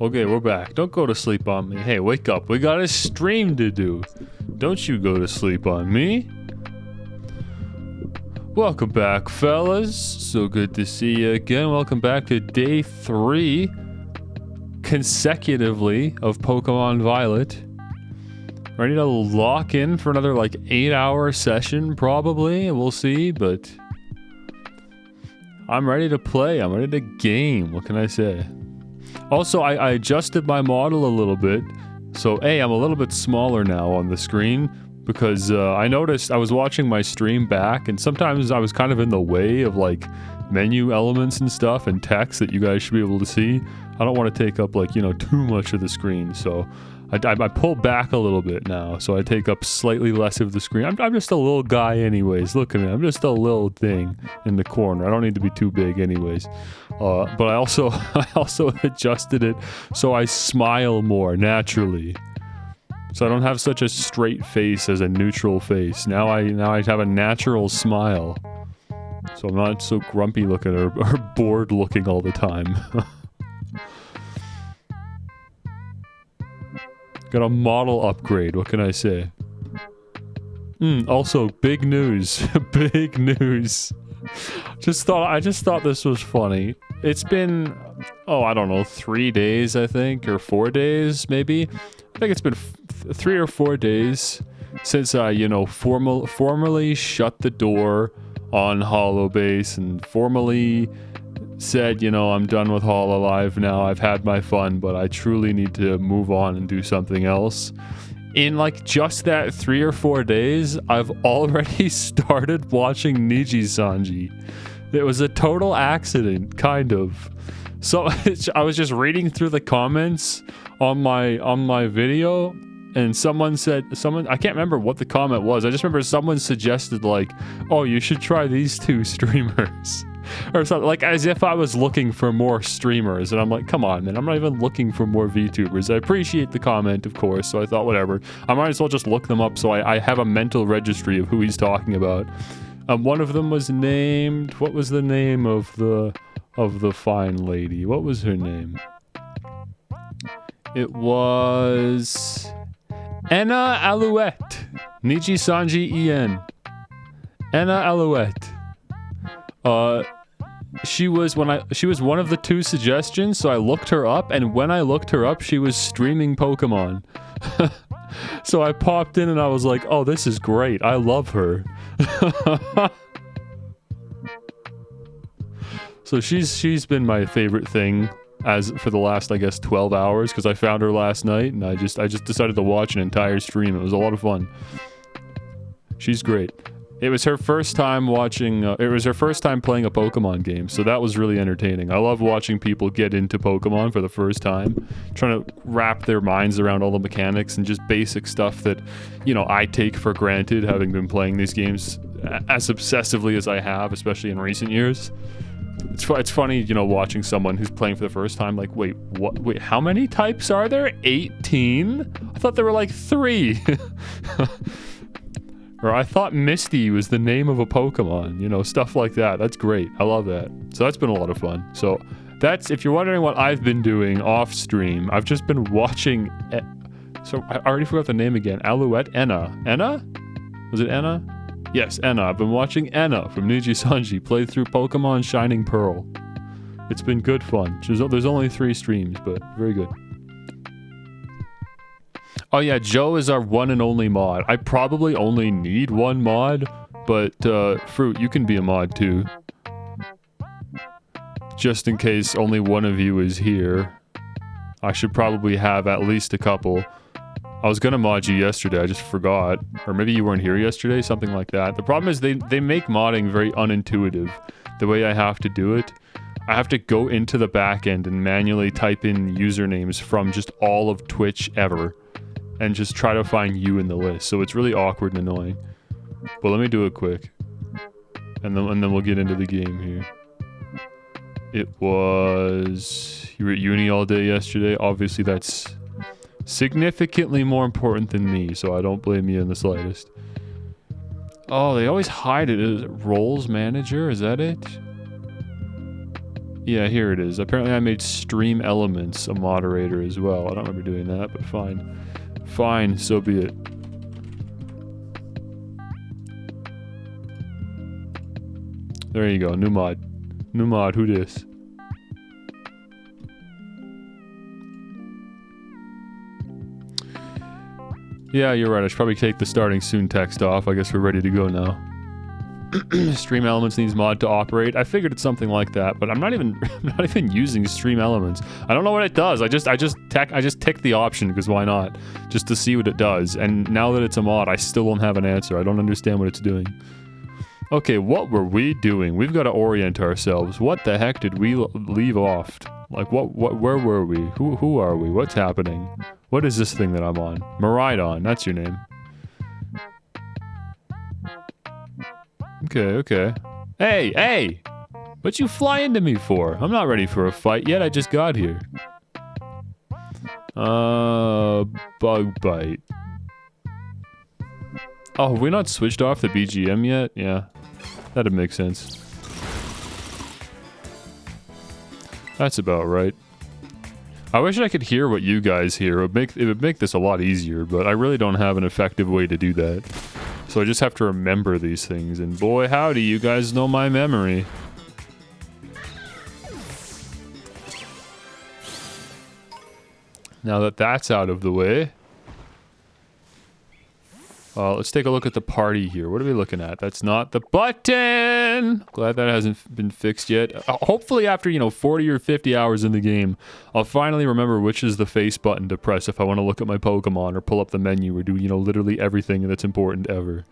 Okay, we're back. Don't go to sleep on me. Hey, wake up. We got a stream to do. Don't you go to sleep on me. Welcome back, fellas. So good to see you again. Welcome back to day 3 consecutively of Pokemon Violet. Ready to lock in for another like 8-hour session probably. We'll see, but I'm ready to play. I'm ready to game. What can I say? Also, I adjusted my model a little bit. So, hey, I'm a little bit smaller now on the screen because I noticed I was watching my stream back and sometimes I was kind of in the way of like menu elements and stuff and text that you guys should be able to see. I don't want to take up like, you know, too much of the screen. So I pull back a little bit now. So I take up slightly less of the screen. I'm just a little guy anyways. Look at me. I'm just a little thing in the corner. I don't need to be too big anyways. But I also adjusted it so I smile more naturally. So I don't have such a straight face as a neutral face. Now I have a natural smile. So I'm not so grumpy looking or bored looking all the time. Got a model upgrade, what can I say? Also, big news. Big news. I just thought this was funny. It's been, oh, I don't know, 3 days, I think, or 4 days, maybe. I think it's been 3 or 4 days since I, you know, formally shut the door on Holobase and formally said, you know, I'm done with Hololive now. I've had my fun, but I truly need to move on and do something else. In like just that 3 or 4 days, I've already started watching Niji-Sanji. It was a total accident, kind of. So I was just reading through the comments on my video, and someone I can't remember what the comment was. I just remember someone suggested like, oh, you should try these 2 streamers. Or something, like as if I was looking for more streamers, and I'm like, come on, man, I'm not even looking for more VTubers. I appreciate the comment, of course, so I thought, whatever. I might as well just look them up so I have a mental registry of who he's talking about. One of them was named, what was the name of the fine lady? What was her name? It was Enna Alouette. Niji-Sanji En. Enna Alouette. She was one of the 2 suggestions, so I looked her up, and when I looked her up, she was streaming Pokemon. So I popped in and I was like, oh, this is great. I love her. So she's been my favorite thing as for the last, I guess, 12 hours, because I found her last night, and I just decided to watch an entire stream. It was a lot of fun. She's great. It was her first time watching, it was her first time playing a Pokemon game, so that was really entertaining. I love watching people get into Pokemon for the first time, trying to wrap their minds around all the mechanics and just basic stuff that, you know, I take for granted, having been playing these games as obsessively as I have, especially in recent years. It's funny, you know, watching someone who's playing for the first time, like, wait, what? Wait, how many types are there? 18? I thought there were like 3. Or I thought Misty was the name of a Pokemon, you know, stuff like that. That's great. I love that. So that's been a lot of fun. So that's, if you're wondering what I've been doing off stream, I've just been watching, so I already forgot the name again. Alouette, Enna. Enna? Was it Enna? Yes, Enna. I've been watching Enna from Niji-Sanji play through Pokemon Shining Pearl. It's been good fun. There's only 3 streams, but very good. Oh yeah, Joe is our one and only mod. I probably only need 1 mod, but Fruit, you can be a mod too. Just in case only one of you is here. I should probably have at least a couple. I was gonna mod you yesterday, I just forgot. Or maybe you weren't here yesterday, something like that. The problem is they make modding very unintuitive. The way I have to do it. I have to go into the back end and manually type in usernames from just all of Twitch ever. And just try to find you in the list. So it's really awkward and annoying. But let me do it quick. And then we'll get into the game here. It was... You were at uni all day yesterday. Obviously that's significantly more important than me, so I don't blame you in the slightest. Oh, they always hide it. Is it roles manager? Is that it? Yeah, here it is. Apparently I made Stream Elements a moderator as well. I don't remember doing that, but fine. Fine, so be it. There you go, new mod. New mod, who dis? Yeah, you're right. I should probably take the starting soon text off. I guess we're ready to go now. Stream Elements needs mod to operate. I figured it's something like that, but I'm not even using Stream Elements. I don't know what it does. I just tick the option because why not? Just to see what it does. And now that it's a mod, I still don't have an answer. I don't understand what it's doing. Okay, what were we doing? We've got to orient ourselves. What the heck did we leave off? Like where were we? Who are we? What's happening? What is this thing that I'm on? Maridon, that's your name. Okay. Hey! What you fly into me for? I'm not ready for a fight yet, I just got here. Bug bite. Oh, have we not switched off the BGM yet? Yeah, that'd make sense. That's about right. I wish I could hear what you guys hear. It would make this a lot easier, but I really don't have an effective way to do that. So I just have to remember these things, and boy howdy, you guys know my memory. Now that that's out of the way, let's take a look at the party here. What are we looking at? That's not the button! Glad that hasn't been fixed yet. Hopefully after, 40 or 50 hours in the game, I'll finally remember which is the face button to press if I want to look at my Pokemon or pull up the menu or do, literally everything that's important ever.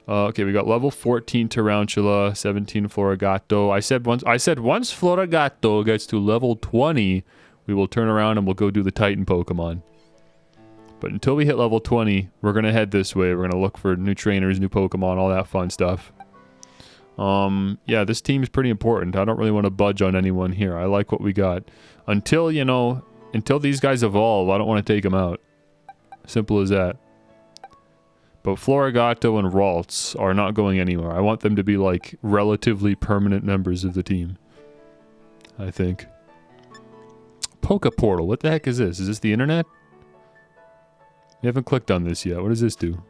Okay, we got level 14 Tarantula, 17 Florigato. I said once Florigato gets to level 20, we will turn around and we'll go do the Titan Pokemon. But until we hit level 20, we're going to head this way. We're going to look for new trainers, new Pokemon, all that fun stuff. Yeah, this team's pretty important. I don't really want to budge on anyone here. I like what we got. Until these guys evolve, I don't want to take them out. Simple as that. But Florigato and Ralts are not going anywhere. I want them to be, like, relatively permanent members of the team. I think. Poke Portal, what the heck is this? Is this the internet? We haven't clicked on this yet. What does this do?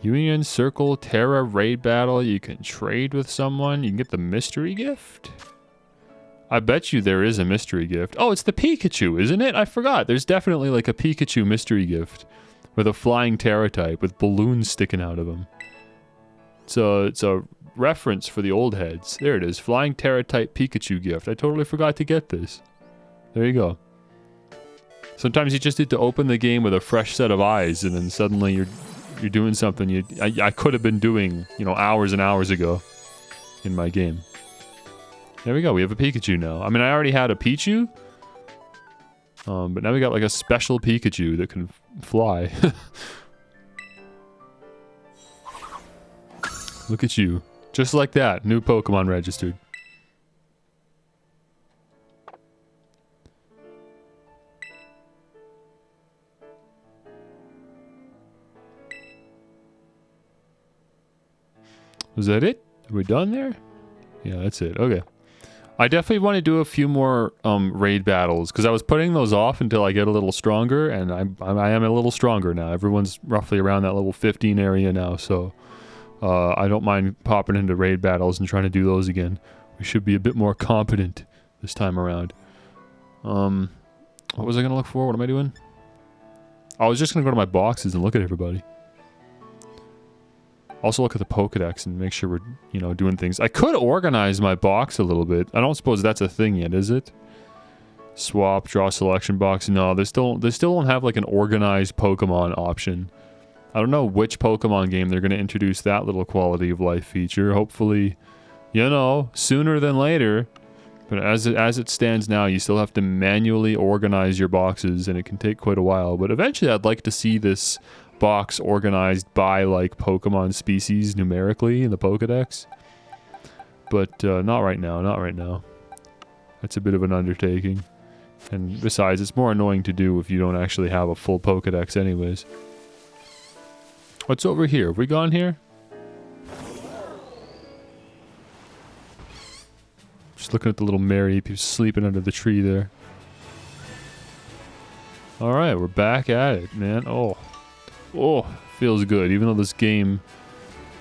Union Circle Terra Raid Battle. You can trade with someone. You can get the mystery gift. I bet you there is a mystery gift. Oh, it's the Pikachu, isn't it? I forgot. There's definitely like a Pikachu mystery gift with a flying Terra type with balloons sticking out of him. So it's a reference for the old heads. There it is. Flying Terra type Pikachu gift. I totally forgot to get this. There you go. Sometimes you just need to open the game with a fresh set of eyes, and then suddenly you're doing something I could have been doing, hours and hours ago in my game. There we go. We have a Pikachu now. I mean, I already had a Pichu, but now we got like a special Pikachu that can fly. Look at you. Just like that. New Pokemon registered. Was that it? Are we done there? Yeah, that's it. Okay. I definitely want to do a few more raid battles, because I was putting those off until I get a little stronger, and I am a little stronger now. Everyone's roughly around that level 15 area now, so I don't mind popping into raid battles and trying to do those again. We should be a bit more competent this time around. What was I going to look for? What am I doing? I was just going to go to my boxes and look at everybody. Also look at the Pokedex and make sure we're, doing things. I could organize my box a little bit. I don't suppose that's a thing yet, is it? Swap, draw selection box. No, they still don't have like an organized Pokemon option. I don't know which Pokemon game they're going to introduce that little quality of life feature. Hopefully, sooner than later. But as it stands now, you still have to manually organize your boxes, and it can take quite a while. But eventually, I'd like to see this box organized by like Pokemon species numerically in the Pokedex, but not right now. That's a bit of an undertaking, and besides, it's more annoying to do if you don't actually have a full Pokedex anyways. What's over here? Have we gone here? Just looking at the little Mary who's sleeping under the tree there. Alright, we're back at it, man. Oh, feels good. Even though this game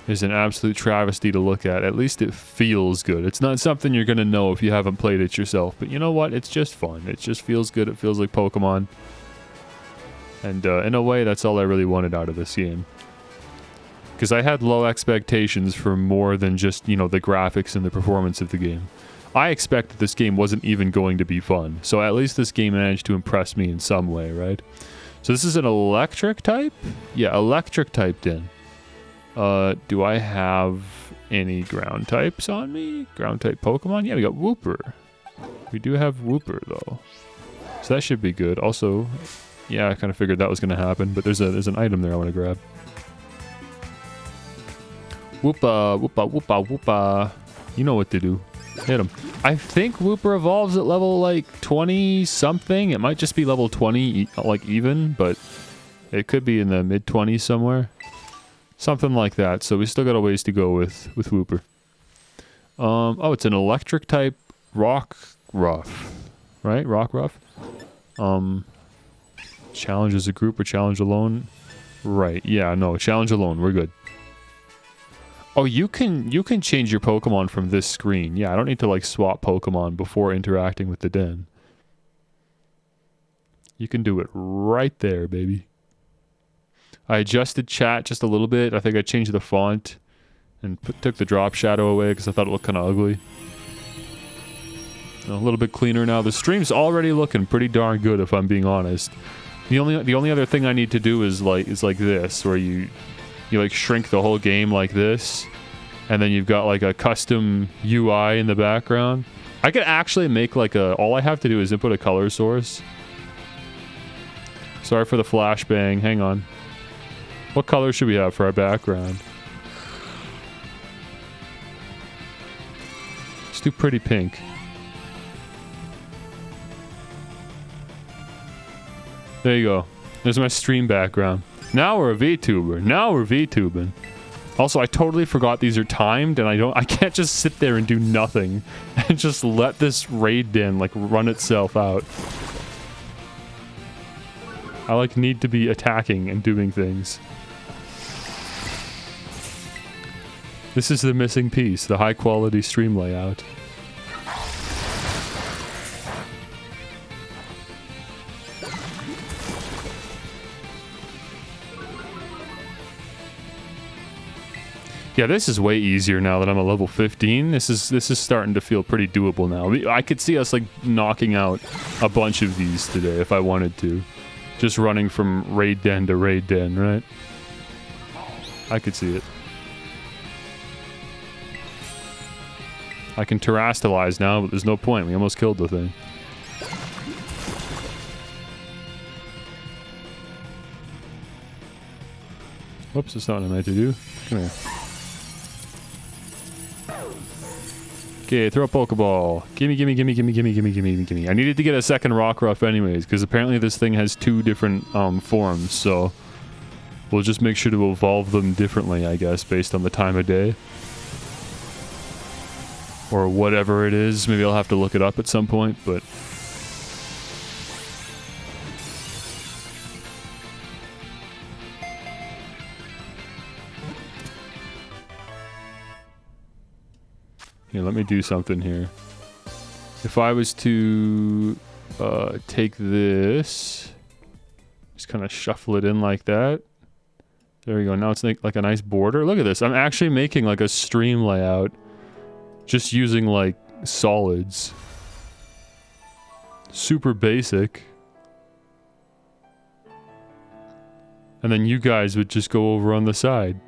is an absolute travesty to look at least it feels good. It's not something you're going to know if you haven't played it yourself. But you know what? It's just fun. It just feels good. It feels like Pokemon. And in a way, that's all I really wanted out of this game. Because I had low expectations for more than just, you know, the graphics and the performance of the game. I expected this game wasn't even going to be fun. So at least this game managed to impress me in some way, right? So this is an electric type? Yeah, electric typed in. Do I have any ground types on me? Ground type Pokemon? Yeah, we got Wooper. We do have Wooper, though. So that should be good. Also, yeah, I kind of figured that was going to happen, but there's an item there I want to grab. Woopa, Woopa, Woopa, Woopa. You know what to do. Hit him. I think Wooper evolves at level, like, 20-something. It might just be level 20, like, even, but it could be in the mid-20s somewhere. Something like that. So we still got a ways to go with Wooper. Oh, it's an electric type Rock Ruff. Right? Rock Ruff? Challenge as a group or challenge alone? Right. Yeah, no. Challenge alone. We're good. Oh, you can change your Pokemon from this screen. Yeah, I don't need to, like, swap Pokemon before interacting with the den. You can do it right there, baby. I adjusted chat just a little bit. I think I changed the font and took the drop shadow away because I thought it looked kind of ugly. A little bit cleaner now. The stream's already looking pretty darn good, if I'm being honest. The only other thing I need to do is like this, where you like shrink the whole game like this, and then you've got like a custom UI in the background. I could actually make like all I have to do is input a color source. Sorry for the flashbang. Hang on. What color should we have for our background? Let's do pretty pink. There you go. There's my stream background. Now we're a VTuber. Now we're VTubing. Also, I totally forgot these are timed, and I can't just sit there and do nothing and just let this raid den like run itself out. I like need to be attacking and doing things. This is the missing piece, the high quality stream layout. Yeah, this is way easier now that I'm a level 15. This is starting to feel pretty doable now. I could see us like knocking out a bunch of these today if I wanted to. Just running from raid den to raid den, right? I could see it. I can terrastalize now, but there's no point. We almost killed the thing. Whoops, that's not what I meant to do. Come here. Okay, throw a Pokeball. Gimme, gimme, gimme, gimme, gimme, gimme, gimme, gimme. I needed to get a second Rock Ruff anyways, because apparently this thing has 2 different forms, so we'll just make sure to evolve them differently, I guess, based on the time of day. Or whatever it is. Maybe I'll have to look it up at some point, but... Here, let me do something here. If I was to take this, just kind of shuffle it in like that. There we go. Now it's like a nice border. Look at this. I'm actually making like a stream layout just using like solids. Super basic. And then you guys would just go over on the side.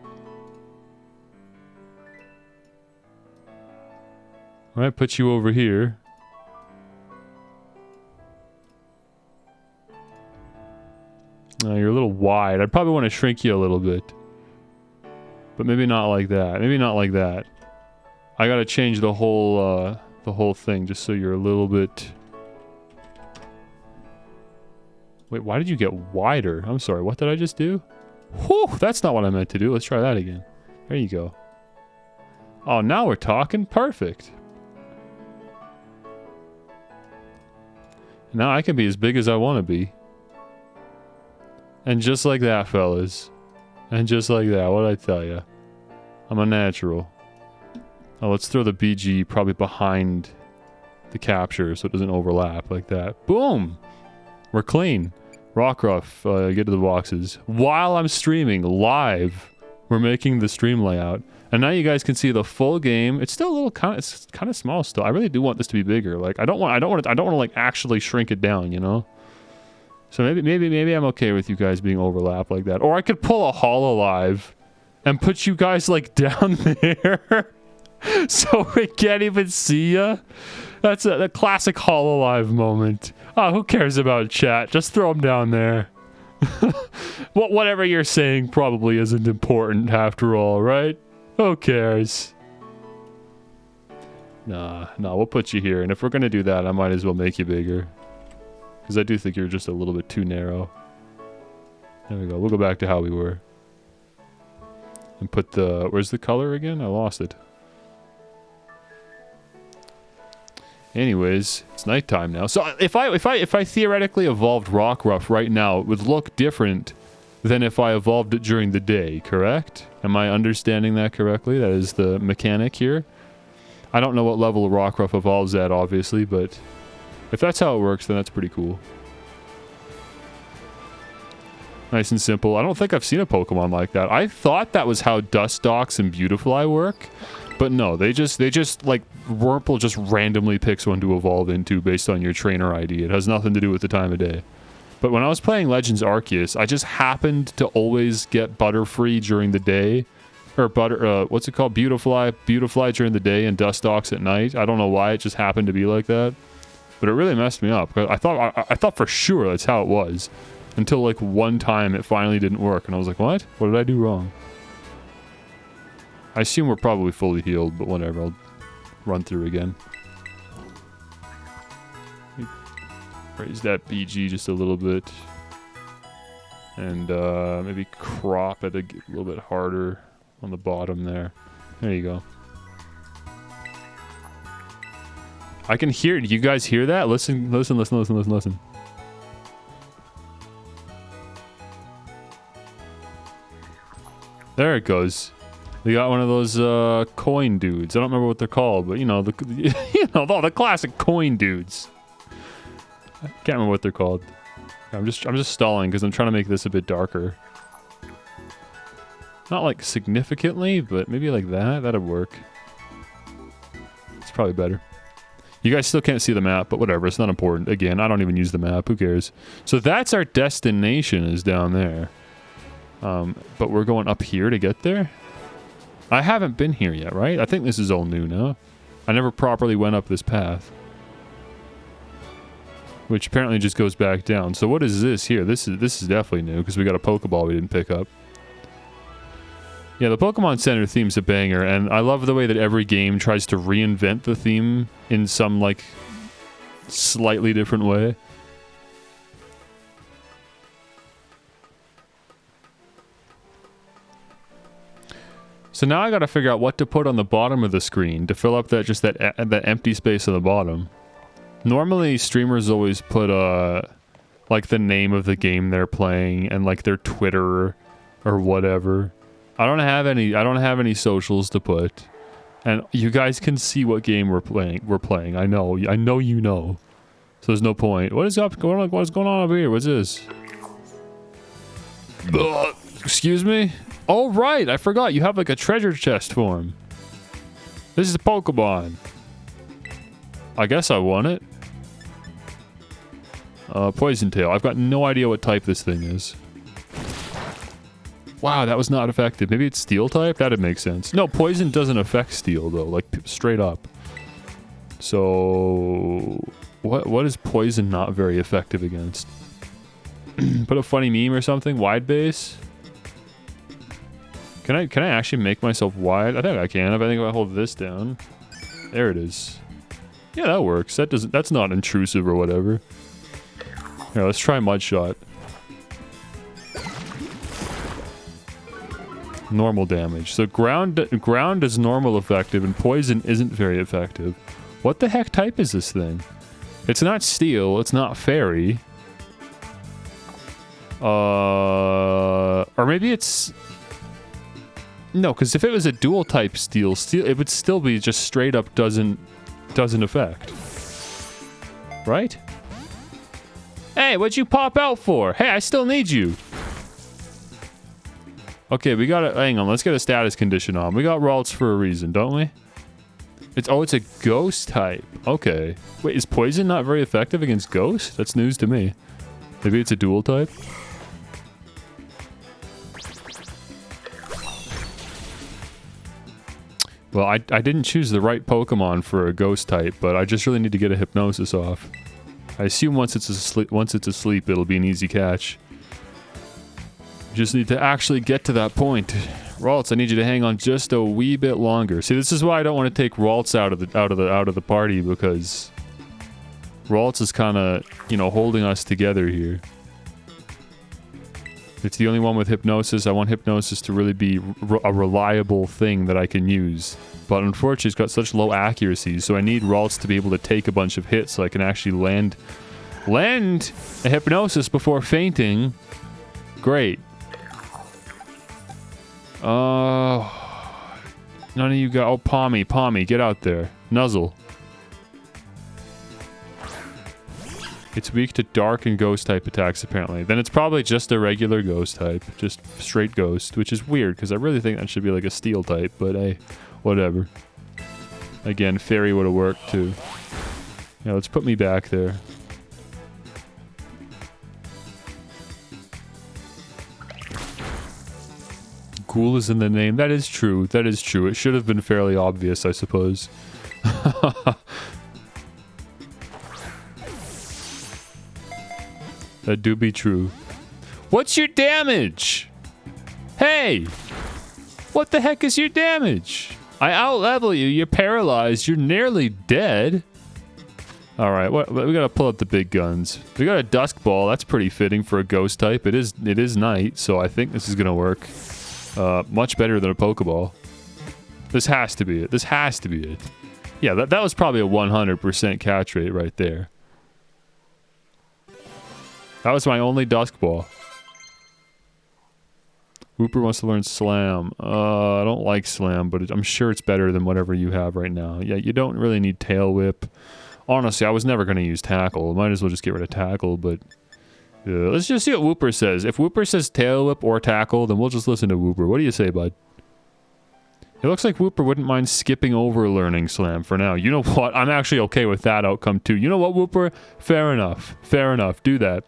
Alright, put you over here. You're a little wide. I'd probably want to shrink you a little bit. But maybe not like that. Maybe not like that. I gotta change the whole thing just so you're a little bit... Wait, why did you get wider? I'm sorry, what did I just do? Whew, that's not what I meant to do. Let's try that again. There you go. Oh, now we're talking. Perfect. Now I can be as big as I want to be. And just like that, fellas. And just like that, what'd I tell you? I'm a natural. Oh, let's throw the BG probably behind the capture so it doesn't overlap like that. Boom! We're clean. Rockruff, get to the boxes. While I'm streaming live, we're making the stream layout. And now you guys can see the full game. It's still a little it's kind of small still. I really do want this to be bigger. Like I don't want to like actually shrink it down, you know? So maybe I'm okay with you guys being overlapped like that. Or I could pull a Hololive and put you guys like down there so we can't even see ya. That's a classic Hololive moment. Oh, who cares about chat? Just throw them down there. Whatever you're saying probably isn't important after all, right? Who cares? Nah, we'll put you here. And if we're gonna do that, I might as well make you bigger. Because I do think you're just a little bit too narrow. There we go. We'll go back to how we were. And put the... Where's the color again? I lost it. Anyways, it's nighttime now. So if I theoretically evolved Rockruff right now, it would look different than if I evolved it during the day, correct? Am I understanding that correctly? That is the mechanic here. I don't know what level Rockruff evolves at, obviously, but if that's how it works, then that's pretty cool. Nice and simple. I don't think I've seen a Pokemon like that. I thought that was how Dustox and Beautifly work, but no, they just like Wurmple just randomly picks one to evolve into based on your trainer ID. It has nothing to do with the time of day. But when I was playing Legends Arceus, I just happened to always get Butterfree during the day, or what's it called? Beautifly during the day and Dustox at night. I don't know why, it just happened to be like that. But it really messed me up. I thought for sure that's how it was. Until like one time it finally didn't work and I was like, what? What did I do wrong? I assume we're probably fully healed, but whatever, I'll run through again. Raise that BG just a little bit. And maybe crop it a little bit harder on the bottom there. There you go. I can hear it. You guys hear that? Listen. There it goes. They got one of those coin dudes. I don't remember what they're called, but you know the classic coin dudes. I can't remember what they're called. I'm just stalling because I'm trying to make this a bit darker. Not like significantly, but maybe like that. That'd work. It's probably better. You guys still can't see the map, but whatever. It's not important. Again, I don't even use the map. Who cares? So that's our destination, is down there. But we're going up here to get there? I haven't been here yet, right? I think this is all new now. I never properly went up this path. Which apparently just goes back down. So what is this here? This is definitely new, because we got a Pokeball we didn't pick up. Yeah, the Pokemon Center theme's a banger, and I love the way that every game tries to reinvent the theme in some, like, slightly different way. So now I gotta figure out what to put on the bottom of the screen to fill up that empty space on the bottom. Normally, streamers always put, like, the name of the game they're playing and, like, their Twitter or whatever. I don't have any socials to put, and you guys can see what game we're playing. I know you know. So there's no point. What is going on over here? What's this? Excuse me? Oh right, I forgot. You have like a treasure chest form. This is a Pokemon. I guess I want it. Poison Tail. I've got no idea what type this thing is. Wow, that was not effective. Maybe it's Steel type? That'd make sense. No, Poison doesn't affect Steel, though. Like, straight up. So... What is Poison not very effective against? Put a funny meme or something? Wide base? Can I actually make myself wide? I think I can. If I hold this down. There it is. Yeah, that works. That's not intrusive or whatever. Here, let's try Mud Shot. Normal damage. So ground is normal effective and poison isn't very effective. What the heck type is this thing? It's not steel. It's not fairy. Or maybe it's... No, because if it was a dual type steel, it would still be just straight up doesn't affect. Right? Hey, what'd you pop out for? Hey, I still need you. Okay, we got to... Hang on, let's get a status condition on. We got Ralts for a reason, don't we? It's a ghost type. Okay. Wait, is poison not very effective against ghost? That's news to me. Maybe it's a dual type? Well, I didn't choose the right Pokemon for a ghost type, but I just really need to get a hypnosis off. I assume once it's asleep, it'll be an easy catch. Just need to actually get to that point. Ralts, I need you to hang on just a wee bit longer. See, this is why I don't want to take Ralts out of the party, because Ralts is kind of, you know, holding us together here. It's the only one with hypnosis. I want hypnosis to really be a reliable thing that I can use. But unfortunately, it's got such low accuracy, so I need Ralts to be able to take a bunch of hits so I can actually land a hypnosis before fainting. Great. None of you got... Oh, Pommy, get out there. Nuzzle. It's weak to dark and ghost type attacks, apparently. Then it's probably just a regular ghost type. Just straight ghost, which is weird, because I really think that should be like a steel type, but hey, whatever. Again, fairy would have worked, too. Yeah, let's put me back there. Ghoul is in the name. That is true. That is true. It should have been fairly obvious, I suppose. That do be true. What's your damage? Hey! What the heck is your damage? I out-level you. You're paralyzed. You're nearly dead. Alright, we gotta pull out the big guns. We got a Dusk Ball. That's pretty fitting for a ghost type. It is night, so I think this is gonna work. Much better than a Pokeball. This has to be it. This has to be it. Yeah, that was probably a 100% catch rate right there. That was my only Dusk Ball. Whooper wants to learn Slam. I don't like Slam, but I'm sure it's better than whatever you have right now. Yeah, you don't really need Tail Whip. Honestly, I was never going to use Tackle. Might as well just get rid of Tackle, but... let's just see what Whooper says. If Whooper says Tail Whip or Tackle, then we'll just listen to Whooper. What do you say, bud? It looks like Whooper wouldn't mind skipping over learning Slam for now. You know what? I'm actually okay with that outcome, too. You know what, Whooper? Fair enough. Fair enough. Do that.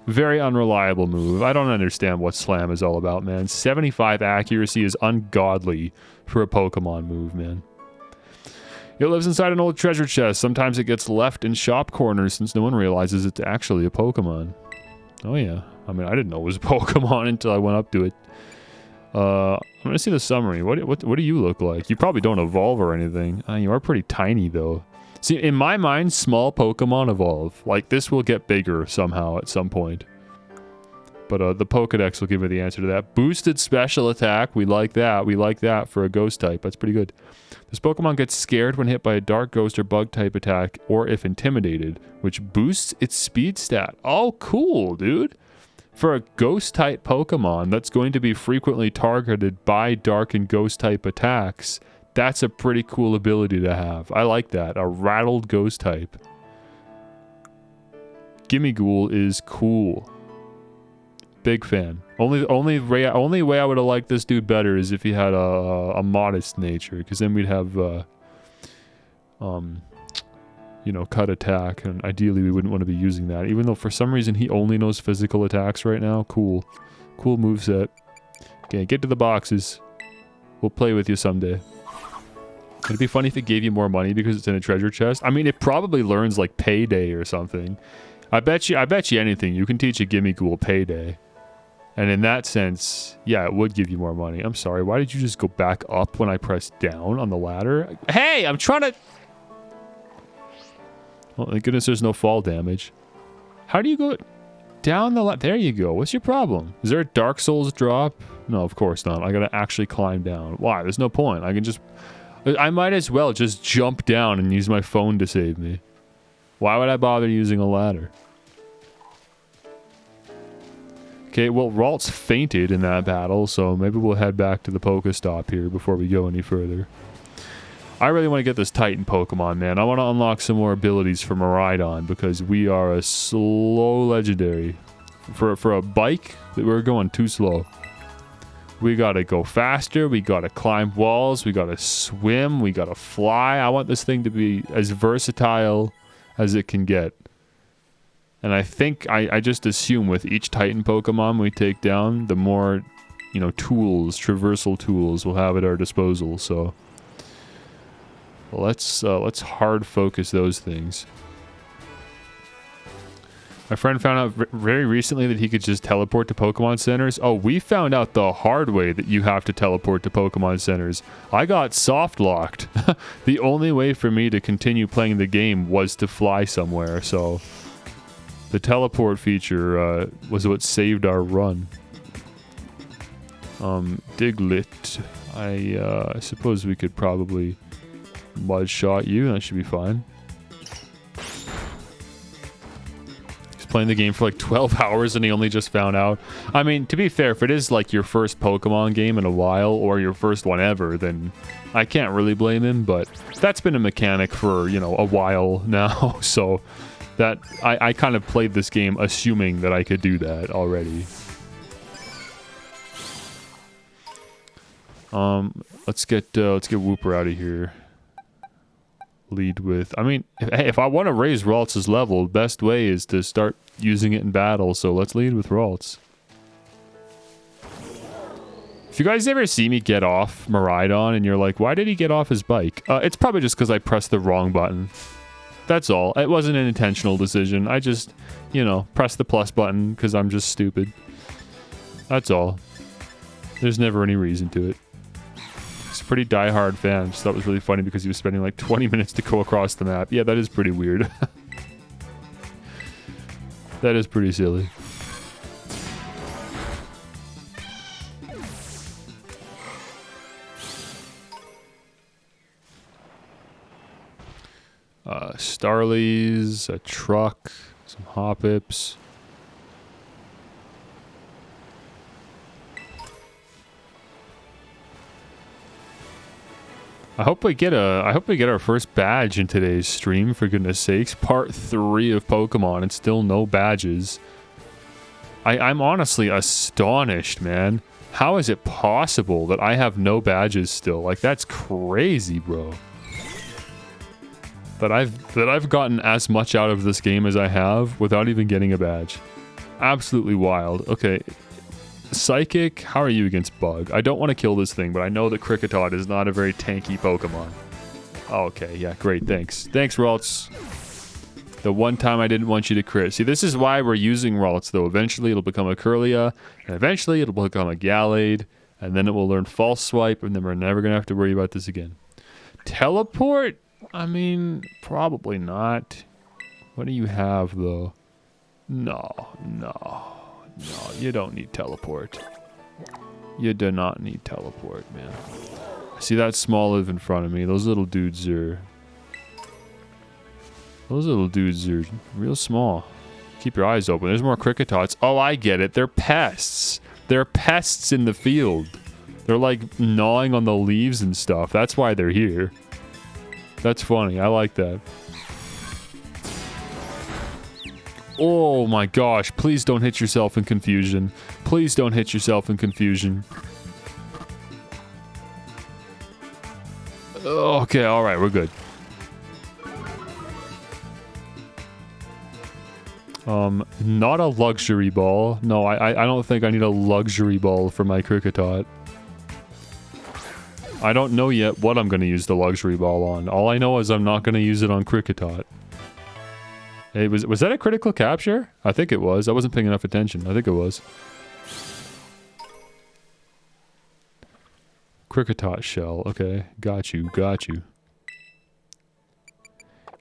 Very unreliable move. I don't understand what Slam is all about, man. 75 accuracy is ungodly for a Pokemon move, man. It lives inside an old treasure chest. Sometimes it gets left in shop corners since no one realizes it's actually a Pokemon. Oh, yeah. I mean, I didn't know it was a Pokemon until I went up to it. I'm gonna see the summary. What do you look like? You probably don't evolve or anything. You are pretty tiny, though. See, in my mind, small Pokemon evolve. Like, this will get bigger somehow at some point. But the Pokedex will give me the answer to that. Boosted special attack. We like that. We like that for a ghost type. That's pretty good. This Pokemon gets scared when hit by a dark ghost or bug type attack, or if intimidated, which boosts its speed stat. Oh, cool, dude. For a ghost type Pokemon that's going to be frequently targeted by dark and ghost type attacks, that's a pretty cool ability to have. I like that. A rattled ghost type. Gimme Ghoul is cool. Big fan. Only way I would have liked this dude better is if he had a modest nature, because then we'd have you know, cut attack, and ideally we wouldn't want to be using that. Even though for some reason he only knows physical attacks right now. Cool. Cool moveset. Okay, get to the boxes. We'll play with you someday. It'd be funny if it gave you more money because it's in a treasure chest. I mean, it probably learns like Payday or something. I bet you anything. You can teach a Gimme Ghoul Payday. And in that sense, yeah, it would give you more money. I'm sorry, why did you just go back up when I pressed down on the ladder? Hey, I'm trying to... Well, thank goodness there's no fall damage. How do you go down the ladder? There you go. What's your problem? Is there a Dark Souls drop? No, of course not. I gotta actually climb down. Why? There's no point. I might as well just jump down and use my phone to save me. Why would I bother using a ladder? Okay, well, Ralts fainted in that battle, so maybe we'll head back to the Pokestop here before we go any further. I really want to get this Titan Pokemon, man. I want to unlock some more abilities for Miraidon because we are a slow legendary. For a bike, we're going too slow. We gotta go faster, we gotta climb walls, we gotta swim, we gotta fly. I want this thing to be as versatile as it can get. And I think, I just assume with each Titan Pokemon we take down, the more, you know, tools, traversal tools we'll have at our disposal, so... let's hard focus those things. My friend found out very recently that he could just teleport to Pokemon Centers. Oh, we found out the hard way that you have to teleport to Pokemon Centers. I got soft locked. The only way for me to continue playing the game was to fly somewhere, so... the teleport feature was what saved our run. Diglett. I suppose we could probably mud shot you. That should be fine. He's playing the game for like 12 hours and he only just found out. I mean, to be fair, if it is like your first Pokemon game in a while or your first one ever, then I can't really blame him, but that's been a mechanic for, you know, a while now, so... that I kind of played this game assuming that I could do that already. Let's get Wooper out of here. Lead with, I mean, if I want to raise Ralts' level, the best way is to start using it in battle, so let's lead with Ralts. If you guys ever see me get off Miraidon and you're like, why did he get off his bike? It's probably just because I pressed the wrong button. That's all. It wasn't an intentional decision. I just, you know, pressed the plus button because I'm just stupid. That's all. There's never any reason to it. He's a pretty die-hard fan. Just thought it was really funny because he was spending like 20 minutes to go across the map. Yeah, that is pretty weird. That is pretty silly. Starlies, a truck, some Hoppips. I hope we get our first badge in today's stream, for goodness sakes. Part 3 of Pokemon and still no badges. I'm honestly astonished, man. How is it possible that I have no badges still? Like, that's crazy, bro. That I've gotten as much out of this game as I have without even getting a badge. Absolutely wild. Okay. Psychic, how are you against Bug? I don't want to kill this thing, but I know that Kricketot is not a very tanky Pokemon. Okay, yeah, great, thanks. Thanks, Ralts. The one time I didn't want you to crit. See, this is why we're using Ralts, though. Eventually it'll become a Curlia, and eventually it'll become a Gallade, and then it will learn False Swipe, and then we're never going to have to worry about this again. Teleport? I mean, probably not. What do you have, though? No, you don't need teleport. You do not need teleport, man. See that small live in front of me? Those little dudes are real small. Keep your eyes open. There's more Cricketots. Oh, I get it. They're pests. They're pests in the field. They're like gnawing on the leaves and stuff. That's why they're here. That's funny. I like that. Oh my gosh. Please don't hit yourself in confusion. Please don't hit yourself in confusion. Okay, alright. We're good. Not a luxury ball. No, I don't think I need a luxury ball for my Kricketot. I don't know yet what I'm going to use the luxury ball on. All I know is I'm not going to use it on Kricketot. Hey, was that a critical capture? I think it was. I wasn't paying enough attention. I think it was. Kricketot shell. Okay, got you, got you.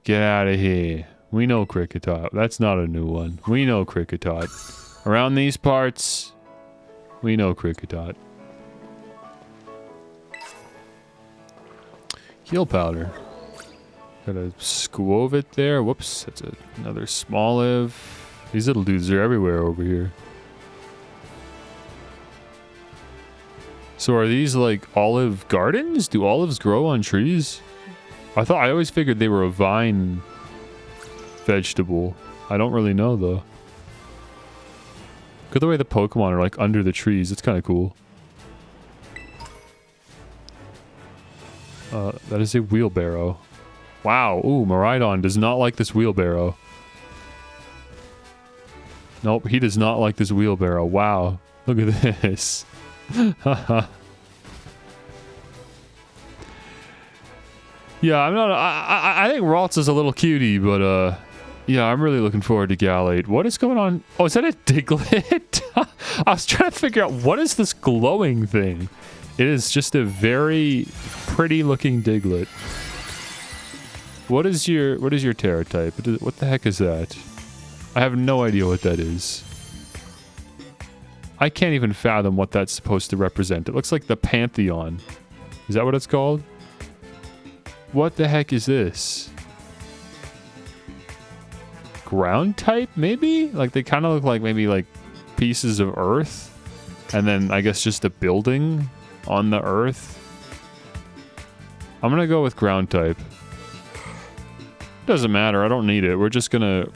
Get out of here. We know Kricketot. That's not a new one. We know Kricketot. Around these parts, we know Kricketot. Heal powder. Got a Squovit there. Whoops, that's another Smoliv. These little dudes are everywhere over here. So are these like olive gardens? Do olives grow on trees? I always figured they were a vine vegetable. I don't really know though. Look at the way the Pokemon are like under the trees. It's kind of cool. That is a wheelbarrow. Wow. Ooh, Miraidon does not like this wheelbarrow. Nope, he does not like this wheelbarrow. Wow. Look at this. Yeah, I'm not. I think Ralts is a little cutie, but yeah, I'm really looking forward to Gallade. What is going on? Oh, is that a Diglett? I was trying to figure out what is this glowing thing. It is just a very pretty looking Diglett. What is your Terra type? What the heck is that? I have no idea what that is. I can't even fathom what that's supposed to represent. It looks like the Pantheon. Is that what it's called? What the heck is this? Ground type, maybe? Like, they kind of look like maybe like pieces of earth. And then, I guess, just a building on the earth. I'm gonna go with ground type. Doesn't matter, I don't need it. We're just gonna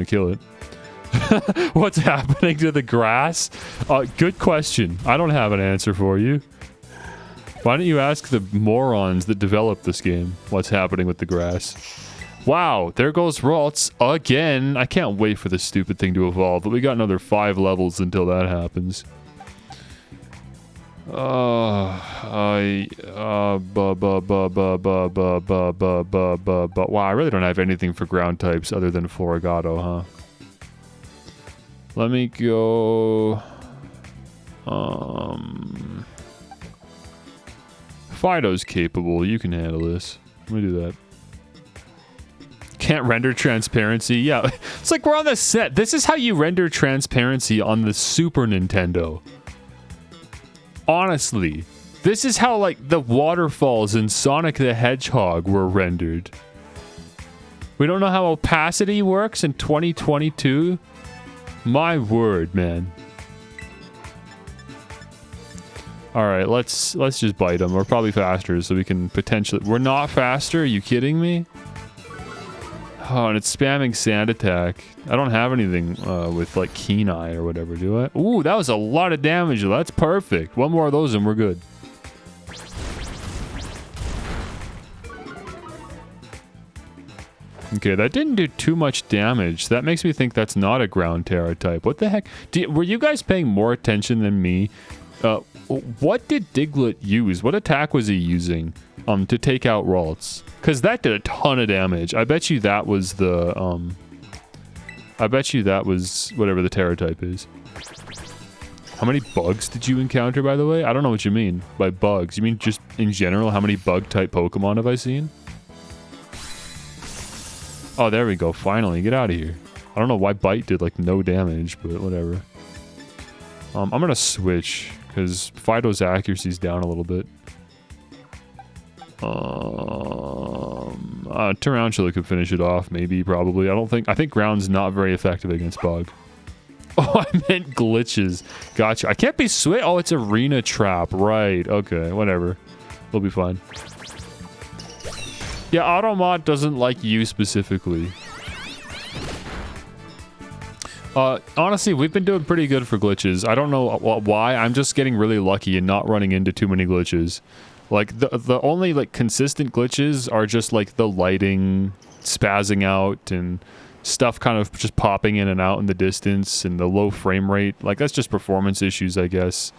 kill it. What's happening to the grass? Good question. I don't have an answer for you. Why don't you ask the morons that developed this game what's happening with the grass? Wow, there goes Ralts again. I can't wait for this stupid thing to evolve, but we got another 5 levels until that happens. Wow, I really don't have anything for ground types other than Florigato, huh? Let me go... Fido's capable. You can handle this. Let me do that. Can't render transparency. Yeah, it's like we're on the set. This is how you render transparency on the Super Nintendo. Honestly, this is how like the waterfalls in Sonic the Hedgehog were rendered. We don't know how opacity works in 2022. My word, man. All right, let's just bite them. We're probably faster, so we can potentially... We're not faster? Are you kidding me? Oh, and it's spamming Sand Attack. I don't have anything with, like, Keen Eye or whatever, do I? Ooh, that was a lot of damage. That's perfect. One more of those and we're good. Okay, that didn't do too much damage. That makes me think that's not a ground Terra type. What the heck? Were you guys paying more attention than me? What did Diglett use? What attack was he using to take out Ralts? Because that did a ton of damage. I bet you that was the I bet you that was whatever the Terra type is. How many bugs did you encounter, by the way? I don't know what you mean by bugs. You mean just in general? How many bug type Pokemon have I seen? Oh, there we go. Finally, get out of here. I don't know why Bite did like no damage, but whatever. I'm gonna switch because Fido's accuracy's down a little bit. Tarantula could finish it off, maybe, probably. I think ground's not very effective against bug. Oh, I meant glitches. Gotcha. I can't be switch. Oh, it's arena trap. Right. Okay, whatever. We'll be fine. Yeah, Automod doesn't like you specifically. Honestly, we've been doing pretty good for glitches. I don't know why. I'm just getting really lucky and not running into too many glitches. Like, the only, like, consistent glitches are just, like, the lighting spazzing out and stuff kind of just popping in and out in the distance and the low frame rate. Like, that's just performance issues, I guess.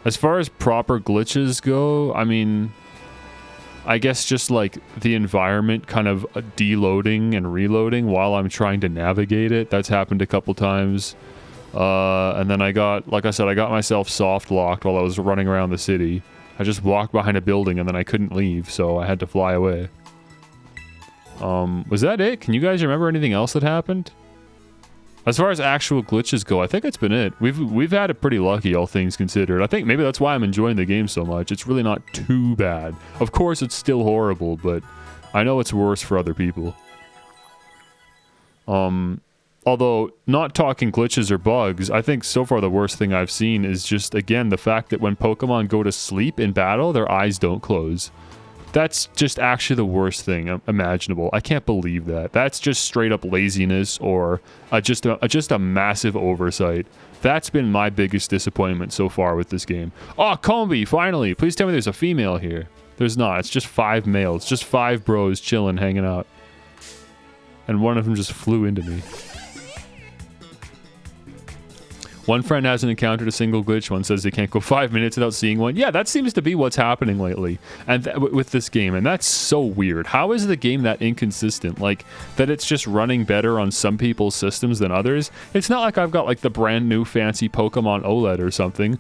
As far as proper glitches go, I mean... I guess just like the environment kind of deloading and reloading while I'm trying to navigate it. That's happened a couple times. And then I got, like I said, I got myself soft locked while I was running around the city. I just walked behind a building and then I couldn't leave, so I had to fly away. Was that it? Can you guys remember anything else that happened? As far as actual glitches go, I think that's been it. We've had it pretty lucky, all things considered. I think maybe that's why I'm enjoying the game so much. It's really not too bad. Of course, it's still horrible, but I know it's worse for other people. Although, not talking glitches or bugs, I think so far the worst thing I've seen is just, again, the fact that when Pokemon go to sleep in battle, their eyes don't close. That's just actually the worst thing imaginable. I can't believe that. That's just straight up laziness or just a massive oversight. That's been my biggest disappointment so far with this game. Oh, Combi, finally! Please tell me there's a female here. There's not. It's just 5 males. Just 5 bros chilling, hanging out. And one of them just flew into me. One friend hasn't encountered a single glitch. One says they can't go 5 minutes without seeing one. Yeah, that seems to be what's happening lately and with this game, and that's so weird. How is the game that inconsistent? Like, that it's just running better on some people's systems than others? It's not like I've got, like, the brand new fancy Pokemon OLED or something.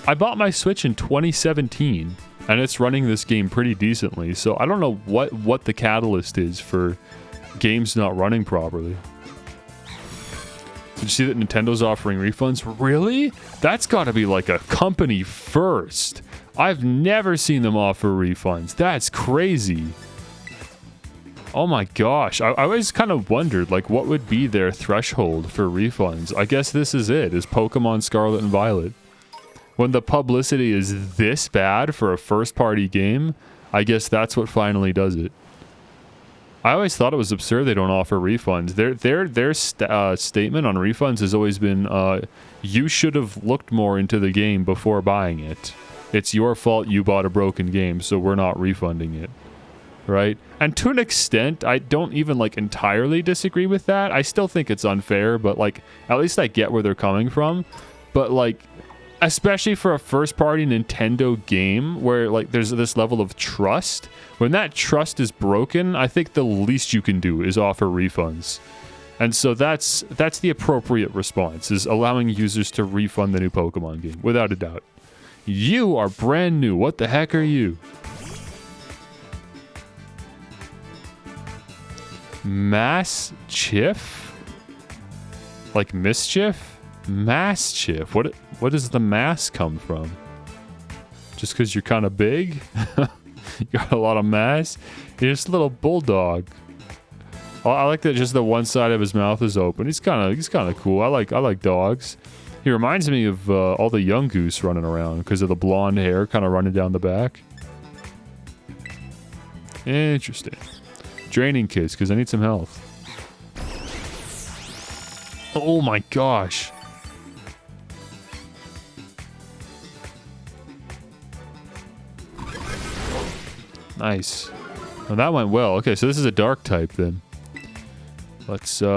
I bought my Switch in 2017, and it's running this game pretty decently, so I don't know what the catalyst is for games not running properly. Did you see that Nintendo's offering refunds? Really? That's got to be like a company first. I've never seen them offer refunds. That's crazy. Oh my gosh. I always kind of wondered, like, what would be their threshold for refunds? I guess this is it, is Pokemon Scarlet and Violet. When the publicity is this bad for a first-party game, I guess that's what finally does it. I always thought it was absurd they don't offer refunds. Their statement on refunds has always been, you should have looked more into the game before buying it. It's your fault you bought a broken game, so we're not refunding it. Right? And to an extent, I don't even, like, entirely disagree with that. I still think it's unfair, but, like, at least I get where they're coming from. But, like, especially for a first-party Nintendo game where, like, there's this level of trust. When that trust is broken, I think the least you can do is offer refunds. And so that's the appropriate response, is allowing users to refund the new Pokemon game, without a doubt. You are brand new. What the heck are you? Mischief? Like mischief? Mischief. What does the mass come from? Just because you're kind of big? You got a lot of mass? You're just a little bulldog. Oh, I like that just the one side of his mouth is open. He's kind of cool. I like dogs. He reminds me of all the young goose running around because of the blonde hair kind of running down the back. Interesting. Draining kiss because I need some health. Oh my gosh. Nice. Well, that went well. Okay, so this is a dark type then. Let's get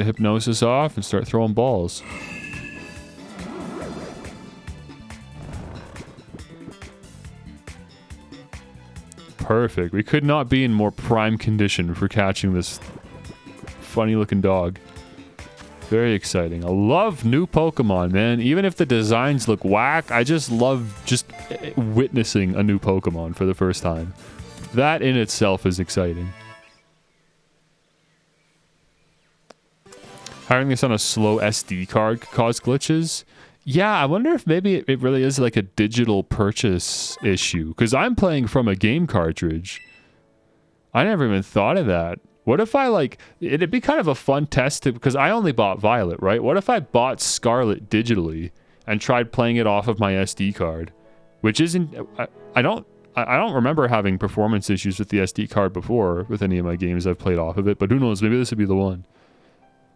a hypnosis off and start throwing balls. Perfect. We could not be in more prime condition for catching this funny looking dog. Very exciting. I love new Pokemon, man. Even if the designs look whack, I just love witnessing a new Pokemon for the first time. That in itself is exciting. Having this on a slow SD card could cause glitches. Yeah, I wonder if maybe it really is like a digital purchase issue. Because I'm playing from a game cartridge. I never even thought of that. What if I, like, it'd be kind of a fun test to, because I only bought Violet, right? What if I bought Scarlet digitally and tried playing it off of my SD card? Which isn't, I don't remember having performance issues with the SD card before with any of my games I've played off of it, but who knows, maybe this would be the one.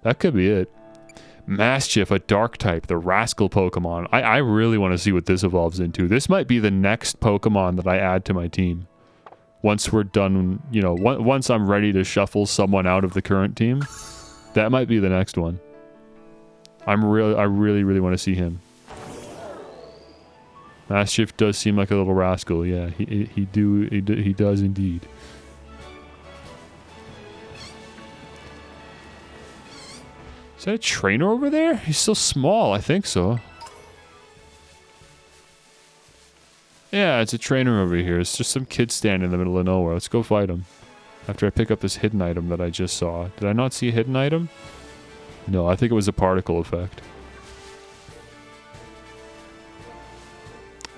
That could be it. Mischief, a dark type, the rascal Pokemon. I really want to see what this evolves into. This might be the next Pokemon that I add to my team. Once we're done, you know, once I'm ready to shuffle someone out of the current team, that might be the next one. I really want to see him. Mischief does seem like a little rascal, yeah. He does indeed. Is that a trainer over there? He's so small, I think so. Yeah, it's a trainer over here. It's just some kid standing in the middle of nowhere. Let's go fight him. After I pick up this hidden item that I just saw. Did I not see a hidden item? No, I think it was a particle effect.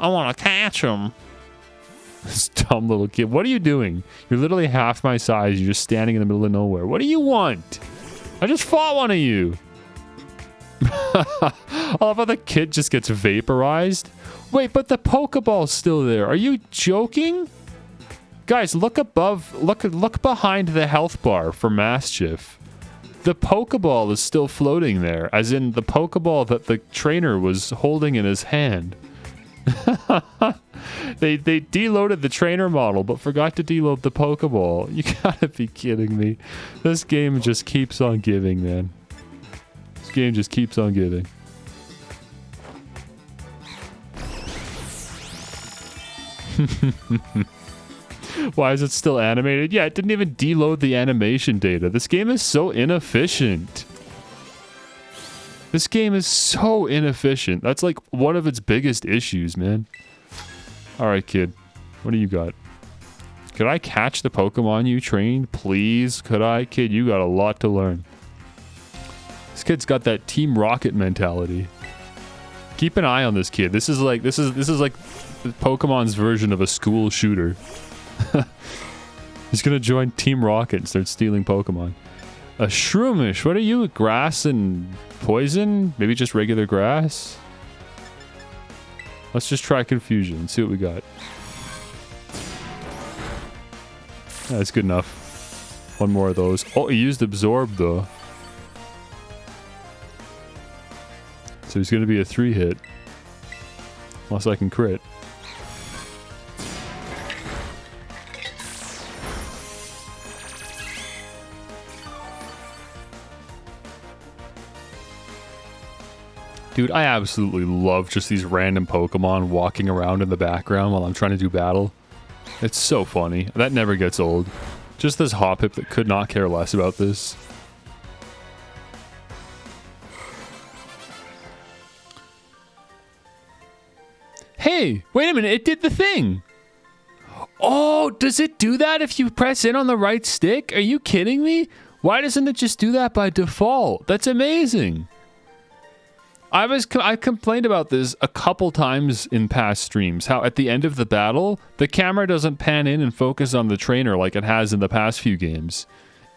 I want to catch him. This dumb little kid. What are you doing? You're literally half my size. You're just standing in the middle of nowhere. What do you want? I just fought one of you. I love how the kid just gets vaporized. Wait, but the Pokeball's still there. Are you joking? Guys, look above. Look behind the health bar for Mischief. The Pokeball is still floating there, as in the Pokeball that the trainer was holding in his hand. They deloaded the trainer model, but forgot to deload the Pokeball. You gotta be kidding me. This game just keeps on giving, man. This game just keeps on giving. Why is it still animated? Yeah, it didn't even deload the animation data. This game is so inefficient. This game is so inefficient. That's like one of its biggest issues, man. Alright, kid. What do you got? Could I catch the Pokemon you trained? Please? Could I? Kid, you got a lot to learn. This kid's got that Team Rocket mentality. Keep an eye on this kid. This is like Pokemon's version of a school shooter. He's gonna join Team Rocket and start stealing Pokemon. A Shroomish. What are you? Grass and poison? Maybe just regular grass? Let's just try Confusion. See what we got. That's good enough. One more of those. Oh, he used Absorb though. So he's going to be a 3-hit. Unless I can crit. Dude, I absolutely love just these random Pokemon walking around in the background while I'm trying to do battle. It's so funny. That never gets old. Just this Hoppip that could not care less about this. Hey, wait a minute, it did the thing. Oh, does it do that if you press in on the right stick? Are you kidding me? Why doesn't it just do that by default? That's amazing. I complained about this a couple times in past streams, how at the end of the battle, the camera doesn't pan in and focus on the trainer like it has in the past few games.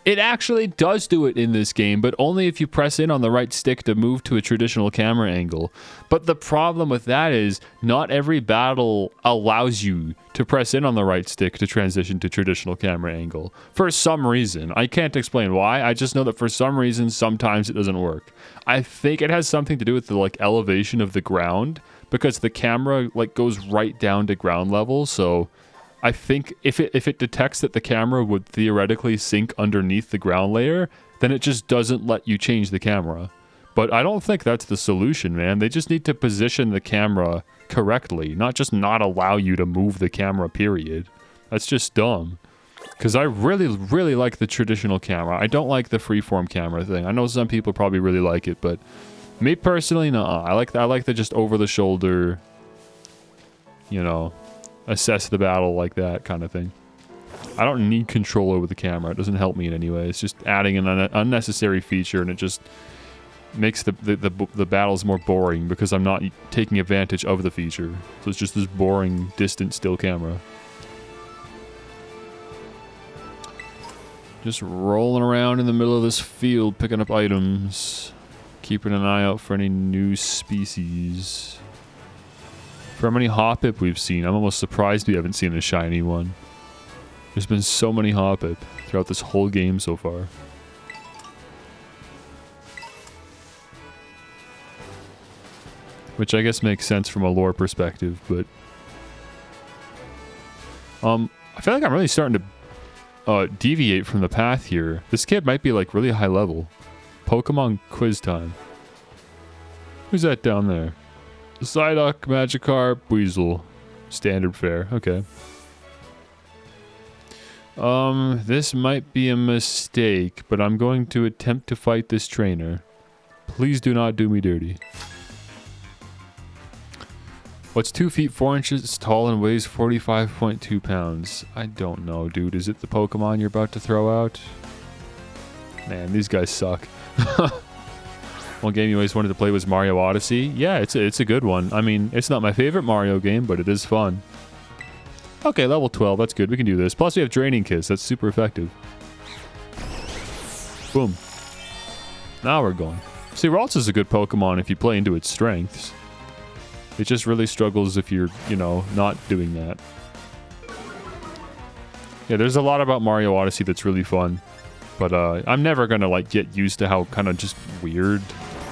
It actually does do it in this game, but only if you press in on the right stick to move to a traditional camera angle. But the problem with that is, not every battle allows you to press in on the right stick to transition to traditional camera angle. For some reason. I can't explain why, I just know that for some reason, sometimes it doesn't work. I think it has something to do with the elevation of the ground, because the camera goes right down to ground level, so I think if it detects that the camera would theoretically sink underneath the ground layer, then it just doesn't let you change the camera. But I don't think that's the solution, man. They just need to position the camera correctly, not just not allow you to move the camera, period. That's just dumb. Because I really, really like the traditional camera. I don't like the freeform camera thing. I know some people probably really like it, but me personally, nuh-uh. I like the just over-the-shoulder, you know, assess the battle like that kind of thing. I don't need control over the camera. It doesn't help me in any way. It's just adding an unnecessary feature, and it just makes the battles more boring because I'm not taking advantage of the feature. So it's just this boring, distant, still camera. Just rolling around in the middle of this field, picking up items. Keeping an eye out for any new species. For how many Hoppip we've seen, I'm almost surprised we haven't seen a shiny one. There's been so many Hoppip throughout this whole game so far. Which I guess makes sense from a lore perspective, but I feel like I'm really starting to deviate from the path here. This kid might be really high level. Pokemon quiz time. Who's that down there? Psyduck, Magikarp, Weasel. Standard fare. Okay. This might be a mistake, but I'm going to attempt to fight this trainer. Please do not do me dirty. What's 2 feet 4 inches tall and weighs 45.2 pounds? I don't know, dude. Is it the Pokemon you're about to throw out? Man, these guys suck. One game you always wanted to play was Mario Odyssey. Yeah, it's a good one. I mean, it's not my favorite Mario game, but it is fun. Okay, level 12. That's good. We can do this. Plus, we have Draining Kiss. That's super effective. Boom. Now we're going. See, Ralts is a good Pokemon if you play into its strengths. It just really struggles if you're, you know, not doing that. Yeah, there's a lot about Mario Odyssey that's really fun. But I'm never gonna, like, get used to how kind of just weird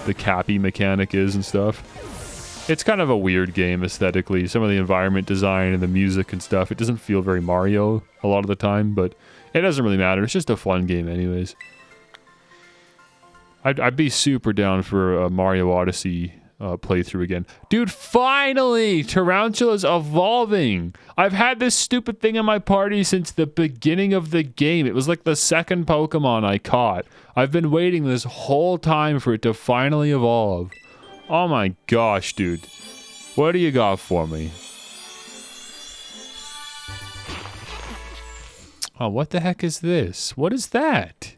the Cappy mechanic is and stuff. It's kind of a weird game aesthetically. Some of the environment design and the music and stuff, it doesn't feel very Mario a lot of the time, but it doesn't really matter. It's just a fun game anyways. I'd be super down for a Mario Odyssey playthrough again. Dude, finally! Tarantula's evolving! I've had this stupid thing in my party since the beginning of the game. It was like the second Pokemon I caught. I've been waiting this whole time for it to finally evolve. Oh my gosh, dude. What do you got for me? Oh, what the heck is this? What is that?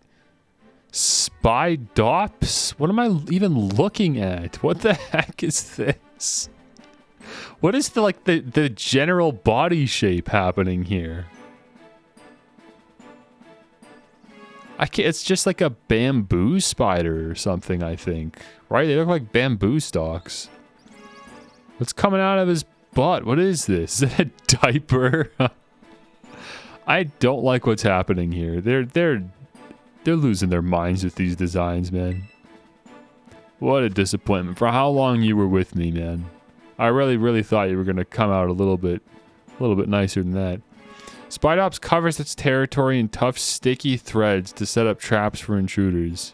Spidops? What am I even looking at? What the heck is this? What is the general body shape happening here? It's just like a bamboo spider or something, I think. Right? They look like bamboo stalks. What's coming out of his butt? What is this? Is it a diaper? I don't like what's happening here. They're losing their minds with these designs, man. What a disappointment. For how long you were with me, man. I really thought you were going to come out a little bit nicer than that. Spidops covers its territory in tough, sticky threads to set up traps for intruders.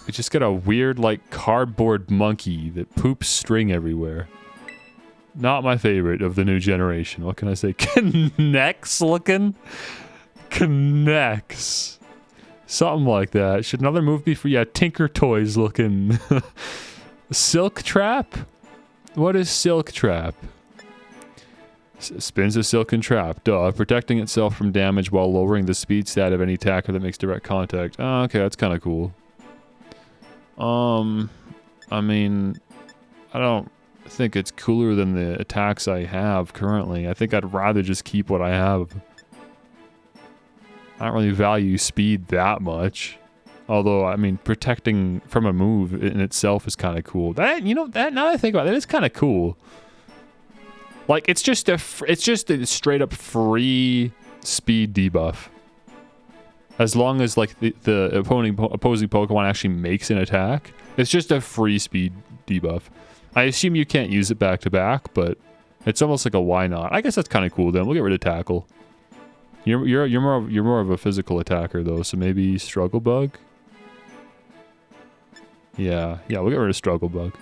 We just got a weird, like, cardboard monkey that poops string everywhere. Not my favorite of the new generation. What can I say? Connects looking? Connects. Something like that. Should another move be for, yeah, Tinker Toys looking. Silk Trap? What is Silk Trap? Spins a silken trap. Duh. Protecting itself from damage while lowering the speed stat of any attacker that makes direct contact. Oh, okay, that's kind of cool. I mean, I don't think it's cooler than the attacks I have currently. I think I'd rather just keep what I have. I don't really value speed that much. Although, I mean, protecting from a move in itself is kind of cool. That, you know, that now that I think about it, it's kind of cool. Like, it's just a straight up free speed debuff. As long as, like, the opposing Pokemon actually makes an attack, it's just a free speed debuff. I assume you can't use it back to back, but it's almost like a why not. I guess that's kind of cool then. We'll get rid of Tackle. You're more of a physical attacker though, so maybe Struggle Bug. Yeah, we'll get rid of Struggle Bug.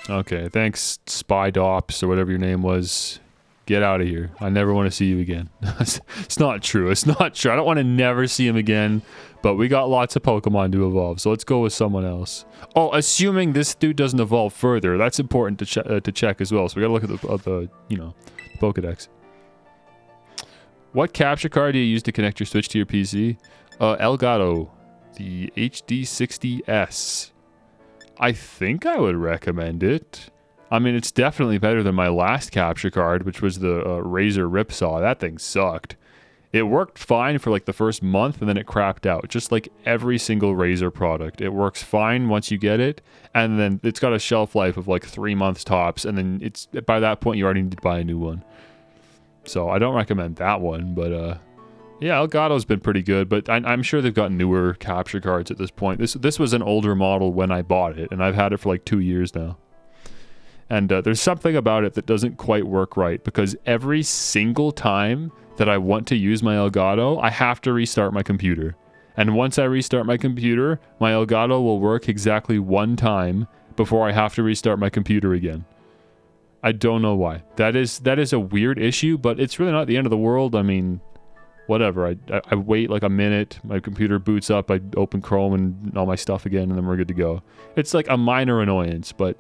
Okay, thanks Spidops or whatever your name was. Get out of here. I never want to see you again. It's not true. It's not true. I don't want to never see him again. But we got lots of Pokemon to evolve, so let's go with someone else. Oh, assuming this dude doesn't evolve further, that's important to check as well. So we gotta look at the you know, Pokedex. What capture card do you use to connect your Switch to your PC? Elgato, the HD60S. I think I would recommend it. I mean, it's definitely better than my last capture card, which was the Razer Ripsaw. That thing sucked. It worked fine for like the first month and then it crapped out. Just like every single Razer product. It works fine once you get it, and then it's got a shelf life of like 3 months tops, and then it's by that point you already need to buy a new one. So I don't recommend that one, but yeah, Elgato's been pretty good, but I'm sure they've got newer capture cards at this point. This was an older model when I bought it, and I've had it for like 2 years now. And there's something about it that doesn't quite work right, because every single time that I want to use my Elgato, I have to restart my computer. And once I restart my computer, my Elgato will work exactly one time before I have to restart my computer again. I don't know why. That is a weird issue, but it's really not the end of the world. I mean, whatever. I wait like a minute. My computer boots up. I open Chrome and all my stuff again, and then we're good to go. It's like a minor annoyance, but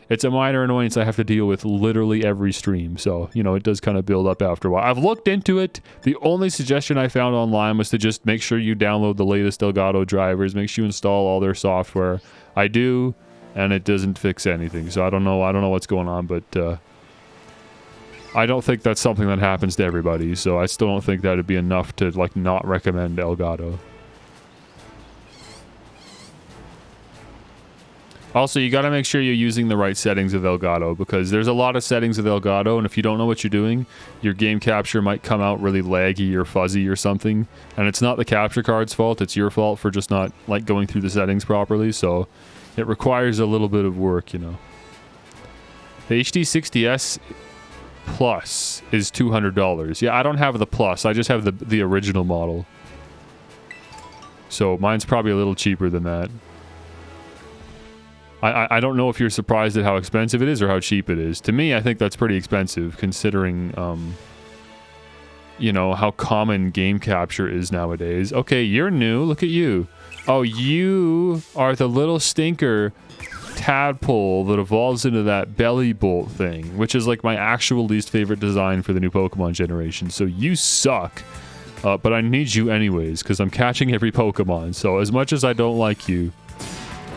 it's a minor annoyance I have to deal with literally every stream. So, you know, it does kind of build up after a while. I've looked into it. The only suggestion I found online was to just make sure you download the latest Elgato drivers. Make sure you install all their software. I do, and it doesn't fix anything. So I don't know what's going on, but I don't think that's something that happens to everybody. So I still don't think that'd be enough to like not recommend Elgato. Also, you got to make sure you're using the right settings of Elgato, because there's a lot of settings of Elgato, and if you don't know what you're doing, your game capture might come out really laggy or fuzzy or something, and it's not the capture card's fault, it's your fault for just not like going through the settings properly, so it requires a little bit of work, you know. The HD60S Plus is $200. Yeah, I don't have the Plus, I just have the original model. So mine's probably a little cheaper than that. I don't know if you're surprised at how expensive it is or how cheap it is. To me, I think that's pretty expensive considering, you know, how common game capture is nowadays. Okay, you're new. Look at you. Oh, you are the little stinker tadpole that evolves into that belly bolt thing, which is like my actual least favorite design for the new Pokemon generation. So you suck. But I need you anyways, because I'm catching every Pokemon. So as much as I don't like you,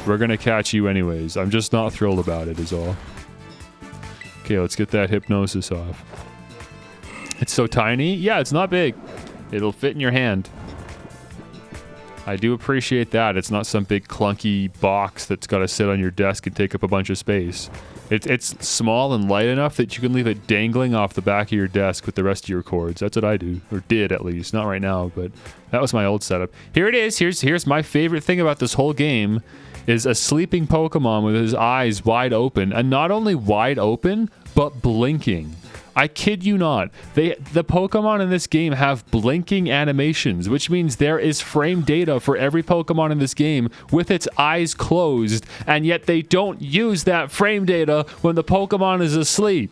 we're gonna catch you anyways. I'm just not thrilled about it is all. Okay, let's get that hypnosis off. It's so tiny? Yeah, it's not big. It'll fit in your hand. I do appreciate that. It's not some big clunky box that's gotta sit on your desk and take up a bunch of space. It's small and light enough that you can leave it dangling off the back of your desk with the rest of your cords. That's what I do. Or did, at least. Not right now, but that was my old setup. Here it is. Here's my favorite thing about this whole game. Is a sleeping Pokemon with his eyes wide open, and not only wide open, but blinking. I kid you not. The Pokemon in this game have blinking animations, which means there is frame data for every Pokemon in this game with its eyes closed, and yet they don't use that frame data when the Pokemon is asleep.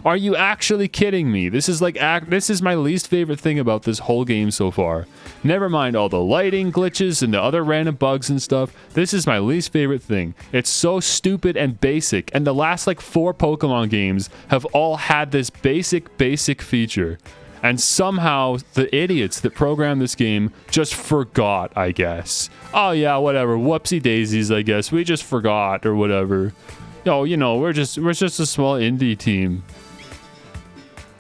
Are you actually kidding me? This is like this is my least favorite thing about this whole game so far. Never mind all the lighting glitches and the other random bugs and stuff. This is my least favorite thing. It's so stupid and basic, and the last like 4 Pokemon games have all had this basic feature. And somehow the idiots that programmed this game just forgot, I guess. Oh yeah, whatever. Whoopsie daisies, I guess. We just forgot or whatever. No, you know, we're just a small indie team.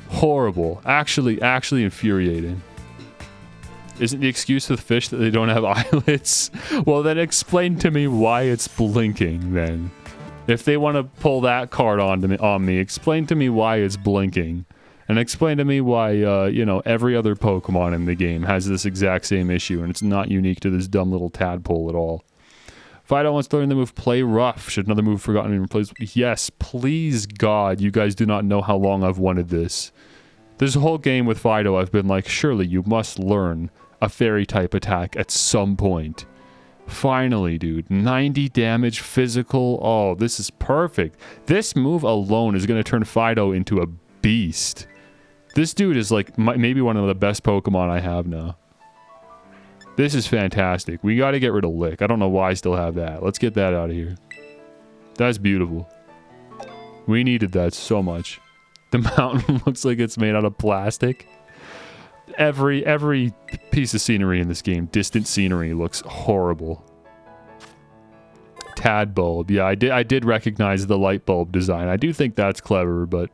Horrible. Actually infuriating. Isn't the excuse with fish that they don't have eyelids? Well, then explain to me why it's blinking, then. If they want to pull that card on me, explain to me why it's blinking. And explain to me why, you know, every other Pokemon in the game has this exact same issue, and it's not unique to this dumb little tadpole at all. Fido wants to learn the move Play Rough. Should another move forgotten in place? Yes, please God, you guys do not know how long I've wanted this. This whole game with Fido, I've been like, surely you must learn a fairy type attack at some point. Finally, dude. 90 damage, physical. Oh, this is perfect. This move alone is going to turn Fido into a beast. This dude is like maybe one of the best Pokemon I have now. This is fantastic. We got to get rid of Lick. I don't know why I still have that. Let's get that out of here. That's beautiful. We needed that so much. The mountain looks like it's made out of plastic. Every piece of scenery in this game, distant scenery, looks horrible. Tadbulb. Yeah, I did recognize the light bulb design. I do think that's clever, but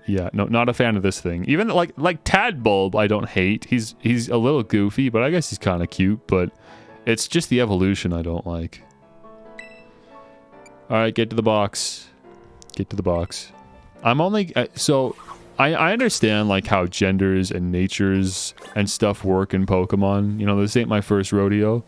yeah, no, not a fan of this thing. Even like Tadbulb, I don't hate. He's a little goofy, but I guess he's kind of cute. But it's just the evolution I don't like. All right, get to the box. Get to the box. I'm only so I understand like how genders and natures and stuff work in Pokemon. You know, this ain't my first rodeo.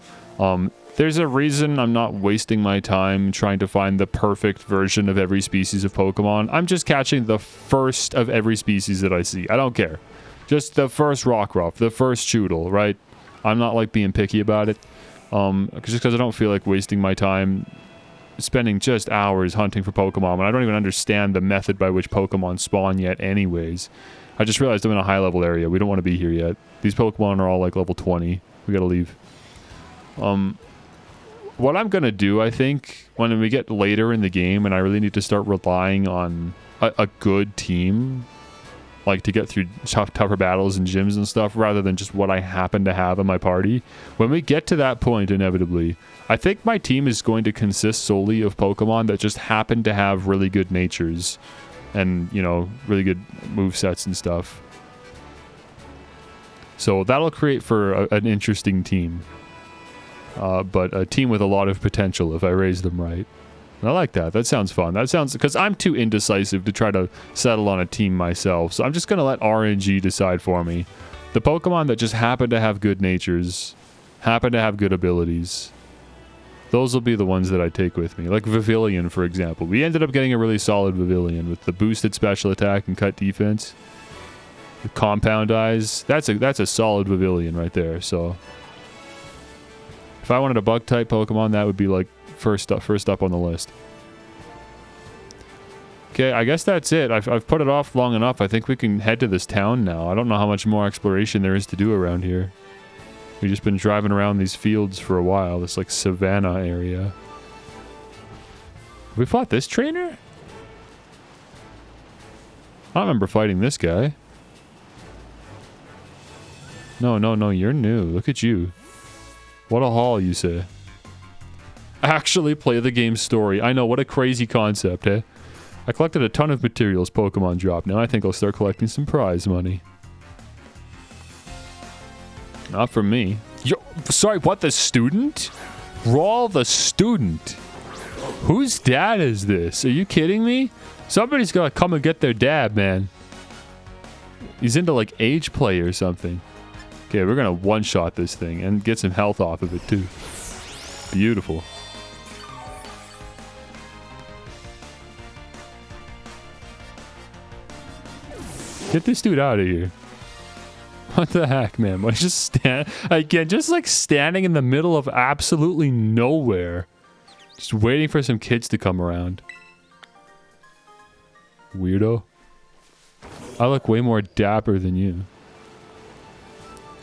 There's a reason I'm not wasting my time trying to find the perfect version of every species of Pokemon. I'm just catching the first of every species that I see. I don't care. Just the first Rockruff, the first Choodle, right? I'm not like being picky about it. Just because I don't feel like wasting my time spending just hours hunting for Pokemon when I don't even understand the method by which Pokemon spawn yet anyways. I just realized I'm in a high level area. We don't want to be here yet. These Pokemon are all like level 20. We gotta leave. What I'm gonna do, I think, when we get later in the game and I really need to start relying on a good team, like to get through tougher battles and gyms and stuff, rather than just what I happen to have in my party. When we get to that point, inevitably, I think my team is going to consist solely of Pokemon that just happen to have really good natures and, you know, really good movesets and stuff. So that'll create for an interesting team. But a team with a lot of potential if I raise them right. And I like that. That sounds fun. That sounds... Because I'm too indecisive to try to settle on a team myself. So I'm just going to let RNG decide for me. The Pokemon that just happen to have good natures, happen to have good abilities, those will be the ones that I take with me. Like Vivillon, for example. We ended up getting a really solid Vivillon with the boosted special attack and cut defense. The compound eyes. That's a solid Vivillon right there. So... if I wanted a bug-type Pokemon, that would be like first up on the list. Okay, I guess that's it. I've put it off long enough. I think we can head to this town now. I don't know how much more exploration there is to do around here. We've just been driving around these fields for a while. This like savanna area. Have we fought this trainer? I don't remember fighting this guy. No, you're new. Look at you. What a haul, you say. Actually play the game's story. I know, what a crazy concept, eh? I collected a ton of materials Pokemon dropped. Now I think I'll start collecting some prize money. Not from me. Yo, sorry, what, the student? Rawl the student? Whose dad is this? Are you kidding me? Somebody's gotta come and get their dad, man. He's into like age play or something. Okay, we're gonna one-shot this thing and get some health off of it too. Beautiful. Get this dude out of here. What the heck, man? Why just stand again? Just like standing in the middle of absolutely nowhere, just waiting for some kids to come around. Weirdo. I look way more dapper than you.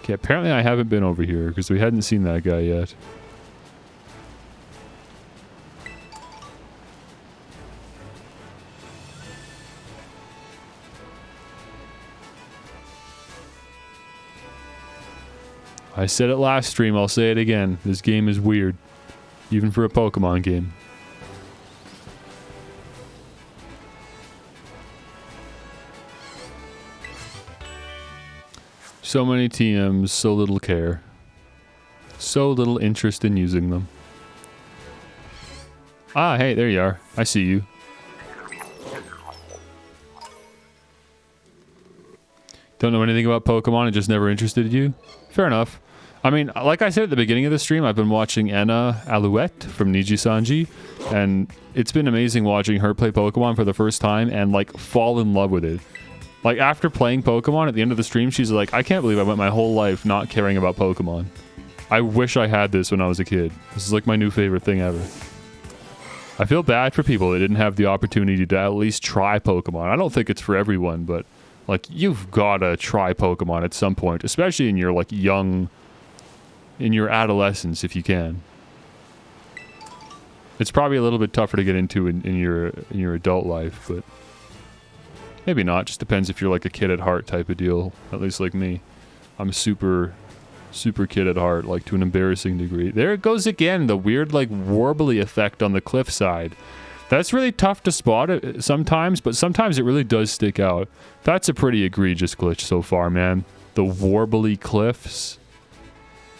Okay, apparently I haven't been over here because we hadn't seen that guy yet. I said it last stream, I'll say it again. This game is weird. Even for a Pokemon game. So many TMs, so little care. So little interest in using them. Ah, hey, there you are. I see you. Don't know anything about Pokemon, it just never interested you? Fair enough. I mean, like I said at the beginning of the stream, I've been watching Anna Alouette from Niji-Sanji, and it's been amazing watching her play Pokemon for the first time and, like, fall in love with it. Like, after playing Pokemon, at the end of the stream, she's like, I can't believe I went my whole life not caring about Pokemon. I wish I had this when I was a kid. This is, like, my new favorite thing ever. I feel bad for people that didn't have the opportunity to at least try Pokemon. I don't think it's for everyone, but, like, you've gotta try Pokemon at some point, especially in your, like, young... in your adolescence, if you can. It's probably a little bit tougher to get into in your adult life, but... maybe not. Just depends if you're like a kid at heart type of deal. At least like me. I'm super kid at heart, like to an embarrassing degree. There it goes again, the weird like warbly effect on the cliffside. That's really tough to spot it sometimes, but sometimes it really does stick out. That's a pretty egregious glitch so far, man. The warbly cliffs.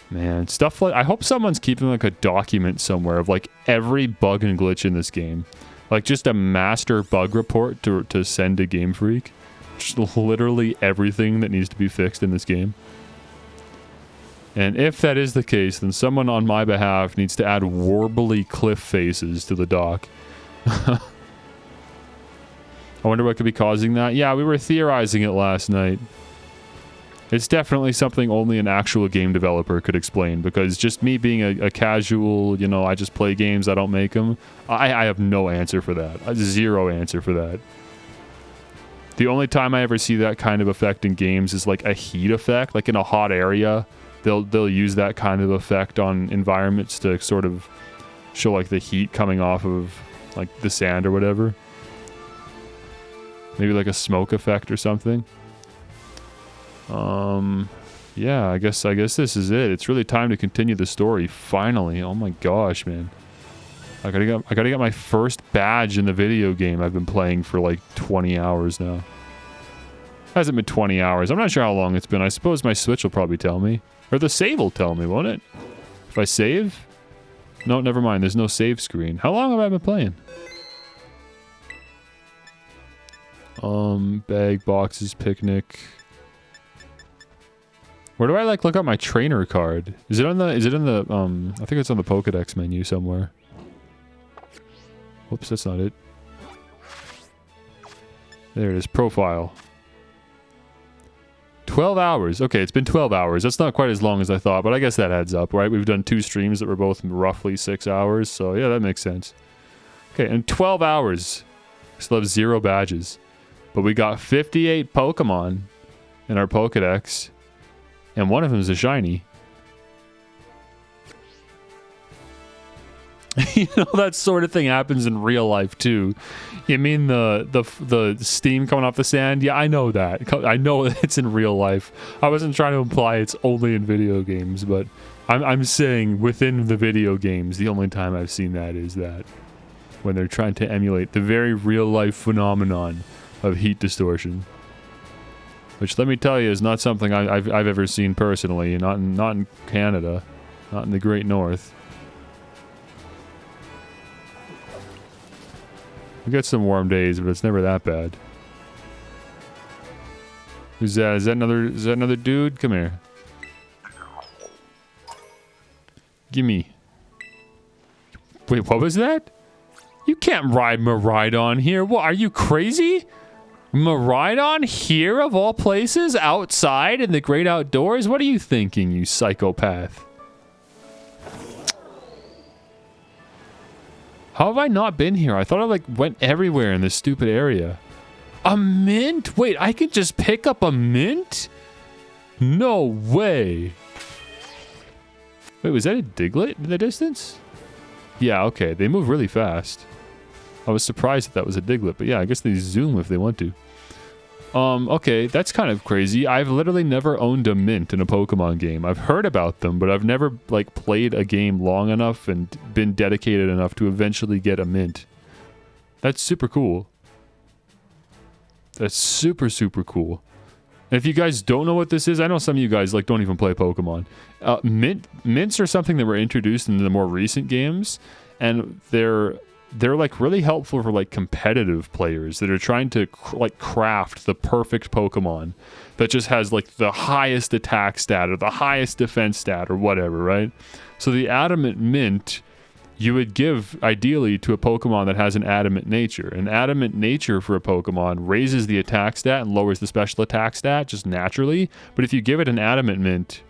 Man, stuff like... I hope someone's keeping like a document somewhere of like every bug and glitch in this game. Like, just a master bug report to send to Game Freak. Just literally everything that needs to be fixed in this game. And if that is the case, then someone on my behalf needs to add warbly cliff faces to the dock. I wonder what could be causing that. Yeah, we were theorizing it last night. It's definitely something only an actual game developer could explain, because just me being a casual, you know, I just play games, I don't make them, I have no answer for that. Zero answer for that. The only time I ever see that kind of effect in games is like a heat effect, like in a hot area. They'll use that kind of effect on environments to sort of show like the heat coming off of like the sand or whatever. Maybe like a smoke effect or something. Yeah, I guess this is it. It's really time to continue the story, finally. Oh my gosh, man. I gotta get my first badge in the video game I've been playing for like 20 hours now. Hasn't been 20 hours. I'm not sure how long it's been. I suppose my Switch will probably tell me. Or the save will tell me, won't it? If I save? No, never mind. There's no save screen. How long have I been playing? Bag, boxes, picnic. Where do I like look up my trainer card? Is it in the I think it's on the Pokédex menu somewhere. Whoops, that's not it. There it is, profile. 12 hours. Okay, it's been 12 hours. That's not quite as long as I thought, but I guess that adds up, right? We've done 2 streams that were both roughly 6 hours, so yeah, that makes sense. Okay, in 12 hours, we still have 0 badges. But we got 58 Pokemon in our Pokédex. And one of them is a shiny. You know, that sort of thing happens in real life too. You mean the steam coming off the sand? Yeah, I know that. I know it's in real life. I wasn't trying to imply it's only in video games, but I'm saying within the video games, the only time I've seen that is that when they're trying to emulate the very real life phenomenon of heat distortion. Which, let me tell you, is not something I've ever seen personally. Not in Canada. Not in the Great North. We get some warm days, but it's never that bad. Who's that? Is that another dude? Come here. Gimme. Wait, what was that? You can't ride Miraidon here. What, are you crazy? Miraidon here of all places? Outside in the great outdoors? What are you thinking, you psychopath? How have I not been here? I thought I like went everywhere in this stupid area. A mint? Wait, I could just pick up a mint? No way. Wait, was that a Diglett in the distance? Yeah, okay. They move really fast. I was surprised that was a Diglett, but yeah, I guess they zoom if they want to. Okay, that's kind of crazy. I've literally never owned a mint in a Pokemon game. I've heard about them, but I've never, like, played a game long enough and been dedicated enough to eventually get a mint. That's super cool. That's super, super cool. And if you guys don't know what this is, I know some of you guys, like, don't even play Pokemon. Mints are something that were introduced in the more recent games, and they're like really helpful for like competitive players that are trying to like craft the perfect Pokemon that just has like the highest attack stat or the highest defense stat or whatever, right? So the adamant mint you would give ideally to a Pokemon that has an adamant nature. An adamant nature for a Pokemon raises the attack stat and lowers the special attack stat just naturally. But if you give it an adamant mint,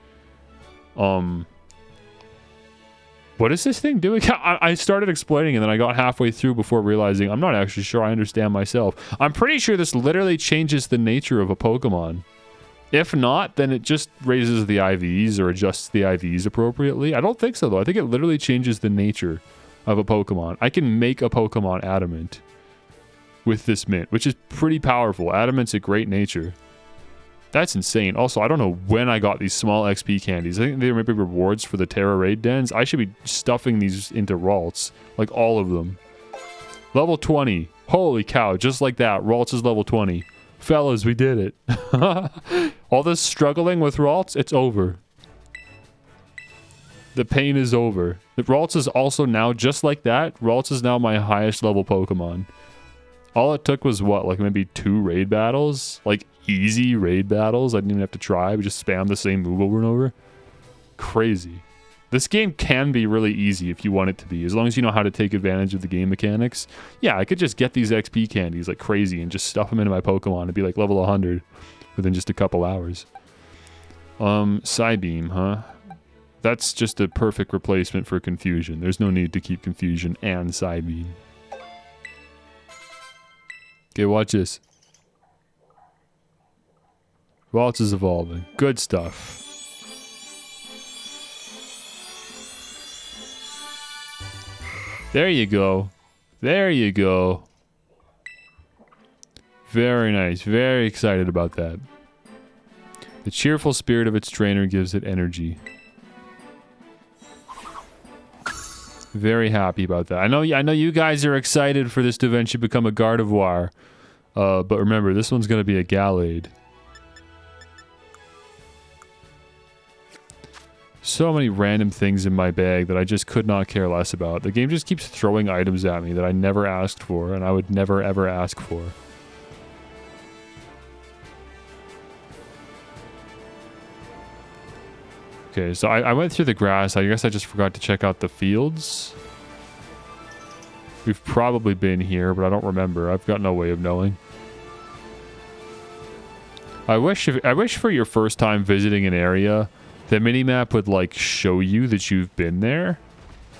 what is this thing doing? I started explaining and then I got halfway through before realizing I'm not actually sure I understand myself. I'm pretty sure this literally changes the nature of a Pokemon. If not, then it just raises the IVs or adjusts the IVs appropriately. I don't think so, though. I think it literally changes the nature of a Pokemon. I can make a Pokemon adamant with this mint, which is pretty powerful. Adamant's a great nature. That's insane. Also, I don't know when I got these small XP candies. I think they were maybe rewards for the Terra Raid dens. I should be stuffing these into Ralts. Like, all of them. Level 20. Holy cow, just like that. Ralts is level 20. Fellas, we did it. All this struggling with Ralts, it's over. The pain is over. The Ralts is also now, just like that, Ralts is now my highest level Pokemon. All it took was, what, like maybe 2 raid battles? Like, easy raid battles. I didn't even have to try. We just spam the same move over and over. Crazy. This game can be really easy if you want it to be, as long as you know how to take advantage of the game mechanics. Yeah, I could just get these XP candies like crazy and just stuff them into my Pokemon and be like level 100 within just a couple hours. Psybeam, huh? That's just a perfect replacement for Confusion. There's no need to keep Confusion and Psybeam. Okay, watch this. Waltz is evolving. Good stuff. There you go. There you go. Very nice. Very excited about that. The cheerful spirit of its trainer gives it energy. Very happy about that. I know you guys are excited for this to eventually become a Gardevoir. But remember, this one's going to be a Gallade. So many random things in my bag that I just could not care less about. The game just keeps throwing items at me that I never asked for, and I would never ever ask for. Okay, so I went through the grass. I guess I just forgot to check out the fields. We've probably been here, but I don't remember. I've got no way of knowing. I wish for your first time visiting an area, the minimap would like show you that you've been there.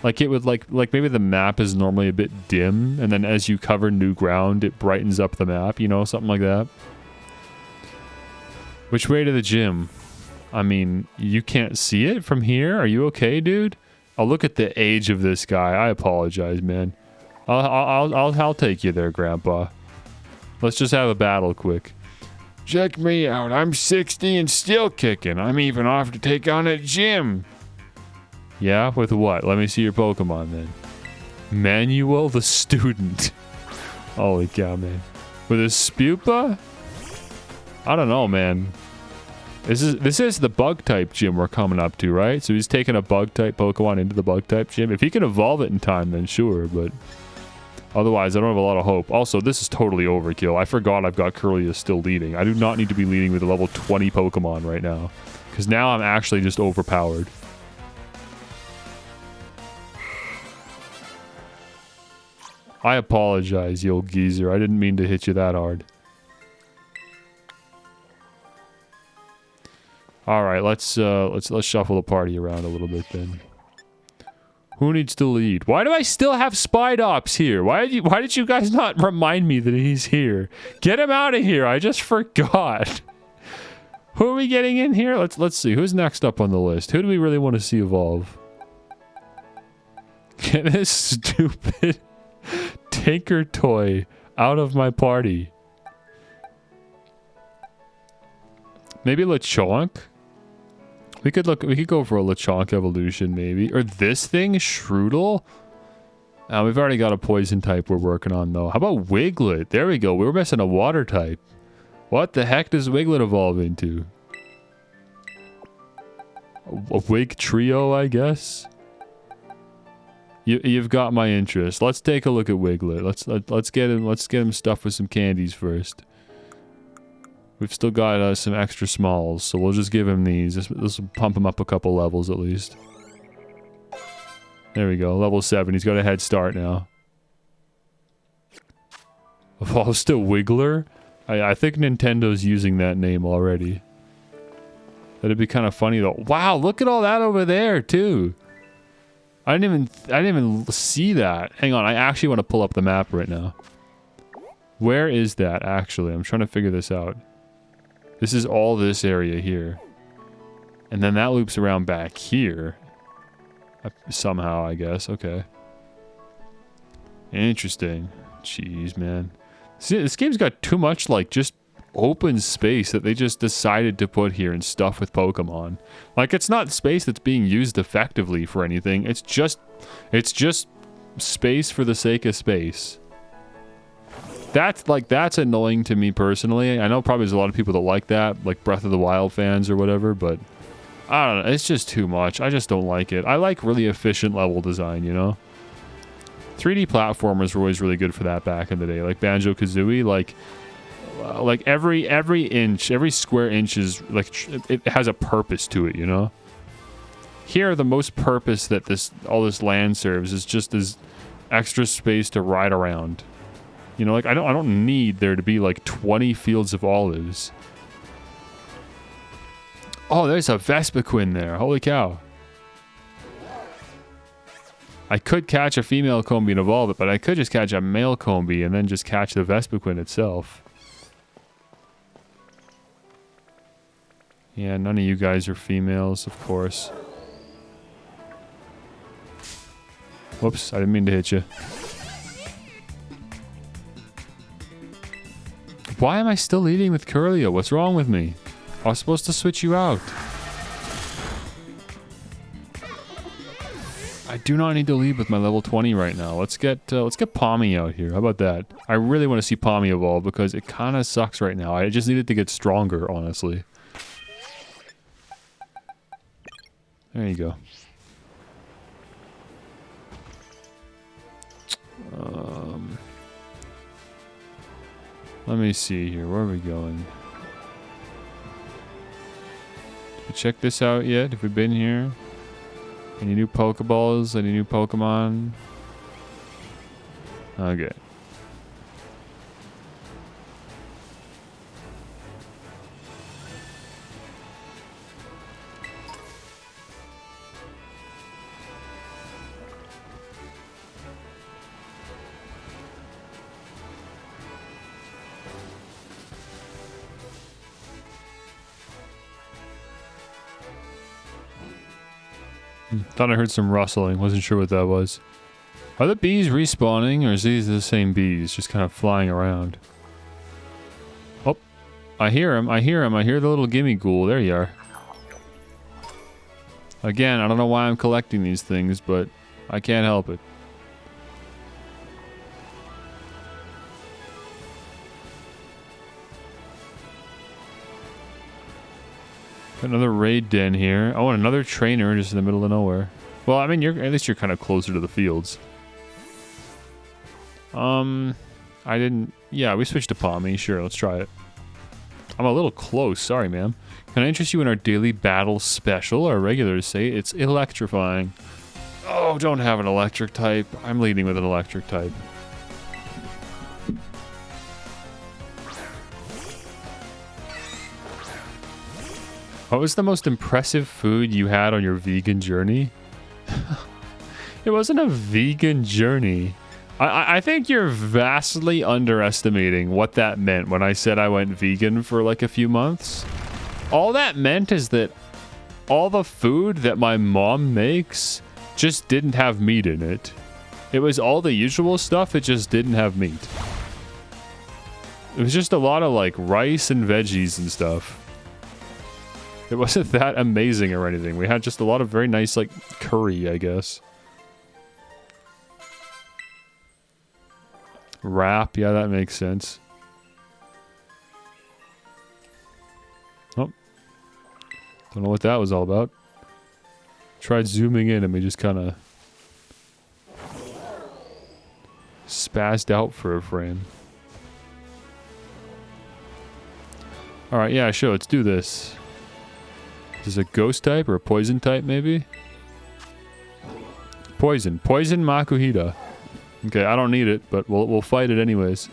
Like it would like maybe the map is normally a bit dim, and then as you cover new ground, it brightens up the map, you know, something like that. Which way to the gym? I mean, you can't see it from here? Are you okay, dude? I'll look at the age of this guy. I apologize, man. I'll take you there, Grandpa. Let's just have a battle quick. Check me out. I'm 60 and still kicking. I'm even off to take on a gym. Yeah? With what? Let me see your Pokemon then. Manuel the student. Holy cow, man. With a Spupa? I don't know, man. This is the bug type gym we're coming up to, right? So he's taking a bug type Pokemon into the bug type gym. If he can evolve it in time, then sure, but otherwise I don't have a lot of hope. Also, this is totally overkill. I forgot I've got Curlius still leading. I do not need to be leading with a level 20 Pokemon right now, because now I'm actually just overpowered. I apologize, you old geezer. I didn't mean to hit you that hard. All right, let's shuffle the party around a little bit then. Who needs to lead? Why do I still have Spidops here? Why did you guys not remind me that he's here? Get him out of here! I just forgot. Who are we getting in here? Let's see. Who's next up on the list? Who do we really want to see evolve? Get this stupid Tinker Toy out of my party. Maybe Lechonk? We could go for a Lechonk evolution, maybe. Or this thing, Shroodle? We've already got a poison type we're working on, though. How about Wiglet? There we go. We were missing a water type. What the heck does Wiglet evolve into? A Wig Trio, I guess? You've got my interest. Let's take a look at Wiglet. Let's get him stuffed with some candies first. We've still got some extra smalls, so we'll just give him these. This will pump him up a couple levels at least. There we go, level 7. He's got a head start now. Oh, still Wiggler? I think Nintendo's using that name already. That'd be kind of funny though. Wow, look at all that over there too. I didn't even see that. Hang on, I actually want to pull up the map right now. Where is that actually? I'm trying to figure this out. This is all this area here. And then that loops around back here. Somehow, I guess. Okay. Interesting. Jeez, man. See, this game's got too much, like, just open space that they just decided to put here and stuff with Pokemon. Like, it's not space that's being used effectively for anything. It's just space for the sake of space. That's annoying to me personally. I know probably there's a lot of people that like that, like Breath of the Wild fans or whatever, but I don't know. It's just too much. I just don't like it. I like really efficient level design, you know? 3D platformers were always really good for that back in the day. Like Banjo-Kazooie, like every inch, every square inch is like it has a purpose to it, you know? Here, the most purpose that all this land serves is just as extra space to ride around. You know, like I don't need there to be like 20 fields of olives. Oh, there's a Vespiquen there. Holy cow. I could catch a female Combi and evolve it, but I could just catch a male Combi and then just catch the Vespiquen itself. Yeah, none of you guys are females, of course. Whoops, I didn't mean to hit you. Why am I still leading with Curlio? What's wrong with me? I was supposed to switch you out. I do not need to lead with my level 20 right now. Let's get Pommy out here. How about that? I really want to see Pommy evolve because it kind of sucks right now. I just need it to get stronger, honestly. There you go. Let me see here. Where are we going? Did we check this out yet? Have we been here? Any new Pokeballs? Any new Pokemon? Okay. Thought I heard some rustling. Wasn't sure what that was. Are the bees respawning, or is these the same bees just kind of flying around? Oh, I hear him. I hear him. I hear the little gimme ghoul. There you are. Again, I don't know why I'm collecting these things, but I can't help it. Got another raid den here. Oh, and another trainer just in the middle of nowhere. Well, I mean, at least you're kind of closer to the fields. I didn't... Yeah, we switched to Pommy. Sure, let's try it. I'm a little close. Sorry, ma'am. Can I interest you in our daily battle special? Our regulars say it's electrifying. Oh, don't have an electric type. I'm leading with an electric type. What was the most impressive food you had on your vegan journey? It wasn't a vegan journey. I think you're vastly underestimating what that meant when I said I went vegan for like a few months. All that meant is that all the food that my mom makes just didn't have meat in it. It was all the usual stuff, it just didn't have meat. It was just a lot of like rice and veggies and stuff. It wasn't that amazing or anything. We had just a lot of very nice, like, curry, I guess. Wrap, yeah, that makes sense. Oh. Don't know what that was all about. Tried zooming in and we just kind of spazzed out for a frame. Alright, yeah, sure, let's do this. Is it a ghost type or a poison type, maybe? Poison. Poison Makuhita. Okay, I don't need it, but we'll fight it anyways.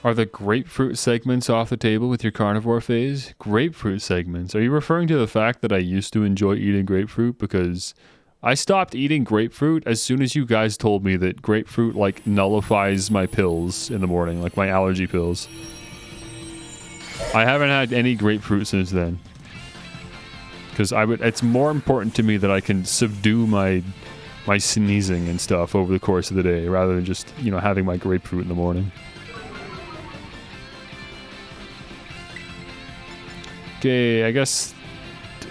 Are the grapefruit segments off the table with your carnivore phase? Grapefruit segments? Are you referring to the fact that I used to enjoy eating grapefruit? Because I stopped eating grapefruit as soon as you guys told me that grapefruit, like, nullifies my pills in the morning, like my allergy pills. I haven't had any grapefruit since then. Because it's more important to me that I can subdue my sneezing and stuff over the course of the day, rather than just, you know, having my grapefruit in the morning. Okay, I guess...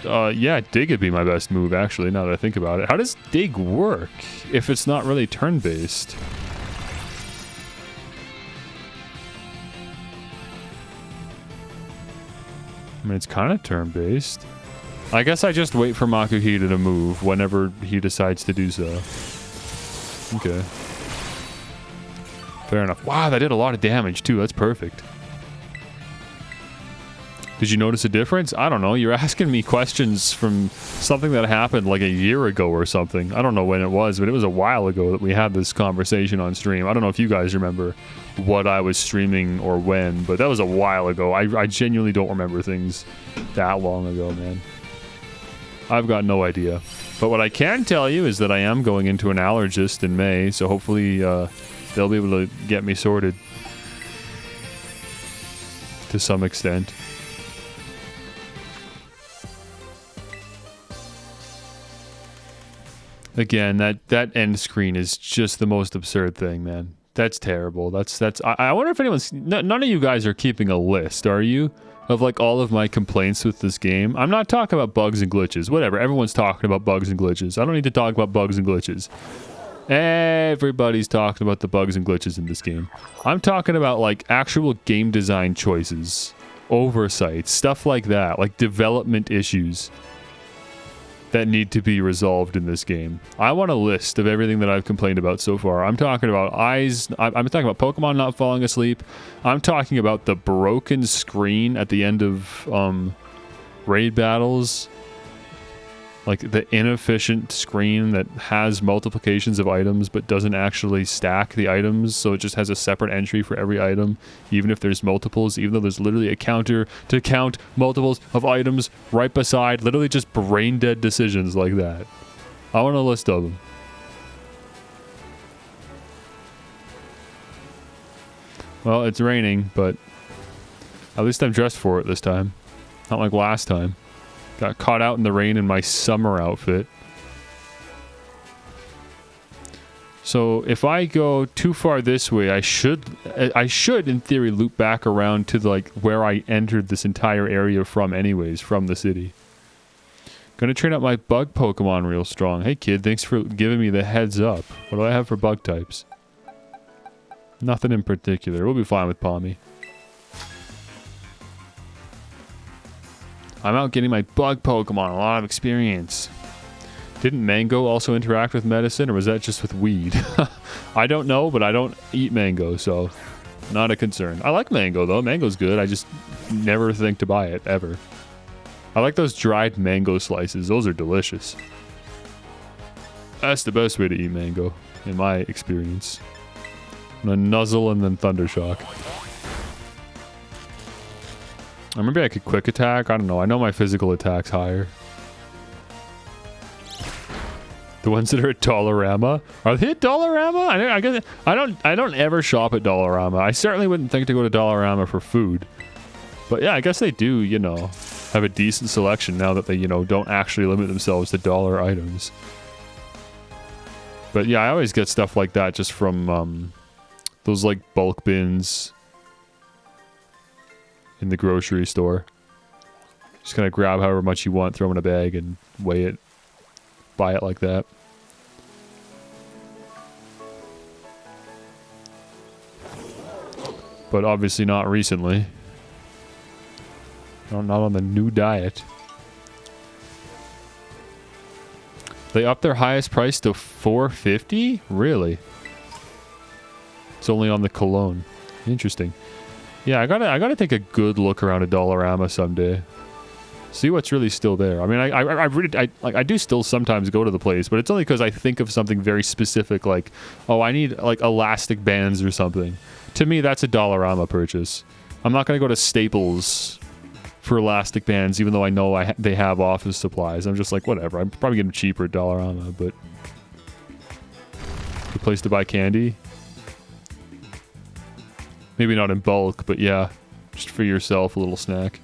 yeah, dig would be my best move, actually, now that I think about it. How does dig work if it's not really turn-based? I mean, it's kind of turn-based. I guess I just wait for Makuhita to move whenever he decides to do so. Okay. Fair enough. Wow, that did a lot of damage, too. That's perfect. Did you notice a difference? I don't know. You're asking me questions from something that happened like a year ago or something. I don't know when it was, but it was a while ago that we had this conversation on stream. I don't know if you guys remember what I was streaming or when, but that was a while ago. I genuinely don't remember things that long ago, man. I've got no idea. But what I can tell you is that I am going into an allergist in May, so hopefully they'll be able to get me sorted to some extent. Again, that end screen is just the most absurd thing, man. That's terrible. I wonder if anyone's... None of you guys are keeping a list, are you? Of like all of my complaints with this game. I'm not talking about bugs and glitches. Whatever. Everyone's talking about bugs and glitches. I don't need to talk about bugs and glitches. Everybody's talking about the bugs and glitches in this game. I'm talking about like actual game design choices, oversights, stuff like that, like development issues that need to be resolved in this game. I want a list of everything that I've complained about so far. I'm talking about eyes. I'm talking about Pokemon not falling asleep. I'm talking about the broken screen at the end of raid battles. Like the inefficient screen that has multiplications of items but doesn't actually stack the items, so it just has a separate entry for every item, even if there's multiples, even though there's literally a counter to count multiples of items right beside, literally just brain dead decisions like that. I want a list of them. Well, it's raining, but at least I'm dressed for it this time. Not like last time. Got caught out in the rain in my summer outfit. So if I go too far this way, I should in theory loop back around to like where I entered this entire area from anyways, from the city. Gonna train up my bug Pokemon real strong. Hey kid, thanks for giving me the heads up. What do I have for bug types? Nothing in particular. We'll be fine with Palmy. I'm out getting my bug Pokemon, a lot of experience. Didn't mango also interact with medicine, or was that just with weed? I don't know, but I don't eat mango, so not a concern. I like mango, though. Mango's good. I just never think to buy it, ever. I like those dried mango slices. Those are delicious. That's the best way to eat mango, in my experience. I'm gonna nuzzle and then Thundershock. Or maybe I could quick attack. I don't know. I know my physical attack's higher. The ones that are at Dollarama? Are they at Dollarama? I don't ever shop at Dollarama. I certainly wouldn't think to go to Dollarama for food. But yeah, I guess they do, you know, have a decent selection now that they, you know, don't actually limit themselves to dollar items. But yeah, I always get stuff like that just from those like bulk bins in the grocery store. Just kind of grab however much you want, throw in a bag, and weigh it. Buy it like that. But obviously not recently. No, not on the new diet. They upped their highest price to $4.50? Really? It's only on the cologne. Interesting. Yeah, I gotta take a good look around a Dollarama someday. See what's really still there. I mean, I do still sometimes go to the place, but it's only because I think of something very specific, like, oh, I need like elastic bands or something. To me, that's a Dollarama purchase. I'm not gonna go to Staples for elastic bands, even though I know they have office supplies. I'm just like, whatever. I'm probably getting cheaper at Dollarama, but the place to buy candy. Maybe not in bulk, but yeah, just for yourself, a little snack.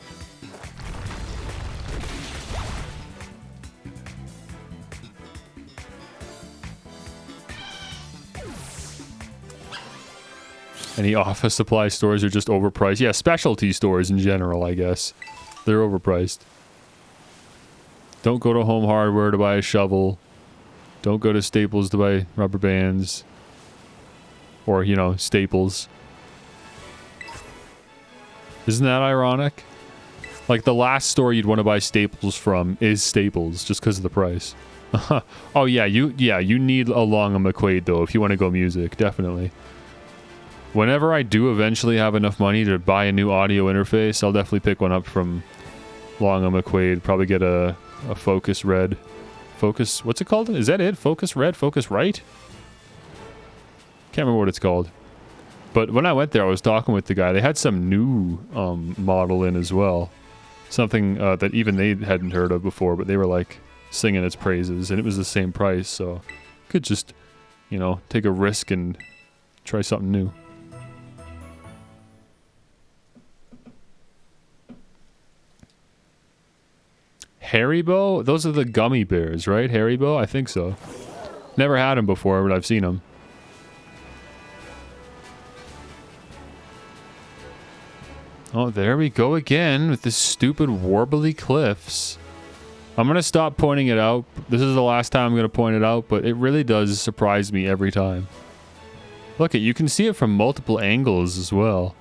Any office supply stores are just overpriced. Yeah, specialty stores in general, I guess. They're overpriced. Don't go to Home Hardware to buy a shovel. Don't go to Staples to buy rubber bands. Or, you know, Staples. Isn't that ironic? Like, the last store you'd want to buy Staples from is Staples, just because of the price. Oh, yeah, you need a Long and McQuaid, though, if you want to go music, definitely. Whenever I do eventually have enough money to buy a new audio interface, I'll definitely pick one up from Long and McQuaid. Probably get a Focus Red. Focus, what's it called? Is that it? Focus Red? Focus Right? Can't remember what it's called. But when I went there, I was talking with the guy. They had some new model in as well. Something that even they hadn't heard of before, but they were like singing its praises, and it was the same price, so could just, you know, take a risk and try something new. Haribo? Those are the gummy bears, right? Haribo? I think so. Never had them before, but I've seen them. Oh, there we go again with this stupid warbly cliffs. I'm going to stop pointing it out. This is the last time I'm going to point it out, but it really does surprise me every time. Look, you can see it from multiple angles as well.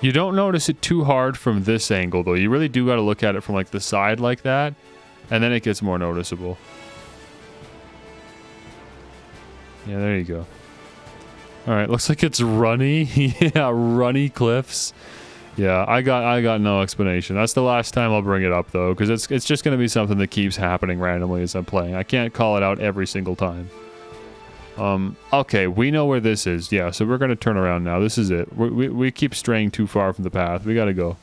You don't notice it too hard from this angle, though. You really do got to look at it from like the side like that, and then it gets more noticeable. Yeah, there you go. Alright, looks like it's runny. Yeah, runny cliffs. Yeah, I got no explanation. That's the last time I'll bring it up, though, because it's just going to be something that keeps happening randomly as I'm playing. I can't call it out every single time. Okay, we know where this is. Yeah, so we're going to turn around now. This is it. We keep straying too far from the path. We got to go.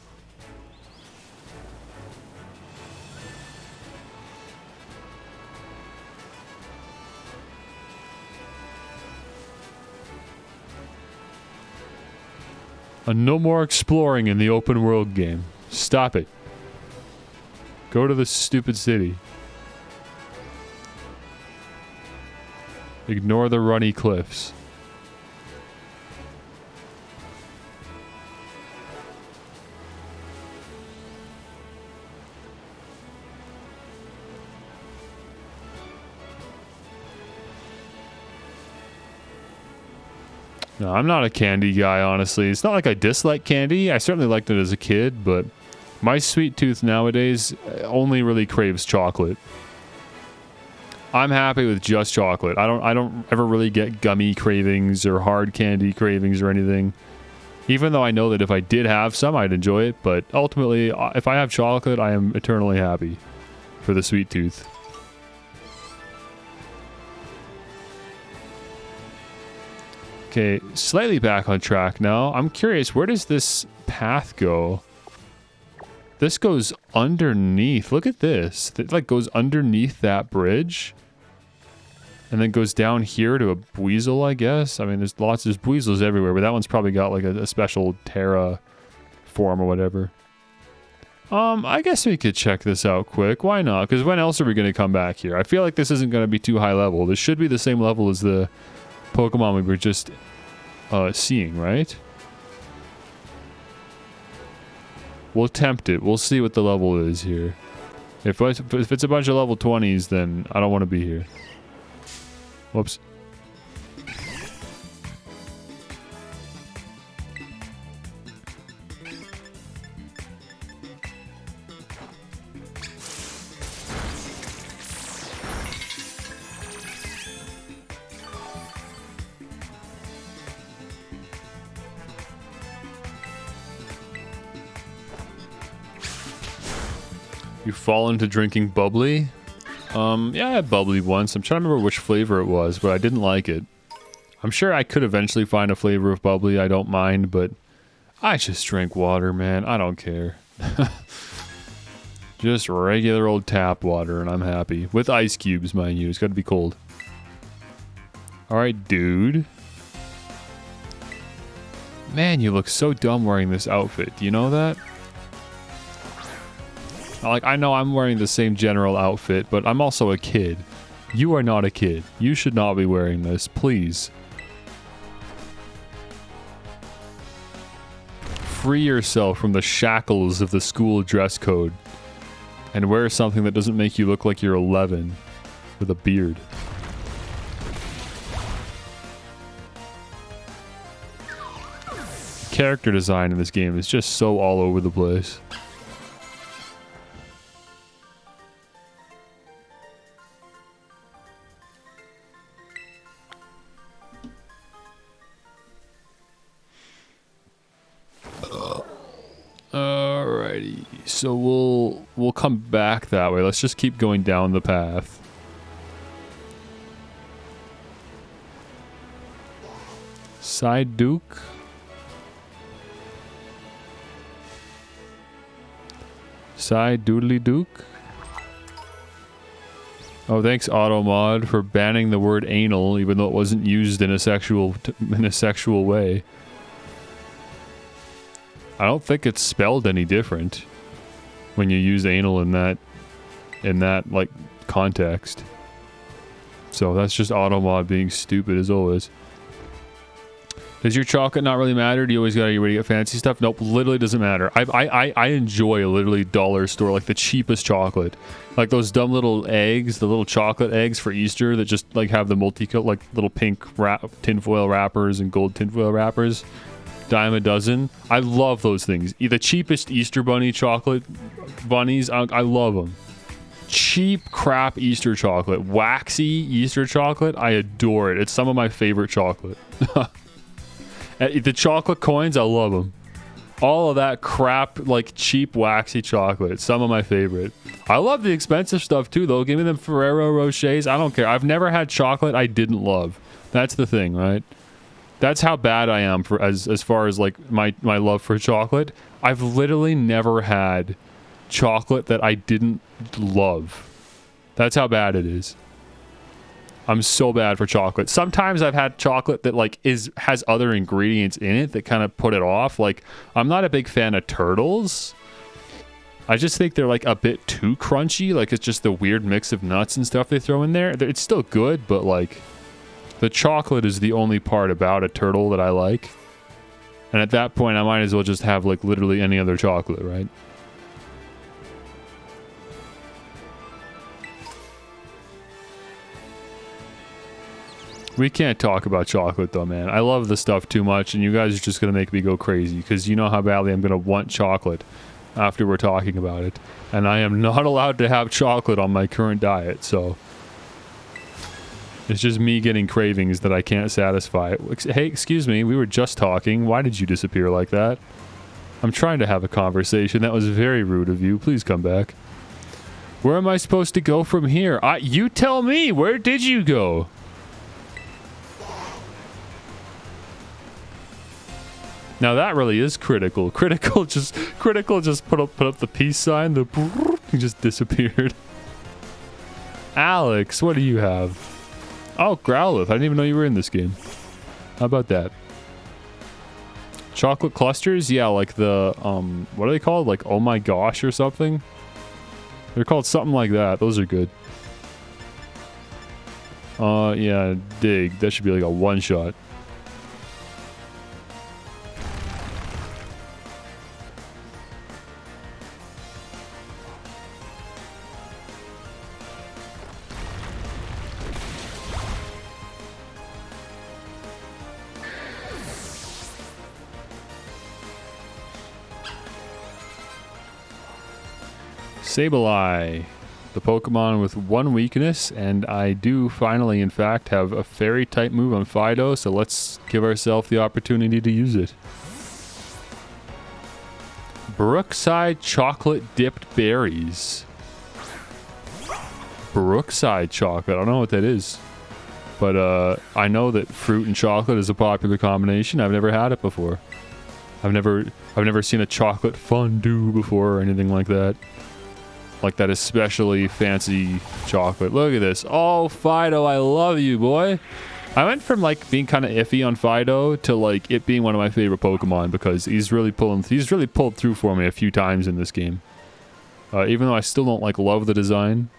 No more exploring in the open world game. Stop it. Go to the stupid city. Ignore the runny cliffs. No, I'm not a candy guy, honestly. It's not like I dislike candy. I certainly liked it as a kid, but my sweet tooth nowadays only really craves chocolate. I'm happy with just chocolate. I don't ever really get gummy cravings or hard candy cravings or anything. Even though I know that if I did have some, I'd enjoy it, but ultimately, if I have chocolate, I am eternally happy for the sweet tooth. Okay, slightly back on track now. I'm curious, where does this path go? This goes underneath. Look at this. It like goes underneath that bridge. And then goes down here to a Buizel, I guess. I mean, there's Buizels everywhere, but that one's probably got like a special Terra form or whatever. I guess we could check this out quick. Why not? Because when else are we going to come back here? I feel like this isn't going to be too high level. This should be the same level as the Pokemon we were just seeing, right? We'll attempt it. We'll see what the level is here. If it's a bunch of level 20s, then I don't want to be here. Whoops. You fall into drinking bubbly? Yeah, I had bubbly once. I'm trying to remember which flavor it was, but I didn't like it. I'm sure I could eventually find a flavor of bubbly I don't mind, but I just drink water, man. I don't care. Just regular old tap water, and I'm happy. With ice cubes, mind you. It's got to be cold. Alright, dude. Man, you look so dumb wearing this outfit. Do you know that? Like, I know I'm wearing the same general outfit, but I'm also a kid. You are not a kid. You should not be wearing this, please. Free yourself from the shackles of the school dress code and wear something that doesn't make you look like you're 11 with a beard. Character design in this game is just so all over the place. so we'll come back that way. Let's just keep going down the path. Side Duke. Side Doodly Duke. Oh, thanks Automod for banning the word anal, even though it wasn't used in a sexual way. I don't think it's spelled any different when you use anal in that like context. So that's just Automod being stupid as always. Does your chocolate not really matter? Do you always gotta get ready to get fancy stuff? Nope, literally doesn't matter. I enjoy a literally dollar store, like the cheapest chocolate. Like those dumb little eggs, the little chocolate eggs for Easter that just like have the like little pink tinfoil wrappers and gold tinfoil wrappers. Dime a dozen. I love those things. The cheapest Easter bunny chocolate bunnies, I love them. Cheap crap Easter chocolate. Waxy Easter chocolate, I adore it. It's some of my favorite chocolate. The chocolate coins, I love them. All of that crap, like cheap waxy chocolate, some of my favorite. I love the expensive stuff too though. Give me them Ferrero Rochers. I don't care. I've never had chocolate I didn't love. That's the thing, right? That's how bad I am for as far as like my love for chocolate. I've literally never had chocolate that I didn't love. That's how bad it is. I'm so bad for chocolate. Sometimes I've had chocolate that like has other ingredients in it that kind of put it off. Like I'm not a big fan of turtles. I just think they're like a bit too crunchy. Like it's just the weird mix of nuts and stuff they throw in there. It's still good, but like the chocolate is the only part about a turtle that I like. And at that point I might as well just have like literally any other chocolate, right? We can't talk about chocolate though, man. I love the stuff too much and you guys are just going to make me go crazy because you know how badly I'm going to want chocolate after we're talking about it. And I am not allowed to have chocolate on my current diet, so it's just me getting cravings that I can't satisfy. Hey, excuse me, we were just talking. Why did you disappear like that? I'm trying to have a conversation. That was very rude of you. Please come back. Where am I supposed to go from here? You tell me. Where did you go? Now that really is critical. Critical just put up the peace sign. He just disappeared. Alex, what do you have? Oh, Growlithe. I didn't even know you were in this game. How about that? Chocolate clusters? Yeah, like the what are they called? Like oh my gosh or something? They're called something like that. Those are good. Yeah, dig. That should be like a one-shot. Sableye, the Pokemon with one weakness, and I do finally, in fact, have a fairy type move on Fido, so let's give ourselves the opportunity to use it. Brookside chocolate dipped berries. Brookside chocolate, I don't know what that is, but I know that fruit and chocolate is a popular combination. I've never had it before. I've never seen a chocolate fondue before or anything like that. Like that especially fancy chocolate. Look at this. Oh, Fido, I love you, boy. I went from like being kind of iffy on Fido to like it being one of my favorite Pokemon because he's really pulled through for me a few times in this game. Even though I still don't like love the design.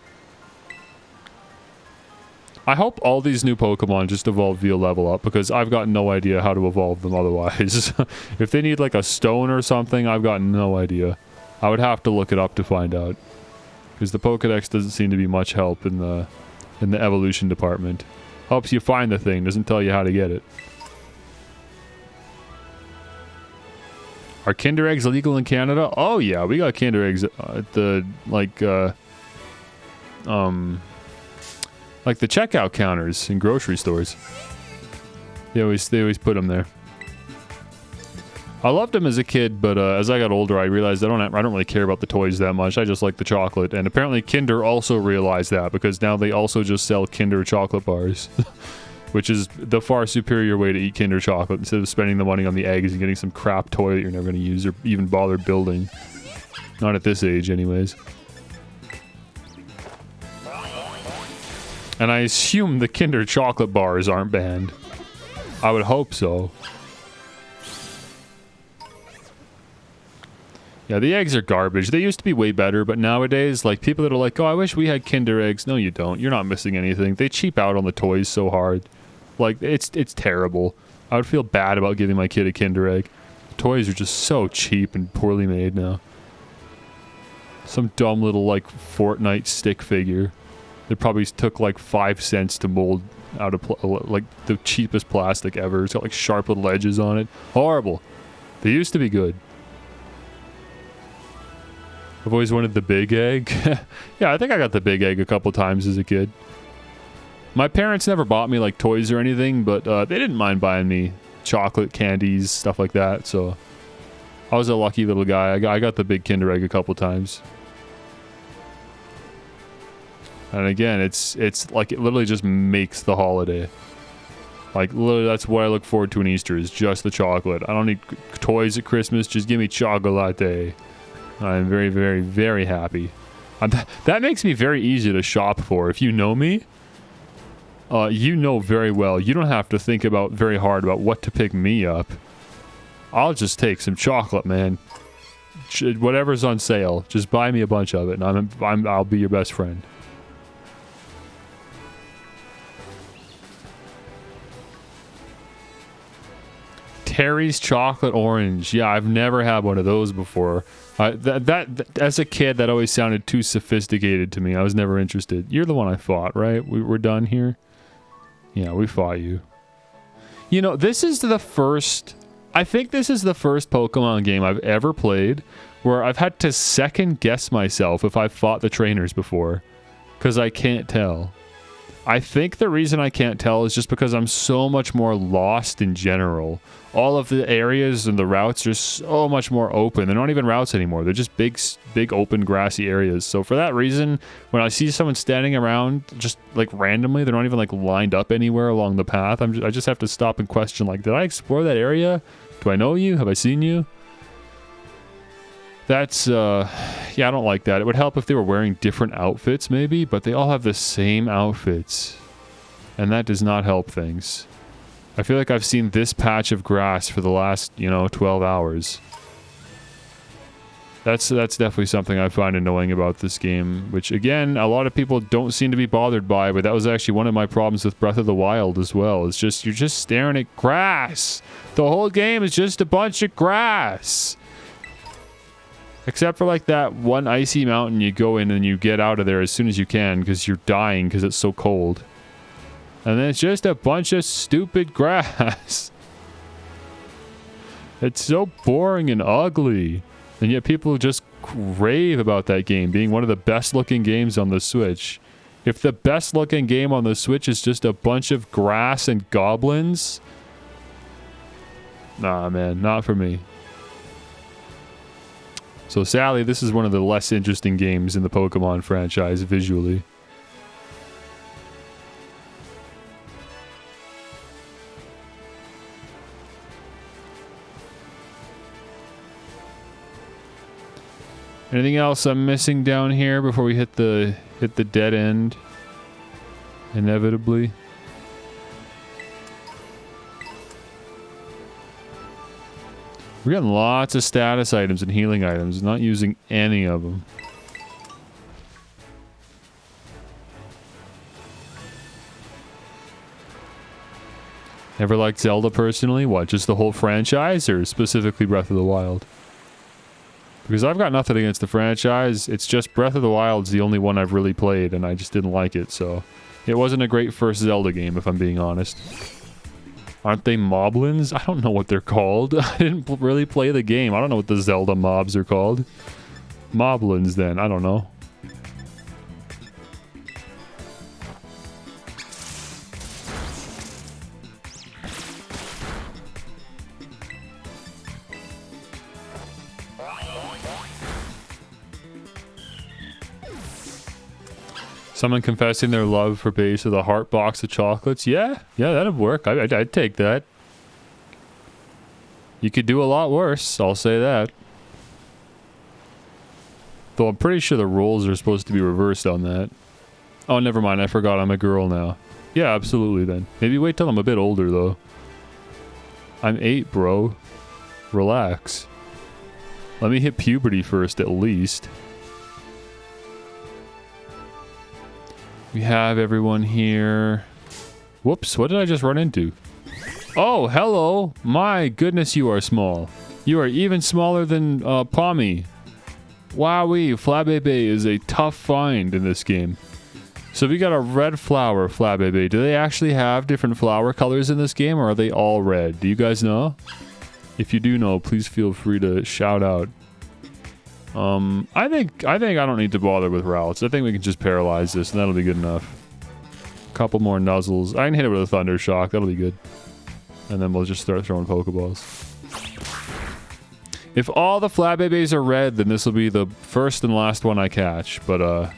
I hope all these new Pokemon just evolve via level up because I've got no idea how to evolve them otherwise. If they need like a stone or something, I've got no idea. I would have to look it up to find out. Because the Pokedex doesn't seem to be much help in the evolution department. Helps you find the thing, doesn't tell you how to get it. Are Kinder Eggs illegal in Canada? Oh yeah, we got Kinder Eggs at the like the checkout counters in grocery stores. They always put them there. I loved them as a kid, but as I got older, I realized I don't really care about the toys that much. I just like the chocolate, and apparently Kinder also realized that because now they also just sell Kinder chocolate bars, which is the far superior way to eat Kinder chocolate instead of spending the money on the eggs and getting some crap toy that you're never going to use or even bother building. Not at this age, anyways. And I assume the Kinder chocolate bars aren't banned. I would hope so. Yeah, the eggs are garbage. They used to be way better, but nowadays, like, people that are like, oh, I wish we had Kinder eggs. No, you don't. You're not missing anything. They cheap out on the toys so hard. Like, it's terrible. I would feel bad about giving my kid a Kinder egg. The toys are just so cheap and poorly made now. Some dumb little, like, Fortnite stick figure. They probably took, like, 5 cents to mold out of, like, the cheapest plastic ever. It's got, like, sharp little edges on it. Horrible. They used to be good. I've always wanted the big egg. Yeah, I think I got the big egg a couple times as a kid. My parents never bought me like toys or anything, but they didn't mind buying me chocolate, candies, stuff like that. So I was a lucky little guy. I got the big Kinder egg a couple times. And again, it's like it literally just makes the holiday. Like literally, that's what I look forward to in Easter is just the chocolate. I don't need toys at Christmas. Just give me chocolate. I'm very, very, very happy. That makes me very easy to shop for. If you know me, you know very well. You don't have to think about very hard about what to pick me up. I'll just take some chocolate, man. Whatever's on sale, just buy me a bunch of it, and I'll be your best friend. Terry's chocolate orange. Yeah, I've never had one of those before. That as a kid, that always sounded too sophisticated to me. I was never interested. You're the one I fought, right? We're done here? Yeah, we fought you. You know, this is the first... I think this is the first Pokemon game I've ever played where I've had to second guess myself if I've fought the trainers before. Because I can't tell. I think the reason I can't tell is just because I'm so much more lost in general. All of the areas and the routes are so much more open. They're not even routes anymore. They're just big open grassy areas. So for that reason, when I see someone standing around just like randomly, they're not even like lined up anywhere along the path. I just have to stop and question like, did I explore that area? Do I know you? Have I seen you? That's, yeah, I don't like that. It would help if they were wearing different outfits, maybe, but they all have the same outfits. And that does not help things. I feel like I've seen this patch of grass for the last, 12 hours. That's definitely something I find annoying about this game, which, again, a lot of people don't seem to be bothered by, but that was actually one of my problems with Breath of the Wild as well. It's just, you're just staring at grass. The whole game is just a bunch of grass. Except for like that one icy mountain you go in and you get out of there as soon as you can because you're dying because it's so cold. And then it's just a bunch of stupid grass. It's so boring and ugly. And yet people just rave about that game being one of the best looking games on the Switch. If the best looking game on the Switch is just a bunch of grass and goblins... Nah, man, not for me. So sadly, this is one of the less interesting games in the Pokemon franchise visually. Anything else I'm missing down here before we hit the dead end? Inevitably. We're getting lots of status items and healing items, not using any of them. Never liked Zelda personally? What, just the whole franchise or specifically Breath of the Wild? Because I've got nothing against the franchise, it's just Breath of the Wild's the only one I've really played and I just didn't like it, so... It wasn't a great first Zelda game, if I'm being honest. Aren't they moblins? I don't know what they're called. I didn't really play the game. I don't know what the Zelda mobs are called. Moblins, then. I don't know. Someone confessing their love for base with a heart box of chocolates. Yeah, that'd work. I'd take that. You could do a lot worse, I'll say that. Though I'm pretty sure the roles are supposed to be reversed on that. Oh, never mind. I forgot I'm a girl now. Yeah, absolutely then. Maybe wait till I'm a bit older, though. I'm 8, bro. Relax. Let me hit puberty first, at least. We have everyone here. Whoops, what did I just run into? Oh, hello. My goodness, you are small. You are even smaller than Pommy. Wowee, Flabébé is a tough find in this game. So we got a red flower, Flabébé. Do they actually have different flower colors in this game, or are they all red? Do you guys know? If you do know, please feel free to shout out. I think I don't need to bother with routes. I think we can just paralyze this, and that'll be good enough. A couple more nuzzles. I can hit it with a thunder shock. That'll be good. And then we'll just start throwing Pokeballs. If all the Flabébés are red, then this will be the first and last one I catch. But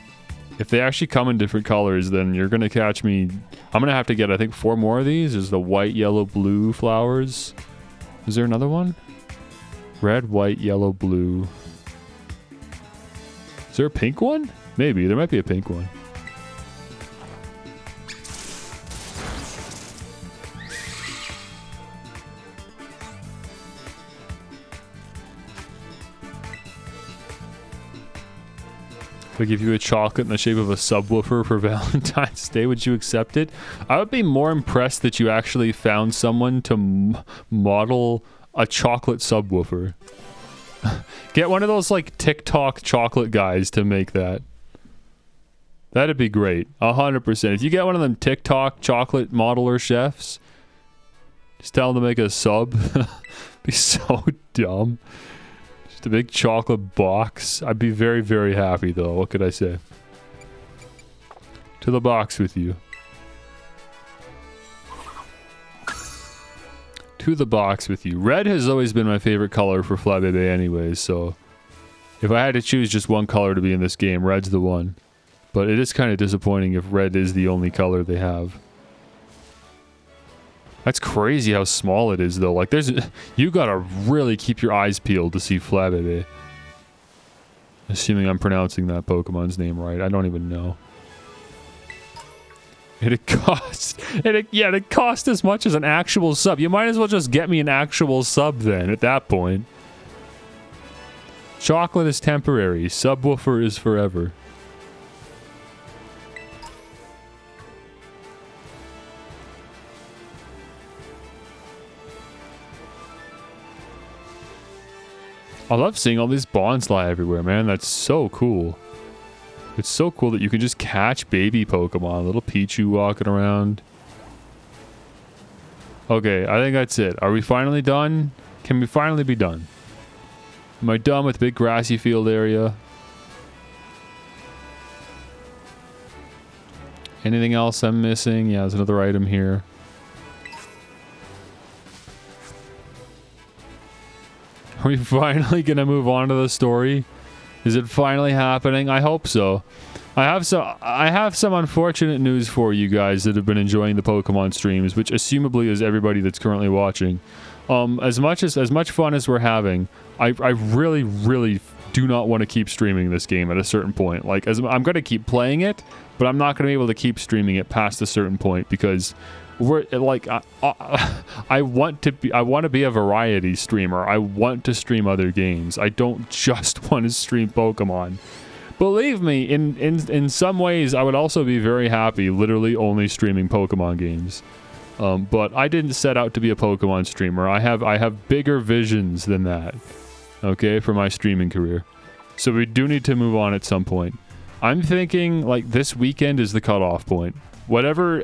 if they actually come in different colors, then you're gonna catch me. I'm gonna have to get, I think, 4 more of these. There's the white, yellow, blue flowers. Is there another one? Red, white, yellow, blue. Is there a pink one? Maybe. There might be a pink one. If I give you a chocolate in the shape of a subwoofer for Valentine's Day, would you accept it? I would be more impressed that you actually found someone to model a chocolate subwoofer. Get one of those, like, TikTok chocolate guys to make that. That'd be great. 100%. If you get one of them TikTok chocolate modeler chefs, just tell them to make a sub. Be so dumb. Just a big chocolate box. I'd be very, very happy, though. What could I say? To the box with you. To the box with you. Red has always been my favorite color for Flabébé anyways, so if I had to choose just one color to be in this game, red's the one. But it is kind of disappointing if red is the only color they have. That's crazy how small it is, though. Like, you gotta really keep your eyes peeled to see Flabébé. Assuming I'm pronouncing that Pokemon's name right. I don't even know. It costs as much as an actual sub. You might as well just get me an actual sub then, at that point. Chocolate is temporary. Subwoofer is forever. I love seeing all these Bonsly everywhere, man. That's so cool. It's so cool that you can just catch baby Pokemon. Little Pichu walking around. Okay, I think that's it. Are we finally done? Can we finally be done? Am I done with big grassy field area? Anything else I'm missing? Yeah, there's another item here. Are we finally gonna move on to the story? Is it finally happening? I hope so. I have some unfortunate news for you guys that have been enjoying the Pokemon streams, which assumably is everybody that's currently watching. As much fun as we're having, I really do not want to keep streaming this game at a certain point. Like, I'm going to keep playing it, but I'm not going to be able to keep streaming it past a certain point because we're like I want to be a variety streamer. I want to stream other games. I don't just want to stream Pokemon. Believe me, in some ways I would also be very happy literally only streaming Pokemon games. But I didn't set out to be a Pokemon streamer. I have bigger visions than that. Okay, for my streaming career. So we do need to move on at some point. I'm thinking like this weekend is the cutoff point. Whatever,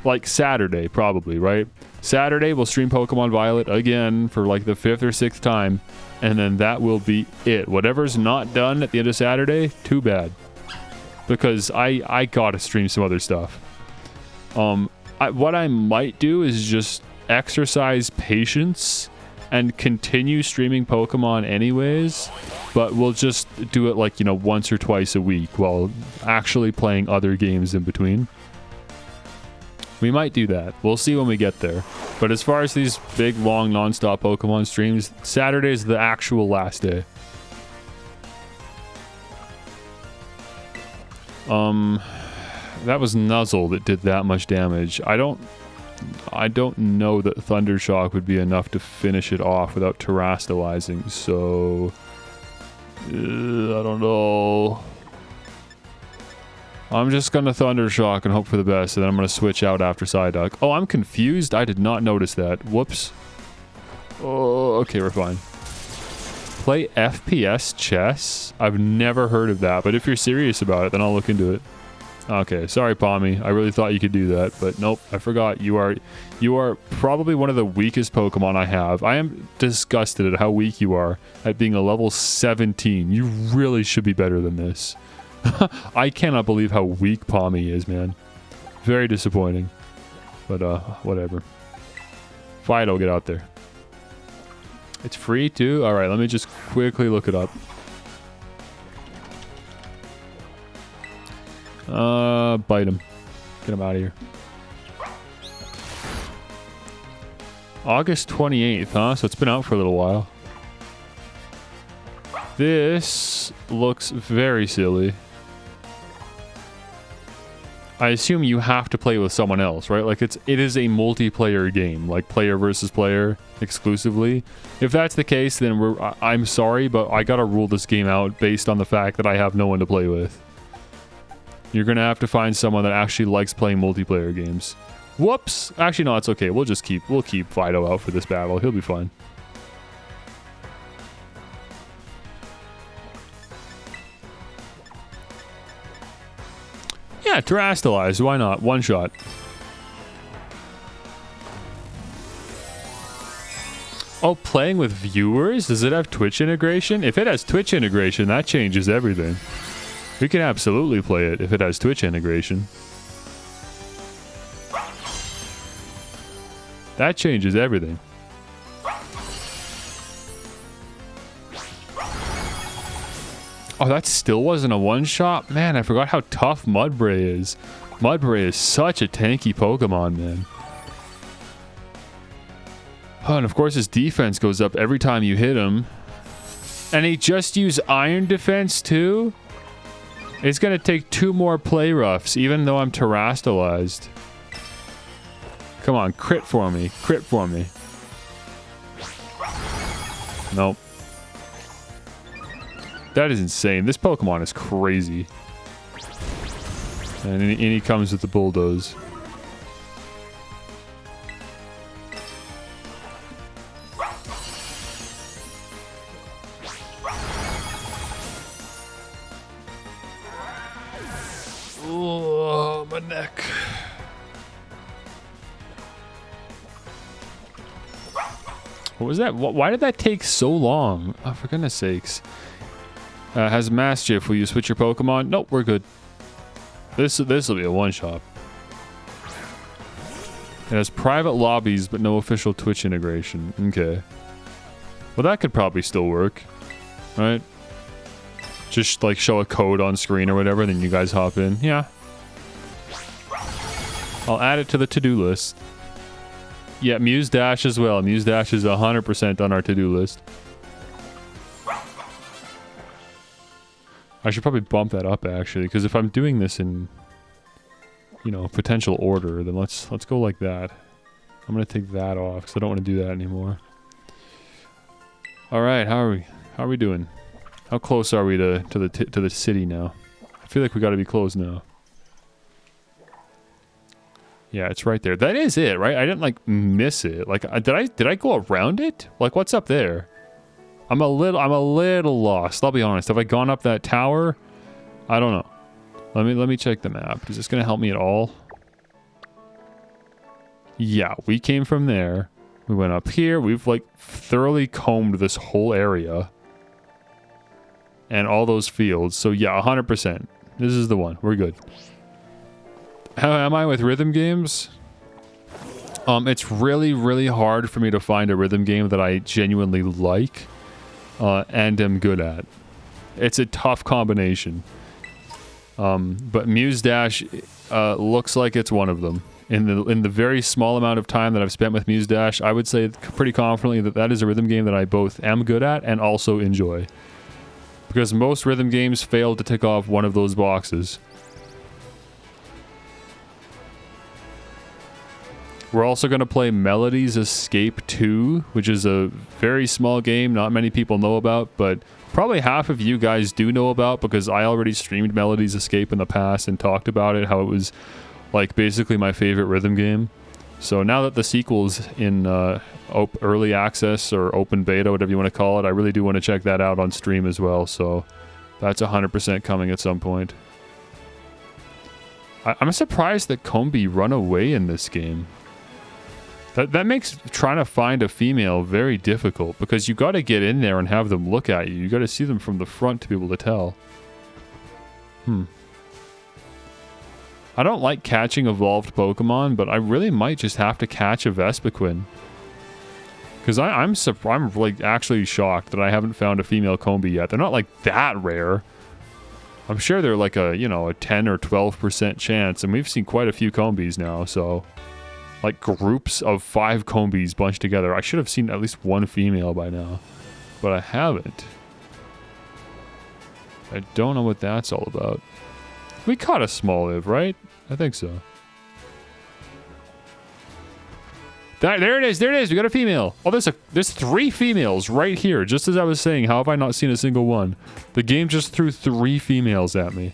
like Saturday probably, right? Saturday we'll stream Pokemon Violet again for like the 5th or 6th time, and then that will be it. Whatever's not done at the end of Saturday, too bad. Because I gotta stream some other stuff. What I might do is just exercise patience and continue streaming Pokemon anyways, but we'll just do it like, you know, once or twice a week while actually playing other games in between. We might do that. We'll see when we get there. But as far as these big, long, non-stop Pokemon streams, Saturday's the actual last day. That was Nuzzle that did that much damage. I don't know that Thunder Shock would be enough to finish it off without terastallizing, so I don't know. I'm just gonna Thunder Shock and hope for the best, and then I'm gonna switch out after Psyduck. Oh, I'm confused. I did not notice that. Whoops. Oh, okay, we're fine. Play FPS chess? I've never heard of that, but if you're serious about it, then I'll look into it. Okay, sorry, Pommy. I really thought you could do that, but nope, I forgot. You are probably one of the weakest Pokemon I have. I am disgusted at how weak you are at being a level 17. You really should be better than this. I cannot believe how weak Pommy is, man. Very disappointing. But, whatever. Fido, get out there. It's free, too? Alright, let me just quickly look it up. Bite him. Get him out of here. August 28th, huh? So it's been out for a little while. This looks very silly. I assume you have to play with someone else, right? Like it is a multiplayer game, like player versus player exclusively. If that's the case, then I'm sorry, but I gotta rule this game out based on the fact that I have no one to play with. You're gonna have to find someone that actually likes playing multiplayer games. Whoops! Actually, no, it's okay. We'll keep Fido out for this battle. He'll be fine. Yeah, terastallize. Why not? One shot. Oh, playing with viewers? Does it have Twitch integration? If it has Twitch integration, that changes everything. We can absolutely play it if it has Twitch integration. That changes everything. Oh, that still wasn't a one-shot? Man, I forgot how tough Mudbray is. Mudbray is such a tanky Pokemon, man. Oh, and of course his defense goes up every time you hit him. And he just used Iron Defense too? It's gonna take 2 more play roughs, even though I'm terastallized. Come on, crit for me. Crit for me. Nope. That is insane. This Pokemon is crazy. And he comes with the bulldoze. Oh, my neck. What was that? Why did that take so long? Oh, for goodness sakes. Has Mastiff. Will you switch your Pokemon? Nope, we're good. This will be a one-shot. It has private lobbies, but no official Twitch integration. Okay. Well, that could probably still work. Right? Just, like, show a code on screen or whatever, then you guys hop in. Yeah. I'll add it to the to-do list. Yeah, Muse Dash as well. Muse Dash is 100% on our to-do list. I should probably bump that up, actually, because if I'm doing this in, you know, potential order, then let's go like that. I'm gonna take that off because I don't want to do that anymore. All right, how are we doing? How close are we to the city now? I feel like we got to be close now. Yeah, it's right there. That is it, right? I didn't like miss it. Like, did I go around it? Like, what's up there? I'm a little lost. I'll be honest. Have I gone up that tower? I don't know. Let me check the map. Is this gonna help me at all? Yeah, we came from there. We went up here. We've like thoroughly combed this whole area and all those fields. So yeah, 100%. This is the one. We're good. How am I with rhythm games? It's really, really hard for me to find a rhythm game that I genuinely like and am good at. It's a tough combination. But Muse Dash looks like it's one of them. In the very small amount of time that I've spent with Muse Dash, I would say pretty confidently that that is a rhythm game that I both am good at and also enjoy. Because most rhythm games fail to tick off one of those boxes. We're also going to play Melody's Escape 2, which is a very small game not many people know about, but probably half of you guys do know about because I already streamed Melody's Escape in the past and talked about it, how it was like basically my favorite rhythm game. So now that the sequel's in early access or open beta, whatever you want to call it, I really do want to check that out on stream as well, so that's 100% coming at some point. I'm surprised that Combi run away in this game. That makes trying to find a female very difficult because you got to get in there and have them look at you. You got to see them from the front to be able to tell. I don't like catching evolved Pokemon, but I really might just have to catch a Vespiquen. Because I'm like actually shocked that I haven't found a female Combi yet. They're not like that rare. I'm sure they're like a 10 or 12% chance, and we've seen quite a few Combis now, so like groups of 5 Combis bunched together. I should have seen at least one female by now, but I haven't. I don't know what that's all about. We caught a Smoliv, right? I think so. There it is. There it is. We got a female. Oh, there's 3 females right here. Just as I was saying, how have I not seen a single one? The game just threw 3 females at me.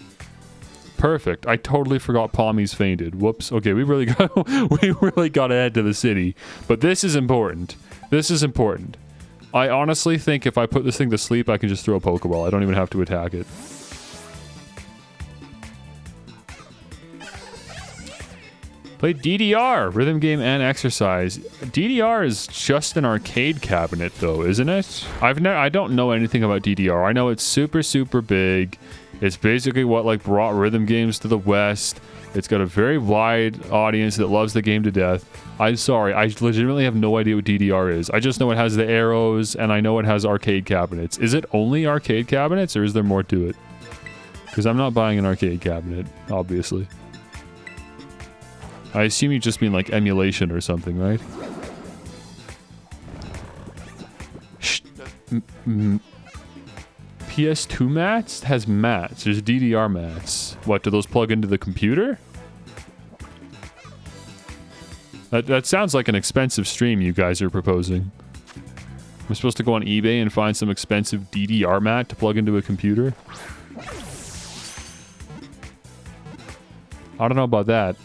Perfect. I totally forgot Palmy's fainted. Whoops. Okay, we really got to head to the city. But this is important. This is important. I honestly think if I put this thing to sleep, I can just throw a Pokeball. I don't even have to attack it. Play DDR, rhythm game and exercise. DDR is just an arcade cabinet though, isn't it? I don't know anything about DDR. I know it's super, super big. It's basically what like brought rhythm games to the West. It's got a very wide audience that loves the game to death. I'm sorry, I legitimately have no idea what DDR is. I just know it has the arrows and I know it has arcade cabinets. Is it only arcade cabinets or is there more to it? Because I'm not buying an arcade cabinet, obviously. I assume you just mean like emulation or something, right? PS2 mats has mats. There's DDR mats. What, do those plug into the computer? That sounds like an expensive stream you guys are proposing. I'm supposed to go on eBay and find some expensive DDR mat to plug into a computer? I don't know about that.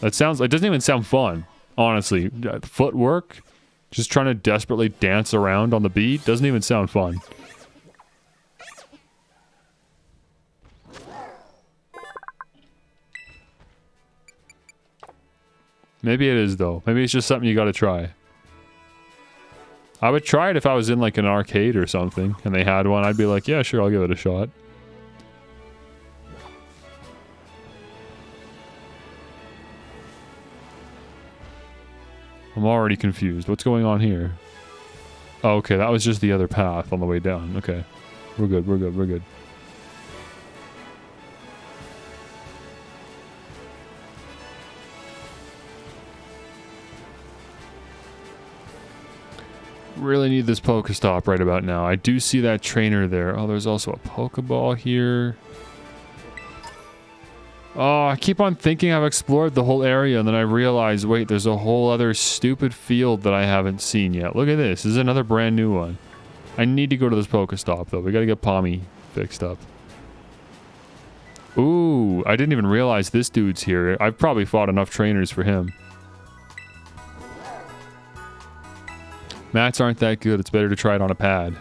It doesn't even sound fun, honestly. Footwork, just trying to desperately dance around on the beat, doesn't even sound fun. Maybe it is, though. Maybe it's just something you gotta try. I would try it if I was in, like, an arcade or something, and they had one. I'd be like, yeah, sure, I'll give it a shot. I'm already confused. What's going on here? Oh, okay, that was just the other path on the way down. Okay. We're good, we're good, we're good. Really need this Pokestop right about now. I do see that trainer there. Oh, there's also a Pokeball here. Oh, I keep on thinking I've explored the whole area, and then I realize, wait, there's a whole other stupid field that I haven't seen yet. Look at this. This is another brand new one. I need to go to this Pokestop, though. We gotta get Palmy fixed up. Ooh, I didn't even realize this dude's here. I've probably fought enough trainers for him. Mats aren't that good. It's better to try it on a pad.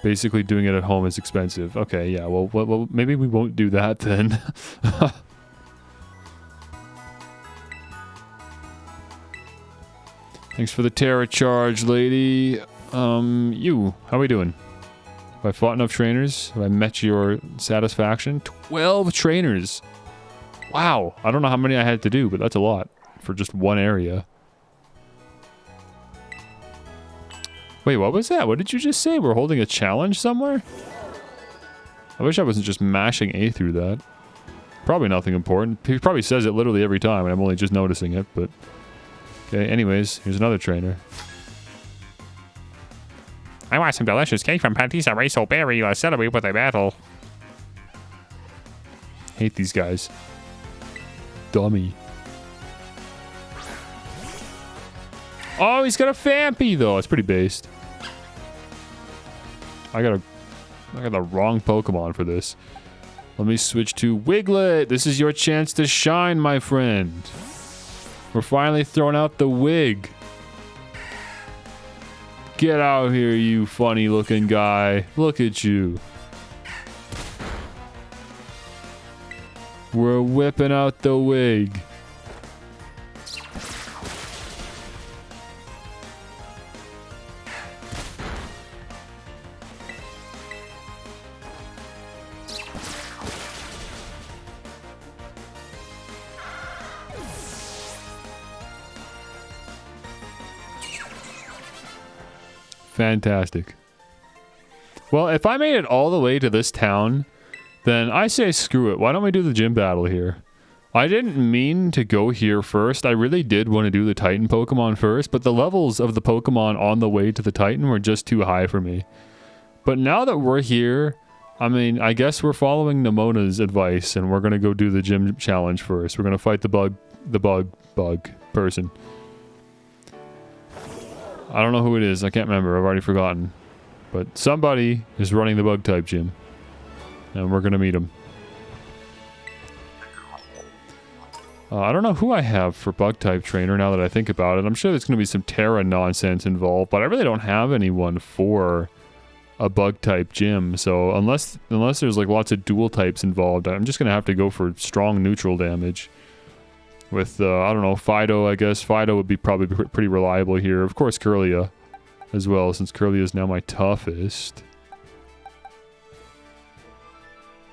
Basically, doing it at home is expensive. Okay, yeah, well maybe we won't do that then. Thanks for the Terra charge, lady. How we doing? Have I fought enough trainers? Have I met your satisfaction? 12 trainers! Wow, I don't know how many I had to do, but that's a lot for just one area. Wait, what was that? What did you just say? We're holding a challenge somewhere? I wish I wasn't just mashing A through that. Probably nothing important. He probably says it literally every time, and I'm only just noticing it, but... Okay, anyways, here's another trainer. I want some delicious cake from Pantisa Racel Berry. Let's celebrate with a battle. Hate these guys. Dummy. Oh, he's got a Fampy, though. It's pretty based. I got the wrong Pokemon for this. Let me switch to Wiglet. This is your chance to shine, my friend. We're finally throwing out the wig. Get out here, you funny looking guy. Look at you. We're whipping out the wig. Fantastic. Well, if I made it all the way to this town, then I say screw it. Why don't we do the gym battle here? I didn't mean to go here first. I really did want to do the Titan Pokemon first, but the levels of the Pokemon on the way to the Titan were just too high for me. But now that we're here, I mean, I guess we're following Nemona's advice, and we're going to go do the gym challenge first. We're going to fight the bug person. I don't know who it is. I can't remember. I've already forgotten. But somebody is running the bug type gym. And we're going to meet him. I don't know who I have for bug type trainer now that I think about it. I'm sure there's going to be some Terra nonsense involved. But I really don't have anyone for a bug type gym. So unless there's like lots of dual types involved, I'm just going to have to go for strong neutral damage. With, I don't know, Fido, I guess. Fido would be probably pretty reliable here. Of course, Kirlia as well, since Kirlia is now my toughest.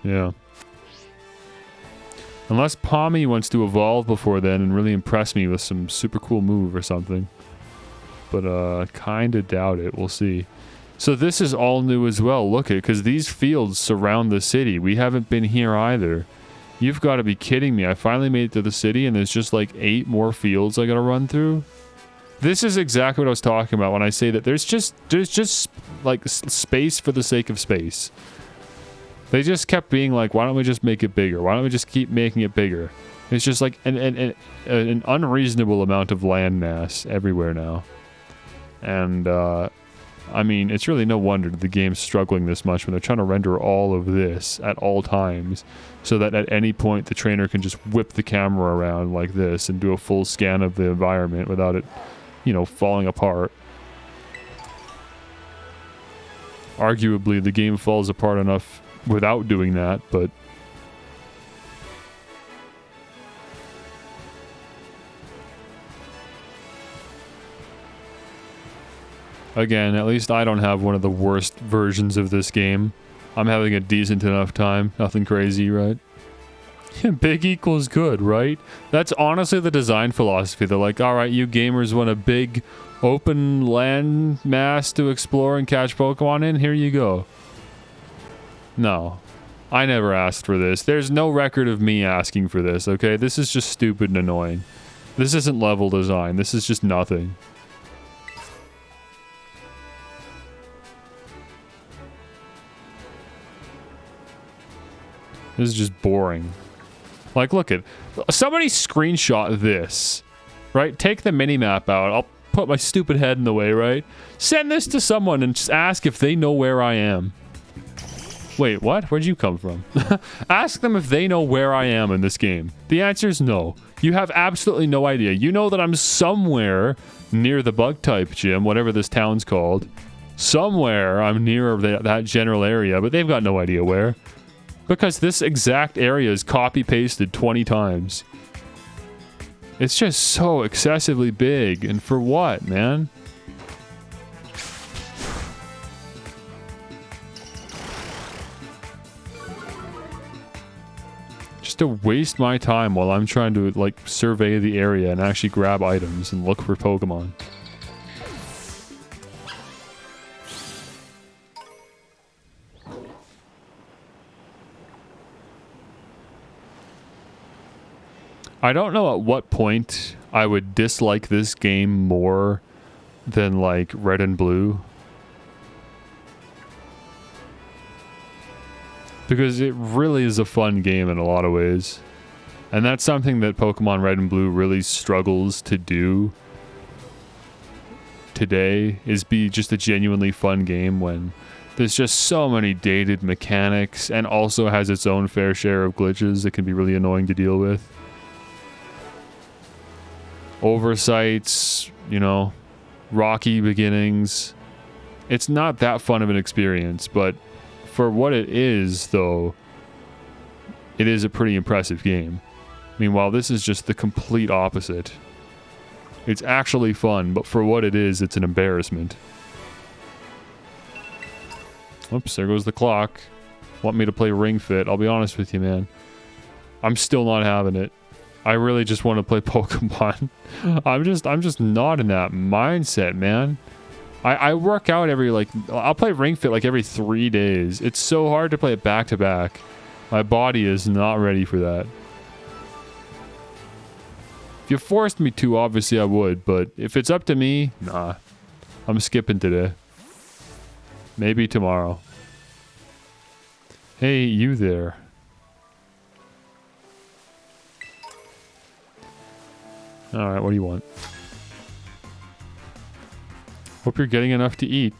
Yeah. Unless Pommy wants to evolve before then and really impress me with some super cool move or something. But, kinda doubt it. We'll see. So this is all new as well. Look at, because these fields surround the city. We haven't been here either. You've got to be kidding me. I finally made it to the city and there's just like 8 more fields I gotta run through. This is exactly what I was talking about when I say that there's just like space for the sake of space. They just kept being like, why don't we just make it bigger? Why don't we just keep making it bigger? It's just like an unreasonable amount of land mass everywhere now. And, I mean, it's really no wonder that the game's struggling this much when they're trying to render all of this at all times so that at any point the trainer can just whip the camera around like this and do a full scan of the environment without it, you know, falling apart. Arguably, the game falls apart enough without doing that, but... Again, at least I don't have one of the worst versions of this game. I'm having a decent enough time. Nothing crazy, right? Big equals good, right? That's honestly the design philosophy. They're like, alright, you gamers want a big open land mass to explore and catch Pokemon in? Here you go. No. I never asked for this. There's no record of me asking for this, okay? This is just stupid and annoying. This isn't level design. This is just nothing. This is just boring. Like, look at... Somebody screenshot this. Right? Take the mini-map out. I'll put my stupid head in the way, right? Send this to someone and just ask if they know where I am. Wait, what? Where'd you come from? Ask them if they know where I am in this game. The answer is no. You have absolutely no idea. You know that I'm somewhere near the bug type gym, whatever this town's called. Somewhere I'm near that general area, but they've got no idea where. Because this exact area is copy-pasted 20 times. It's just so excessively big. And for what, man? Just to waste my time while I'm trying to, like, survey the area and actually grab items and look for Pokemon. I don't know at what point I would dislike this game more than like Red and Blue. Because it really is a fun game in a lot of ways. And that's something that Pokemon Red and Blue really struggles to do today, is be just a genuinely fun game when there's just so many dated mechanics and also has its own fair share of glitches that can be really annoying to deal with. Oversights, you know, rocky beginnings. It's not that fun of an experience, but for what it is, though, it is a pretty impressive game. Meanwhile, this is just the complete opposite. It's actually fun, but for what it is, it's an embarrassment. Oops, there goes the clock. Want me to play Ring Fit? I'll be honest with you, man. I'm still not having it. I really just want to play Pokemon. I'm just not in that mindset, man. I work out every, like, I'll play Ring Fit like every 3 days. It's so hard to play it back to back. My body is not ready for that. If you forced me to, obviously I would, but if it's up to me, nah. I'm skipping today. Maybe tomorrow. Hey, you there. Alright, what do you want? Hope you're getting enough to eat.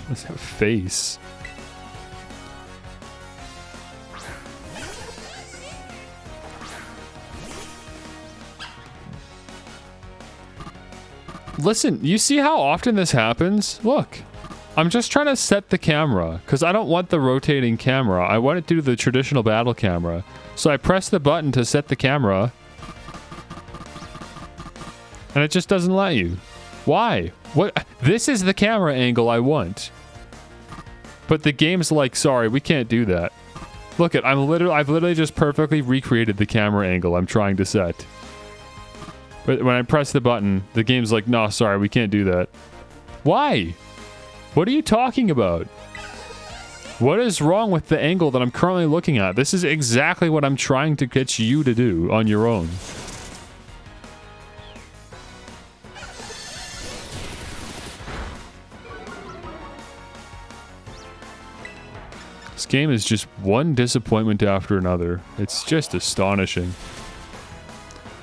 What's that face? Listen, you see how often this happens? Look, I'm just trying to set the camera because I don't want the rotating camera. I want it to do the traditional battle camera. So I press the button to set the camera and it just doesn't let you. Why? What? This is the camera angle I want. But the game's like, sorry, we can't do that. Look at, I've literally just perfectly recreated the camera angle I'm trying to set. But when I press the button, the game's like, no, sorry, we can't do that. Why? What are you talking about? What is wrong with the angle that I'm currently looking at? This is exactly what I'm trying to get you to do on your own. This game is just one disappointment after another. It's just astonishing.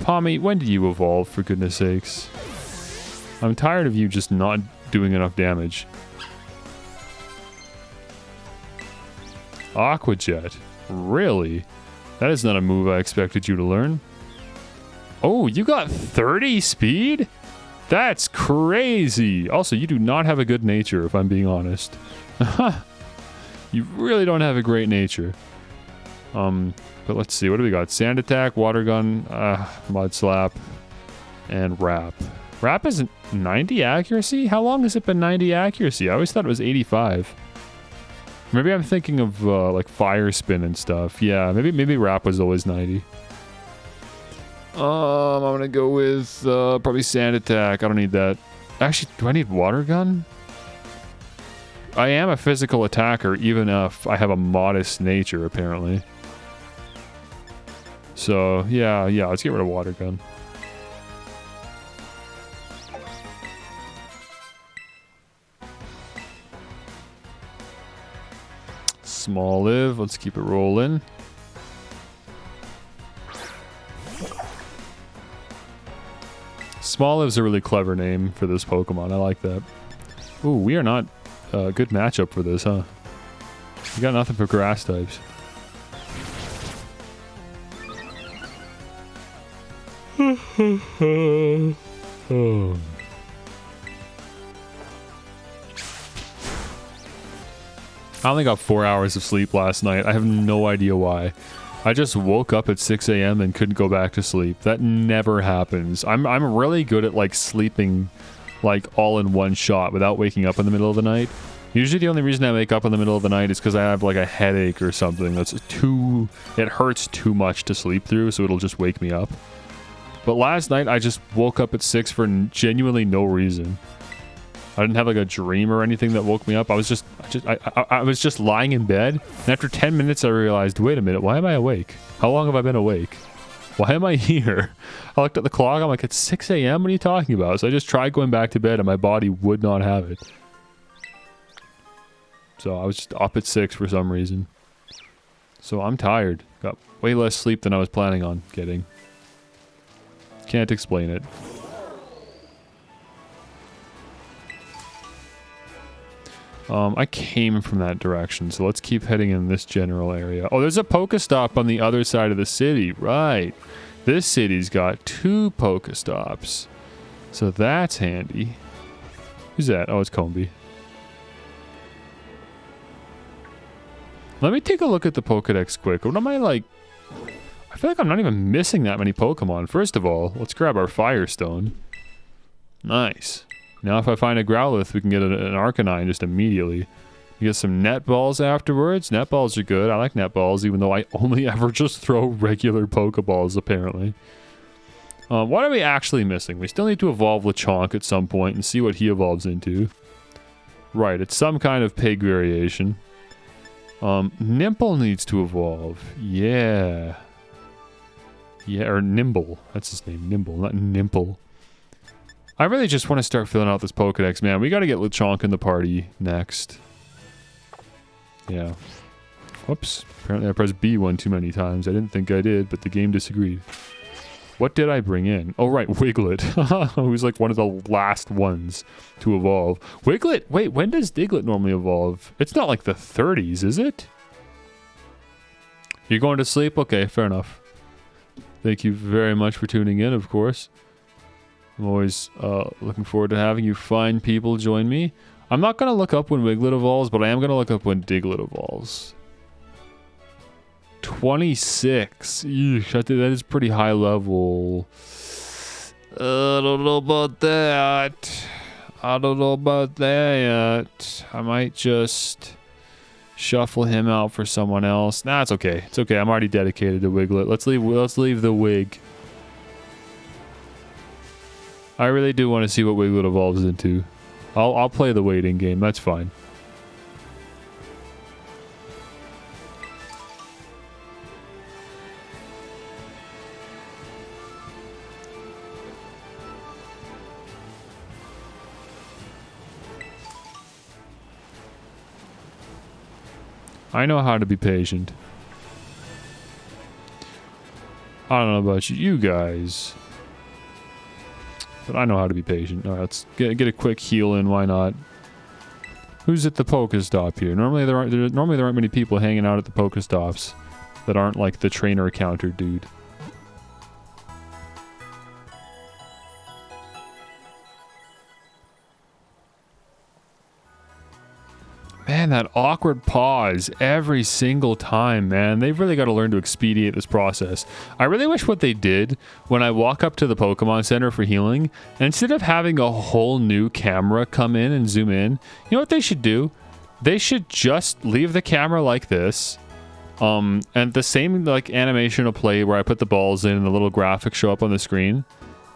Pommy, when did you evolve, for goodness sakes? I'm tired of you just not doing enough damage. Aqua Jet? Really? That is not a move I expected you to learn. Oh, you got 30 speed? That's crazy! Also, you do not have a good nature, if I'm being honest. You really don't have a great nature. But let's see, what do we got? Sand Attack, Water Gun, Mud Slap, and Wrap. Wrap isn't 90 accuracy? How long has it been 90 accuracy? I always thought it was 85. Maybe I'm thinking of like Fire Spin and stuff. Yeah, maybe Wrap was always 90. I'm gonna go with probably Sand Attack. I don't need that. Actually, do I need Water Gun? I am a physical attacker, even if I have a modest nature, apparently. So, yeah, let's get rid of Water Gun. Small Live, let's keep it rolling. Small Live's a really clever name for this Pokemon, I like that. Ooh, we are not a good matchup for this, huh? We got nothing for grass types. Oh. I only got 4 hours of sleep last night. I have no idea why. I just woke up at 6 a.m. and couldn't go back to sleep. That never happens. I'm really good at like sleeping like all in one shot without waking up in the middle of the night. Usually the only reason I wake up in the middle of the night is because I have like a headache or something that's it hurts too much to sleep through, so it'll just wake me up. But last night I just woke up at 6 for genuinely no reason. I didn't have like a dream or anything that woke me up. I was just lying in bed. And after 10 minutes, I realized, wait a minute, why am I awake? How long have I been awake? Why am I here? I looked at the clock. I'm like, it's 6 a.m. What are you talking about? So I just tried going back to bed and my body would not have it. So I was just up at 6 for some reason. So I'm tired. Got way less sleep than I was planning on getting. Can't explain it. I came from that direction, so let's keep heading in this general area. Oh, there's a Pokestop on the other side of the city. Right. This city's got 2 Pokestops. So that's handy. Who's that? Oh, it's Combi. Let me take a look at the Pokedex quick. What am I like? I feel like I'm not even missing that many Pokemon. First of all, let's grab our Firestone. Nice. Now if I find a Growlithe, we can get an Arcanine just immediately. You get some net balls afterwards. Net balls are good. I like net balls, even though I only ever just throw regular Pokeballs, apparently. What are we actually missing? We still need to evolve Lechonk at some point and see what he evolves into. Right, it's some kind of pig variation. Nimble needs to evolve. Yeah. Yeah, or Nimble. That's his name. Nimble, not Nimple. I really just want to start filling out this Pokedex, man. We got to get Lechonk in the party next. Yeah. Whoops. Apparently I pressed B one too many times. I didn't think I did, but the game disagreed. What did I bring in? Oh, right. Wiglet. Who's like one of the last ones to evolve. Wiglet? Wait, when does Diglett normally evolve? It's not like the 30s, is it? You're going to sleep? Okay, fair enough. Thank you very much for tuning in, of course. I'm always looking forward to having you fine people join me. I'm not going to look up when Wiglet evolves, but I am going to look up when Diglett evolves. 26. Eesh, that is pretty high level. I don't know about that. I don't know about that yet. I might just shuffle him out for someone else. Nah, it's okay. It's okay. I'm already dedicated to Wiglet. Let's leave the wig. I really do want to see what Wiglet evolves into. I'll play the waiting game. That's fine. I know how to be patient. I don't know about you guys, but I know how to be patient. All right, let's get a quick heal in. Why not? Who's at the Pokestop here? Normally there aren't many people hanging out at the Pokestops that aren't like the trainer counter dude. Man, that awkward pause every single time, man. They've really got to learn to expedite this process. I really wish what they did when I walk up to the Pokemon Center for healing, instead of having a whole new camera come in and zoom in, you know what they should do? They should just leave the camera like this. And the same like animation will play where I put the balls in and the little graphics show up on the screen.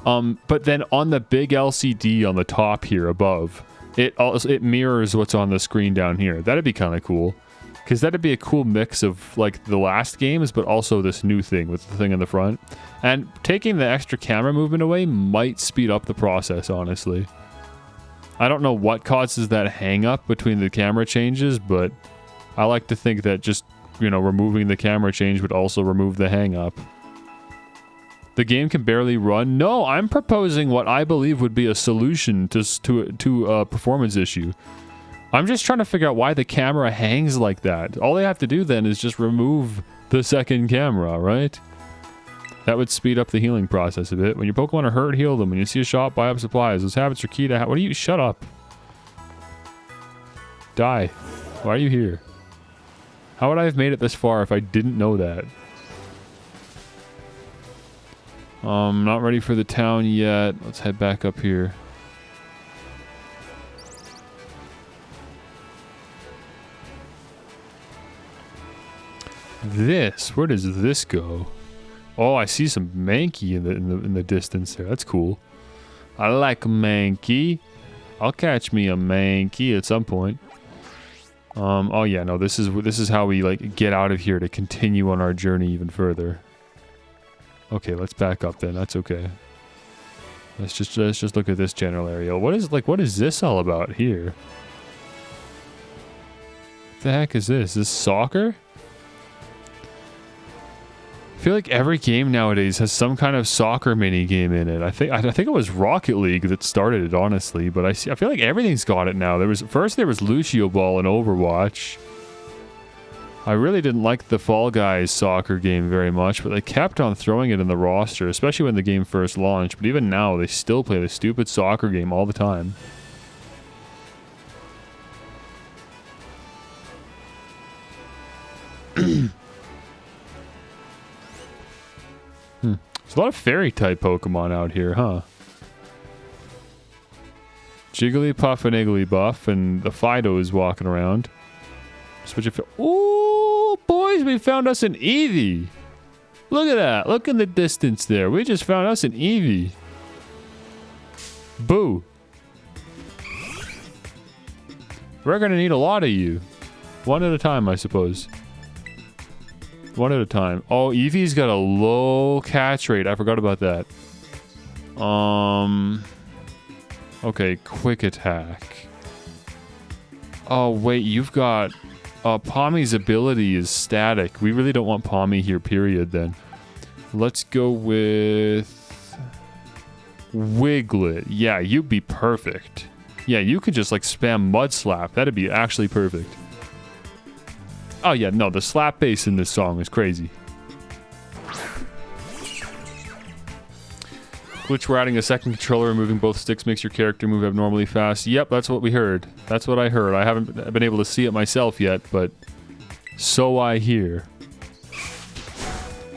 But then on the big LCD on the top here above, it mirrors what's on the screen down here. That'd be kind of cool, because that'd be a cool mix of like the last games, but also this new thing with the thing in the front. And taking the extra camera movement away might speed up the process, honestly. I don't know what causes that hang up between the camera changes, but I like to think that just, you know, removing the camera change would also remove the hang up. The game can barely run. No, I'm proposing what I believe would be a solution to a performance issue. I'm just trying to figure out why the camera hangs like that. All they have to do then is just remove the second camera, right? That would speed up the healing process a bit. When your Pokemon are hurt, heal them. When you see a shop, buy up supplies. Those habits are key to... What are you... Shut up. Die. Why are you here? How would I have made it this far if I didn't know that? Not ready for the town yet. Let's head back up here. Where does this go? Oh, I see some Mankey in the distance there. That's cool. I like Mankey. I'll catch me a Mankey at some point. Oh yeah, no, this is how we like get out of here to continue on our journey even further. Okay, let's back up then. That's okay. Let's just look at this general area. What is this all about here? What the heck is this? Is this soccer? I feel like every game nowadays has some kind of soccer mini game in it. I think it was Rocket League that started it, honestly, but I feel like everything's got it now. There was Lucio Ball in Overwatch. I really didn't like the Fall Guys soccer game very much, but they kept on throwing it in the roster, especially when the game first launched. But even now, they still play the stupid soccer game all the time. There's a lot of fairy-type Pokemon out here, huh? Jigglypuff and Igglybuff, and the Fido is walking around. Switch it. Ooh, boys, we found us an Eevee. Look at that. Look in the distance there. We just found us an Eevee. Boo. We're gonna need a lot of you. One at a time, I suppose. One at a time. Oh, Eevee's got a low catch rate. I forgot about that. Okay, quick attack. Oh, wait, you've got... Pawmi's ability is static. We really don't want Pawmi here, period, then. Let's go with... Wiglet. Yeah, you'd be perfect. Yeah, you could just, like, spam Mud Slap. That'd be actually perfect. Oh yeah, no, the slap bass in this song is crazy. Glitch, we're adding a second controller. Removing both sticks makes your character move abnormally fast. Yep, that's what we heard. That's what I heard. I haven't been able to see it myself yet, but so I hear.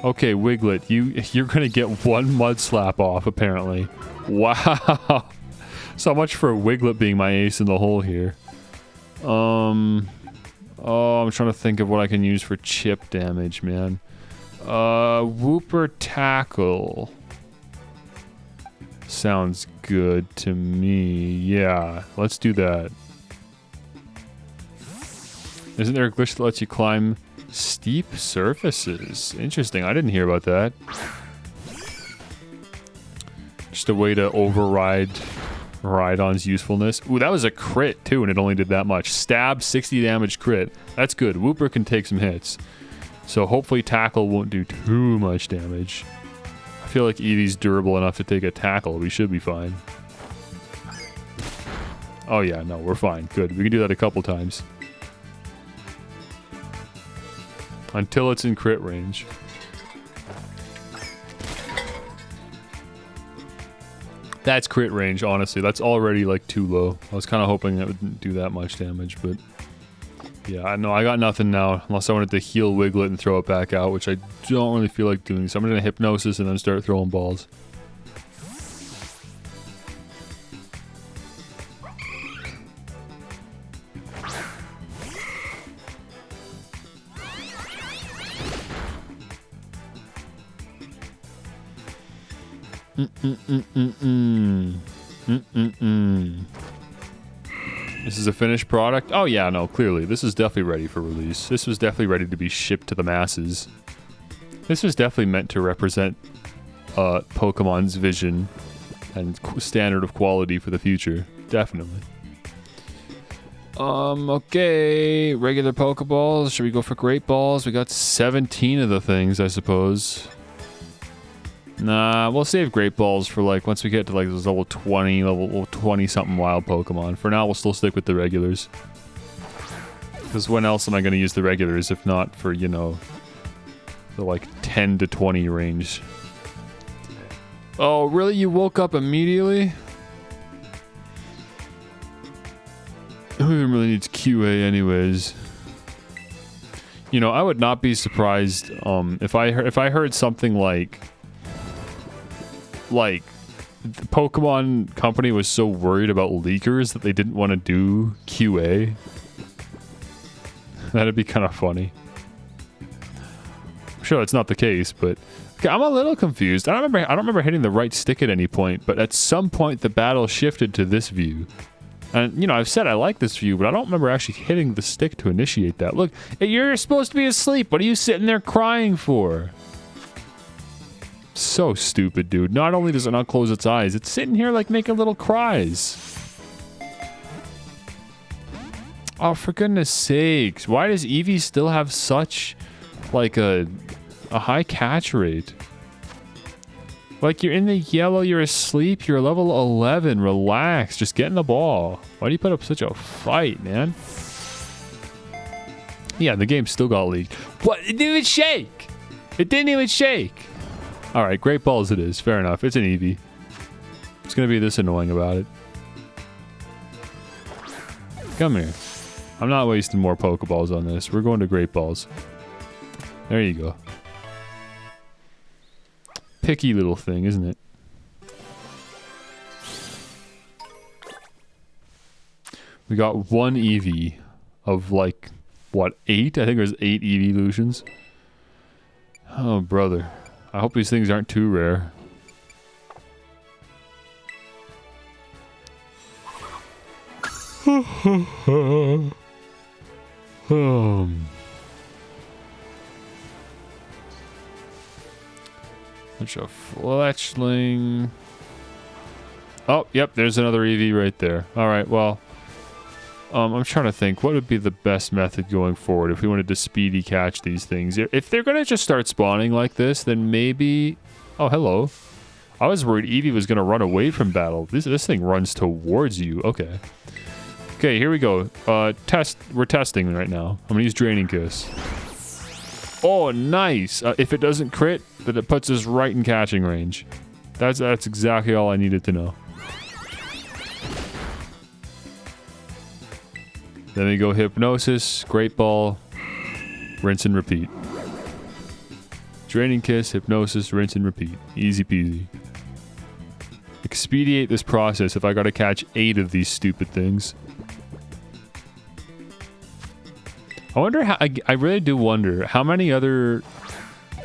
Okay, Wiglet, you're gonna get one Mud Slap off, apparently. Wow. So much for Wiglet being my ace in the hole here. Oh, I'm trying to think of what I can use for chip damage, man. Whooper Tackle. Sounds good to me. Yeah, let's do that. Isn't there a glitch that lets you climb steep surfaces? Interesting, I didn't hear about that. Just a way to override Rhydon's usefulness. Ooh, that was a crit too, and it only did that much. Stab, 60 damage crit. That's good. Whooper can take some hits. So hopefully Tackle won't do too much damage. I feel like Eevee's durable enough to take a Tackle. We should be fine. Oh yeah, no, we're fine. Good. We can do that a couple times. Until it's in crit range. That's crit range, honestly. That's already, like, too low. I was kind of hoping it wouldn't do that much damage, but... Yeah, I know, I got nothing now, unless I wanted to heal Wiglet and throw it back out, which I don't really feel like doing. So I'm gonna Hypnosis and then start throwing balls. This is a finished product? Oh yeah, no, clearly. This is definitely ready for release. This was definitely ready to be shipped to the masses. This was definitely meant to represent Pokemon's vision and standard of quality for the future. Definitely. Okay. Regular Pokeballs. Should we go for Great Balls? We got 17 of the things, I suppose. Nah, we'll save Great Balls for, like, once we get to, like, this level 20, level 20-something wild Pokemon. For now, we'll still stick with the regulars. Because when else am I going to use the regulars if not for, you know, the, like, 10 to 20 range? Oh, really? You woke up immediately? Who even really needs QA anyways? You know, I would not be surprised if I heard something like the Pokemon company was so worried about leakers that they didn't want to do QA. That'd be kind of funny. I'm sure that's not the case, but okay, I'm a little confused. I don't remember hitting the right stick at any point, but at some point the battle shifted to this view. And, you know, I've said I like this view, but I don't remember actually hitting the stick to initiate that. Look, you're supposed to be asleep. What are you sitting there crying for? So stupid, dude. Not only does it not close its eyes, it's sitting here like making little cries. Oh, for goodness sakes. Why does Eevee still have such, like, a high catch rate? Like, you're in the yellow, you're asleep, you're level 11. Relax, just get in the ball. Why do you put up such a fight, man? Yeah, the game still got leaked. What? It didn't even shake! It didn't even shake! Alright, great balls it is. Fair enough. It's an Eevee. It's gonna be this annoying about it. Come here. I'm not wasting more Pokeballs on this. We're going to Great Balls. There you go. Picky little thing, isn't it? We got one Eevee of like, what, 8? I think there's 8 evolutions. Oh, brother. I hope these things aren't too rare. Bunch of fletchling. Oh, yep, there's another Eevee right there. Alright, well. I'm trying to think, what would be the best method going forward if we wanted to speedy catch these things? If they're going to just start spawning like this, then maybe... Oh, hello. I was worried Eevee was going to run away from battle. This thing runs towards you. Okay. Okay, here we go. We're testing right now. I'm going to use Draining Kiss. Oh, nice. If it doesn't crit, then it puts us right in catching range. That's exactly all I needed to know. Then we go Hypnosis, Great Ball, rinse and repeat. Draining Kiss, Hypnosis, rinse and repeat. Easy peasy. Expedite this process if I gotta catch 8 of these stupid things. I wonder how... I really do wonder how many other...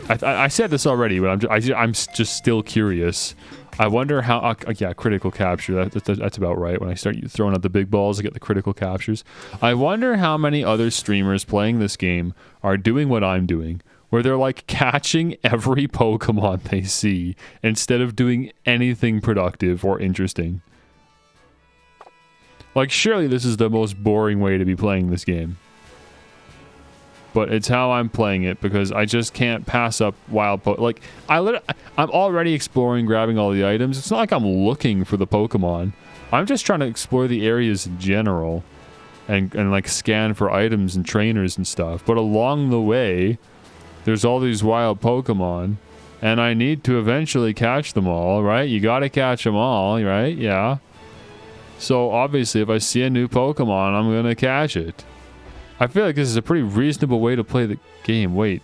I said this already, but I'm just still curious. I wonder how... yeah, critical capture. That's about right. When I start throwing out the big balls, I get the critical captures. I wonder how many other streamers playing this game are doing what I'm doing, where they're like catching every Pokemon they see instead of doing anything productive or interesting. Like, surely this is the most boring way to be playing this game. But it's how I'm playing it because I just can't pass up wild like, I'm already exploring, grabbing all the items. It's not like I'm looking for the Pokemon. I'm just trying to explore the areas in general and like scan for items and trainers and stuff. But along the way, there's all these wild Pokemon and I need to eventually catch them all, right? You gotta catch them all, right? Yeah. So obviously if I see a new Pokemon, I'm gonna catch it. I feel like this is a pretty reasonable way to play the game. Wait,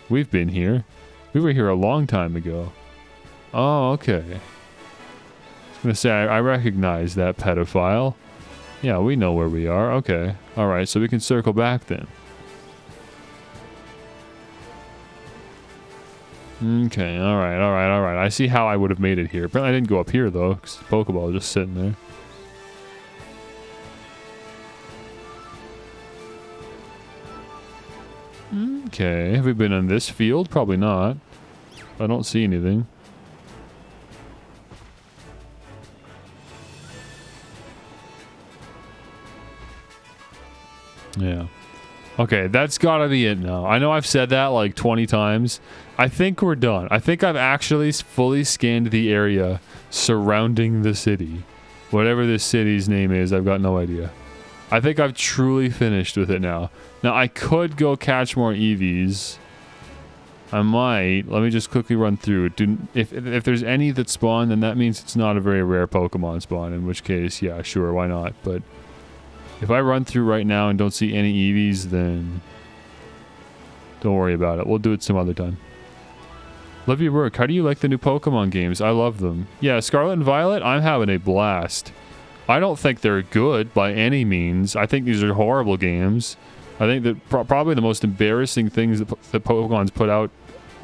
we've been here. We were here a long time ago. Oh, okay. I was gonna say, I recognize that pedophile. Yeah, we know where we are. Okay. Alright, so we can circle back then. Okay, alright. I see how I would have made it here. Apparently I didn't go up here though, because the Pokeball is just sitting there. Okay, have we been in this field? Probably not. I don't see anything. Yeah. Okay, that's gotta be it now. I know I've said that like 20 times. I think we're done. I think I've actually fully scanned the area surrounding the city. Whatever this city's name is, I've got no idea. I think I've truly finished with it now. Now, I could go catch more Eevees. I might. Let me just quickly run through it. If there's any that spawn, then that means it's not a very rare Pokemon spawn, in which case, yeah, sure, why not? But if I run through right now and don't see any Eevees, then don't worry about it. We'll do it some other time. Love your work. How do you like the new Pokemon games? I love them. Yeah, Scarlet and Violet, I'm having a blast. I don't think they're good by any means. I think these are horrible games. I think that probably the most embarrassing things that Pokemon's put out,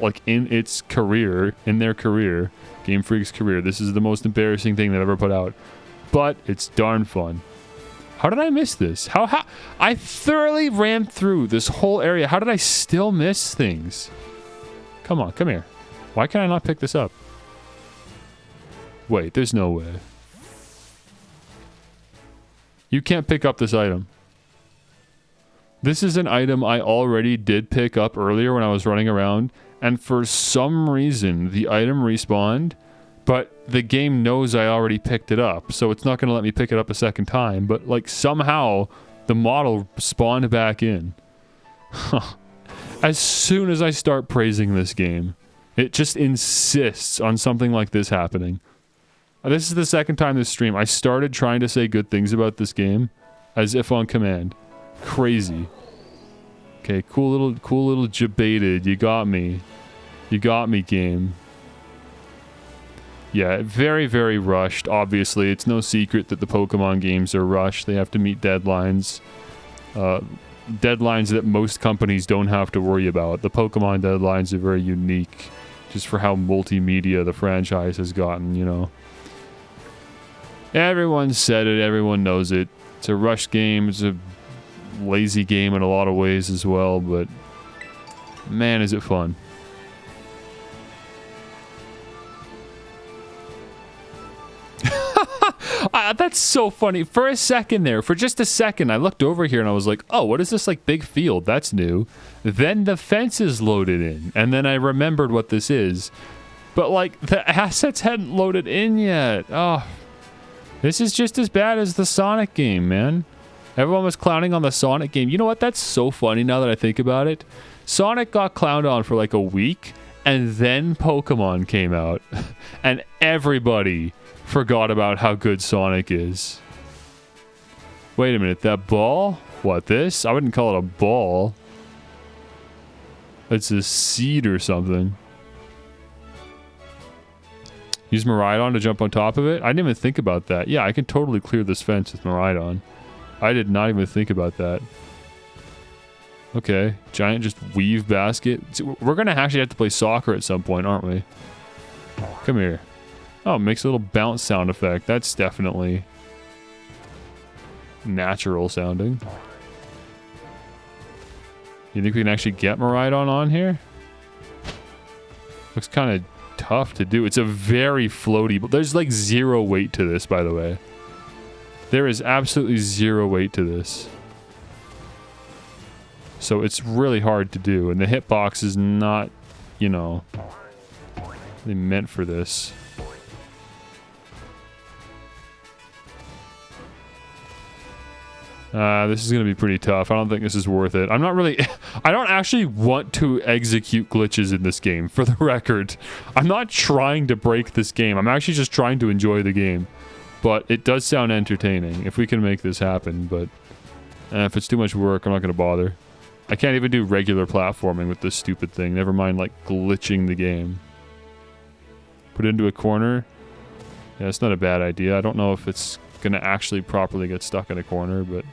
like in its career, in their career, Game Freak's career, this is the most embarrassing thing they've ever put out. But it's darn fun. How did I miss this? How I thoroughly ran through this whole area. How did I still miss things? Come on, come here. Why can I not pick this up? Wait, there's no way. You can't pick up this item. This is an item I already did pick up earlier when I was running around, and for some reason, the item respawned, but the game knows I already picked it up, so it's not going to let me pick it up a second time, but like somehow the model spawned back in. As soon as I start praising this game, it just insists on something like this happening. This is the second time this stream. I started trying to say good things about this game, as if on command. Crazy. Okay, cool little debated. You got me. You got me, game. Yeah, very, very rushed. Obviously, it's no secret that the Pokemon games are rushed. They have to meet deadlines. Deadlines that most companies don't have to worry about. The Pokemon deadlines are very unique, just for how multimedia the franchise has gotten, you know. Everyone said it, everyone knows it. It's a rush game, it's a lazy game in a lot of ways as well, but man, is it fun. That's so funny. For a second there, for just a second, I looked over here and I was like, oh, what is this, like, big field? That's new. Then the fence is loaded in, and then I remembered what this is. But, like, the assets hadn't loaded in yet. Oh, this is just as bad as the Sonic game, man. Everyone was clowning on the Sonic game. You know what? That's so funny now that I think about it. Sonic got clowned on for like a week, and then Pokemon came out. And everybody forgot about how good Sonic is. Wait a minute, that ball? What, this? I wouldn't call it a ball. It's a seed or something. Use Miraidon to jump on top of it? I didn't even think about that. Yeah, I can totally clear this fence with Miraidon. I did not even think about that. Okay, giant just weave basket. We're gonna actually have to play soccer at some point, aren't we? Come here. Oh, it makes a little bounce sound effect. That's definitely natural sounding. You think we can actually get Miraidon on here? Looks kind of tough to do. It's a very floaty, but there's like zero weight to this, by the way. There is absolutely zero weight to this. So it's really hard to do, and the hitbox is not, you know, really meant for this. This is going to be pretty tough. I don't think this is worth it. I'm not really... I don't actually want to execute glitches in this game, for the record. I'm not trying to break this game. I'm actually just trying to enjoy the game. But it does sound entertaining, if we can make this happen. But if it's too much work, I'm not going to bother. I can't even do regular platforming with this stupid thing. Never mind, like, glitching the game. Put it into a corner. Yeah, it's not a bad idea. I don't know if it's going to actually properly get stuck in a corner, but...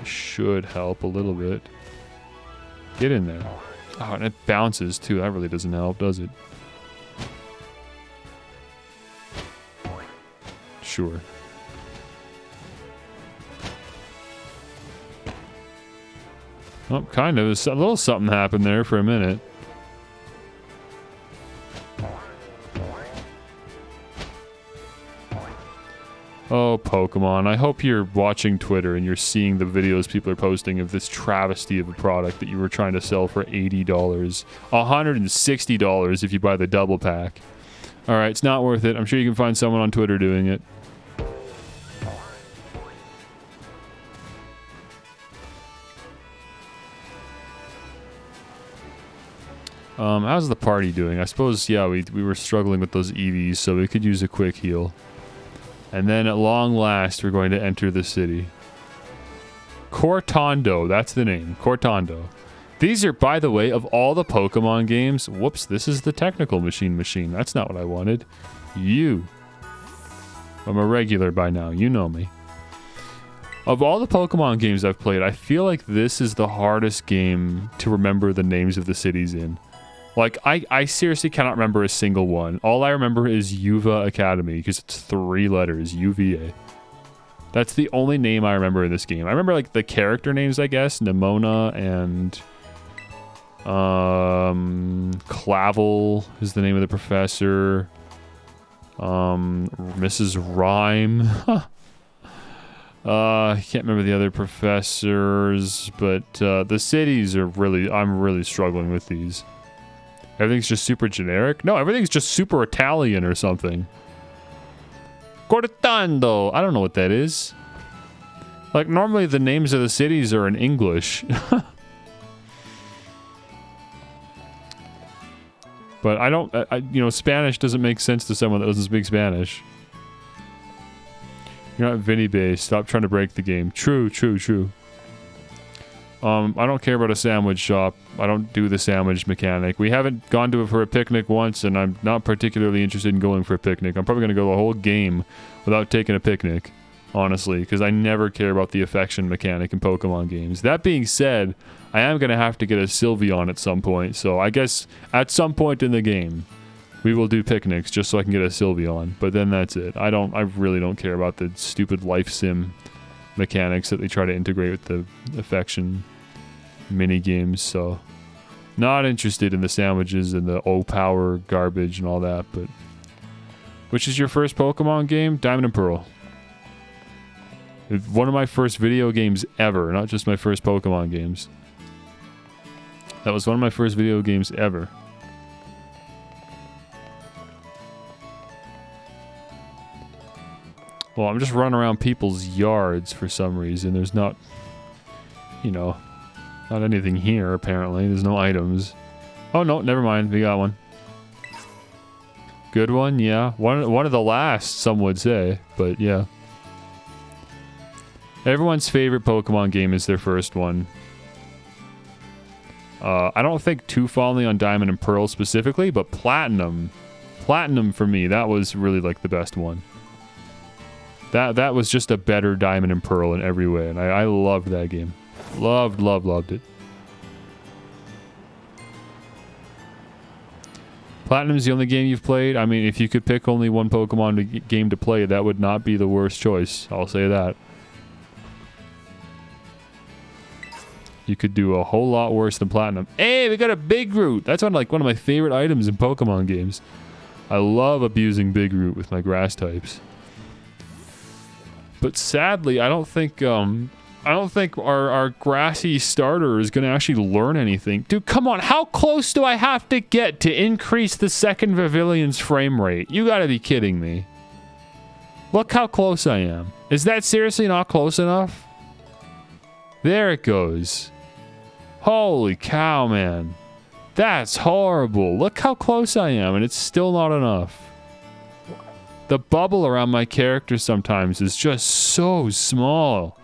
it should help a little bit. Get in there. Oh, and it bounces too. That really doesn't help, does it? Sure. Oh, kind of. A little something happened there for a minute. Oh, Pokemon. I hope you're watching Twitter and you're seeing the videos people are posting of this travesty of a product that you were trying to sell for $80. $160 if you buy the double pack. Alright, it's not worth it. I'm sure you can find someone on Twitter doing it. How's the party doing? I suppose, yeah, we were struggling with those EVs, so we could use a quick heal. And then at long last, we're going to enter the city. Cortondo, that's the name. Cortondo. These are, by the way, of all the Pokemon games... Whoops, this is the technical machine. That's not what I wanted. You. I'm a regular by now. You know me. Of all the Pokemon games I've played, I feel like this is the hardest game to remember the names of the cities in. Like, I seriously cannot remember a single one. All I remember is Uva Academy, because it's 3 letters, UVA. That's the only name I remember in this game. I remember like the character names, I guess. Nimona and Clavel is the name of the professor. Mrs. Rhyme. I can't remember the other professors, but the cities are really, I'm really struggling with these. Everything's just super generic? No, everything's just super Italian or something. Cortando! I don't know what that is. Like, normally the names of the cities are in English. But I don't, you know, Spanish doesn't make sense to someone that doesn't speak Spanish. You're not Vinny Bay. Stop trying to break the game. True, true, true. I don't care about a sandwich shop. I don't do the sandwich mechanic. We haven't gone to it for a picnic once, and I'm not particularly interested in going for a picnic. I'm probably going to go the whole game without taking a picnic, honestly, because I never care about the affection mechanic in Pokemon games. That being said, I am going to have to get a Sylveon at some point, so I guess at some point in the game, we will do picnics just so I can get a Sylveon, but then that's it. I really don't care about the stupid life sim mechanics that they try to integrate with the affection mini games, so not interested in the sandwiches and the O-Power garbage and all that. But which is your first Pokemon game? Diamond and Pearl. It's one of my first video games ever, not just my first Pokemon games. That was one of my first video games ever. Well, I'm just running around people's yards for some reason. There's not, you know, not anything here, apparently. There's no items. Oh, no, never mind. We got one. Good one, yeah. One of the last, some would say, but yeah. Everyone's favorite Pokemon game is their first one. I don't think too fondly on Diamond and Pearl specifically, but Platinum. Platinum, for me, that was really, like, the best one. That was just a better Diamond and Pearl in every way, and I loved that game. Loved it. Platinum's the only game you've played? I mean, if you could pick only one Pokemon game to play, that would not be the worst choice. I'll say that. You could do a whole lot worse than Platinum. Hey, we got a Big Root! That's one of my favorite items in Pokemon games. I love abusing Big Root with my grass types. But sadly, I don't think our grassy starter is going to actually learn anything. Dude, come on. How close do I have to get to increase the second Pavilion's frame rate? You got to be kidding me. Look how close I am. Is that seriously not close enough? There it goes. Holy cow, man. That's horrible. Look how close I am, and it's still not enough. The bubble around my character sometimes is just so small.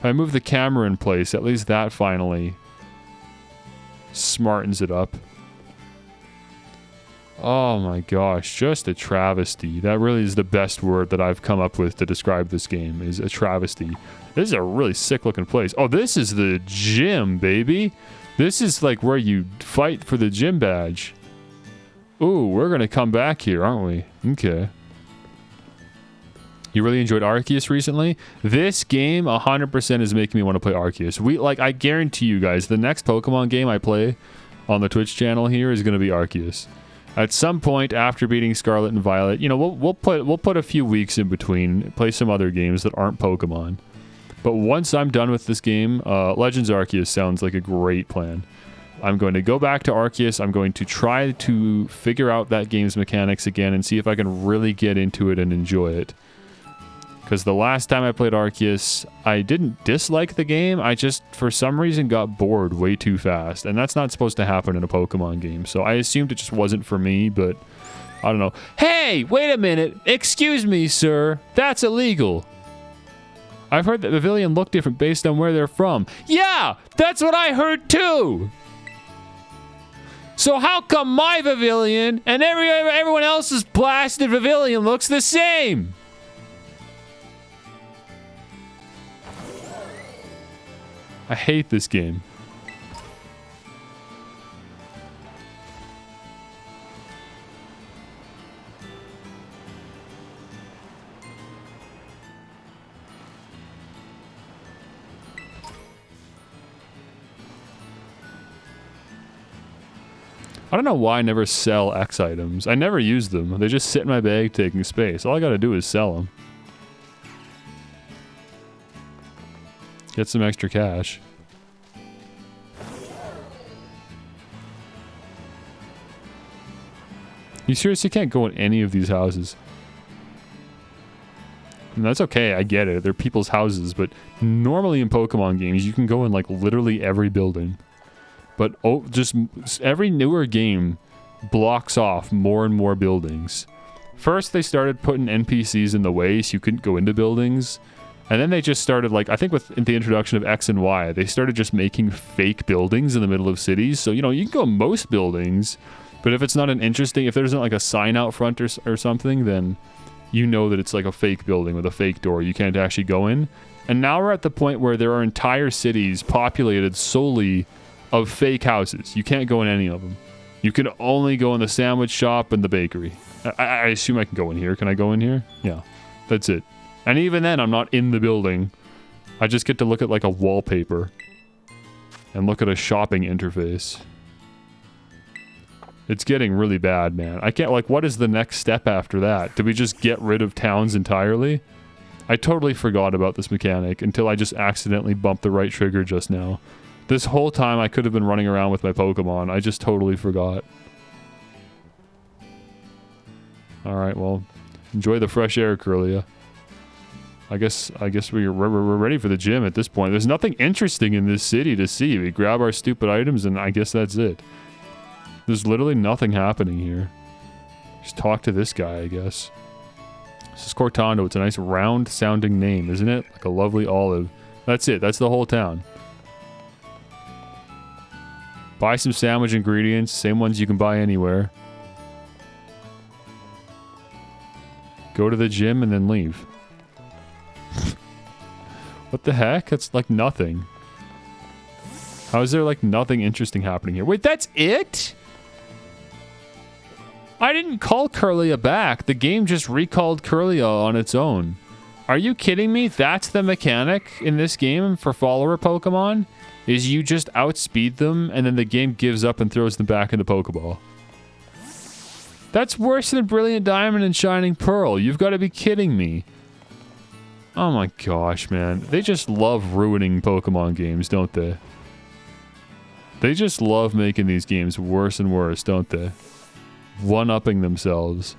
If I move the camera in place, at least that finally smartens it up. Oh my gosh, just a travesty. That really is the best word that I've come up with to describe this game, is a travesty. This is a really sick looking place. Oh, this is the gym, baby. This is like where you fight for the gym badge. Ooh, we're gonna come back here, aren't we? Okay. You really enjoyed Arceus recently? This game 100% is making me want to play Arceus. I guarantee you guys, the next Pokemon game I play on the Twitch channel here is gonna be Arceus. At some point after beating Scarlet and Violet, you know, we'll put a few weeks in between, play some other games that aren't Pokemon. But once I'm done with this game, Legends Arceus sounds like a great plan. I'm going to go back to Arceus. I'm going to try to figure out that game's mechanics again and see if I can really get into it and enjoy it. Because the last time I played Arceus, I didn't dislike the game. I just, for some reason, got bored way too fast. And that's not supposed to happen in a Pokemon game. So I assumed it just wasn't for me, but I don't know. Hey, wait a minute. Excuse me, sir. That's illegal. I've heard that Pavilion look different based on where they're from. Yeah, that's what I heard too. So how come my Pavilion and everyone else's blasted Pavilion looks the same? I hate this game. I don't know why I never sell X items. I never use them. They just sit in my bag taking space. All I gotta do is sell them. Get some extra cash. You seriously can't go in any of these houses? And that's okay, I get it. They're people's houses, but normally in Pokemon games, you can go in like literally every building. But just every newer game blocks off more and more buildings. First, they started putting NPCs in the way so you couldn't go into buildings. And then they just started, like, I think with the introduction of X and Y, they started just making fake buildings in the middle of cities. So, you know, you can go in most buildings, but if it's not an interesting, if there isn't like a sign out front or something, then you know that it's like a fake building with a fake door you can't actually go in. And now we're at the point where there are entire cities populated solely of fake houses. You can't go in any of them. You can only go in the sandwich shop and the bakery. I assume I can go in here. Can I go in here? Yeah, that's it. And even then, I'm not in the building. I just get to look at like a wallpaper and look at a shopping interface. It's getting really bad, man. I can't, like, what is the next step after that? Do we just get rid of towns entirely? I totally forgot about this mechanic until I just accidentally bumped the right trigger just now. This whole time I could have been running around with my Pokemon. I just totally forgot. Alright, well, enjoy the fresh air, Curlia. I guess we're ready for the gym at this point. There's nothing interesting in this city to see. We grab our stupid items and I guess that's it. There's literally nothing happening here. Just talk to this guy, I guess. This is Cortando. It's a nice round sounding name, isn't it? Like a lovely olive. That's it. That's the whole town. Buy some sandwich ingredients, same ones you can buy anywhere. Go to the gym and then leave. What the heck? That's like nothing. How is there like nothing interesting happening here? Wait, that's it? I didn't call Curlia back. The game just recalled Curlia on its own. Are you kidding me? That's the mechanic in this game for follower Pokemon? Is you just outspeed them and then the game gives up and throws them back in the Pokeball. That's worse than Brilliant Diamond and Shining Pearl. You've got to be kidding me. Oh my gosh, man. They just love ruining Pokemon games, don't they? They just love making these games worse and worse, don't they? One-upping themselves.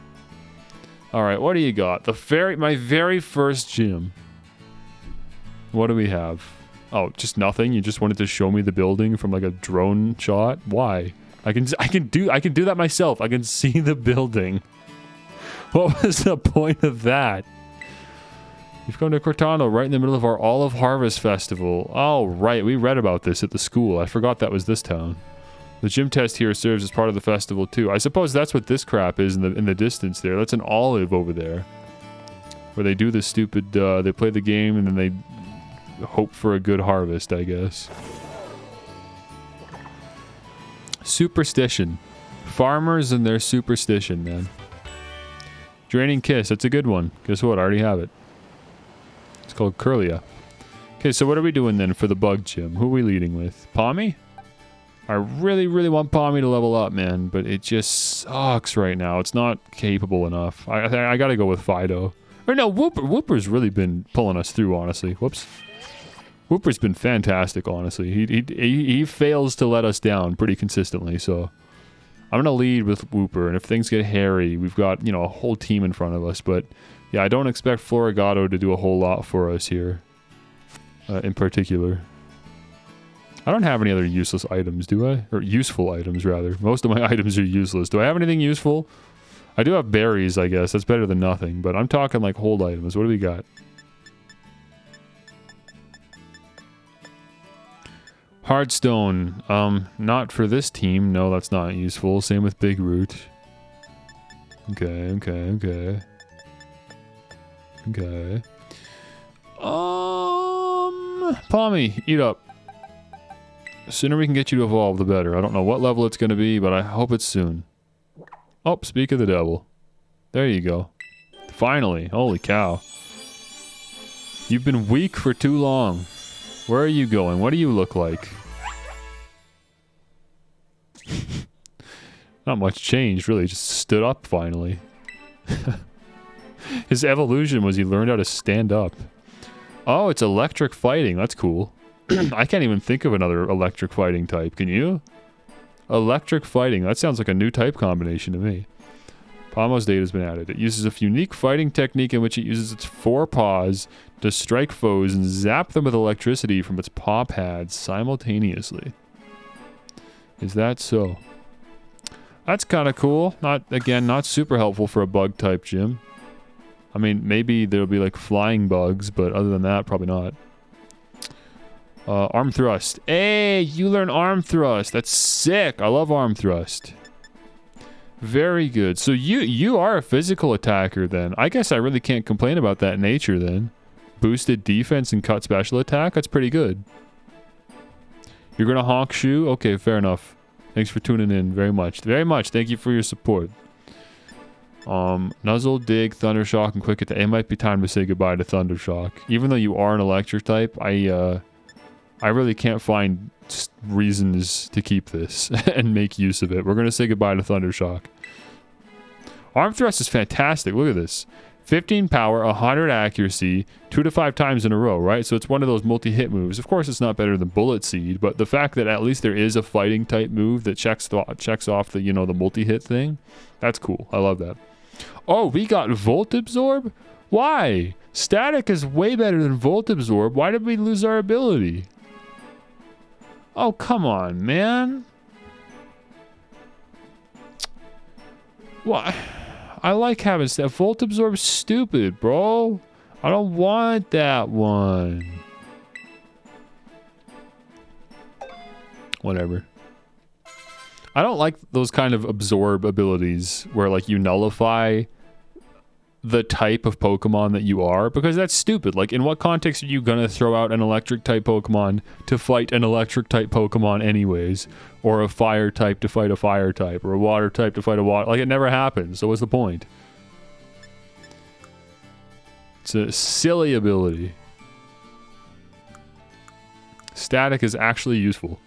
Alright, what do you got? My very first gym. What do we have? Oh, just nothing? You just wanted to show me the building from like a drone shot? Why? I can do that myself. I can see the building. What was the point of that? You've come to Cortano right in the middle of our Olive Harvest Festival. Oh, right. We read about this at the school. I forgot that was this town. The gym test here serves as part of the festival too. I suppose that's what this crap is in the distance there. That's an olive over there. Where they do the stupid, they play the game and then they hope for a good harvest, I guess. Superstition. Farmers and their superstition, man. Draining Kiss. That's a good one. Guess what? I already have it. It's called Curlia. Okay, so what are we doing then for the bug gym? Who are we leading with? Palmy? I really, really want Palmy to level up, man, but it just sucks right now. It's not capable enough. I gotta go with Fido. Or no, Wooper. Wooper's really been pulling us through, honestly. Whoops. Wooper's been fantastic, honestly. He fails to let us down pretty consistently, so I'm gonna lead with Wooper, and if things get hairy, we've got, you know, a whole team in front of us, but yeah, I don't expect Florigato to do a whole lot for us here, in particular. I don't have any other useless items, do I? Or useful items, rather. Most of my items are useless. Do I have anything useful? I do have berries, I guess. That's better than nothing, but I'm talking like hold items. What do we got? Hardstone. Not for this team. No, that's not useful. Same with Big Root. Okay. Palmy, eat up. The sooner we can get you to evolve, the better. I don't know what level it's going to be, but I hope it's soon. Oh, speak of the devil. There you go. Finally. Holy cow. You've been weak for too long. Where are you going? What do you look like? Not much changed, really. Just stood up finally. His evolution was he learned how to stand up. Oh, it's electric fighting. That's cool. I can't even think of another electric fighting type. Can you? Electric fighting. That sounds like a new type combination to me. Palmo's data has been added. It uses a unique fighting technique in which it uses its 4 paws to strike foes and zap them with electricity from its paw pads simultaneously. Is that so? That's kind of cool. Not super helpful for a bug type gym. I mean, maybe there'll be like flying bugs, but other than that, probably not. Arm thrust. Hey, you learn arm thrust. That's sick. I love arm thrust. Very good. So you are a physical attacker then. I guess I really can't complain about that nature then. Boosted defense and cut special attack. That's pretty good. You're gonna honk shoe? Okay, fair enough. Thanks for tuning in very much. Very much. Thank you for your support. Nuzzle, Dig, Thundershock, and Quick Attack. It might be time to say goodbye to Thundershock. Even though you are an electric type, I really can't find reasons to keep this and make use of it. We're going to say goodbye to Thundershock. Arm Thrust is fantastic. Look at this. 15 power, 100 accuracy, 2 to 5 times in a row, right? So it's one of those multi-hit moves. Of course, it's not better than Bullet Seed, but the fact that at least there is a fighting type move that checks off the, the multi-hit thing, that's cool. I love that. Oh, we got Volt Absorb? Why? Static is way better than Volt Absorb. Why did we lose our ability? Oh, come on, man. What? I like having stuff. Volt Absorb's stupid, bro. I don't want that one. Whatever. I don't like those kind of absorb abilities where like you nullify the type of Pokemon that you are, because that's stupid. Like, in what context are you gonna throw out an electric type Pokemon to fight an electric type Pokemon anyways? Or a fire type to fight a fire type, or a water type to fight a water... Like, it never happens, so what's the point? It's a silly ability. Static is actually useful.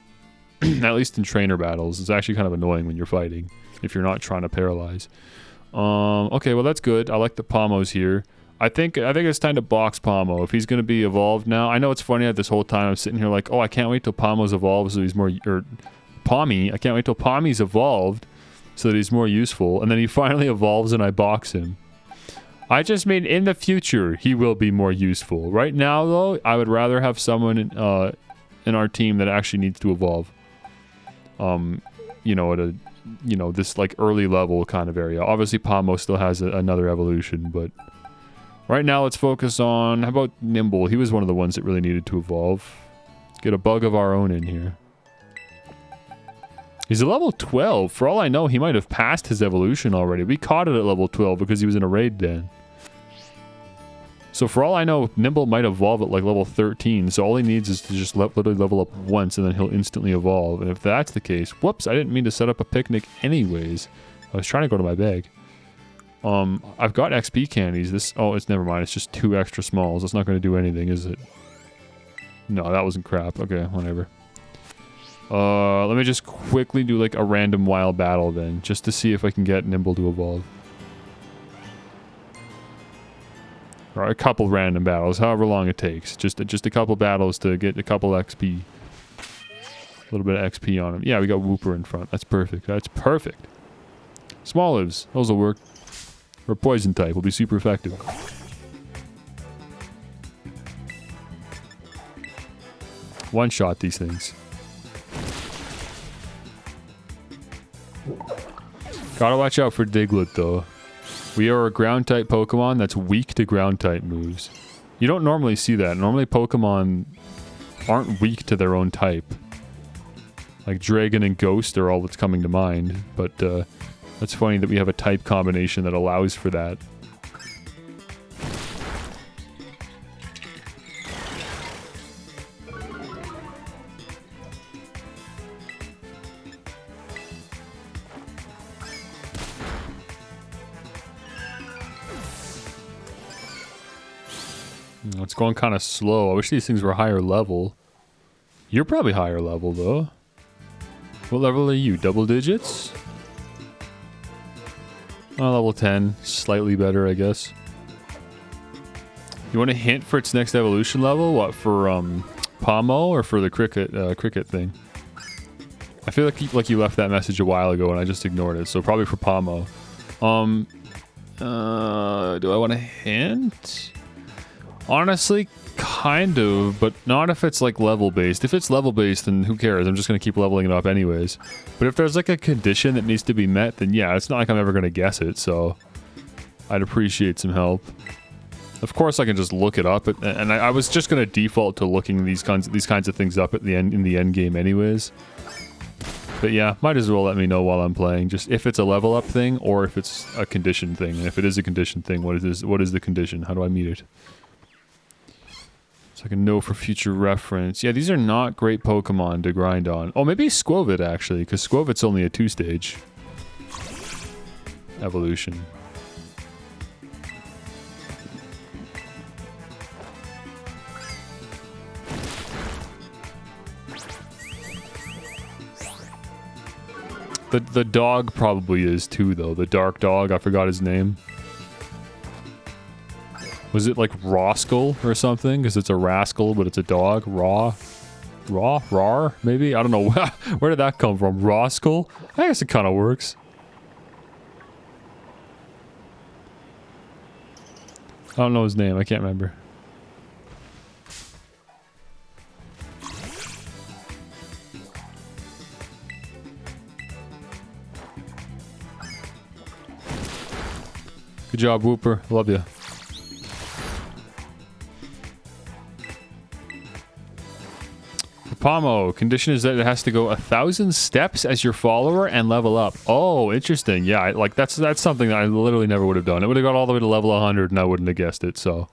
At least in trainer battles. It's actually kind of annoying when you're fighting, if you're not trying to paralyze. Okay, well that's good. I like the Pommos here. I think it's time to box Pommo. If he's going to be evolved now. I know it's funny that this whole time I'm sitting here like, oh, I can't wait till Pommo's evolved so he's more... Or Pommy. I can't wait till Pommy's evolved so that he's more useful. And then he finally evolves and I box him. I just mean in the future he will be more useful. Right now, though, I would rather have someone in our team that actually needs to evolve. At a... this like early level kind of area. Obviously Pommo still has another evolution, but right now let's focus on, how about Nimble? He was one of the ones that really needed to evolve. Let's get a bug of our own in here. He's a level 12. For all I know, he might have passed his evolution already. We caught it at level 12 because he was in a raid den. So for all I know, Nimble might evolve at like level 13, so all he needs is to just literally level up once and then he'll instantly evolve. And if that's the case, whoops, I didn't mean to set up a picnic anyways. I was trying to go to my bag. I've got XP candies. It's never mind, it's just 2 extra smalls. That's not going to do anything, is it? No, that wasn't crap. Okay, whatever. Let me just quickly do like a random wild battle then, just to see if I can get Nimble to evolve. Or a couple random battles, however long it takes. Just a couple battles to get a couple XP. A little bit of XP on him. Yeah, we got Wooper in front. That's perfect. That's perfect. Small lives. Those will work. Or poison type will be super effective. One shot these things. Gotta watch out for Diglett though. We are a ground type Pokemon that's weak to ground type moves. You don't normally see that. Normally Pokemon aren't weak to their own type. Like Dragon and Ghost are all that's coming to mind, but that's funny that we have a type combination that allows for that. It's going kind of slow. I wish these things were higher level. You're probably higher level, though. What level are you? Double digits? Level 10. Slightly better, I guess. You want a hint for its next evolution level? What, for Pomo or for the cricket thing? I feel like you left that message a while ago and I just ignored it, so probably for Pomo. Do I want a hint? Honestly, kind of, but not if it's like level based. If it's level based, then who cares? I'm just gonna keep leveling it up anyways. But if there's like a condition that needs to be met, then yeah, it's not like I'm ever gonna guess it, so I'd appreciate some help. Of course, I can just look it up, and I was just gonna default to looking these kinds of things up at the end in the end game, anyways. But yeah, might as well let me know while I'm playing, just if it's a level up thing or if it's a condition thing. And if it is a condition thing, what is the condition? How do I meet it? So I can know for future reference. Yeah, these are not great Pokemon to grind on. Oh, maybe Squovit actually, because Squovit's only a 2-stage evolution. The dog probably is too, though. The dark dog, I forgot his name. Was it like Rascal or something? Because it's a rascal, but it's a dog. Rar, maybe? I don't know. Where did that come from? Rascal? I guess it kind of works. I don't know his name. I can't remember. Good job, Whooper. Love you. Pomo, condition is that it has to go 1,000 steps as your follower and level up. Oh, interesting. Yeah, like that's something that I literally never would have done. It would have got all the way to level 100 and I wouldn't have guessed it, so.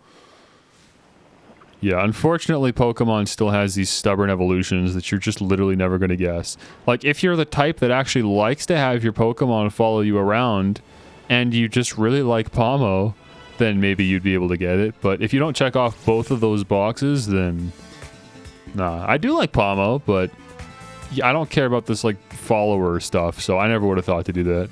Yeah, unfortunately, Pokemon still has these stubborn evolutions that you're just literally never going to guess. Like, if you're the type that actually likes to have your Pokemon follow you around, and you just really like Pomo, then maybe you'd be able to get it. But if you don't check off both of those boxes, then... Nah, I do like Pomo, but I don't care about this, like, follower stuff, so I never would have thought to do that.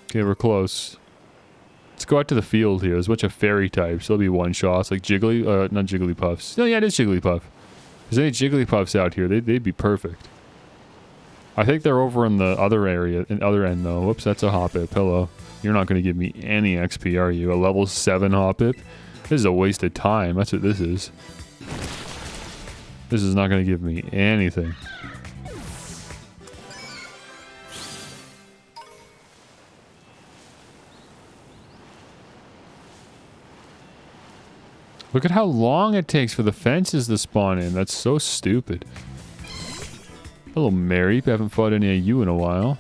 Okay, we're close. Let's go out to the field here. There's a bunch of fairy types. There'll be one-shots, like not Jigglypuffs. No, yeah, it is Jigglypuff. If there's any Jigglypuffs out here, they'd be perfect. I think they're over in the other area, in other end though. Whoops, that's a Hoppip. Hello. You're not going to give me any XP, are you? A level 7 Hoppip? This is a waste of time. That's what this is. This is not going to give me anything. Look at how long it takes for the fences to spawn in. That's so stupid. Hello, Mary. I haven't fought any of you in a while.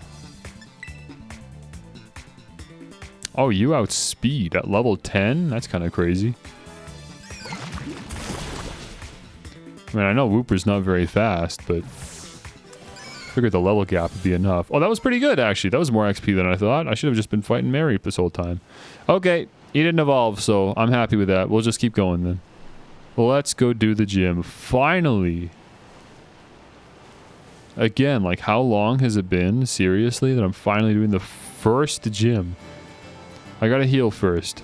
Oh, you outspeed at level 10? That's kind of crazy. I mean, I know Whooper's not very fast, but... I figured the level gap would be enough. Oh, that was pretty good, actually. That was more XP than I thought. I should have just been fighting Mary this whole time. Okay. He didn't evolve, so I'm happy with that. We'll just keep going then. Well, let's go do the gym. Finally. Again, like, how long has it been, seriously, that I'm finally doing the first gym? I gotta heal first.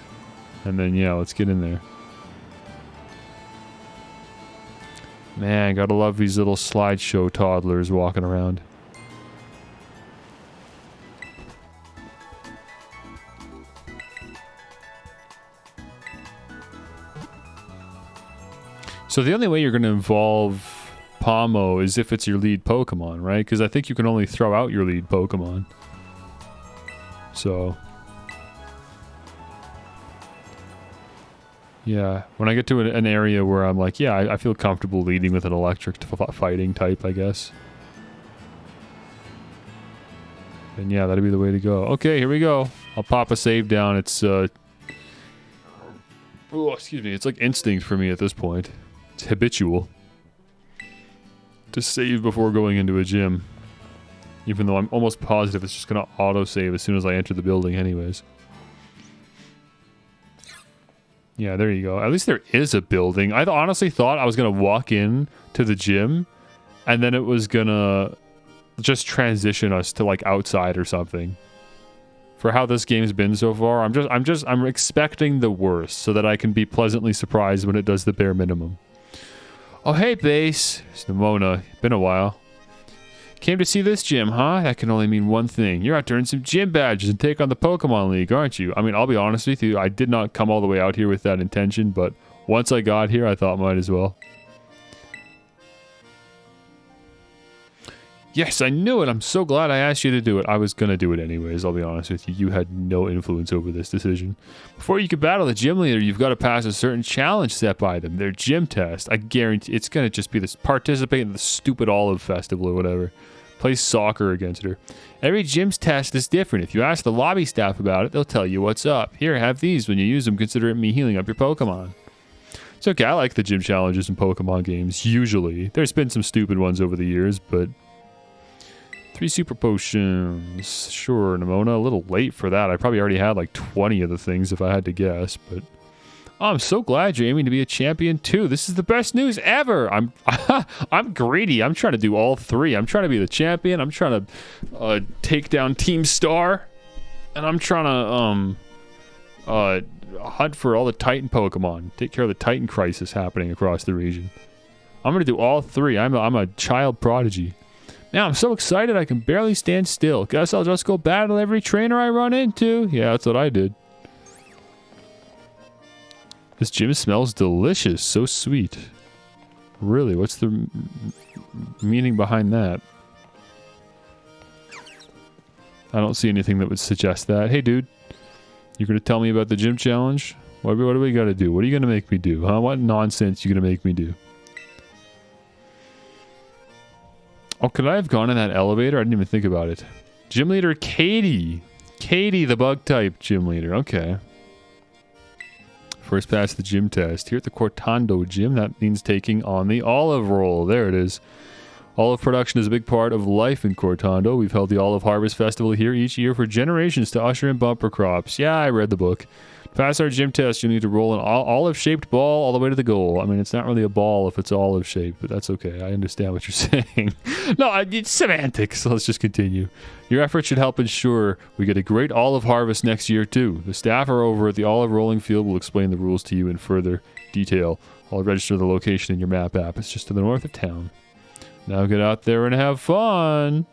And then, yeah, let's get in there. Man, gotta love these little slideshow toddlers walking around. So the only way you're going to evolve Pomo is if it's your lead Pokemon, right? Because I think you can only throw out your lead Pokemon. So... yeah, when I get to an area where I'm like, yeah, I feel comfortable leading with an electric fighting type, I guess. And yeah, that'd be the way to go. Okay, here we go. I'll pop a save down. It's, oh, excuse me. It's like instinct for me at this point. It's habitual to save before going into a gym. Even though I'm almost positive it's just going to auto-save as soon as I enter the building anyways. Yeah, there you go. At least there is a building. I honestly thought I was going to walk in to the gym and then it was going to just transition us to like outside or something. For how this game's been so far, I'm expecting the worst so that I can be pleasantly surprised when it does the bare minimum. Oh, hey, Base. It's Nimona. Been a while. Came to see this gym, huh? That can only mean one thing. You're out to earn some gym badges and take on the Pokemon League, aren't you? I mean, I'll be honest with you. I did not come all the way out here with that intention, but once I got here, I thought might as well. Yes, I knew it. I'm so glad I asked you to do it. I was going to do it anyways, I'll be honest with you. You had no influence over this decision. Before you can battle the gym leader, you've got to pass a certain challenge set by them. Their gym test. I guarantee it's going to just be this participate in the stupid Olive Festival or whatever. Play soccer against her. Every gym's test is different. If you ask the lobby staff about it, they'll tell you what's up. Here, have these. When you use them, consider it me healing up your Pokemon. It's okay. I like the gym challenges in Pokemon games, usually. There's been some stupid ones over the years, but... 3 super potions. Sure, Nimona. A little late for that. I probably already had like 20 of the things if I had to guess, but... Oh, I'm so glad you're aiming to be a champion too. This is the best news ever. I'm greedy. I'm trying to do all 3. I'm trying to be the champion. I'm trying to take down Team Star. And I'm trying to hunt for all the Titan Pokemon. Take care of the Titan crisis happening across the region. I'm going to do all 3. I'm a child prodigy. Now I'm so excited I can barely stand still. Guess I'll just go battle every trainer I run into. Yeah, that's what I did. This gym smells delicious. So sweet. Really, what's the meaning behind that? I don't see anything that would suggest that. Hey, dude. You're going to tell me about the gym challenge? What do we got to do? What are you going to make me do? Huh? What nonsense are you going to make me do? Oh, could I have gone in that elevator? I didn't even think about it. Gym leader Katie. Katie, the bug type gym leader. Okay. First pass the gym test. Here at the Cortando gym, that means taking on the olive roll. There it is. Olive production is a big part of life in Cortando. We've held the Olive Harvest Festival here each year for generations to usher in bumper crops. Yeah, I read the book. To pass our gym test, you'll need to roll an olive-shaped ball all the way to the goal. I mean, it's not really a ball if it's olive-shaped, but that's okay. I understand what you're saying. No, it's semantics, so let's just continue. Your efforts should help ensure we get a great olive harvest next year, too. The staff are over at the olive rolling field will explain the rules to you in further detail. I'll register the location in your map app. It's just to the north of town. Now get out there and have fun.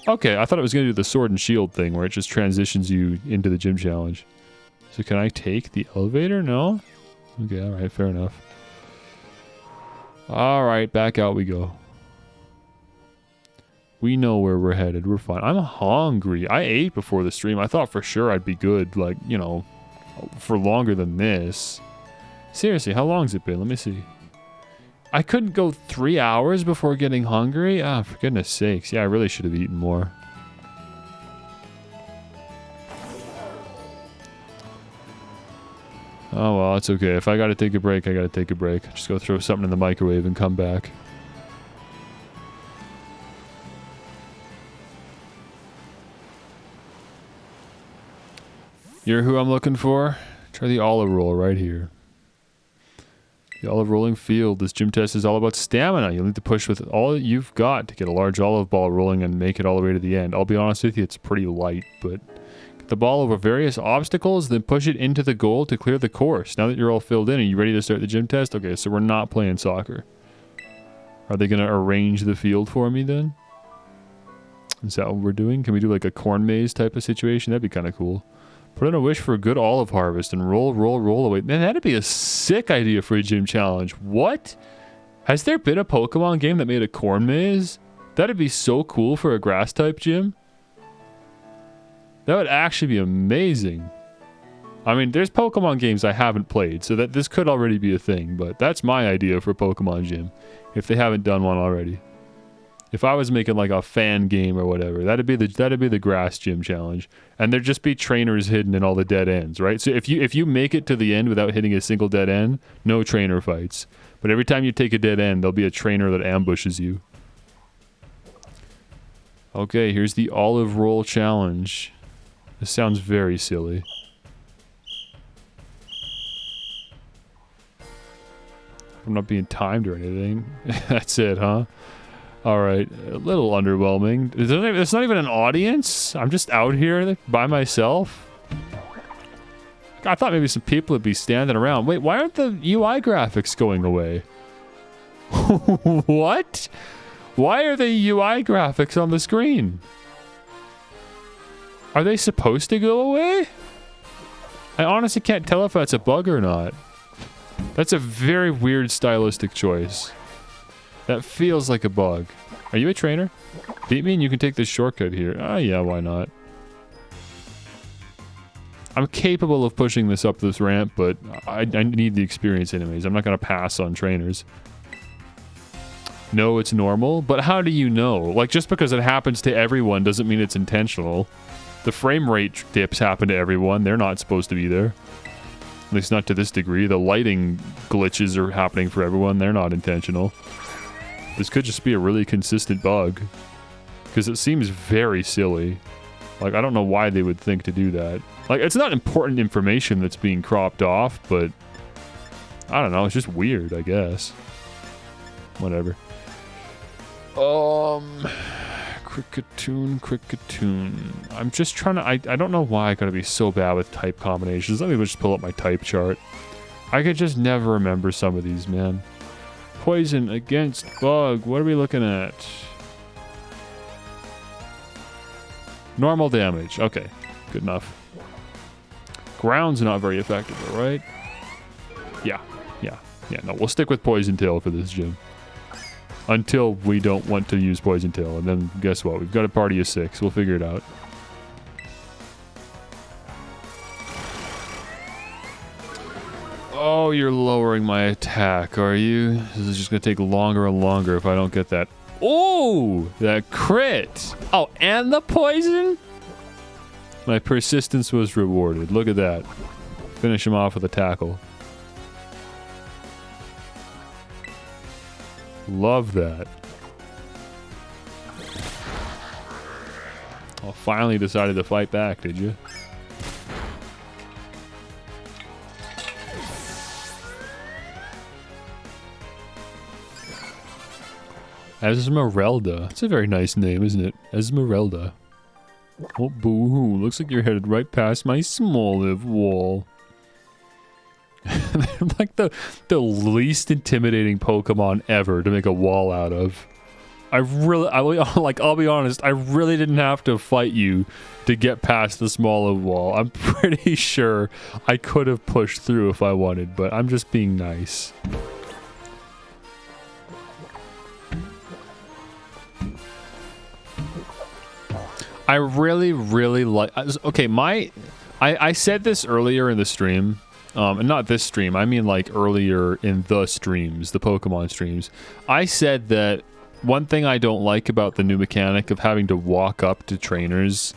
Okay, I thought it was going to do the sword and shield thing where it just transitions you into the gym challenge. So can I take the elevator? No? Okay, alright, fair enough. Alright, back out we go. We know where we're headed. We're fine. I'm hungry. I ate before the stream. I thought for sure I'd be good, like, you know, for longer than this. Seriously, how long's it been? Let me see. I couldn't go 3 hours before getting hungry? Ah, for goodness sakes. Yeah, I really should have eaten more. Oh, well, it's okay. If I gotta take a break, I gotta take a break. Just go throw something in the microwave and come back. You're who I'm looking for? Try the olive roll right here. The olive rolling field. This gym test is all about stamina. You'll need to push with all you've got to get a large olive ball rolling and make it all the way to the end. I'll be honest with you, it's pretty light, but... Get the ball over various obstacles, then push it into the goal to clear the course. Now that you're all filled in, are you ready to start the gym test? Okay, so we're not playing soccer. Are they going to arrange the field for me then? Is that what we're doing? Can we do like a corn maze type of situation? That'd be kind of cool. Put in a wish for a good olive harvest and roll, roll, roll away. Man, that'd be a sick idea for a gym challenge. What? Has there been a Pokemon game that made a corn maze? That'd be so cool for a grass type gym. That would actually be amazing. I mean, there's Pokemon games I haven't played, so that this could already be a thing, but that's my idea for Pokemon Gym, if they haven't done one already. If I was making like a fan game or whatever, that'd be the grass gym challenge, and there'd just be trainers hidden in all the dead ends, right? So if you make it to the end without hitting a single dead end, no trainer fights. But every time you take a dead end, there'll be a trainer that ambushes you. Okay, here's the olive roll challenge. This sounds very silly. I'm not being timed or anything. That's it, huh? Alright, a little underwhelming. There's not even an audience? I'm just out here by myself? I thought maybe some people would be standing around. Wait, why aren't the UI graphics going away? What? Why are the UI graphics on the screen? Are they supposed to go away? I honestly can't tell if that's a bug or not. That's a very weird stylistic choice. That feels like a bug. Are you a trainer? Beat me and you can take this shortcut here. Ah, yeah, why not? I'm capable of pushing this up this ramp, but I need the experience anyways. I'm not going to pass on trainers. No, it's normal, but how do you know? Like, just because it happens to everyone doesn't mean it's intentional. The frame rate dips happen to everyone. They're not supposed to be there. At least not to this degree. The lighting glitches are happening for everyone. They're not intentional. This could just be a really consistent bug. Because it seems very silly. Like, I don't know why they would think to do that. Like, it's not important information that's being cropped off, but... I don't know, it's just weird, I guess. Whatever. Cricketoon. I'm just trying to... I don't know why I gotta be so bad with type combinations. Let me just pull up my type chart. I could just never remember some of these, man. Poison against bug. What are we looking at? Normal damage. Okay, good enough. Ground's not very effective, though, right? Yeah. No, we'll stick with Poison Tail for this gym. Until we don't want to use Poison Tail, and then guess what? We've got a party of 6. We'll figure it out. Oh, you're lowering my attack, are you? This is just gonna take longer and longer if I don't get that. Oh, that crit! Oh, and the poison? My persistence was rewarded. Look at that. Finish him off with a tackle. Love that. Oh, finally decided to fight back, did you? Esmeralda. That's a very nice name, isn't it? Esmeralda. Oh, boo-hoo. Looks like you're headed right past my Smoliv wall. They're like the least intimidating Pokemon ever to make a wall out of. I'll be honest, I really didn't have to fight you to get past the Smoliv wall. I'm pretty sure I could have pushed through if I wanted, but I'm just being nice. I really like... Okay, I said this earlier in the stream. And not this stream, I mean like earlier in the streams, the Pokemon streams. I said that one thing I don't like about the new mechanic of having to walk up to trainers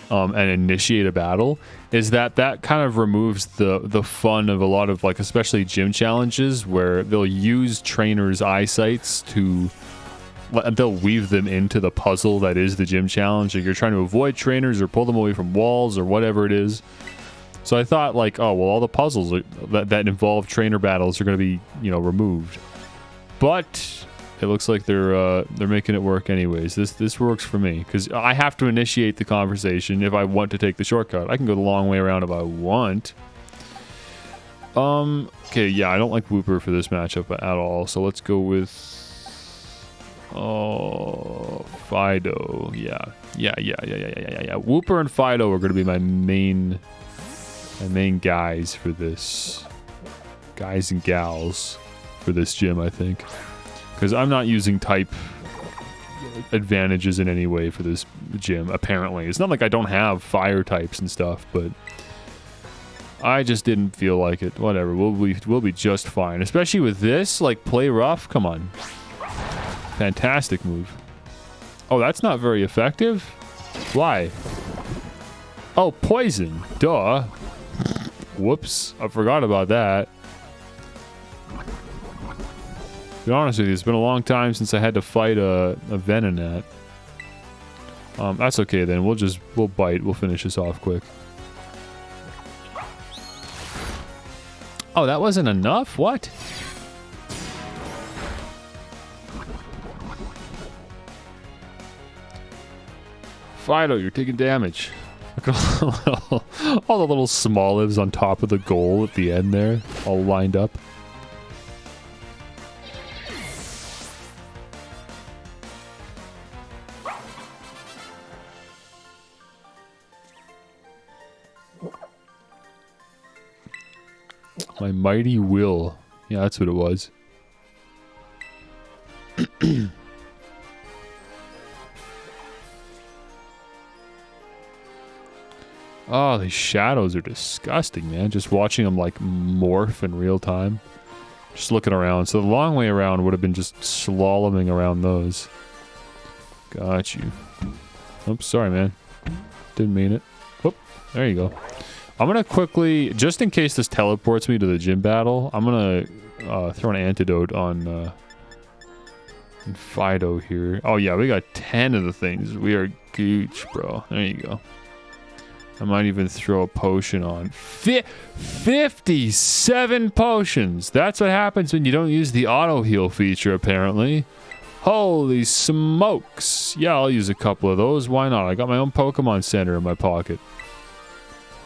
and initiate a battle is that kind of removes the fun of a lot of, like, especially gym challenges where they'll use trainers' eyesights to... They'll weave them into the puzzle that is the gym challenge. Like, you're trying to avoid trainers or pull them away from walls or whatever it is. So I thought, like, oh, well, all the puzzles that involve trainer battles are going to be, you know, removed. But it looks like they're making it work anyways. This works for me because I have to initiate the conversation if I want to take the shortcut. I can go the long way around if I want. Okay, yeah, I don't like Wooper for this matchup at all. So let's go with Fido. Yeah. Wooper and Fido are going to be my main guys for this. Guys and gals for this gym, I think. Because I'm not using type advantages in any way for this gym, apparently. It's not like I don't have fire types and stuff, but I just didn't feel like it. Whatever, we'll be just fine. Especially with this, like, play rough. Come on. Fantastic move. Oh, that's not very effective? Why? Oh, poison. Duh. Whoops. I forgot about that. To be honest with you, it's been a long time since I had to fight a Venonat. That's okay then. We'll bite. We'll finish this off quick. Oh, that wasn't enough? What? Fido, you're taking damage. Look at all the little small lives on top of the goal at the end there, all lined up. My mighty will. Yeah, that's what it was. Oh, these shadows are disgusting, man. Just watching them like morph in real time. Just looking around. So the long way around would have been just slaloming around those. Got you. Oops, sorry, man. Didn't mean it. Whoop, there you go. I'm gonna quickly, just in case this teleports me to the gym battle, I'm gonna throw an antidote on Fido here. Oh yeah, we got 10 of the things. We are gooch, bro. There you go. I might even throw a potion on. 57 potions! That's what happens when you don't use the auto heal feature, apparently. Holy smokes! Yeah, I'll use a couple of those. Why not? I got my own Pokemon Center in my pocket.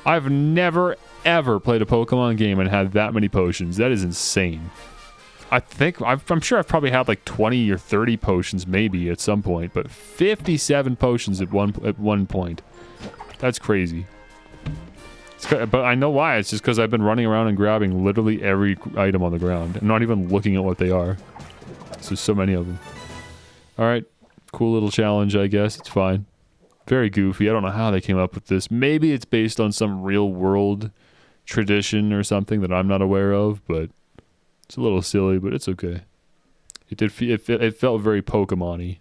I've never, ever played a Pokemon game and had that many potions. That is insane. I'm sure I've probably had like 20 or 30 potions maybe at some point, but 57 potions at one point. That's crazy. But I know why. It's just because I've been running around and grabbing literally every item on the ground. I'm not even looking at what they are. There's so many of them. Alright. Cool little challenge, I guess. It's fine. Very goofy. I don't know how they came up with this. Maybe it's based on some real world tradition or something that I'm not aware of, but it's a little silly, but it's okay. It felt very Pokemon-y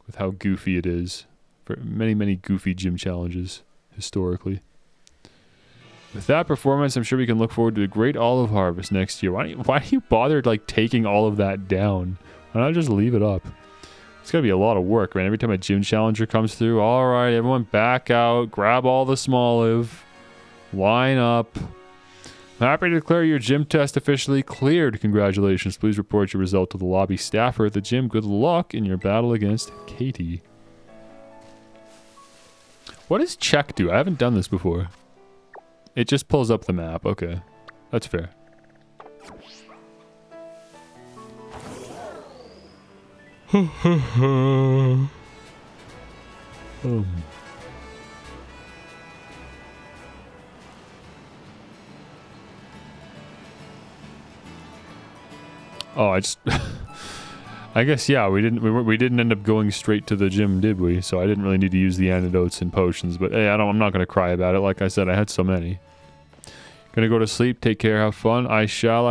with how goofy it is. For many goofy gym challenges historically. With that performance, I'm sure we can look forward to a great olive harvest next year. Why do you bother like taking all of that down? Why not just leave it up? It's gotta be a lot of work, man. Every time a gym challenger comes through, all right, everyone back out, grab all the small live, line up. I'm happy to declare your gym test officially cleared. Congratulations. Please report your result to the lobby staffer at the gym. Good luck in your battle against Katie. What does check do? I haven't done this before. It just pulls up the map. Okay. That's fair. Oh, I guess, yeah, we didn't end up going straight to the gym, did we? So I didn't really need to use the antidotes and potions, but hey, I'm not going to cry about it. Like I said, I had so many. Gonna go to sleep, take care, have fun. I shall.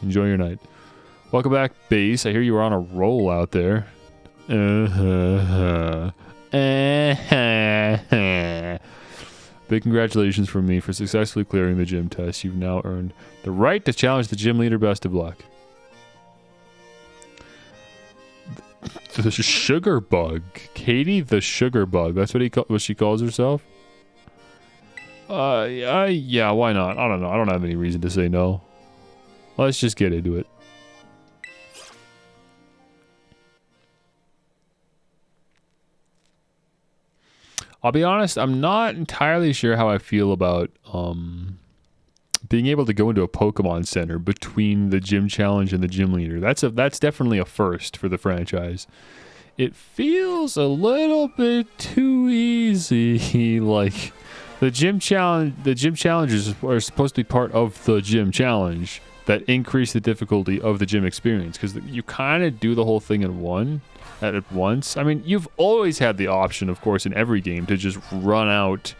Enjoy your night. Welcome back, base. I hear you were on a roll out there. Big congratulations from me for successfully clearing the gym test. You've now earned the right to challenge the gym leader. Best of luck. The sugar bug. Katie the sugar bug. That's what she calls herself? Yeah, why not? I don't know. I don't have any reason to say no. Let's just get into it. I'll be honest, I'm not entirely sure how I feel about being able to go into a Pokemon Center between the gym challenge and the gym leader. That's definitely a first for the franchise. It feels a little bit too easy. Like the gym challenges are supposed to be part of the gym challenge that increase the difficulty of the gym experience, because you kind of do the whole thing at once. I mean, you've always had the option, of course, in every game to just run out,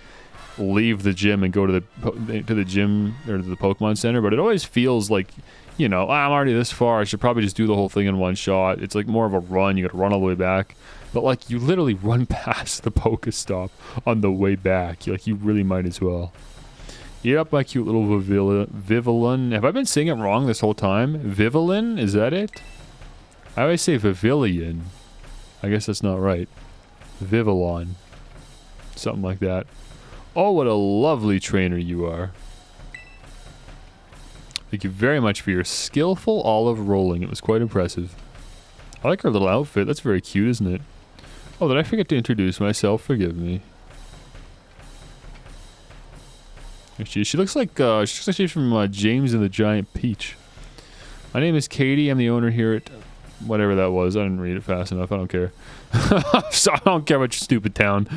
leave the gym and go to the gym or to the Pokemon Center, but it always feels like, you know, I'm already this far, I should probably just do the whole thing in one shot. It's like more of a run. You gotta run all the way back, but like you literally run past the Pokestop on the way back. Like you really might as well. Eat up my cute little Vivillon. Have I been saying it wrong this whole time? Vivillon? Is that it? I always say Vivillon. I guess that's not right. Vivillon. Something like that. Oh, what a lovely trainer you are. Thank you very much for your skillful olive rolling. It was quite impressive. I like her little outfit. That's very cute, isn't it? Oh, did I forget to introduce myself? Forgive me. She looks like she's from James and the Giant Peach. My name is Katie. I'm the owner here at whatever that was. I didn't read it fast enough. I don't care. So I don't care about your stupid town.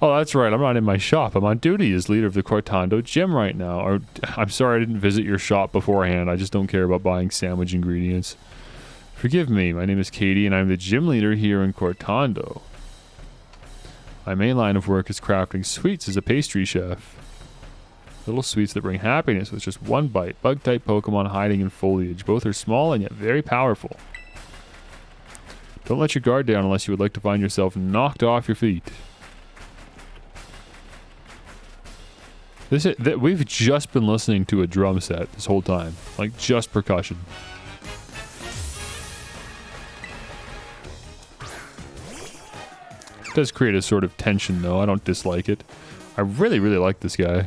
Oh, that's right. I'm not in my shop. I'm on duty as leader of the Cortando gym right now. Or, I'm sorry I didn't visit your shop beforehand. I just don't care about buying sandwich ingredients. Forgive me. My name is Katie, and I'm the gym leader here in Cortando. My main line of work is crafting sweets as a pastry chef. Little sweets that bring happiness with just one bite. Bug-type Pokemon hiding in foliage. Both are small and yet very powerful. Don't let your guard down unless you would like to find yourself knocked off your feet. We've just been listening to a drum set this whole time. Like, just percussion. It does create a sort of tension, though. I don't dislike it. I really, really like this guy.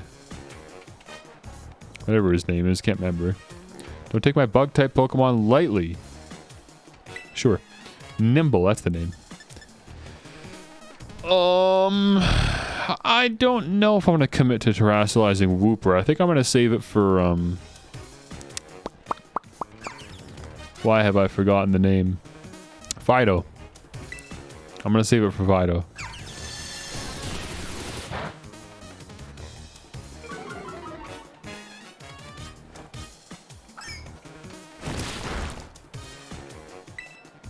Whatever his name is, can't remember. Don't take my bug-type Pokemon lightly. Sure. Nimble, that's the name. I don't know if I'm going to commit to terrestrializing Wooper. I think I'm going to save it for, why have I forgotten the name? Fido. I'm going to save it for Fido.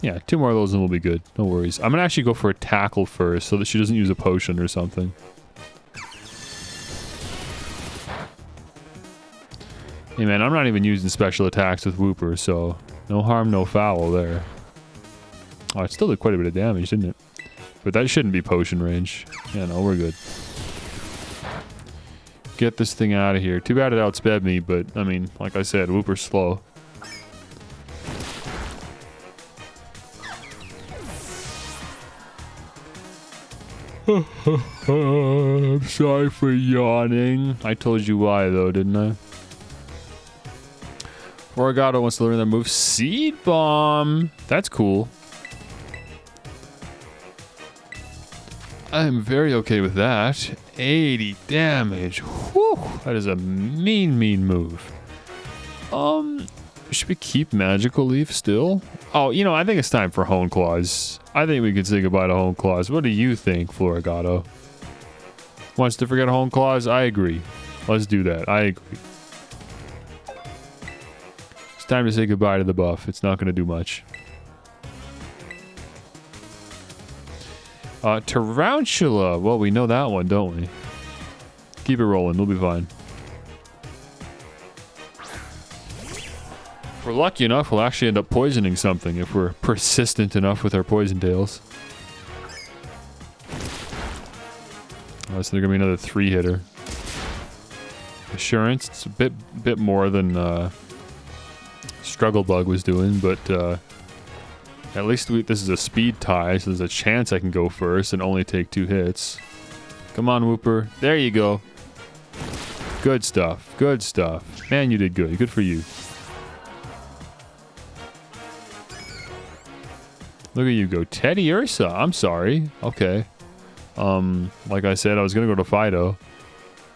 Yeah, 2 more of those and we'll be good. No worries. I'm gonna actually go for a tackle first so that she doesn't use a potion or something. Hey man, I'm not even using special attacks with Wooper, so no harm, no foul there. Oh, it still did quite a bit of damage, didn't it? But that shouldn't be potion range. Yeah, no, we're good. Get this thing out of here. Too bad it outsped me, but I mean, like I said, Wooper's slow. I'm sorry for yawning. I told you why, though, didn't I? Floragato wants to learn that move. Seed Bomb! That's cool. I'm very okay with that. 80 damage. Whew! That is a mean, mean move. Should we keep Magical Leaf still? Oh, you know, I think it's time for Hone Claws. I think we can say goodbye to Hone Claws. What do you think, Floragato? Wants to forget Hone Claws? I agree. Let's do that. I agree. It's time to say goodbye to the buff. It's not going to do much. Tarantula. Well, we know that one, don't we? Keep it rolling. We'll be fine. If we're lucky enough, we'll actually end up poisoning something if we're persistent enough with our poison tails. Oh, so they're gonna be another 3-hitter. Assurance, it's a bit more than Struggle Bug was doing, but at least this is a speed tie, so there's a chance I can go first and only take 2 hits. Come on, Wooper. There you go. Good stuff. Good stuff. Man, you did good. Good for you. Look at you go. Teddy Ursa. I'm sorry. Okay. Like I said, I was going to go to Fido.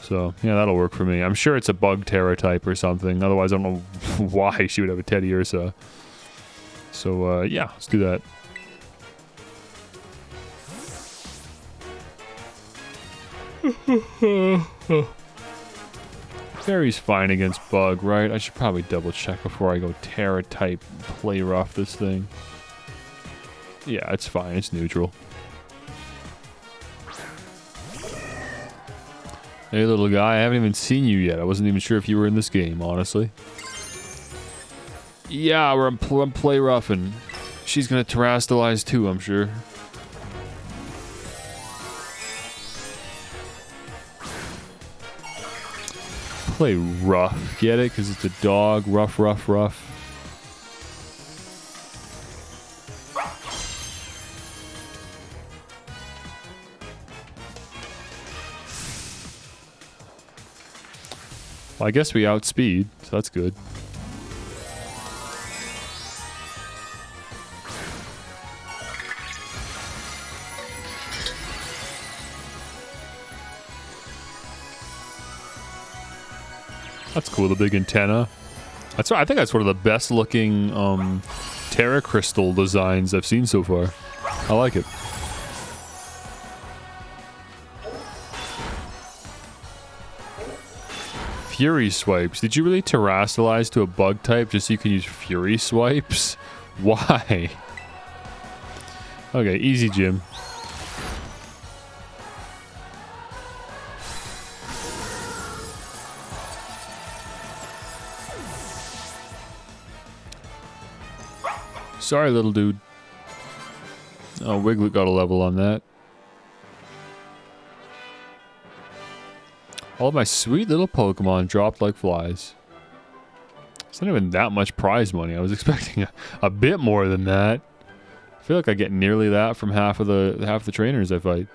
So, yeah, that'll work for me. I'm sure it's a bug Terra type or something. Otherwise, I don't know why she would have a Teddy Ursa. So, yeah, let's do that. Fairy's fine against bug, right? I should probably double check before I go Terra type play rough this thing. Yeah, it's fine. It's neutral. Hey, little guy. I haven't even seen you yet. I wasn't even sure if you were in this game, honestly. Yeah, I'm play roughing. She's gonna terrestrialize too, I'm sure. Play rough. Get it? Because it's a dog. Rough, rough, rough. Well, I guess we outspeed, so that's good. That's cool, the big antenna. I think that's one of the best looking Terra Crystal designs I've seen so far. I like it. Fury swipes. Did you really terrestrialize to a bug type just so you can use Fury swipes? Why? Okay, easy, Jim. Sorry, little dude. Oh, Wiglet got a level on that. All of my sweet little Pokemon dropped like flies. It's not even that much prize money. I was expecting a bit more than that. I feel like I get nearly that from half of the trainers I fight.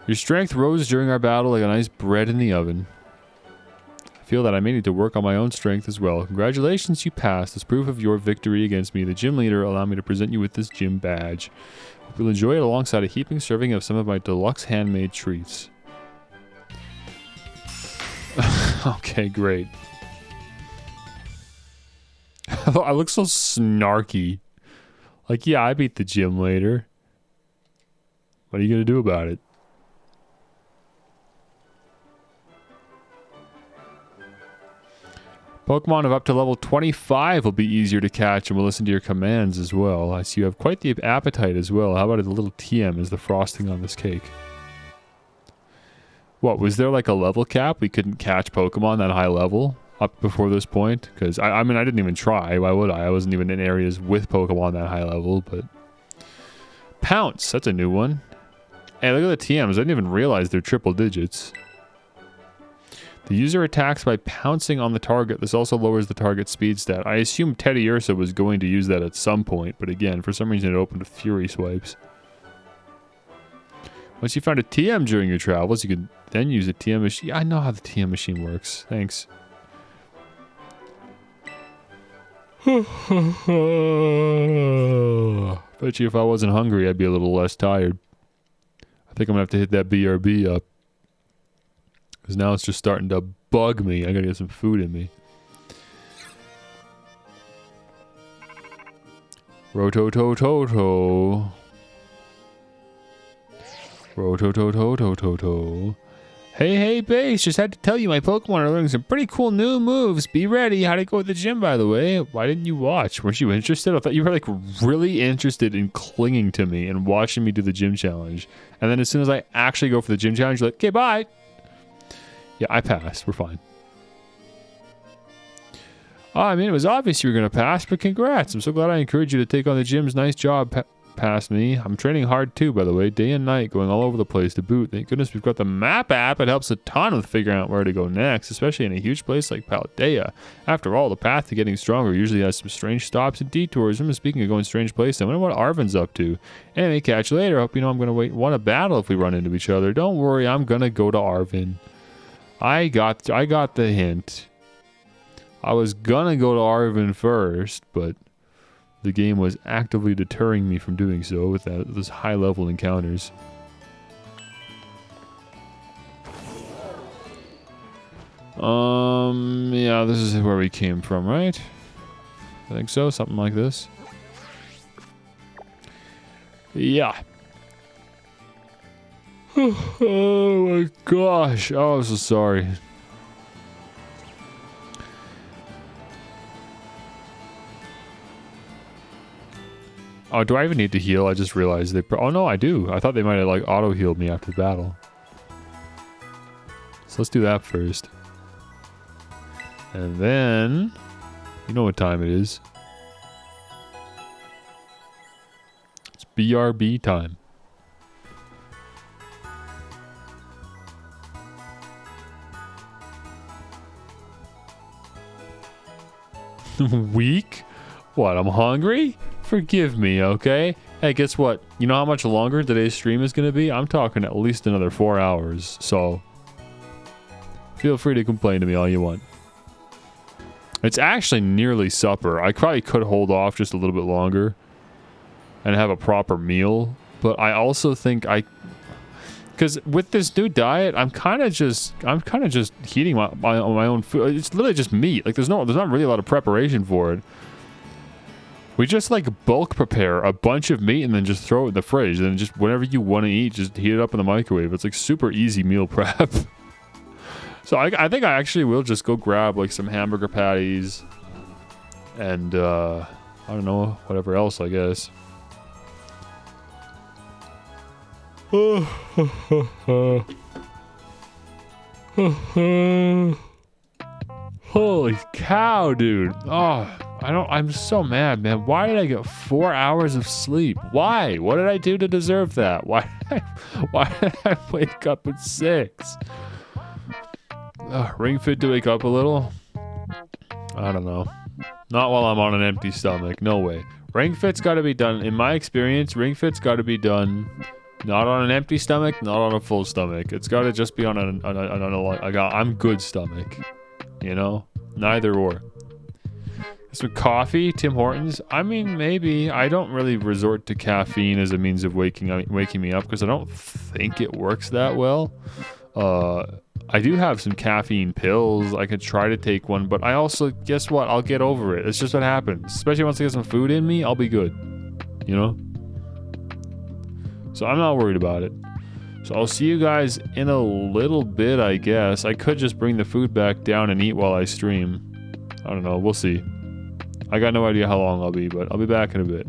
Your strength rose during our battle like a nice bread in the oven. I feel that I may need to work on my own strength as well. Congratulations, you passed. As proof of your victory against me, the gym leader allowed me to present you with this gym badge. You'll enjoy it alongside a heaping serving of some of my deluxe handmade treats. Okay, great. I look so snarky. Like, yeah, I beat the gym leader. What are you gonna do about it? Pokemon of up to level 25 will be easier to catch and will listen to your commands as well. I see you have quite the appetite as well. How about a little TM as the frosting on this cake? What, was there like a level cap? We couldn't catch Pokemon that high level up before this point? Because, I mean, I didn't even try. Why would I? I wasn't even in areas with Pokemon that high level, but... Pounce! That's a new one. Hey, look at the TMs. I didn't even realize they're triple digits. The user attacks by pouncing on the target. This also lowers the target speed stat. I assume Teddy Ursa was going to use that at some point, but again, for some reason it opened with Fury swipes. Once you find a TM during your travels, you can then use a TM machine. I know how the TM machine works. Thanks. Bet you if I wasn't hungry, I'd be a little less tired. I think I'm gonna have to hit that BRB up. Because now it's just starting to bug me. I gotta get some food in me. Roto-to-to-to. Roto-to-to-to-to-to. Hey, base. Just had to tell you my Pokemon are learning some pretty cool new moves. Be ready. How'd it go at the gym, by the way? Why didn't you watch? Weren't you interested? I thought you were, like, really interested in clinging to me and watching me do the gym challenge. And then as soon as I actually go for the gym challenge, you're like, okay, bye. Yeah, I passed. We're fine. Oh, I mean, it was obvious you were going to pass, but congrats. I'm so glad I encouraged you to take on the gyms. Nice job past me. I'm training hard too, by the way. Day and night, going all over the place to boot. Thank goodness we've got the map app. It helps a ton with figuring out where to go next, especially in a huge place like Paldea. After all, the path to getting stronger usually has some strange stops and detours. I'm speaking of going strange places. I wonder what Arvin's up to. Anyway, catch you later. Hope you know I'm going to win a battle if we run into each other. Don't worry, I'm going to go to Arvin. I got the hint. I was gonna go to Arvin first, but the game was actively deterring me from doing so with those high-level encounters. Yeah, this is where we came from, right? I think so, something like this. Yeah. Oh my gosh. Oh, I'm so sorry. Oh, do I even need to heal? I just realized they... Oh, no, I do. I thought they might have, like, auto-healed me after the battle. So let's do that first. And then... You know what time it is. It's BRB time. Weak? What, I'm hungry? Forgive me, okay? Hey, guess what? You know how much longer today's stream is going to be? I'm talking at least another 4 hours, so... Feel free to complain to me all you want. It's actually nearly supper. I probably could hold off just a little bit longer and have a proper meal, but I also think Because with this new diet, I'm kind of just heating my own food. It's literally just meat. Like there's not really a lot of preparation for it. We just like bulk prepare a bunch of meat and then just throw it in the fridge. And then just whenever you want to eat, just heat it up in the microwave. It's like super easy meal prep. So I think I actually will just go grab like some hamburger patties and I don't know, whatever else, I guess. Holy cow, dude. Oh, I'm so mad, man. Why did I get 4 hours of sleep? Why? What did I do to deserve that? Why did I wake up at 6? Ring Fit to wake up a little? I don't know. Not while I'm on an empty stomach. No way. Ring Fit's got to be done. In my experience, Ring Fit's got to be done not on an empty stomach, not on a full stomach. It's got to just be on I'm good stomach. You know? Neither or. So coffee, Tim Hortons. I mean, maybe. I don't really resort to caffeine as a means of waking me up because I don't think it works that well. I do have some caffeine pills. I could try to take one, but I also, guess what? I'll get over it. It's just what happens. Especially once I get some food in me, I'll be good. You know? So I'm not worried about it. So I'll see you guys in a little bit, I guess. I could just bring the food back down and eat while I stream. I don't know. We'll see. I got no idea how long I'll be, but I'll be back in a bit.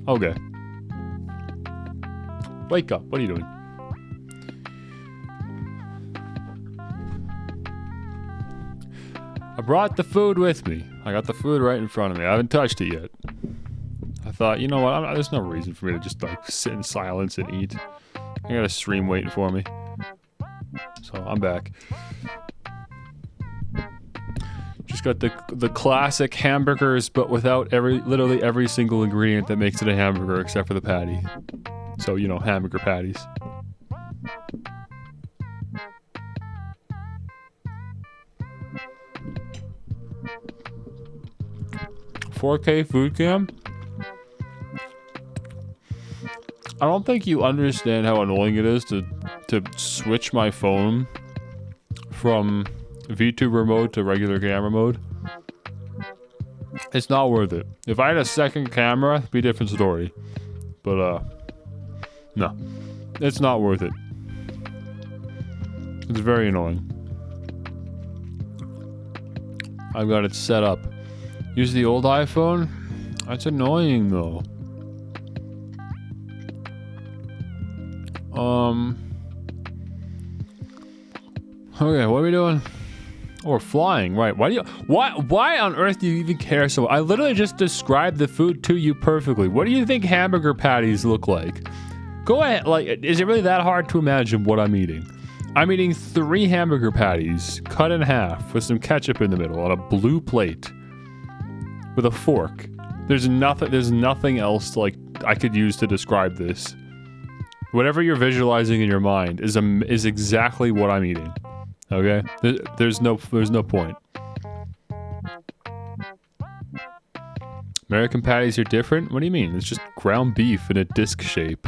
Okay. Wake up. What are you doing? I brought the food with me. I got the food right in front of me. I haven't touched it yet. I thought, you know what? There's no reason for me to just like sit in silence and eat. I got a stream waiting for me. So I'm back. Just got the classic hamburgers, but without literally every single ingredient that makes it a hamburger except for the patty. So, you know, hamburger patties. $4K food cam? I don't think you understand how annoying it is to switch my phone from VTuber mode to regular camera mode. It's not worth it. If I had a second camera, it'd be a different story. But, no. It's not worth it. It's very annoying. I've got it set up. Use the old iPhone? That's annoying, though. Okay, what are we doing? Oh, we're flying, right. Why on earth do you even care so? I literally just described the food to you perfectly. What do you think hamburger patties look like? Go ahead, like, is it really that hard to imagine what I'm eating? I'm eating 3 hamburger patties, cut in half, with some ketchup in the middle, on a blue plate. With a fork. There's nothing else, like, I could use to describe this. Whatever you're visualizing in your mind is exactly what I'm eating. Okay? There's no point. American patties are different? What do you mean? It's just ground beef in a disc shape.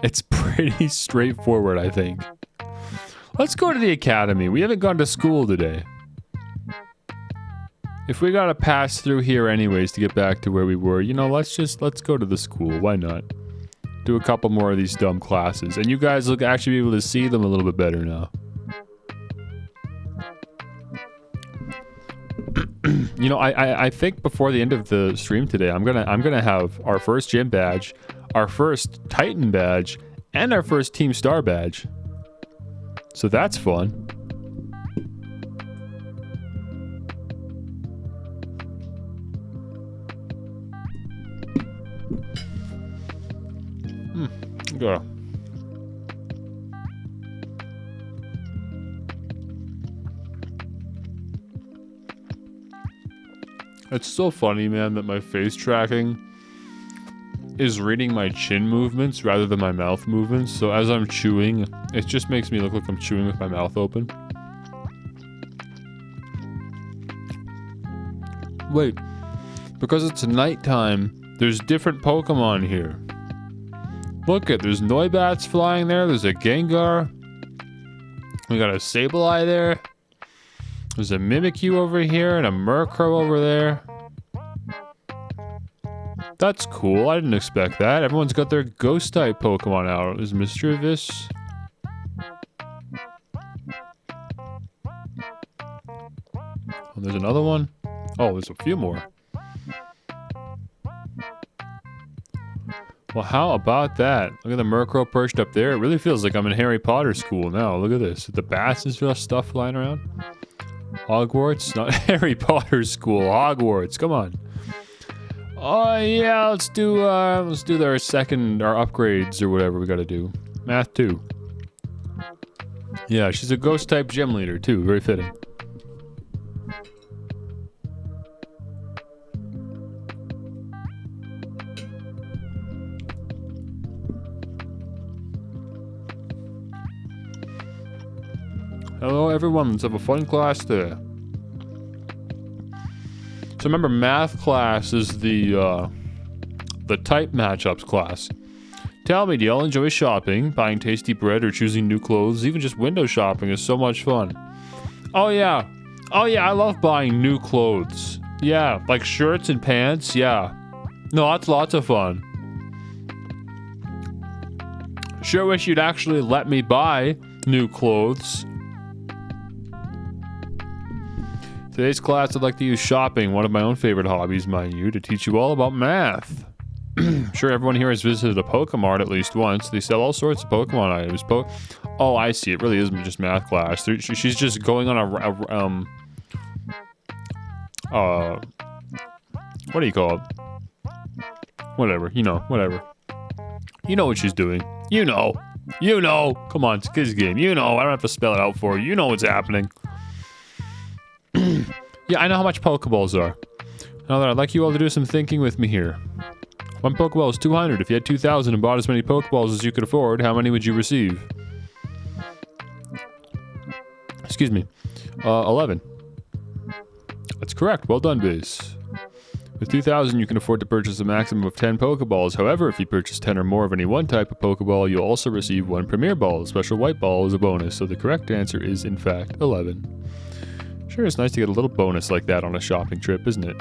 It's pretty straightforward, I think. Let's go to the academy. We haven't gone to school today. If we gotta pass through here anyways to get back to where we were, you know, let's go to the school. Why not? Do a couple more of these dumb classes. And you guys will actually be able to see them a little bit better now. You know, I think before the end of the stream today, I'm gonna have our first gym badge, our first Titan badge, and our first Team Star badge. So that's fun. Go. It's so funny, man, that my face tracking is reading my chin movements rather than my mouth movements. So as I'm chewing, it just makes me look like I'm chewing with my mouth open. Wait, because it's nighttime, there's different Pokemon here. Look at, there's Noibats flying there, there's a Gengar. We got a Sableye there. There's a Mimikyu over here and a Murkrow over there. That's cool, I didn't expect that. Everyone's got their Ghost-type Pokemon out. There's Mischievous. Oh, there's another one. Oh, there's a few more. Well, how about that? Look at the Murkrow perched up there. It really feels like I'm in Harry Potter school now. Look at this. The bats and stuff flying around. Hogwarts? Not Harry Potter school. Hogwarts. Come on. Oh, yeah. Let's do our upgrades or whatever we gotta do. Math 2. Yeah, she's a ghost-type gym leader, too. Very fitting. Hello everyone, let's have a fun class today. So remember, math class is the type matchups class. Tell me, do y'all enjoy shopping, buying tasty bread, or choosing new clothes? Even just window shopping is so much fun. Oh yeah, I love buying new clothes. Yeah, like shirts and pants, yeah. No, that's lots of fun. Sure wish you'd actually let me buy new clothes. Today's class, I'd like to use shopping, one of my own favorite hobbies, mind you, to teach you all about math. Sure, everyone here has visited a Pokémon at least once. They sell all sorts of Pokemon items. Oh, I see. It really isn't just math class. She's just going on what do you call it? Whatever. You know, whatever. You know what she's doing. You know. You know. Come on, it's a kid's game. You know. I don't have to spell it out for you. You know what's happening. Yeah, I know how much Pokeballs are. Now then, I'd like you all to do some thinking with me here. One Pokeball is 200. If you had 2,000 and bought as many Pokeballs as you could afford, how many would you receive? Excuse me. 11. That's correct. Well done, Base. With 2,000, you can afford to purchase a maximum of 10 Pokeballs. However, if you purchase 10 or more of any one type of Pokeball, you'll also receive one Premier Ball. A special white ball is a bonus, so the correct answer is, in fact, 11. Sure, it's nice to get a little bonus like that on a shopping trip, isn't it?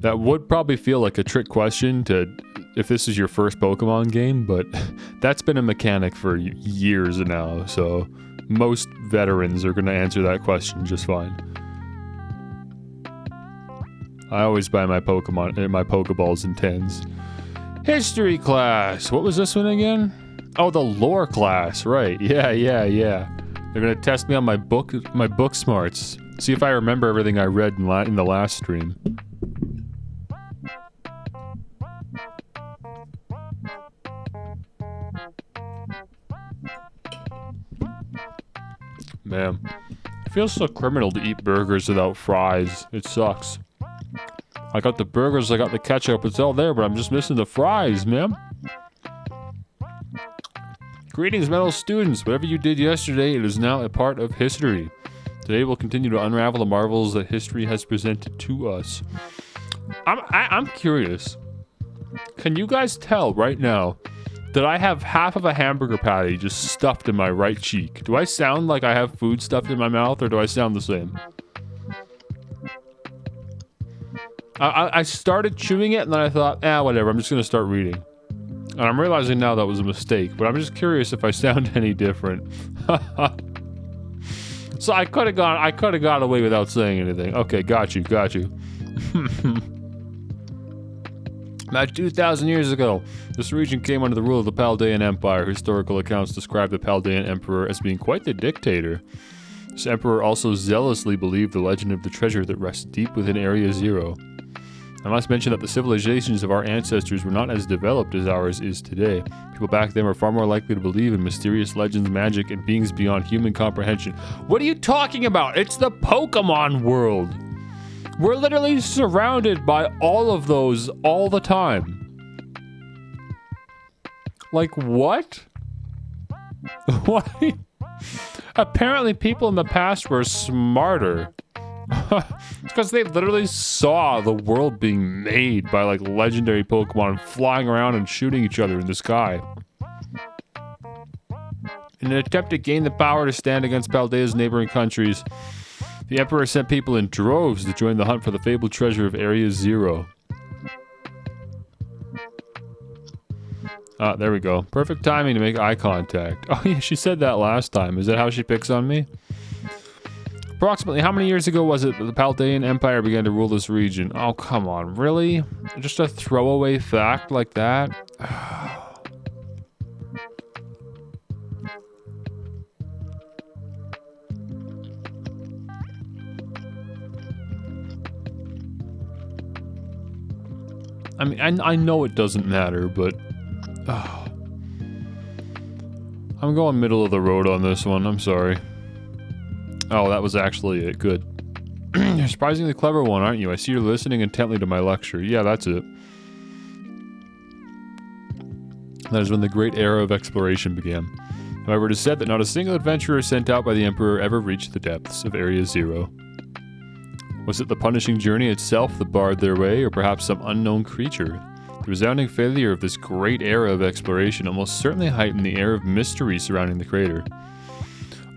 That would probably feel like a trick question if this is your first Pokemon game, but that's been a mechanic for years now, so most veterans are going to answer that question just fine. I always buy my Pokeballs in 10s. History class! What was this one again? Oh, the lore class, right. Yeah. They're going to test me on my book smarts. See if I remember everything I read in the last stream. Man, it feels so criminal to eat burgers without fries. It sucks. I got the burgers, I got the ketchup, it's all there, but I'm just missing the fries, man. Greetings, metal students. Whatever you did yesterday, it is now a part of history. Today we'll continue to unravel the marvels that history has presented to us. I'm curious. Can you guys tell right now that I have half of a hamburger patty just stuffed in my right cheek? Do I sound like I have food stuffed in my mouth, or do I sound the same? I started chewing it, and then I thought, whatever, I'm just going to start reading. And I'm realizing now that was a mistake, but I'm just curious if I sound any different. So I could have got away without saying anything. Okay, got you. About 2,000 years ago, this region came under the rule of the Paldean Empire. Historical accounts describe the Paldean Emperor as being quite the dictator. This emperor also zealously believed the legend of the treasure that rests deep within Area Zero. I must mention that the civilizations of our ancestors were not as developed as ours is today. People back then were far more likely to believe in mysterious legends, magic, and beings beyond human comprehension. What are you talking about? It's the Pokémon world! We're literally surrounded by all of those all the time. Like, what? What? Apparently people in the past were smarter. It's because they literally saw the world being made by, like, legendary Pokemon flying around and shooting each other in the sky. In an attempt to gain the power to stand against Paldea's neighboring countries, the Emperor sent people in droves to join the hunt for the fabled treasure of Area Zero. Ah, there we go. Perfect timing to make eye contact. Oh yeah, she said that last time. Is that how she picks on me? Approximately how many years ago was it that the Paldean Empire began to rule this region? Oh, come on, really? Just a throwaway fact like that? I mean, I know it doesn't matter, but... I'm going middle of the road on this one, I'm sorry. Oh, that was actually it, good. You're a surprisingly clever one, aren't you? I see you're listening intently to my lecture. Yeah, that's it. That is when the great era of exploration began. However, it is said that not a single adventurer sent out by the Emperor ever reached the depths of Area Zero. Was it the punishing journey itself that barred their way, or perhaps some unknown creature? The resounding failure of this great era of exploration almost certainly heightened the air of mystery surrounding the crater.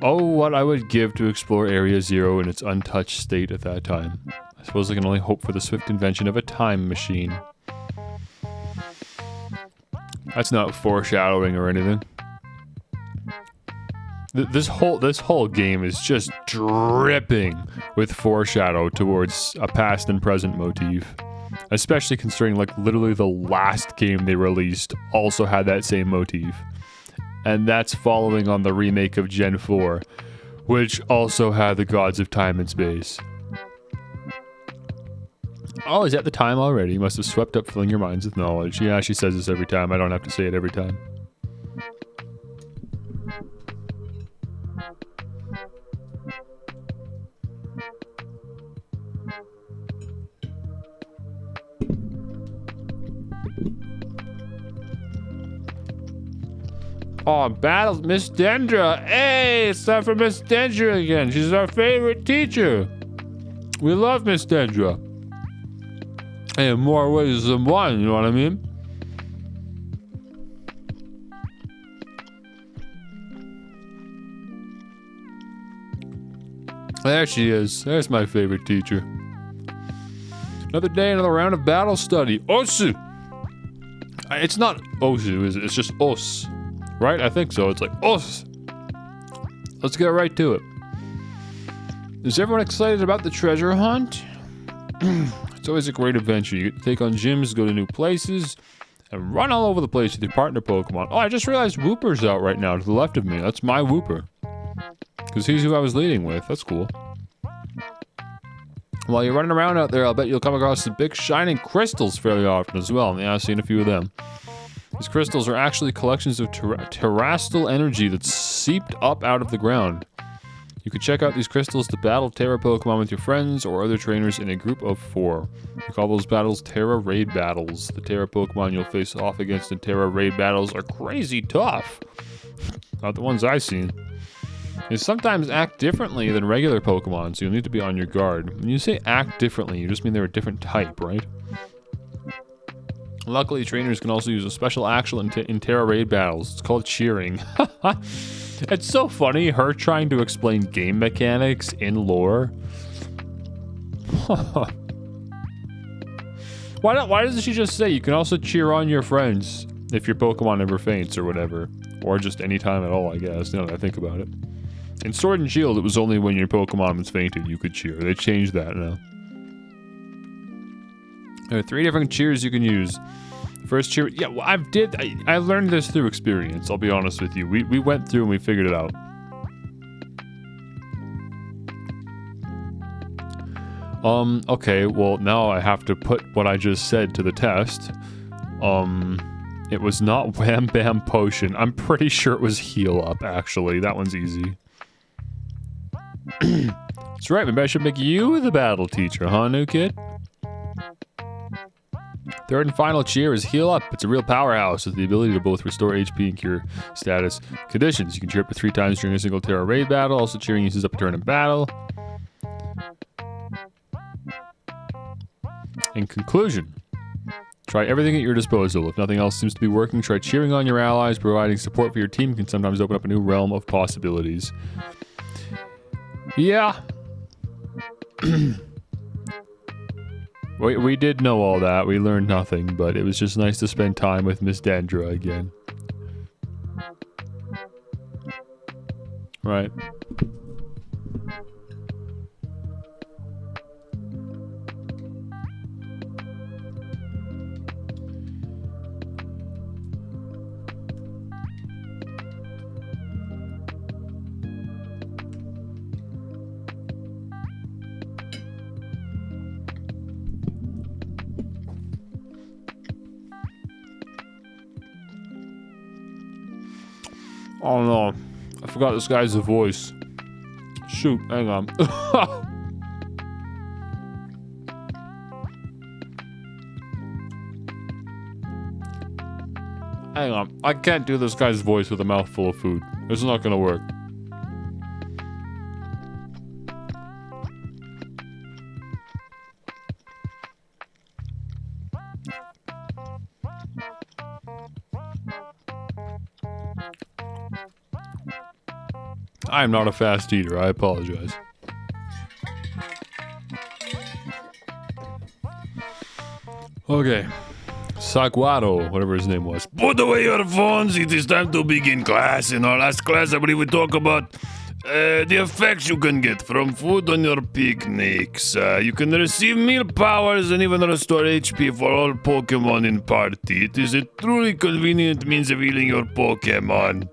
Oh, what I would give to explore Area Zero in its untouched state at that time. I suppose I can only hope for the swift invention of a time machine. That's not foreshadowing or anything. This whole game is just dripping with foreshadow towards a past and present motif. Especially considering, like, literally the last game they released also had that same motif. And that's following on the remake of Gen 4, which also had the gods of time and space. Oh, is that the time already? You must have swept up, filling your minds with knowledge. Yeah, she says this every time. I don't have to say it every time. Oh, battles, Miss Dendra. Hey, it's time for Miss Dendra again. She's our favorite teacher. We love Miss Dendra. In more ways than one, you know what I mean? There she is. There's my favorite teacher. Another day, another round of battle study. Osu! It's not Osu, is it? It's just Os. Right? I think so. It's like, Os! Let's get right to it. Is everyone excited about the treasure hunt? It's always a great adventure. You get to take on gyms, go to new places, and run all over the place with your partner Pokemon. Oh, I just realized Wooper's out right now to the left of me. That's my Wooper. Because he's who I was leading with. That's cool. While you're running around out there, I'll bet you'll come across some big shining crystals fairly often as well. Yeah, I've seen a few of them. These crystals are actually collections of terrestrial energy that's seeped up out of the ground. You can check out these crystals to battle Terra Pokemon with your friends or other trainers in a group of 4. We call those battles Terra Raid Battles. The Terra Pokemon you'll face off against in Terra Raid Battles are crazy tough. Not the ones I've seen. They sometimes act differently than regular Pokemon, so you'll need to be on your guard. When you say act differently, you just mean they're a different type, right? Luckily, trainers can also use a special action in Terra Raid Battles. It's called cheering. It's so funny, her trying to explain game mechanics in lore. Why doesn't she just say you can also cheer on your friends if your Pokemon ever faints or whatever? Or just any time at all, I guess, now that I think about it. In Sword and Shield, it was only when your Pokemon was fainted you could cheer. They changed that now. There are 3 different cheers you can use. First cheer, yeah, well, I learned this through experience, I'll be honest with you. We went through and we figured it out. Okay, well, now I have to put what I just said to the test. It was not Wham Bam Potion. I'm pretty sure it was Heal Up, actually. That one's easy. That's right, maybe I should make you the battle teacher, huh, new kid? Third and final cheer is Heal Up. It's a real powerhouse with the ability to both restore HP and cure status conditions. You can cheer up to 3 times during a single Terra Raid battle. Also, cheering uses up a turn in battle. In conclusion, try everything at your disposal. If nothing else seems to be working, try cheering on your allies. Providing support for your team can sometimes open up a new realm of possibilities. Yeah. We did know all that. We learned nothing, but it was just nice to spend time with Miss Dendra again. Right. Oh no, I forgot this guy's voice. Shoot, hang on. Hang on, I can't do this guy's voice with a mouthful of food. It's not gonna work. I am not a fast eater, I apologize. Okay, Saguaro, whatever his name was. Put away your phones. It is time to begin class. In our last class, I believe we talk about the effects you can get from food on your picnics. You can receive meal powers and even restore HP for all Pokémon in party. It is a truly convenient means of healing your Pokémon.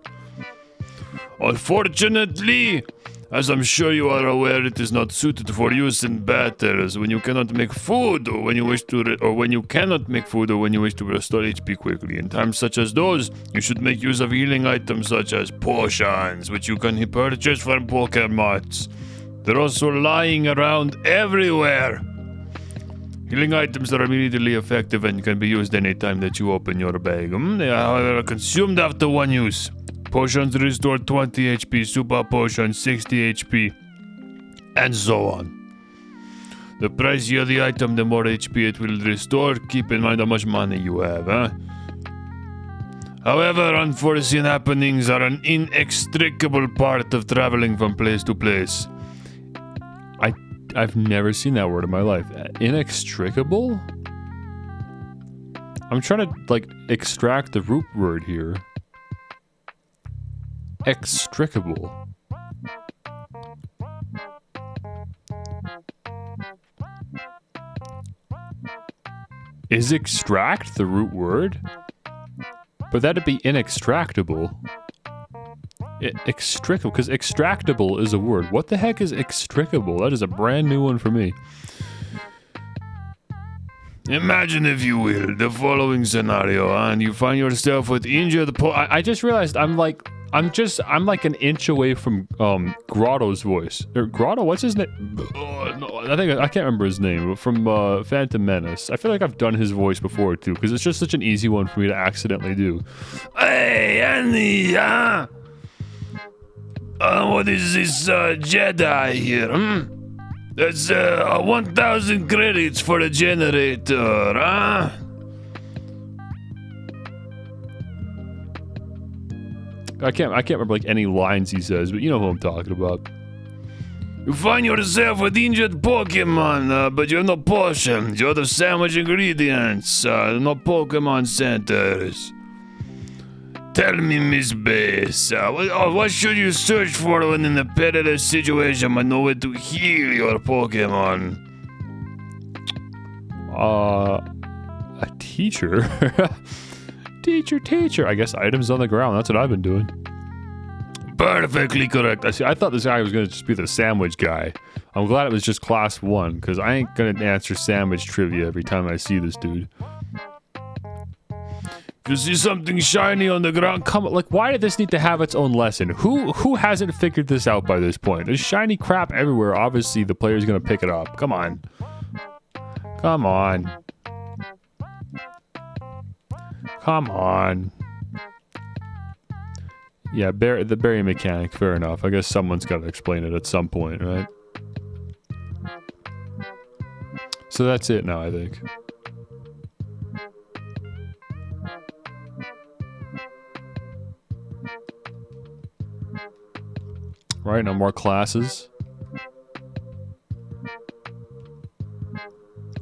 Unfortunately, as I'm sure you are aware, it is not suited for use in battles when you cannot make food or when you wish to restore HP quickly. In times such as those, you should make use of healing items such as potions, which you can purchase from Pokémon. They're also lying around everywhere. Healing items are immediately effective and can be used anytime that you open your bag. They are, however, consumed after one use. Potions restore 20 HP, super potions 60 HP, and so on. The pricier the item, the more HP it will restore. Keep in mind how much money you have, huh? However, unforeseen happenings are an inextricable part of traveling from place to place. I've never seen that word in my life. Inextricable? I'm trying to, like, extract the root word here. Extricable. Is extract the root word? But that'd be inextractable. Extricable, because extractable is a word. What the heck is extricable? That is a brand new one for me. Imagine, if you will, the following scenario, and you find yourself with injured I just realized I'm like an inch away from Grotto's voice. Or Grotto, what's his name? Oh, no, I can't remember his name, but from Phantom Menace. I feel like I've done his voice before too, because it's just such an easy one for me to accidentally do. Hey, Annie, what is this Jedi here, That's 1,000 credits for a generator, I can't remember like any lines he says, but you know who I'm talking about. You find yourself with injured Pokemon, but you have no potions. You have sandwich ingredients, no Pokemon centers. Tell me, Miss Bass, what should you search for when in a perilous situation but know where to heal your Pokemon? A teacher? Teacher. I guess items on the ground. That's what I've been doing. Perfectly correct. I thought this guy was going to just be the sandwich guy. I'm glad it was just class 1, because I ain't going to answer sandwich trivia every time I see this dude. You see something shiny on the ground? Come on, like, why did this need to have its own lesson? Who hasn't figured this out by this point? There's shiny crap everywhere. Obviously, the player's going to pick it up. Come on. Come on. Come on. Yeah, the berry mechanic, fair enough. I guess someone's got to explain it at some point, right? So that's it now, I think. Right, no more classes.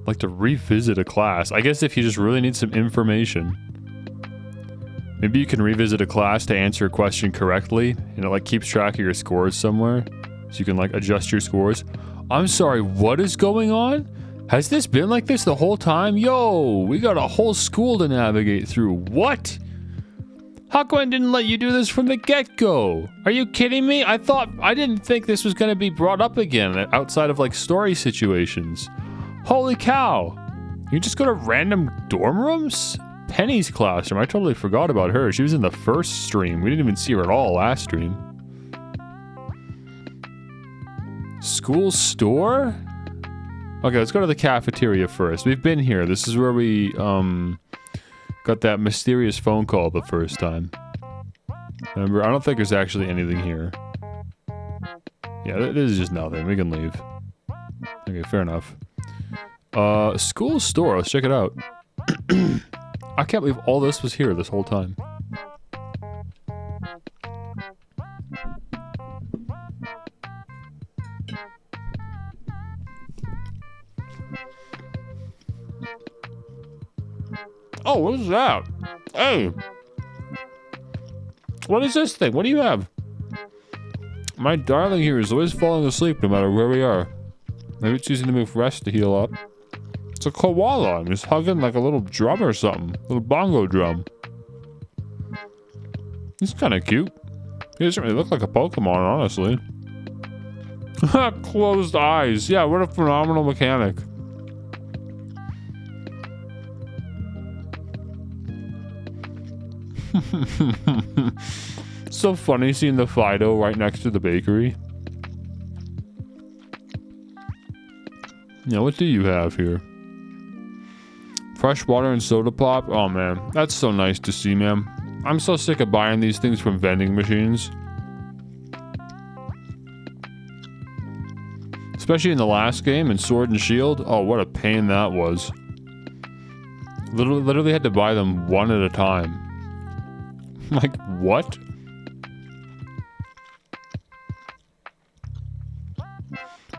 Like to revisit a class. I guess if you just really need some information. Maybe you can revisit a class to answer a question correctly, and it like keeps track of your scores somewhere. So you can like adjust your scores. I'm sorry, what is going on? Has this been like this the whole time? Yo, we got a whole school to navigate through. What? How come I didn't let you do this from the get-go? Are you kidding me? I didn't think this was gonna be brought up again outside of like story situations. Holy cow. You just go to random dorm rooms? Penny's classroom. I totally forgot about her. She was in the first stream. We didn't even see her at all last stream. School store? Okay, let's go to the cafeteria first. We've been here. This is where we, got that mysterious phone call the first time. Remember, I don't think there's actually anything here. Yeah, this is just nothing. We can leave. Okay, fair enough. School store. Let's check it out. I can't believe all this was here this whole time. Oh, what is that? Hey. What is this thing? What do you have? My darling here is always falling asleep no matter where we are. Maybe it's using the move rest to heal up. It's a koala. I'm just hugging like a little drum or something. A little bongo drum. He's kind of cute. He doesn't really look like a Pokemon, honestly. Closed eyes. Yeah, what a phenomenal mechanic. So funny seeing the Fido right next to the bakery. Now, what do you have here? Fresh water and soda pop? Oh man, that's so nice to see, man. I'm so sick of buying these things from vending machines. Especially in the last game, in Sword and Shield. Oh, what a pain that was. Literally had to buy them one at a time. Like, what?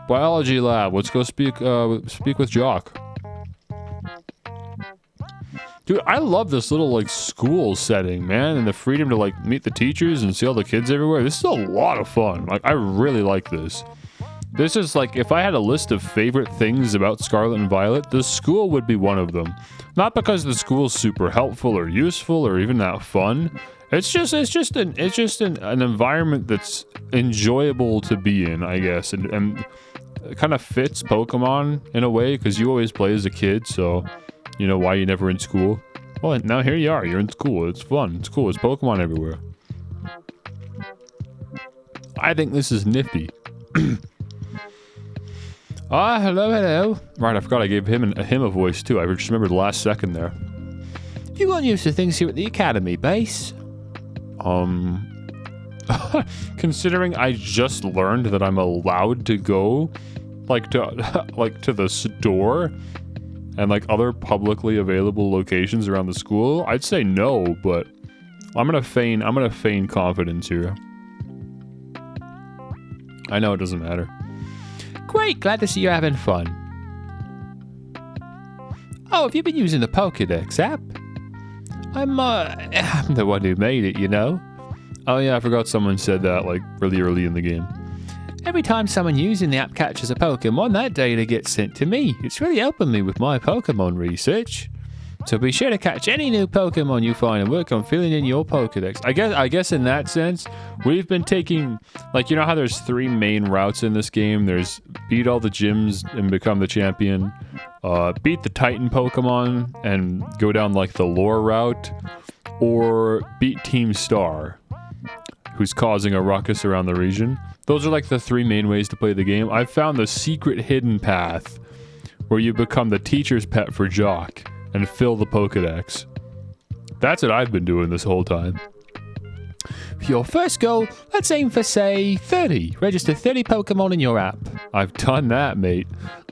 Biology lab. Let's go speak with Jock. Dude, I love this little, like, school setting, man. And the freedom to, like, meet the teachers and see all the kids everywhere. This is a lot of fun. Like, I really like this. This is, like, if I had a list of favorite things about Scarlet and Violet, the school would be one of them. Not because the school's super helpful or useful or even that fun. It's just an environment that's enjoyable to be in, I guess. And it kind of fits Pokemon in a way, because you always play as a kid, so you know why you're never in school. Well, now here you are. You're in school. It's fun. It's cool. It's Pokemon everywhere. I think this is nifty. Ah, hello. Right, I forgot I gave him a voice, too. I just remembered the last second there. You got used to things here at the Academy base? Considering I just learned that I'm allowed to go, like, to the store and, like, other publicly available locations around the school, I'd say no, but I'm gonna feign confidence here. I know it doesn't matter. Great, glad to see you're having fun. Oh, have you been using the Pokédex app? I'm the one who made it, you know? Oh yeah, I forgot someone said that, like, really early in the game. Every time someone using the app catches a Pokemon, that data gets sent to me. It's really helping me with my Pokemon research. So be sure to catch any new Pokemon you find and work on filling in your Pokedex. I guess in that sense, we've been taking, like, you know how there's 3 main routes in this game? There's beat all the gyms and become the champion, beat the Titan Pokemon and go down, like, the lore route, or beat Team Star, who's causing a ruckus around the region. Those are, like, the 3 main ways to play the game. I've found the secret hidden path where you become the teacher's pet for Jock and fill the Pokedex. That's what I've been doing this whole time. For your first goal, let's aim for, say, 30. Register 30 Pokemon in your app. I've done that, mate.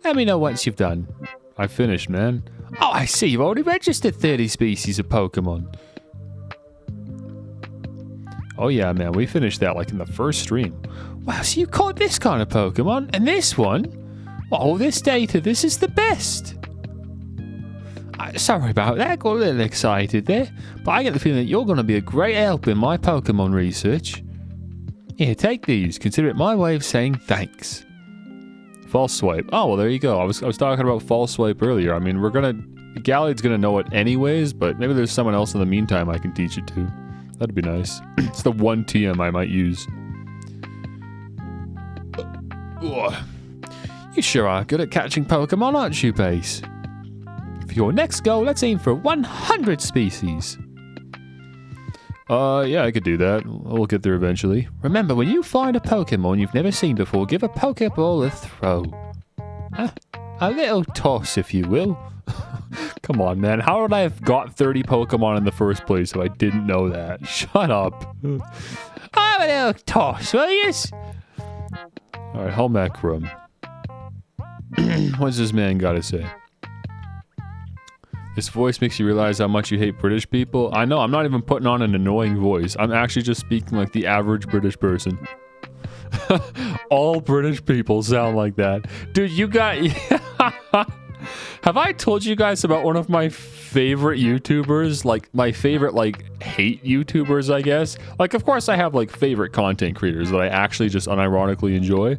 Let me know once you've done. I finished, man. Oh, I see. You've already registered 30 species of Pokemon. Oh, yeah, man. We finished that, like, in the first stream. Wow, so you caught this kind of Pokemon? And this one? Oh, this data. This is the best. Sorry about that, got a little excited there, but I get the feeling that you're going to be a great help in my Pokemon research. Here, take these. Consider it my way of saying thanks. False swipe. Oh, well, there you go. I was talking about false swipe earlier. I mean, Galliad's going to know it anyways, but maybe there's someone else in the meantime I can teach it to. That'd be nice. It's the one TM I might use. You sure are good at catching Pokemon, aren't you, Pace? For your next goal, let's aim for 100 species. Yeah, I could do that. We'll get there eventually. Remember, when you find a Pokemon you've never seen before, give a Pokeball a throw. A little toss, if you will. Come on, man. How would I have got 30 Pokemon in the first place if I didn't know that? Shut up. Have a little toss, will you? Alright, Helmac Room. What's this man got to say? This voice makes you realize how much you hate British people. I know, I'm not even putting on an annoying voice. I'm actually just speaking like the average British person. All British people sound like that. Dude, you got... Have I told you guys about one of my favorite YouTubers? Like, my favorite, like, hate YouTubers, I guess? Like, of course, I have, like, favorite content creators that I actually just unironically enjoy.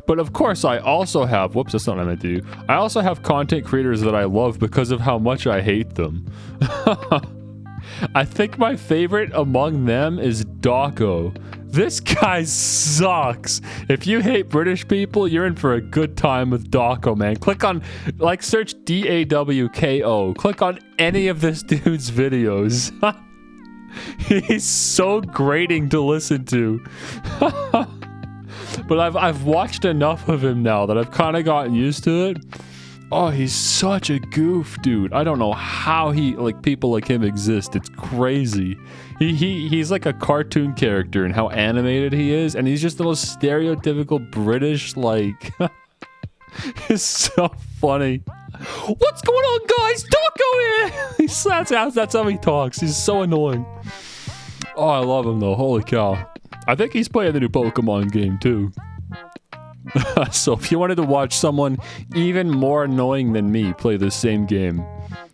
But, of course, I also have... Whoops, that's not what I meant to do. I also have content creators that I love because of how much I hate them. I think my favorite among them is Dawko. This guy sucks. If you hate British people, you're in for a good time with Dawko, man. Click on, like, search D-A-W-K-O. Click on any of this dude's videos. He's so grating to listen to. But I've watched enough of him now that I've kind of gotten used to it. Oh, he's such a goof, dude. I don't know how people like him exist. It's crazy. He's like a cartoon character and how animated he is, and he's just the most stereotypical British, like... It's so funny. What's going on, guys? Dawko here! That's how he talks. He's so annoying. Oh, I love him, though. Holy cow. I think he's playing the new Pokemon game, too. So if you wanted to watch someone even more annoying than me play the same game,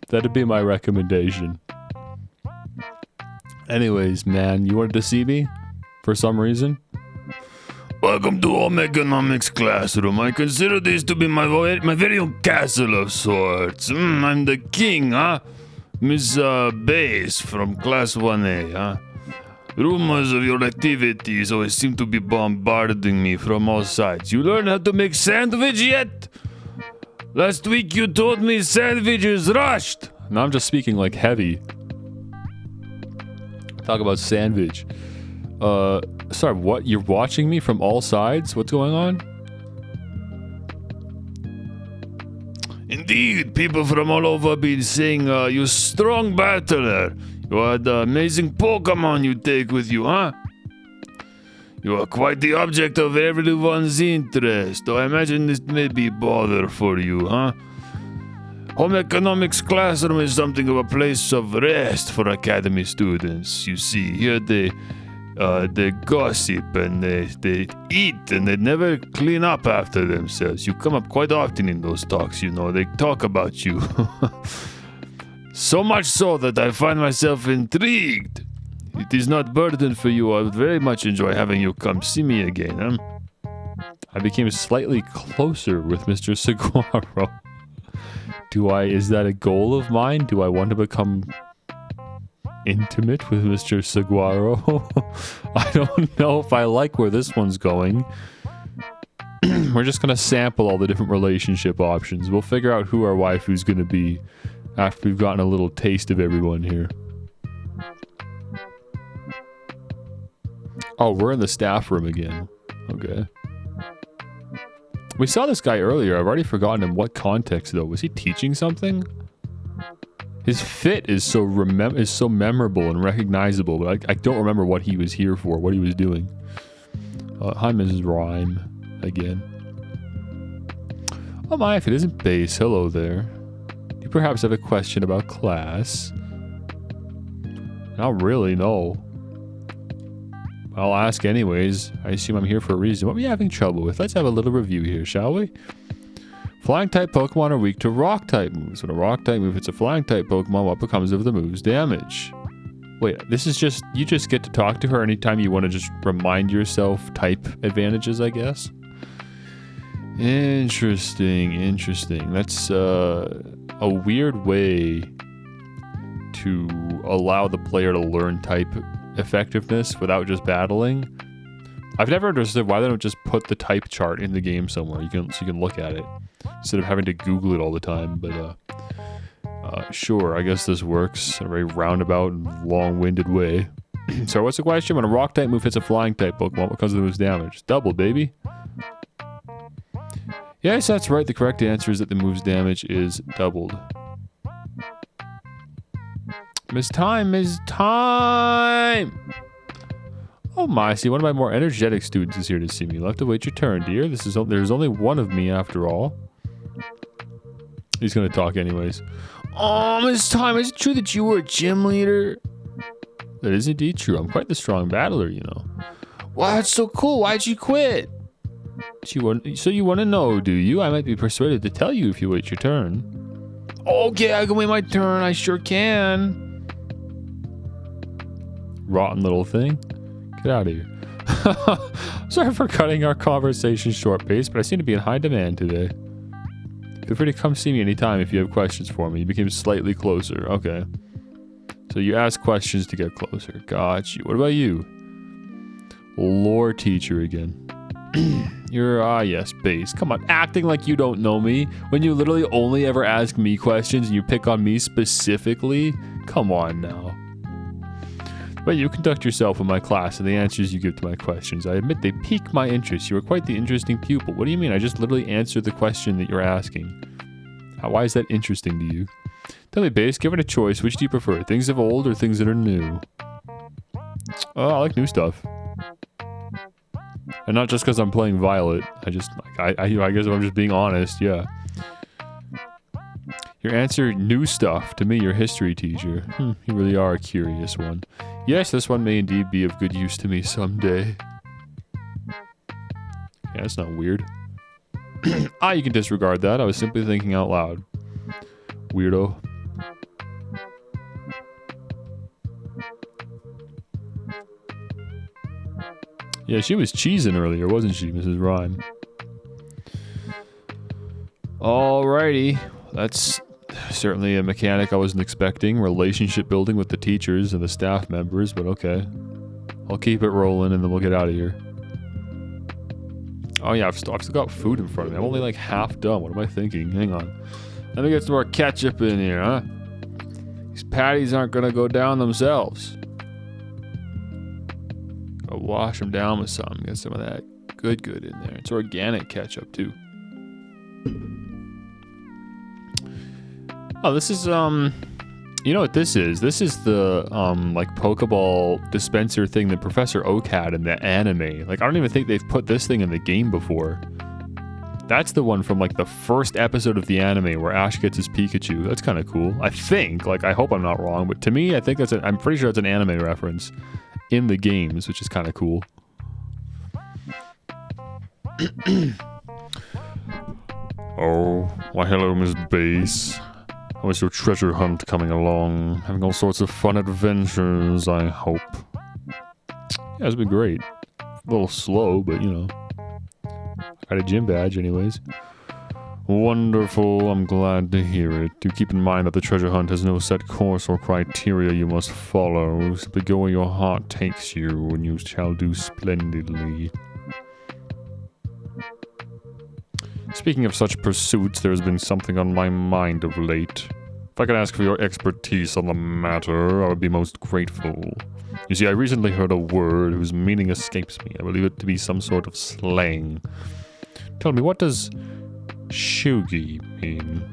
that'd be my recommendation. Anyways, man, you wanted to see me? For some reason? Welcome to Home Economics Classroom. I consider this to be my very own castle of sorts. I'm the king, huh? Miss Bass from Class 1A, huh? Rumors of your activities always seem to be bombarding me from all sides. You learn how to make sandwich yet? Last week you told me sandwich is rushed. Now I'm just speaking like heavy. Talk about sandwich. Sorry, what? You're watching me from all sides? What's going on? Indeed, people from all over have been saying you're a strong battler. You had amazing Pokémon you take with you, huh? You are quite the object of everyone's interest. I imagine this may be bother for you, huh? Home Economics Classroom is something of a place of rest for Academy students. You see, here they gossip and they eat and they never clean up after themselves. You come up quite often in those talks, you know. They talk about you. So much so that I find myself intrigued. It is not burden for you. I would very much enjoy having you come see me again, huh? I became slightly closer with Mr. Saguaro. Is that a goal of mine? Do I want to become intimate with Mr. Saguaro? I don't know if I like where this one's going. We're just gonna sample all the different relationship options. We'll figure out who our waifu's gonna be after we've gotten a little taste of everyone here. Oh, we're in the staff room again. Okay. We saw this guy earlier. I've already forgotten in what context, though. Was he teaching something? His fit is so memorable and recognizable, but I don't remember what he was here for, what he was doing. Hi, Mrs. Rhyme. Again. Oh my, if it isn't Base, hello there. You perhaps have a question about class? Not really, no. I'll ask anyways. I assume I'm here for a reason. What are we having trouble with? Let's have a little review here, shall we? Flying type Pokemon are weak to rock type moves. When a rock type move hits a flying type Pokemon, what becomes of the move's damage? Wait, this is just, you just get to talk to her anytime you want to just remind yourself type advantages, I guess? Interesting, interesting. That's a weird way to allow the player to learn type effectiveness without just battling. I've never understood why they don't just put the type chart in the game somewhere so you can look at it instead of having to Google it all the time. But sure, I guess this works in a very roundabout and long-winded way. So what's the question? When a rock type move hits a flying type Pokemon, what causes the move's damage? Double, baby. Yes, that's right. The correct answer is that the move's damage is doubled. Miss Time, Miss Time! Oh my, see, one of my more energetic students is here to see me. You'll have to wait your turn, dear. There's only one of me after all. He's gonna talk anyways. Oh, Miss Time, is it true that you were a gym leader? That is indeed true. I'm quite the strong battler, you know. Wow, that's so cool. Why'd you quit? So you want to know, do you? I might be persuaded to tell you if you wait your turn. Okay, I can wait my turn. I sure can. Rotten little thing. Get out of here. Sorry for cutting our conversation short, Pace, but I seem to be in high demand today. Feel free to come see me anytime if you have questions for me. You became slightly closer. Okay. So you ask questions to get closer. Got you. What about you? Lore teacher again. You're, yes, Base. Come on, acting like you don't know me when you literally only ever ask me questions and you pick on me specifically? Come on now. But you conduct yourself in my class and the answers you give to my questions. I admit they pique my interest. You are quite the interesting pupil. What do you mean? I just literally answered the question that you're asking. Why is that interesting to you? Tell me, Base, given a choice, which do you prefer? Things of old or things that are new? Oh, I like new stuff. And not just because I'm playing Violet. I just, like, I guess if I'm just being honest, yeah. Your answer, new stuff. To me, your history teacher. You really are a curious one. Yes, this one may indeed be of good use to me someday. Yeah, that's not weird. You can disregard that. I was simply thinking out loud. Weirdo. Yeah, she was cheesing earlier, wasn't she, Mrs. Rhyme? Alrighty. That's certainly a mechanic I wasn't expecting. Relationship building with the teachers and the staff members, but okay. I'll keep it rolling and then we'll get out of here. Oh yeah, I've still got food in front of me. I'm only like half done. What am I thinking? Hang on. Let me get some more ketchup in here, huh? These patties aren't gonna go down themselves. I'll wash them down with some. Get some of that good in there. It's organic ketchup too. Oh, this is, you know what this is? This is the, like, Pokeball dispenser thing that Professor Oak had in the anime. Like, I don't even think they've put this thing in the game before. That's the one from, like, the first episode of the anime where Ash gets his Pikachu. That's kind of cool. I think. Like, I hope I'm not wrong, but to me, I think that's I'm pretty sure it's an anime reference in the games, which is kind of cool. Oh, why hello, Miss Base. How is your treasure hunt coming along? Having all sorts of fun adventures, I hope. Yeah, it's been great. A little slow, but you know. Got a gym badge anyways. Wonderful, I'm glad to hear it. Do keep in mind that the treasure hunt has no set course or criteria you must follow. Simply go where your heart takes you, and you shall do splendidly. Speaking of such pursuits, there has been something on my mind of late. If I could ask for your expertise on the matter, I would be most grateful. You see, I recently heard a word whose meaning escapes me. I believe it to be some sort of slang. Tell me, what does Shugi mean?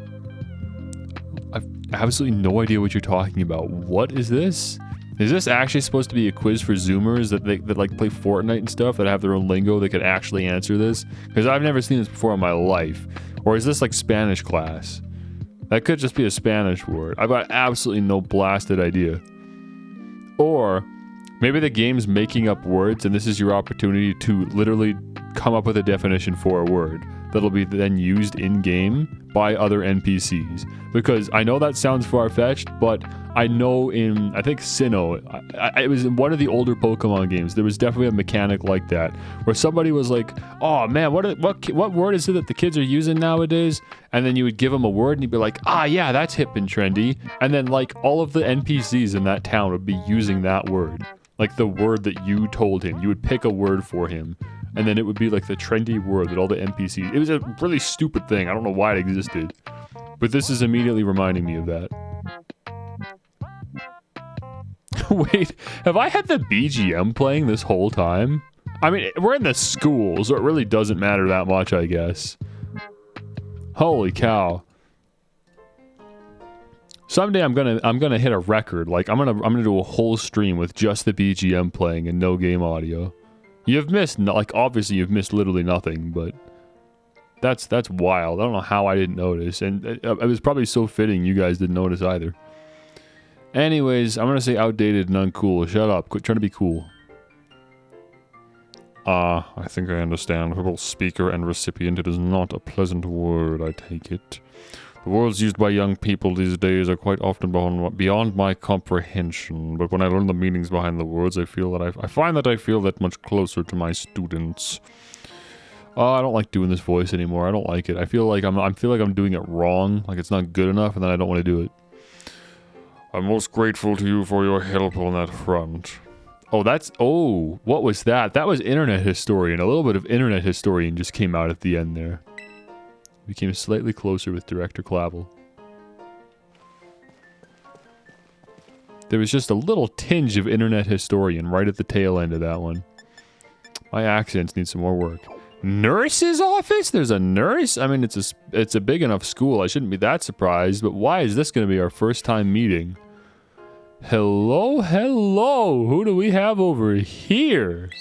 I've absolutely no idea what you're talking about. What is this? Is this actually supposed to be a quiz for Zoomers that like play Fortnite and stuff that have their own lingo that could actually answer this? Because I've never seen this before in my life. Or is this like Spanish class? That could just be a Spanish word. I've got absolutely no blasted idea. Or maybe the game's making up words and this is your opportunity to literally come up with a definition for a word that'll be then used in-game by other NPCs. Because I know that sounds far-fetched, but I know in, I think Sinnoh, it was in one of the older Pokemon games, there was definitely a mechanic like that, where somebody was like, oh man, what word is it that the kids are using nowadays? And then you would give them a word and you'd be like, ah yeah, that's hip and trendy. And then like all of the NPCs in that town would be using that word. Like the word that you told him. You would pick a word for him. And then it would be like the trendy word that all the NPCs... It was a really stupid thing. I don't know why it existed. But this is immediately reminding me of that. Wait, have I had the BGM playing this whole time? I mean, we're in the school, so it really doesn't matter that much, I guess. Holy cow. Someday I'm gonna hit a record. Like I'm gonna do a whole stream with just the BGM playing and no game audio. You've missed, like, obviously you've missed literally nothing, but that's wild. I don't know how I didn't notice, and it was probably so fitting you guys didn't notice either. Anyways, I'm gonna say outdated and uncool. Shut up. Quit trying to be cool. I think I understand. For both speaker and recipient, it is not a pleasant word, I take it. The words used by young people these days are quite often beyond my comprehension, but when I learn the meanings behind the words, I feel that I find that I feel that much closer to my students. I don't like doing this voice anymore. I don't like it. I feel like I'm doing it wrong, like it's not good enough, and then I don't want to do it. I'm most grateful to you for your help on that front. Oh, what was that? That was Internet Historian. A little bit of Internet Historian just came out at the end there. Became slightly closer with Director Clavel. There was just a little tinge of Internet Historian right at the tail end of that one. My accents need some more work. Nurse's office? There's a nurse? I mean, it's a big enough school. I shouldn't be that surprised, but why is this going to be our first time meeting? Hello, hello. Who do we have over here?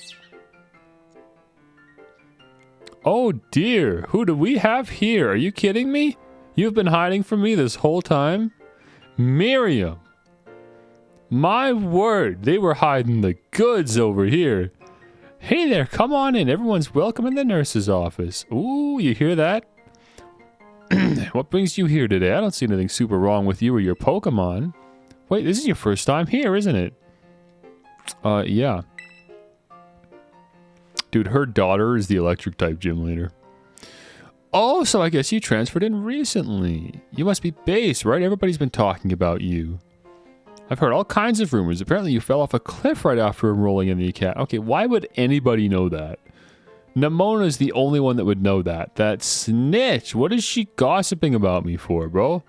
Oh dear, who do we have here? Are you kidding me? You've been hiding from me this whole time? Miriam. My word, they were hiding the goods over here. Hey there, come on in. Everyone's welcome in the nurse's office. Ooh, you hear that? What brings you here today? I don't see anything super wrong with you or your Pokemon. Wait, this is your first time here, isn't it? Yeah. Dude, her daughter is the electric type gym leader. Oh, so I guess you transferred in recently. You must be base, right? Everybody's been talking about you. I've heard all kinds of rumors. Apparently you fell off a cliff right after enrolling in the academy. Okay, why would anybody know that? Nemona's the only one that would know that. That snitch. What is she gossiping about me for, bro?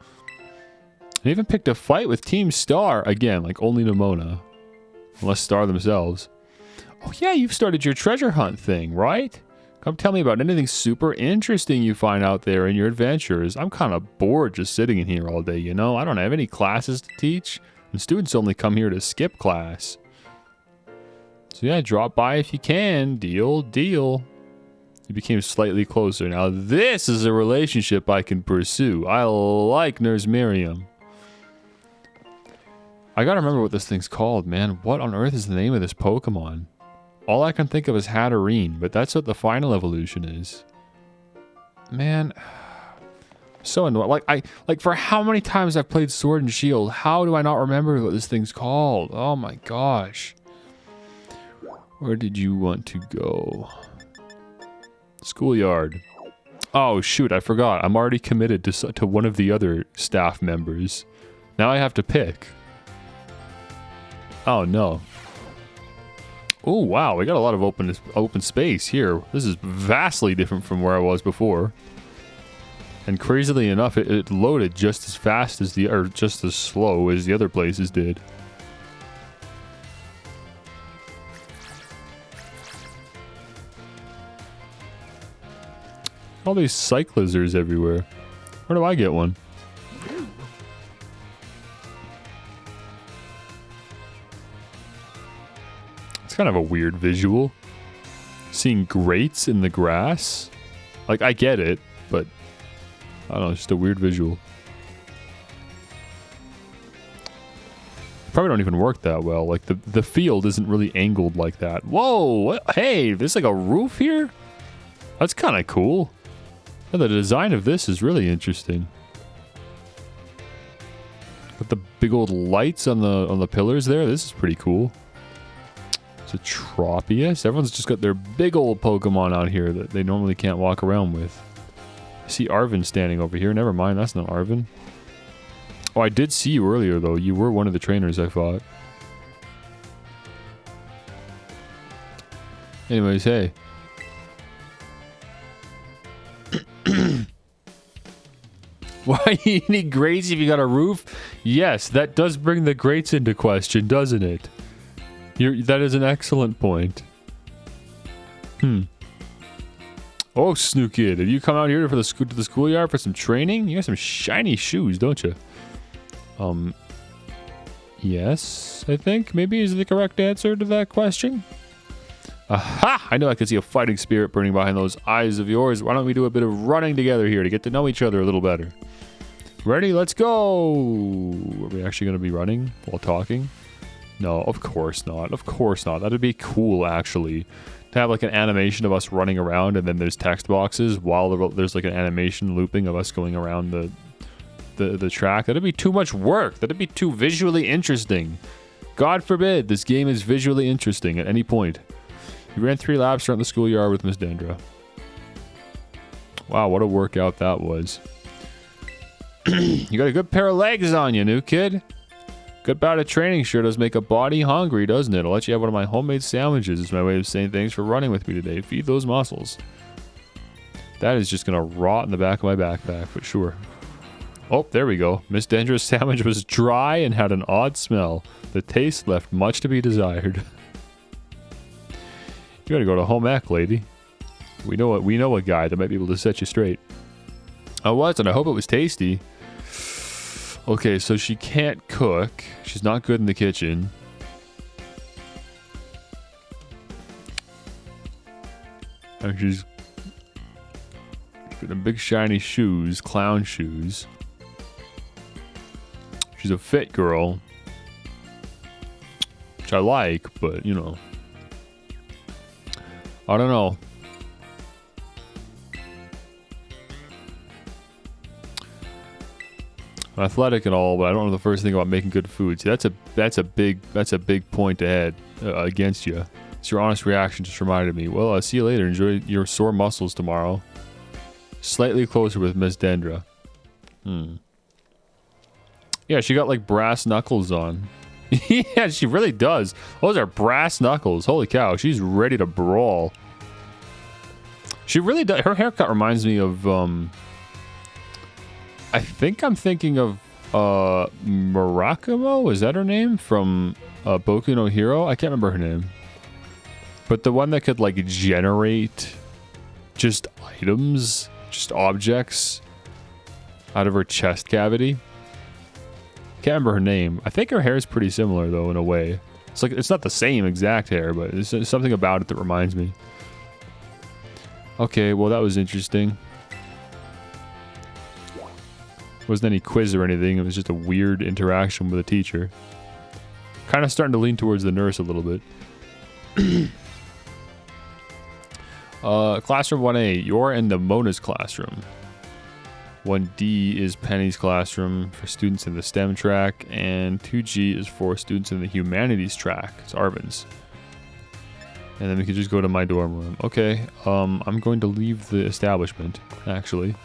I even picked a fight with Team Star. Again, like only Nemona. Unless Star themselves. Oh yeah, you've started your treasure hunt thing, right? Come tell me about anything super interesting you find out there in your adventures. I'm kind of bored just sitting in here all day, you know? I don't have any classes to teach. And students only come here to skip class. So yeah, drop by if you can. Deal, deal. You became slightly closer. Now this is a relationship I can pursue. I like Nurse Miriam. I gotta remember what this thing's called, man. What on earth is the name of this Pokemon? All I can think of is Hatterene, but that's what the final evolution is. Man, so annoying. Like for how many times I've played Sword and Shield, how do I not remember what this thing's called? Oh my gosh. Where did you want to go? Schoolyard. Oh shoot, I forgot. I'm already committed to one of the other staff members. Now I have to pick. Oh no. Oh wow, we got a lot of open space here. This is vastly different from where I was before. And crazily enough, it loaded just as fast as or just as slow as the other places did. All these Cyclizers everywhere. Where do I get one? It's kind of a weird visual. Seeing grates in the grass. Like, I get it, but I don't know, it's just a weird visual. Probably don't even work that well. Like, the field isn't really angled like that. Whoa! What? Hey, there's like a roof here? That's kind of cool. Oh, the design of this is really interesting. With the big old lights on the pillars there, this is pretty cool. It's a Tropius. Everyone's just got their big old Pokemon out here that they normally can't walk around with. I see Arvin standing over here. Never mind, that's not Arvin. Oh, I did see you earlier, though. You were one of the trainers I fought. Anyways, hey. Why you need grates if you got a roof? Yes, that does bring the grates into question, doesn't it? That is an excellent point. Oh, Snookid, have you come out here to the schoolyard for some training? You got some shiny shoes, don't you? Yes, I think maybe is the correct answer to that question. Aha! I know I can see a fighting spirit burning behind those eyes of yours. Why don't we do a bit of running together here to get to know each other a little better? Ready? Let's go! Are we actually going to be running while talking? No, of course not. Of course not. That'd be cool, actually. To have like an animation of us running around and then there's text boxes while there's like an animation looping of us going around the track. That'd be too much work. That'd be too visually interesting. God forbid this game is visually interesting at any point. You ran 3 laps around the schoolyard with Miss Dendra. Wow, what a workout that was. You got a good pair of legs on you, new kid. Good bout of training sure does make a body hungry, doesn't it? I'll let you have one of my homemade sandwiches. It's my way of saying thanks for running with me today. Feed those muscles. That is just gonna rot in the back of my backpack, but sure. Oh, there we go. Miss Dendra's sandwich was dry and had an odd smell. The taste left much to be desired. You gotta go to home ec, lady. We know a guy that might be able to set you straight. I was, and I hope it was tasty. Okay, so she can't cook. She's not good in the kitchen. And she's got them big shiny shoes, clown shoes. She's a fit girl. Which I like, but, you know. I don't know. I'm athletic and all, but I don't know the first thing about making good food. See, that's a big point to add against you. It's your honest reaction just reminded me. Well, I'll see you later. Enjoy your sore muscles tomorrow. Slightly closer with Miss Dendra. Yeah, she got like brass knuckles on. Yeah, she really does. Those are brass knuckles. Holy cow, she's ready to brawl. She really does. Her haircut reminds me of I think I'm thinking of Murakumo, is that her name? From Boku no Hero? I can't remember her name. But the one that could like generate just items, just objects out of her chest cavity. Can't remember her name. I think her hair is pretty similar though in a way. It's like it's not the same exact hair, but there's something about it that reminds me. Okay, well that was interesting. Wasn't any quiz or anything. It was just a weird interaction with a teacher. Kind of starting to lean towards the nurse a little bit. Classroom 1A, you're in the Mona's classroom. 1D is Penny's classroom for students in the STEM track, and 2G is for students in the humanities track. It's Arvin's. And then we can just go to my dorm room. Okay, I'm going to leave the establishment, actually.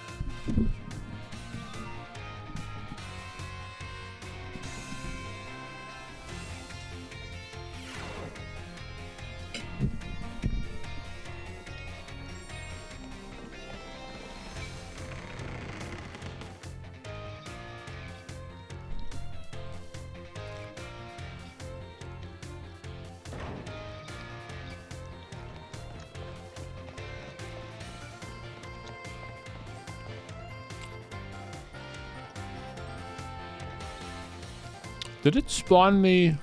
Did it spawn me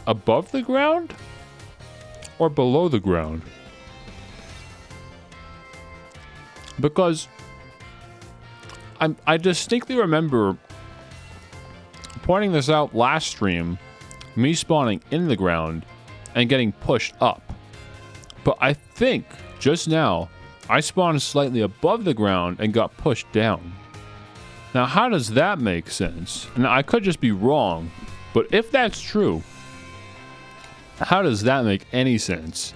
above the ground or below the ground? Because I distinctly remember pointing this out last stream, me spawning in the ground and getting pushed up. But I think just now I spawned slightly above the ground and got pushed down. Now, how does that make sense? Now, I could just be wrong, but if that's true, how does that make any sense?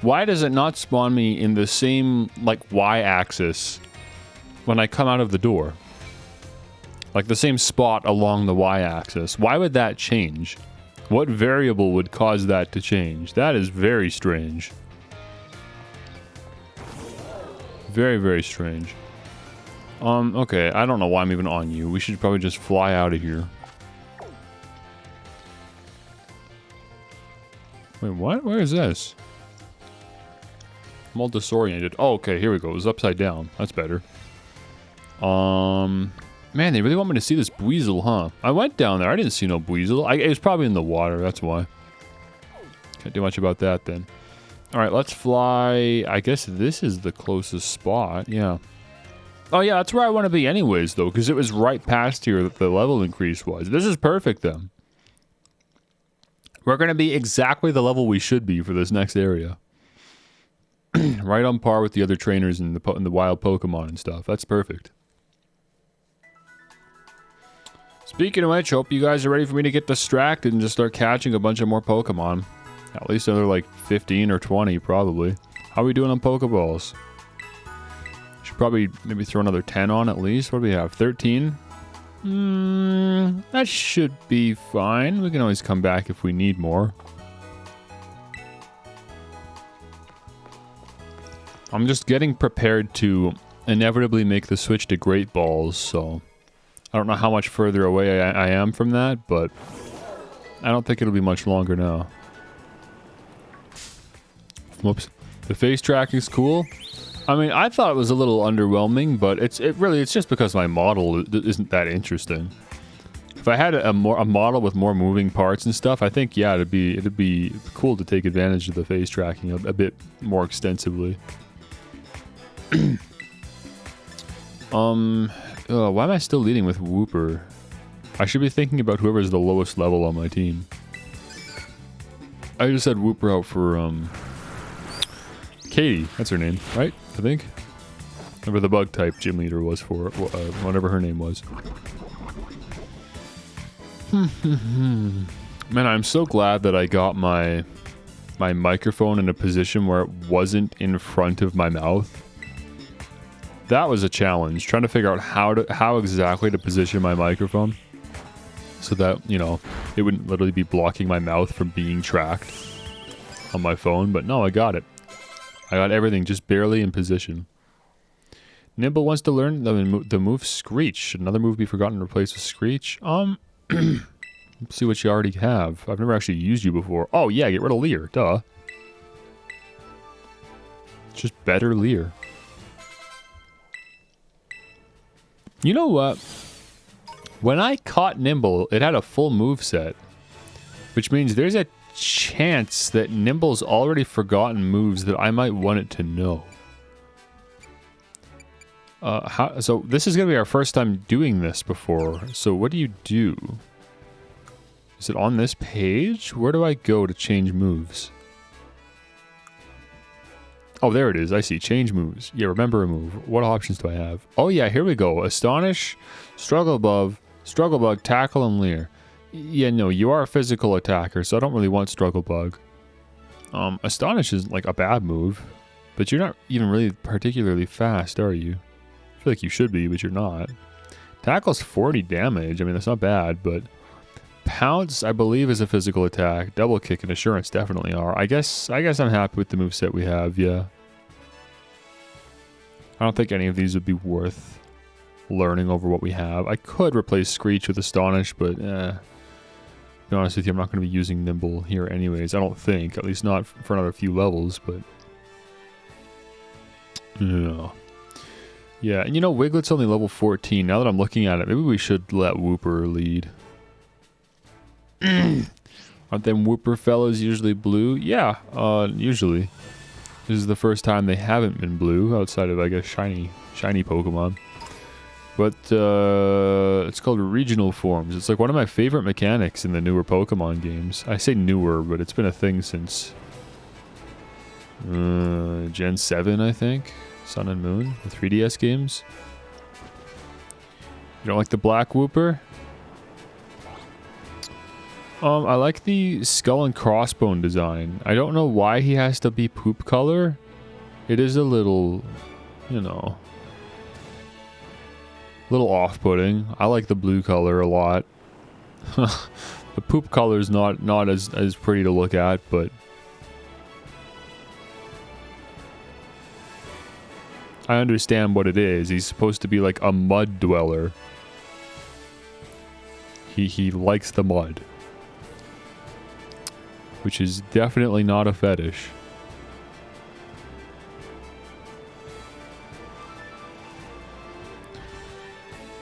Why does it not spawn me in the same, like, y-axis when I come out of the door? Like, the same spot along the y-axis. Why would that change? What variable would cause that to change? That is very strange. Very, very strange. Okay, I don't know why I'm even on you. We should probably just fly out of here. Wait, what? Where is this? I'm all disoriented. Oh, okay, here we go. It was upside down. That's better. Man, they really want me to see this Buizel, huh? I went down there. I didn't see no Buizel. It was probably in the water. That's why. Can't do much about that then. All right, let's fly. I guess this is the closest spot. Yeah. Oh, yeah, that's where I want to be anyways, though, because it was right past here that the level increase was. This is perfect, then. We're going to be exactly the level we should be for this next area. Right on par with the other trainers in the wild Pokemon and stuff. That's perfect. Speaking of which, hope you guys are ready for me to get distracted and just start catching a bunch of more Pokemon. At least another like 15 or 20 probably. How are we doing on Pokeballs? Should probably maybe throw another 10 on at least. What do we have? 13? That should be fine. We can always come back if we need more. I'm just getting prepared to inevitably make the switch to Great Balls, so I don't know how much further away I am from that, but I don't think it'll be much longer now. Whoops. The face tracking's cool. I mean, I thought it was a little underwhelming, but it's just because my model isn't that interesting. If I had a model with more moving parts and stuff, I think yeah, it'd be cool to take advantage of the face tracking a bit more extensively. Why am I still leading with Wooper? I should be thinking about whoever's the lowest level on my team. I just had Wooper out for Katie, that's her name, right? I think. Whatever the bug type gym leader was for, whatever her name was. Man, I'm so glad that I got my microphone in a position where it wasn't in front of my mouth. That was a challenge, trying to figure out how exactly to position my microphone so that, you know, it wouldn't literally be blocking my mouth from being tracked on my phone, but no, I got it. I got everything just barely in position. Nimble wants to learn the move Screech. Should another move be forgotten and replaced with Screech? Let's see what you already have. I've never actually used you before. Oh yeah, get rid of Leer, duh. Just better Leer. You know what? When I caught Nimble, it had a full move set, which means there's a chance that Nimble's already forgotten moves that I might want it to know. So this is gonna be our first time doing this before. So what do you do? Is it on this page? Where do I go to change moves? Oh, there it is. I see. Change moves. Yeah, remember a move. What options do I have? Oh, yeah, here we go. Astonish, Struggle Bug, Tackle, and Leer. Yeah, no, you are a physical attacker, so I don't really want Struggle Bug. Astonish is like a bad move, but you're not even really particularly fast, are you? I feel like you should be, but you're not. Tackle's 40 damage. I mean, that's not bad, but Pounce, I believe, is a physical attack. Double Kick and Assurance definitely are. I guess I'm happy with the moveset we have, yeah. I don't think any of these would be worth learning over what we have. I could replace Screech with Astonish, but to be honest with you, I'm not going to be using Nimble here anyways. I don't think. At least not for another few levels, but yeah. Yeah, and you know, Wiglet's only level 14. Now that I'm looking at it, maybe we should let Wooper lead. Aren't them Wooper fellows usually blue? Yeah, usually. This is the first time they haven't been blue, outside of, I guess, shiny Pokemon. But, it's called regional forms. It's like one of my favorite mechanics in the newer Pokemon games. I say newer, but it's been a thing since Gen 7, I think. Sun and Moon, the 3DS games. You don't like the black Wooper? I like the skull and crossbone design. I don't know why he has to be poop color. It is a little, you know, little off-putting. I like the blue color a lot. The poop color is not as pretty to look at, but I understand what it is. He's supposed to be like a mud dweller. He likes the mud. Which is definitely not a fetish.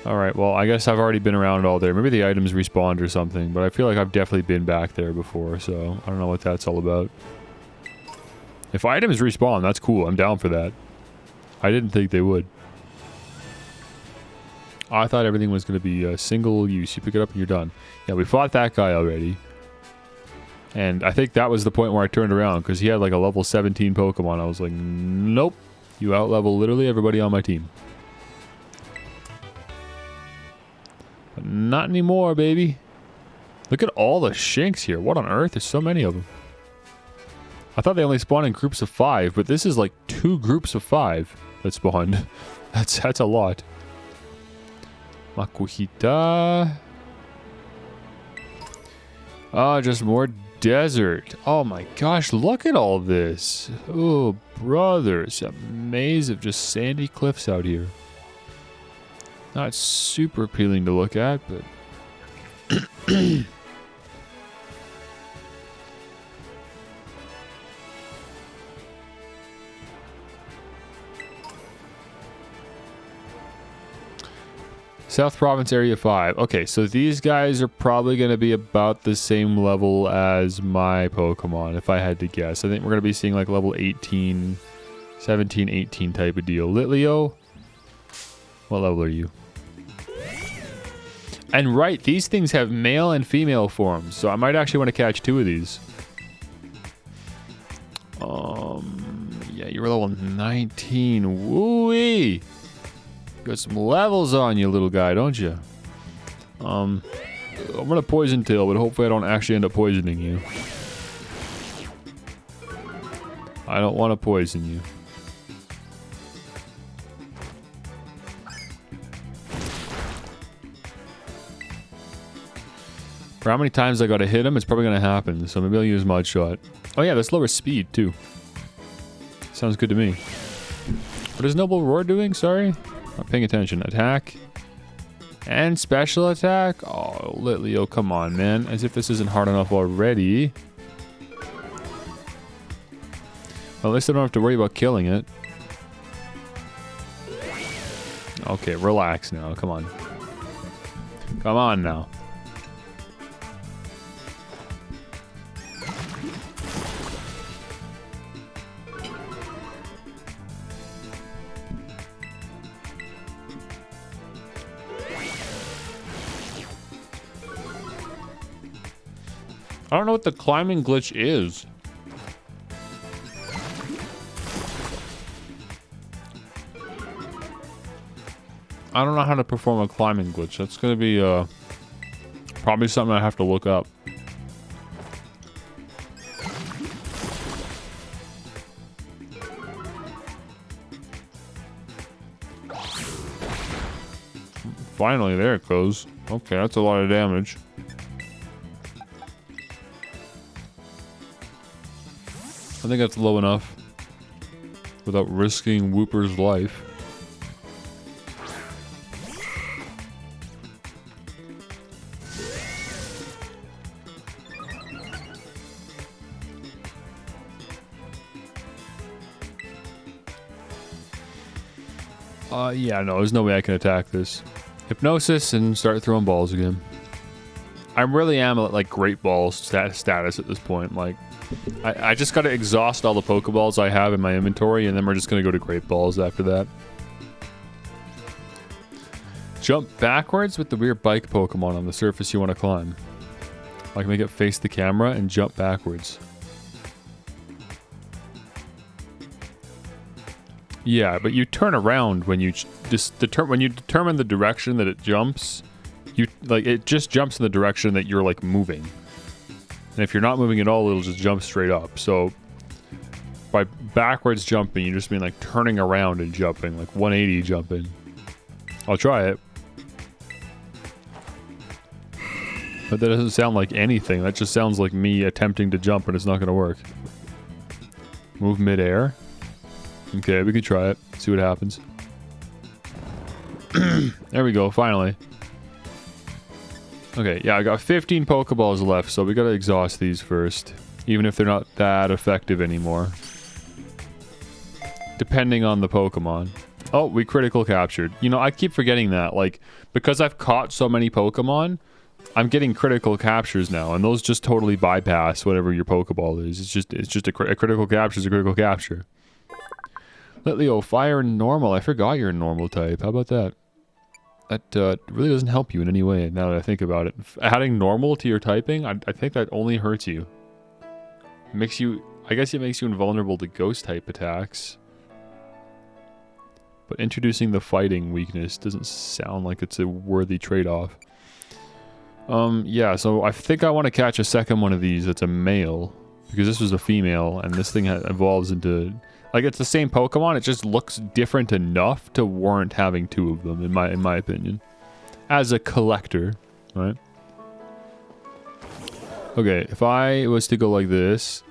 Alright, well, I guess I've already been around all there. Maybe the items respawned or something, but I feel like I've definitely been back there before, so I don't know what that's all about. If items respawn, that's cool. I'm down for that. I didn't think they would. I thought everything was going to be single use. You pick it up and you're done. Yeah, we fought that guy already. And I think that was the point where I turned around, because he had like a level 17 Pokemon. I was like, nope. You outlevel literally everybody on my team. But not anymore, baby. Look at all the shinks here. What on earth? There's so many of them. I thought they only spawn in groups of 5, but this is like 2 groups of 5 that spawned. That's a lot. Makuhita. Ah, just more desert. Oh my gosh, look at all this. Oh, brother. It's a maze of just sandy cliffs out here. Not super appealing to look at, but... South Province Area 5. Okay, so these guys are probably going to be about the same level as my Pokemon, if I had to guess. I think we're going to be seeing like level 18, 17, 18 type of deal. Litleo, what level are you? And right, these things have male and female forms, so I might actually want to catch 2 of these. Yeah, you're level 19. Woo-wee! Got some levels on you, little guy, don't you? I'm gonna poison tail, but hopefully I don't actually end up poisoning you. I don't want to poison you. For how many times I gotta hit him, it's probably gonna happen, so maybe I'll use Mud Shot. Oh yeah, that's lower speed, too. Sounds good to me. What is Noble Roar doing? Sorry? Not paying attention. Attack. And special attack? Oh, Litleo, come on, man. As if this isn't hard enough already. Well, at least I don't have to worry about killing it. Okay, relax now. Come on. Come on now. I don't know what the climbing glitch is. I don't know how to perform a climbing glitch. That's gonna be probably something I have to look up. Finally, there it goes. Okay, that's a lot of damage. I think that's low enough without risking Wooper's life. Yeah, no, there's no way I can attack this. Hypnosis and start throwing balls again. I really am at like great balls status at this point. Like, I just gotta exhaust all the Pokeballs I have in my inventory, and then we're just gonna go to Great Balls after that. Jump backwards with the weird bike Pokemon on the surface you want to climb. Like, make it face the camera and jump backwards. Yeah, but you turn around when you determine the direction that it jumps. It just jumps in the direction that you're like moving. And if you're not moving at all, it'll just jump straight up. So by backwards jumping, you just mean like turning around and jumping, like 180 jumping. I'll try it. But that doesn't sound like anything. That just sounds like me attempting to jump and it's not going to work. Move midair. Okay, we could try it. See what happens. There we go, finally. Okay, yeah, I got 15 Pokeballs left, so we gotta exhaust these first. Even if they're not that effective anymore. Depending on the Pokemon. Oh, we critical captured. You know, I keep forgetting that. Like, because I've caught so many Pokemon, I'm getting critical captures now, and those just totally bypass whatever your Pokeball is. It's just a critical capture is a critical capture. Litleo, fire and normal. I forgot you're a normal type. How about that? That really doesn't help you in any way, now that I think about it. Adding normal to your typing, I think that only hurts you. Makes you... I guess it makes you invulnerable to ghost-type attacks. But introducing the fighting weakness doesn't sound like it's a worthy trade-off. Yeah, so I think I want to catch a second one of these that's a male. Because this was a female, and this thing evolves into... Like, it's the same Pokemon, it just looks different enough to warrant having 2 of them, in my opinion. As a collector, right? Okay, if I was to go like this...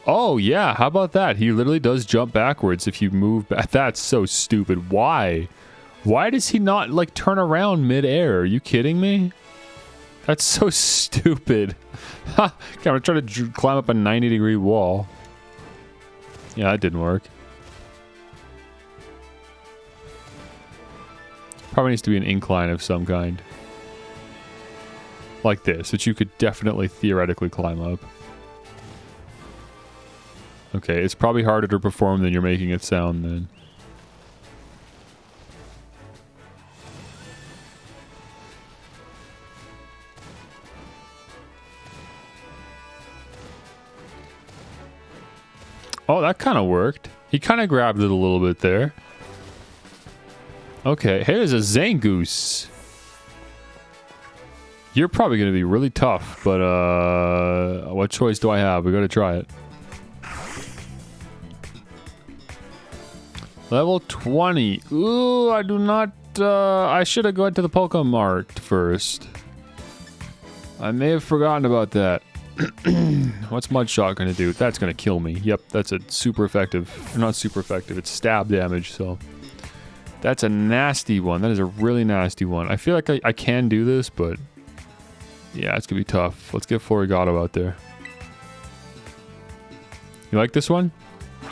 Oh, yeah, how about that? He literally does jump backwards if you move back. That's so stupid. Why? Why does he not, like, turn around mid-air? Are you kidding me? That's so stupid. Ha! Okay, I'm gonna try to climb up a 90-degree wall. Yeah, that didn't work. Probably needs to be an incline of some kind. Like this, which you could definitely theoretically climb up. Okay, it's probably harder to perform than you're making it sound then. Oh, that kind of worked. He kind of grabbed it a little bit there. Okay, here's a Zangoose. You're probably going to be really tough, but what choice do I have? We got to try it. Level 20. Ooh, I do not... I should have gone to the Pokemon Mart first. I may have forgotten about that. What's Mud Shot gonna do? That's gonna kill me. Yep, that's a super effective. Or not super effective, it's stab damage, so... That's a nasty one. That is a really nasty one. I feel like I can do this, but... Yeah, it's gonna be tough. Let's get Florigato out there. You like this one?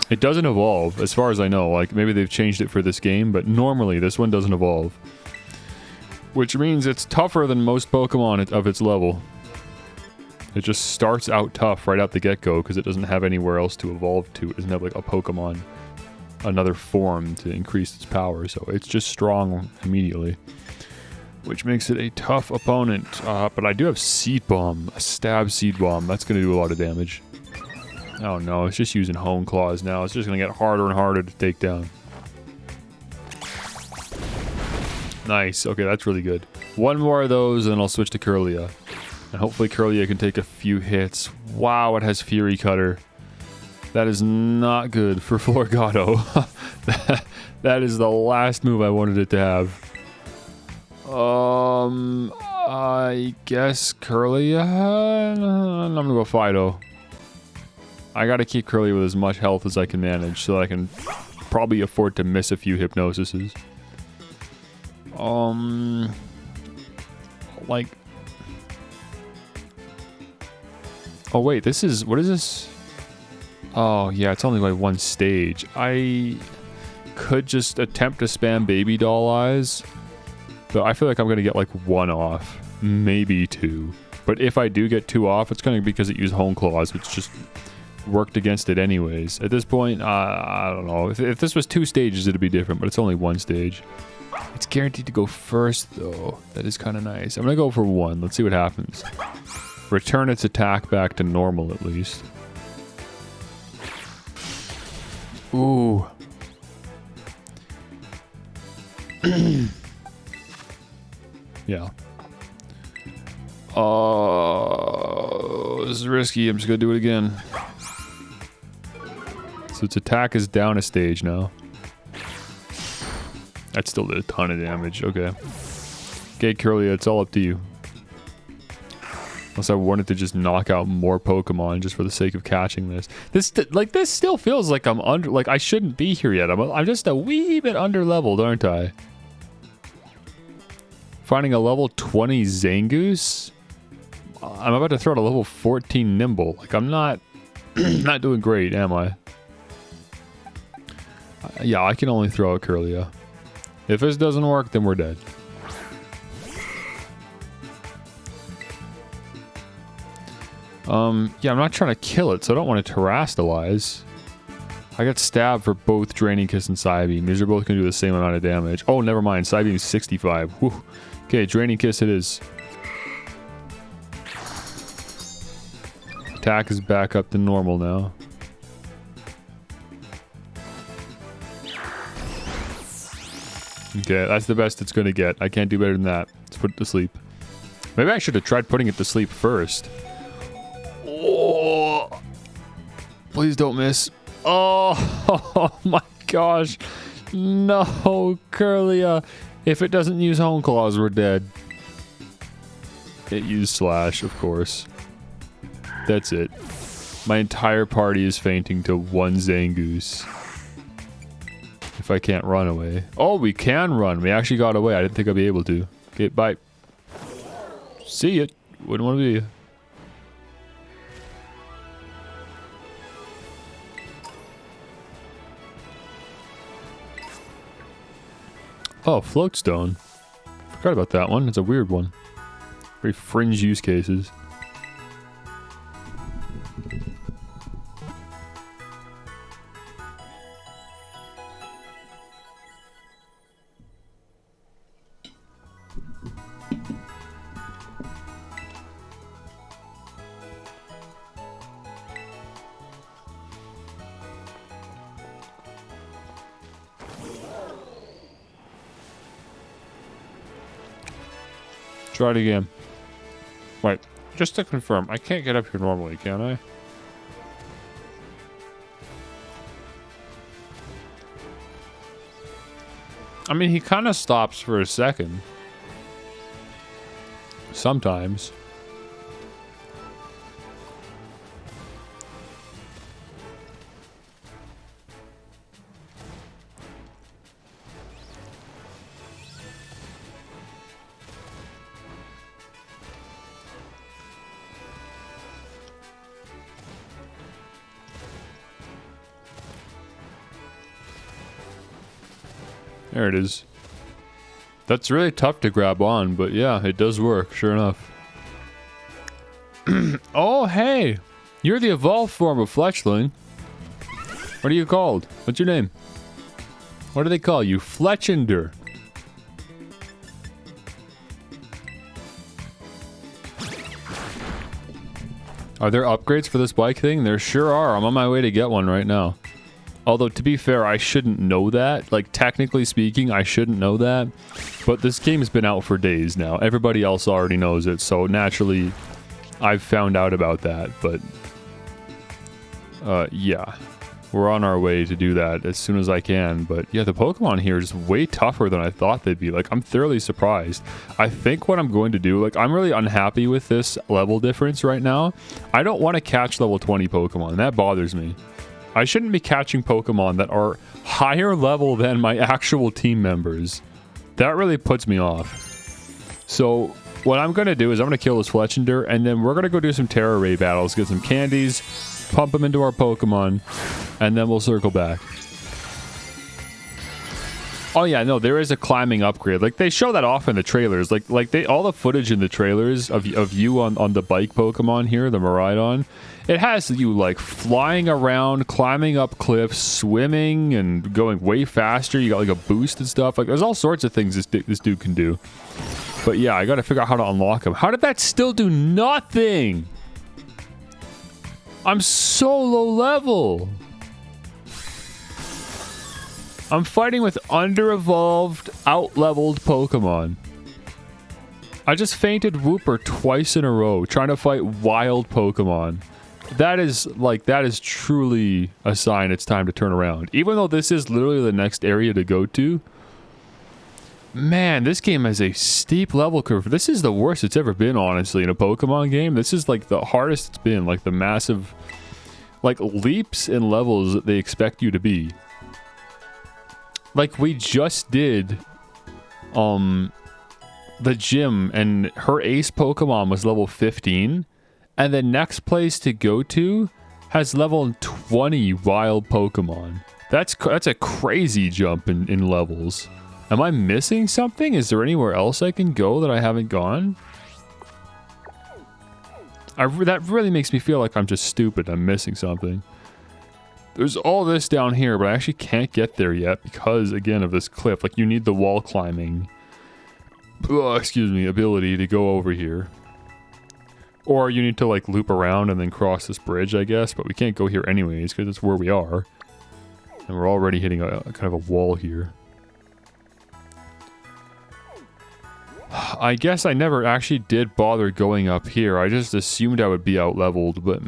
It doesn't evolve, as far as I know. Like, maybe they've changed it for this game, but normally this one doesn't evolve. Which means it's tougher than most Pokemon of its level. It just starts out tough right out the get-go because it doesn't have anywhere else to evolve to. It doesn't have like a Pokemon, another form to increase its power, so it's just strong immediately. Which makes it a tough opponent. But I do have Seed Bomb, a stab Seed Bomb. That's going to do a lot of damage. Oh no, it's just using Hone Claws now. It's just going to get harder and harder to take down. Nice. Okay, that's really good. One more of those, and then I'll switch to Kirlia. And hopefully Kirlia can take a few hits. Wow, it has Fury Cutter. That is not good for Florigato. That is the last move I wanted it to have. I guess Kirlia? I'm gonna go Fido. I gotta keep Kirlia with as much health as I can manage so that I can probably afford to miss a few Hypnosises. Like... Oh wait, this is... What is this? Oh yeah, it's only like one stage. I could just attempt to spam Baby Doll Eyes, but I feel like I'm gonna get like 1 off. Maybe 2. But if I do get 2 off, it's gonna be because it used Hone Claws, which just worked against it anyways. At this point, I don't know. If this was 2 stages, it'd be different, but it's only 1 stage. It's guaranteed to go first, though. That is kind of nice. I'm gonna go for 1. Let's see what happens. Return its attack back to normal, at least. Ooh. Yeah. This is risky. I'm just gonna do it again. So its attack is down a stage now. That still did a ton of damage. Okay. Okay, Kirlia, it's all up to you. Unless I wanted to just knock out more Pokemon just for the sake of catching this. This still feels like I'm under... Like, I shouldn't be here yet. I'm just a wee bit under-leveled, aren't I? Finding a level 20 Zangoose? I'm about to throw out a level 14 Nimble. Like, I'm not... not doing great, am I? Yeah, I can only throw out Kirlia. If this doesn't work, then we're dead. Yeah, I'm not trying to kill it, so I don't want to terrastalize. I got stabbed for both Draining Kiss and Psybeam. These are both going to do the same amount of damage. Oh, never mind. Psybeam's 65. Whew. Okay, Draining Kiss it is. Attack is back up to normal now. Okay, that's the best it's going to get. I can't do better than that. Let's put it to sleep. Maybe I should have tried putting it to sleep first. Oh, please don't miss. Oh, oh my gosh. No, Curlia. If it doesn't use Hone Claws, we're dead. It used Slash, of course. That's it. My entire party is fainting to one Zangoose. If I can't run away. Oh, we can run. We actually got away. I didn't think I'd be able to. Okay, bye. See ya. Wouldn't want to be you. Oh, Floatstone. Forgot about that one. It's a weird one. Very fringe use cases. Try it again. Wait, just to confirm, I can't get up here normally, can I? I mean, he kind of stops for a second. Sometimes. There it is. That's really tough to grab on, but yeah, it does work, sure enough. Oh, hey! You're the evolved form of Fletchling. What are you called? What's your name? What do they call you? Fletchender. Are there upgrades for this bike thing? There sure are. I'm on my way to get one right now. Although, to be fair, I shouldn't know that. Like, technically speaking, I shouldn't know that. But this game's been out for days now. Everybody else already knows it, so naturally, I've found out about that. But, yeah. We're on our way to do that as soon as I can. But, yeah, the Pokemon here is way tougher than I thought they'd be. Like, I'm thoroughly surprised. I think what I'm going to do, like, I'm really unhappy with this level difference right now. I don't want to catch level 20 Pokemon. That bothers me. I shouldn't be catching Pokemon that are higher level than my actual team members. That really puts me off. So what I'm going to do is I'm going to kill this Fletchender, and then we're going to go do some Terra Ray battles, get some candies, pump them into our Pokemon, and then we'll circle back. Oh yeah, no, there is a climbing upgrade. Like, they show that off in the trailers. Like they all the footage in the trailers of you on the bike Pokemon here, the Miraidon. It has you, like, flying around, climbing up cliffs, swimming, and going way faster. You got, like, a boost and stuff. Like, there's all sorts of things this dude can do. But, yeah, I gotta figure out how to unlock him. How did that still do nothing? I'm so low level. I'm fighting with under-evolved, out-leveled Pokemon. I just fainted Wooper twice in a row trying to fight wild Pokemon. That is truly a sign it's time to turn around. Even though this is literally the next area to go to. Man, this game has a steep level curve. This is the worst it's ever been, honestly, in a Pokemon game. This is, like, the hardest it's been. Like, the massive, like, leaps in levels that they expect you to be. Like, we just did, the gym, and her ace Pokemon was level 15. And the next place to go to has level 20 wild Pokemon. That's a crazy jump in levels. Am I missing something? Is there anywhere else I can go that I haven't gone? That really makes me feel like I'm just stupid. I'm missing something. There's all this down here, but I actually can't get there yet because, again, of this cliff. Like, you need the wall climbing, ability to go over here. Or you need to, like, loop around and then cross this bridge, I guess. But we can't go here anyways, because it's where we are. And we're already hitting a kind of a wall here. I guess I never actually did bother going up here. I just assumed I would be out leveled, but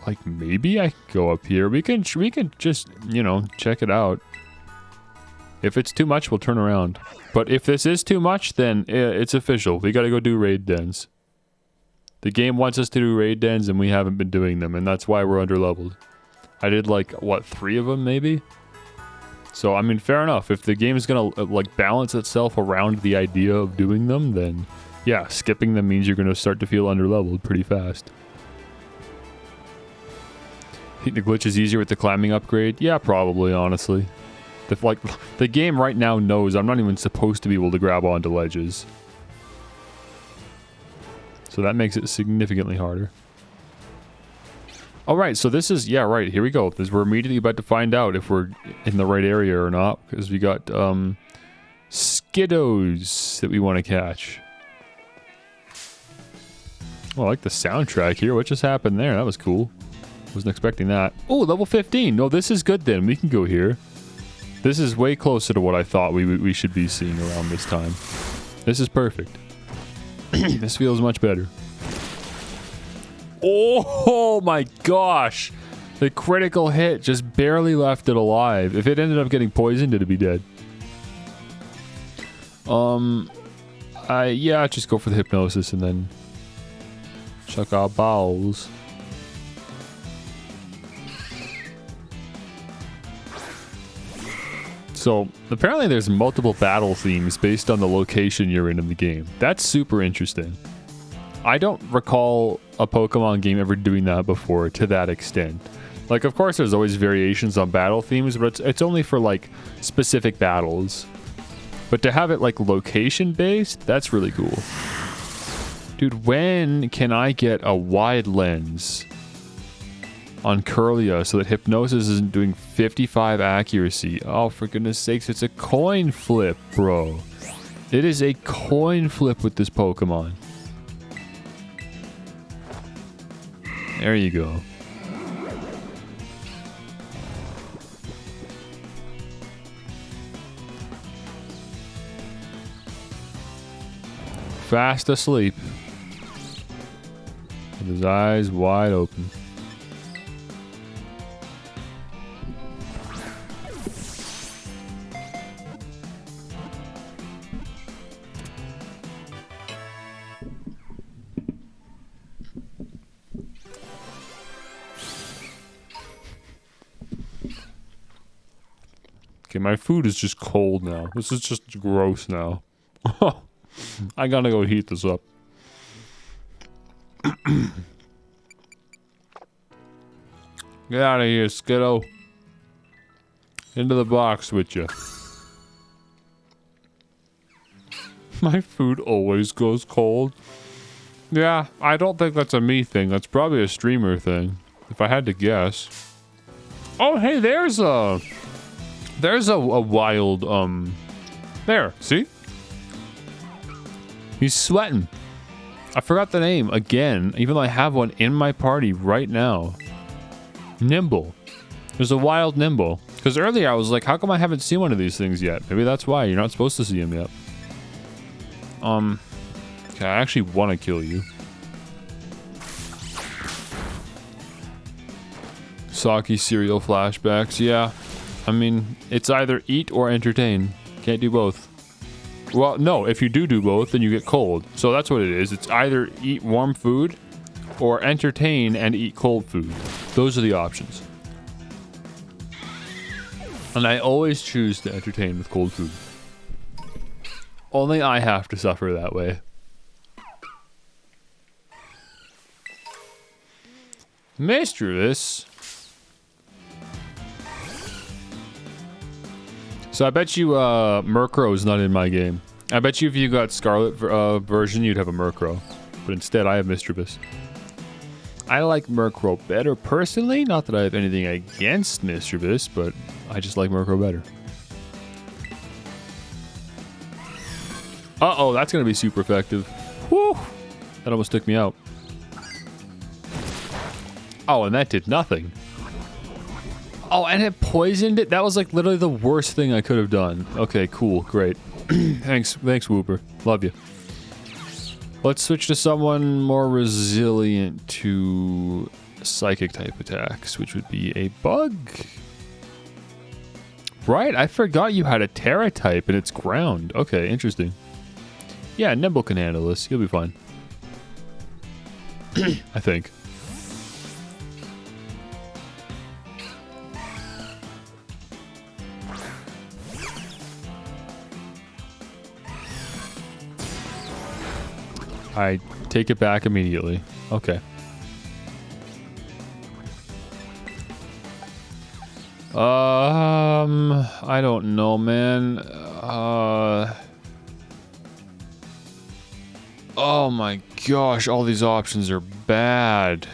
like maybe I could go up here. We can just, you know, check it out. If it's too much, we'll turn around. But if this is too much, then it's official. We gotta go do raid dens. The game wants us to do raid dens, and we haven't been doing them, and that's why we're underleveled. I did like, what, 3 of them maybe? So, I mean, fair enough. If the game is gonna, like, balance itself around the idea of doing them, then, yeah, skipping them means you're gonna start to feel underleveled pretty fast. Think the glitch is easier with the climbing upgrade? Yeah, probably, honestly. The game right now knows I'm not even supposed to be able to grab onto ledges. So that makes it significantly harder. Alright, so this is, yeah, right, here we go. We're immediately about to find out if we're in the right area or not, because we got, Skiddos that we want to catch. Oh, I like the soundtrack here. What just happened there? That was cool. Wasn't expecting that. Oh, level 15! No, this is good then. We can go here. This is way closer to what I thought we should be seeing around this time. This is perfect. This feels much better. Oh my gosh! The critical hit just barely left it alive. If it ended up getting poisoned, it'd be dead. Yeah, just go for the hypnosis and then chuck our balls. So, apparently there's multiple battle themes based on the location you're in the game. That's super interesting. I don't recall a Pokemon game ever doing that before to that extent. Like, of course there's always variations on battle themes, but it's only for, like, specific battles. But to have it, like, location-based, that's really cool. Dude, when can I get a wide lens on Curlia so that hypnosis isn't doing 55 accuracy? Oh, for goodness sakes, it's a coin flip, bro. It is a coin flip with this Pokemon. There you go. Fast asleep. With his eyes wide open. Okay, my food is just cold now. This is just gross now. I gotta go heat this up. Get out of here, Skiddo. Into the box with you. My food always goes cold. Yeah, I don't think that's a me thing. That's probably a streamer thing, if I had to guess. Oh, hey, there's a wild, there, see? He's sweating. I forgot the name again, even though I have one in my party right now. Nimble. There's a wild Nimble. Because earlier I was like, how come I haven't seen one of these things yet? Maybe that's why. You're not supposed to see him yet. Okay, I actually want to kill you. Saki cereal flashbacks, yeah. I mean, it's either eat or entertain. Can't do both. Well, no, if you do both, then you get cold. So that's what it is. It's either eat warm food or entertain and eat cold food. Those are the options. And I always choose to entertain with cold food. Only I have to suffer that way. Mistress. So I bet you Murkrow is not in my game. I bet you if you got Scarlet version, you'd have a Murkrow. But instead, I have Mischievous. I like Murkrow better personally. Not that I have anything against Mischievous, but I just like Murkrow better. Uh-oh, that's going to be super effective. Whew! That almost took me out. Oh, and that did nothing. Oh, and it poisoned it? That was like literally the worst thing I could have done. Okay, cool, great. Thanks Wooper. Love you. Let's switch to someone more resilient to psychic type attacks, which would be a bug. Right, I forgot you had a Terra type and it's ground. Okay, interesting. Yeah, Nimble can handle this. He'll be fine. I think. I take it back immediately. Okay. I don't know, man. Oh my gosh, all these options are bad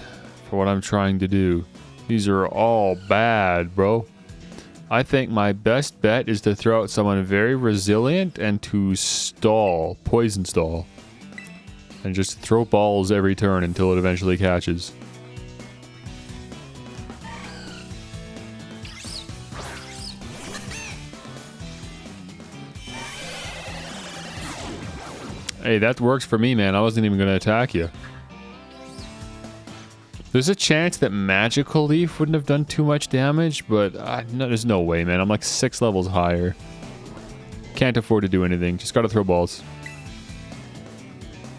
for what I'm trying to do. These are all bad, bro. I think my best bet is to throw out someone very resilient and to stall, poison stall. And just throw balls every turn until it eventually catches. Hey, that works for me, man. I wasn't even going to attack you. There's a chance that Magical Leaf wouldn't have done too much damage, but no, there's no way, man. I'm like 6 levels higher. Can't afford to do anything. Just gotta throw balls.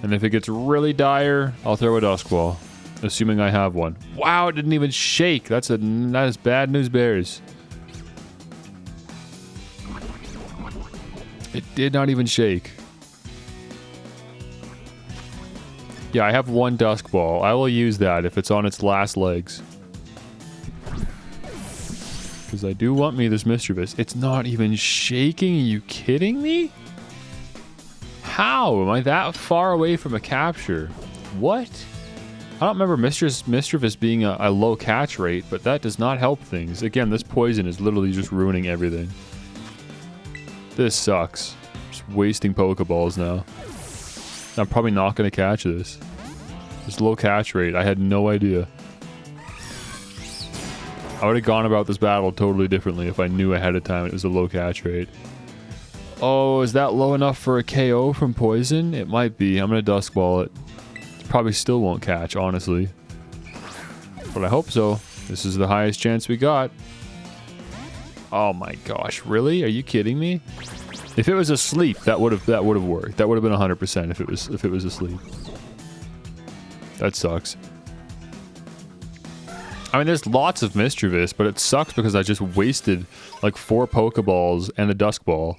And if it gets really dire, I'll throw a Dusk Ball. Assuming I have one. Wow, it didn't even shake. That is bad news bears. It did not even shake. Yeah, I have one Dusk Ball. I will use that if it's on its last legs. Because I do want me this Mischievous. It's not even shaking. Are you kidding me? How? Am I that far away from a capture? What? I don't remember Mischievous being a low catch rate, but that does not help things. Again, this poison is literally just ruining everything. This sucks. Just wasting Pokeballs now. I'm probably not going to catch this. This low catch rate, I had no idea. I would have gone about this battle totally differently if I knew ahead of time it was a low catch rate. Oh, is that low enough for a KO from poison? It might be. I'm going to Dusk Ball it. Probably still won't catch, honestly. But I hope so. This is the highest chance we got. Oh my gosh, really? Are you kidding me? If it was asleep, that would have worked. That would have been 100% if it was asleep. That sucks. I mean, there's lots of Mischievous, but it sucks because I just wasted like 4 Pokeballs and a Dusk Ball.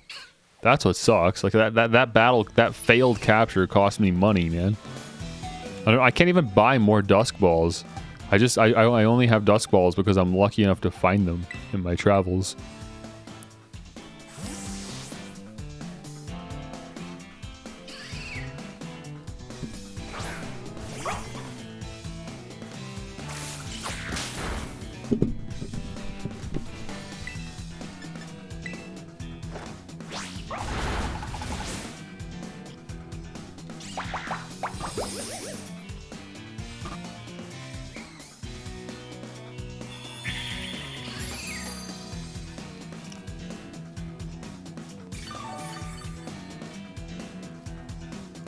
That's what sucks. Like that battle, that failed capture cost me money, man. I can't even buy more Dusk Balls. I only have Dusk Balls because I'm lucky enough to find them in my travels.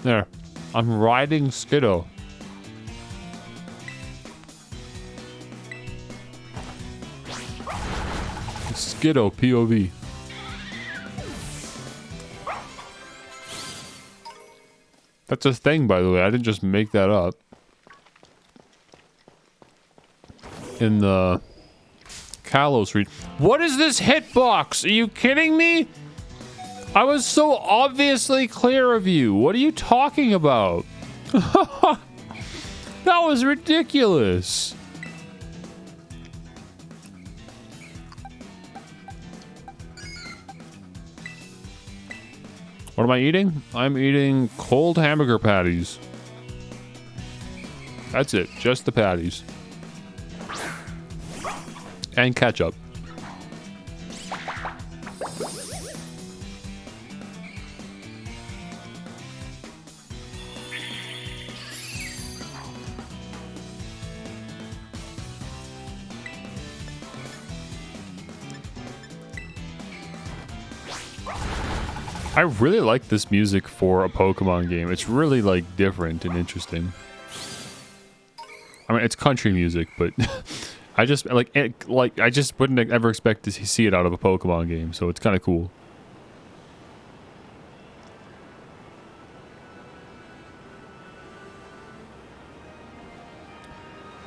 There. I'm riding Skiddo. Skiddo POV. That's a thing, by the way. I didn't just make that up. In the Kalos region. What is this hitbox? Are you kidding me? I was so obviously clear of you. What are you talking about? That was ridiculous. What am I eating? I'm eating cold hamburger patties. That's it. Just the patties. And ketchup. I really like this music for a Pokemon game. It's really, like, different and interesting. I mean, it's country music, but I just, I just wouldn't ever expect to see it out of a Pokemon game, so it's kind of cool.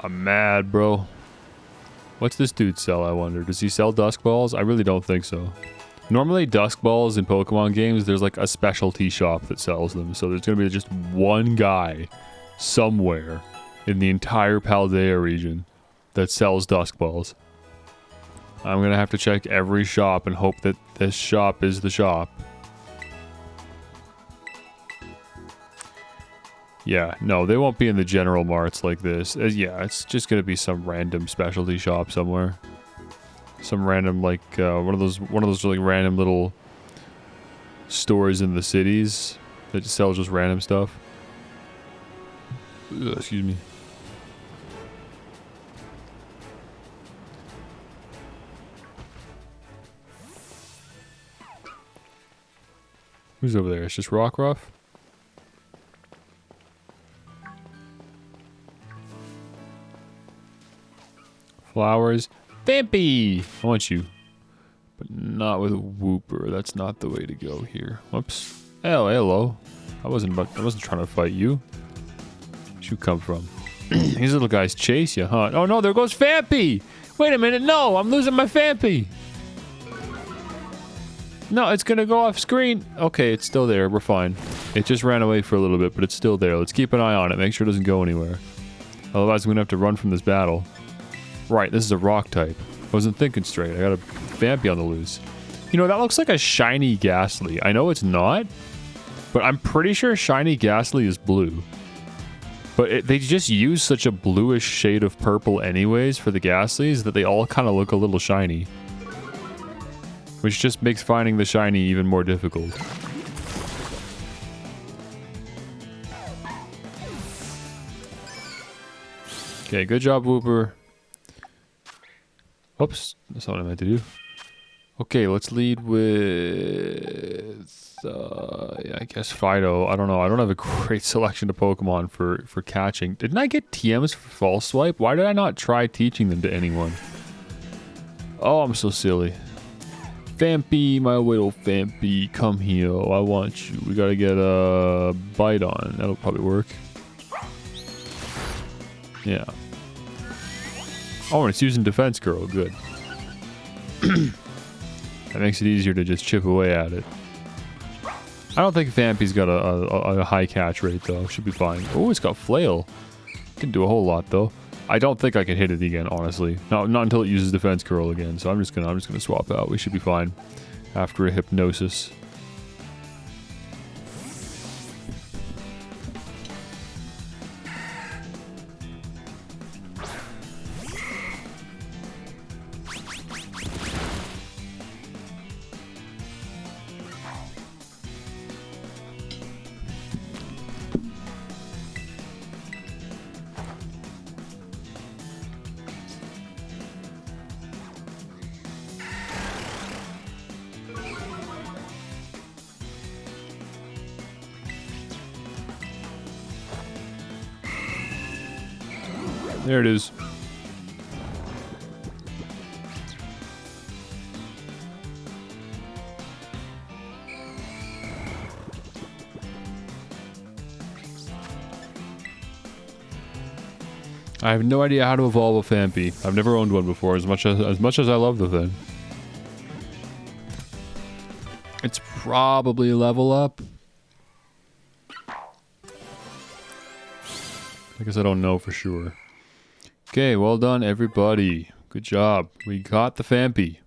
I'm mad, bro. What's this dude sell, I wonder? Does he sell Dusk Balls? I really don't think so. Normally, Dusk Balls in Pokemon games, there's like a specialty shop that sells them. So there's going to be just one guy somewhere in the entire Paldea region that sells Dusk Balls. I'm going to have to check every shop and hope that this shop is the shop. Yeah, no, they won't be in the general marts like this. Yeah, it's just going to be some random specialty shop somewhere. Some random, like, one of those like random little stores in the cities that just sell just random stuff. Ugh, excuse me. Who's over there? It's just Rockruff? Flowers. Vampy! I want you. But not with a Wooper. That's not the way to go here. Whoops. Oh, hello. I wasn't trying to fight you. Where'd you come from? These little guys chase you, huh? Oh no, there goes Vampy! Wait a minute, no! I'm losing my Vampy! No, it's gonna go off screen. Okay, it's still there. We're fine. It just ran away for a little bit, but it's still there. Let's keep an eye on it. Make sure it doesn't go anywhere. Otherwise, I'm gonna have to run from this battle. Right, this is a rock type. I wasn't thinking straight. I got a Vampy on the loose. You know, that looks like a shiny Ghastly. I know it's not, but I'm pretty sure shiny Ghastly is blue. But they just use such a bluish shade of purple anyways for the Ghastlies that they all kind of look a little shiny. Which just makes finding the shiny even more difficult. Okay, good job, Wooper. Oops, that's not what I meant to do. Okay, let's lead with... yeah, I guess Fido. I don't know. I don't have a great selection of Pokemon for catching. Didn't I get TMs for False Swipe? Why did I not try teaching them to anyone? Oh, I'm so silly. Vampy, my little Vampy, come here. I want you. We gotta get a bite on. That'll probably work. Yeah. Oh, and it's using Defense Curl. Good. That makes it easier to just chip away at it. I don't think Vampy's got a high catch rate, though. Should be fine. Oh, it's got Flail. Can do a whole lot, though. I don't think I can hit it again, honestly. Not until it uses Defense Curl again. So I'm just gonna swap out. We should be fine after a Hypnosis. There it is. I have no idea how to evolve a Vampy. I've never owned one before, as much as I love the thing. It's probably level up. I guess I don't know for sure. Okay, well done, everybody. Good job. We got the Vampy.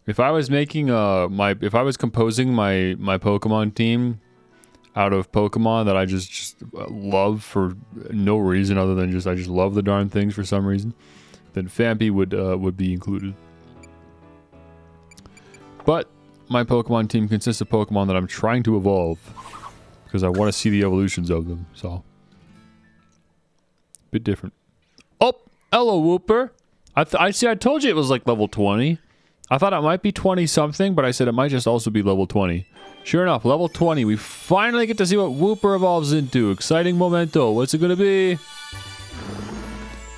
If I was making if I was composing my Pokemon team out of Pokemon that I just love for no reason other than I just love the darn things for some reason, then Vampy would be included. But my Pokemon team consists of Pokemon that I'm trying to evolve because I want to see the evolutions of them. So, bit different. Oh, hello, Wooper. I see. I told you it was like level 20. I thought it might be 20 something, but I said it might just also be level 20. Sure enough, level 20. We finally get to see what Wooper evolves into. Exciting momento. What's it gonna be?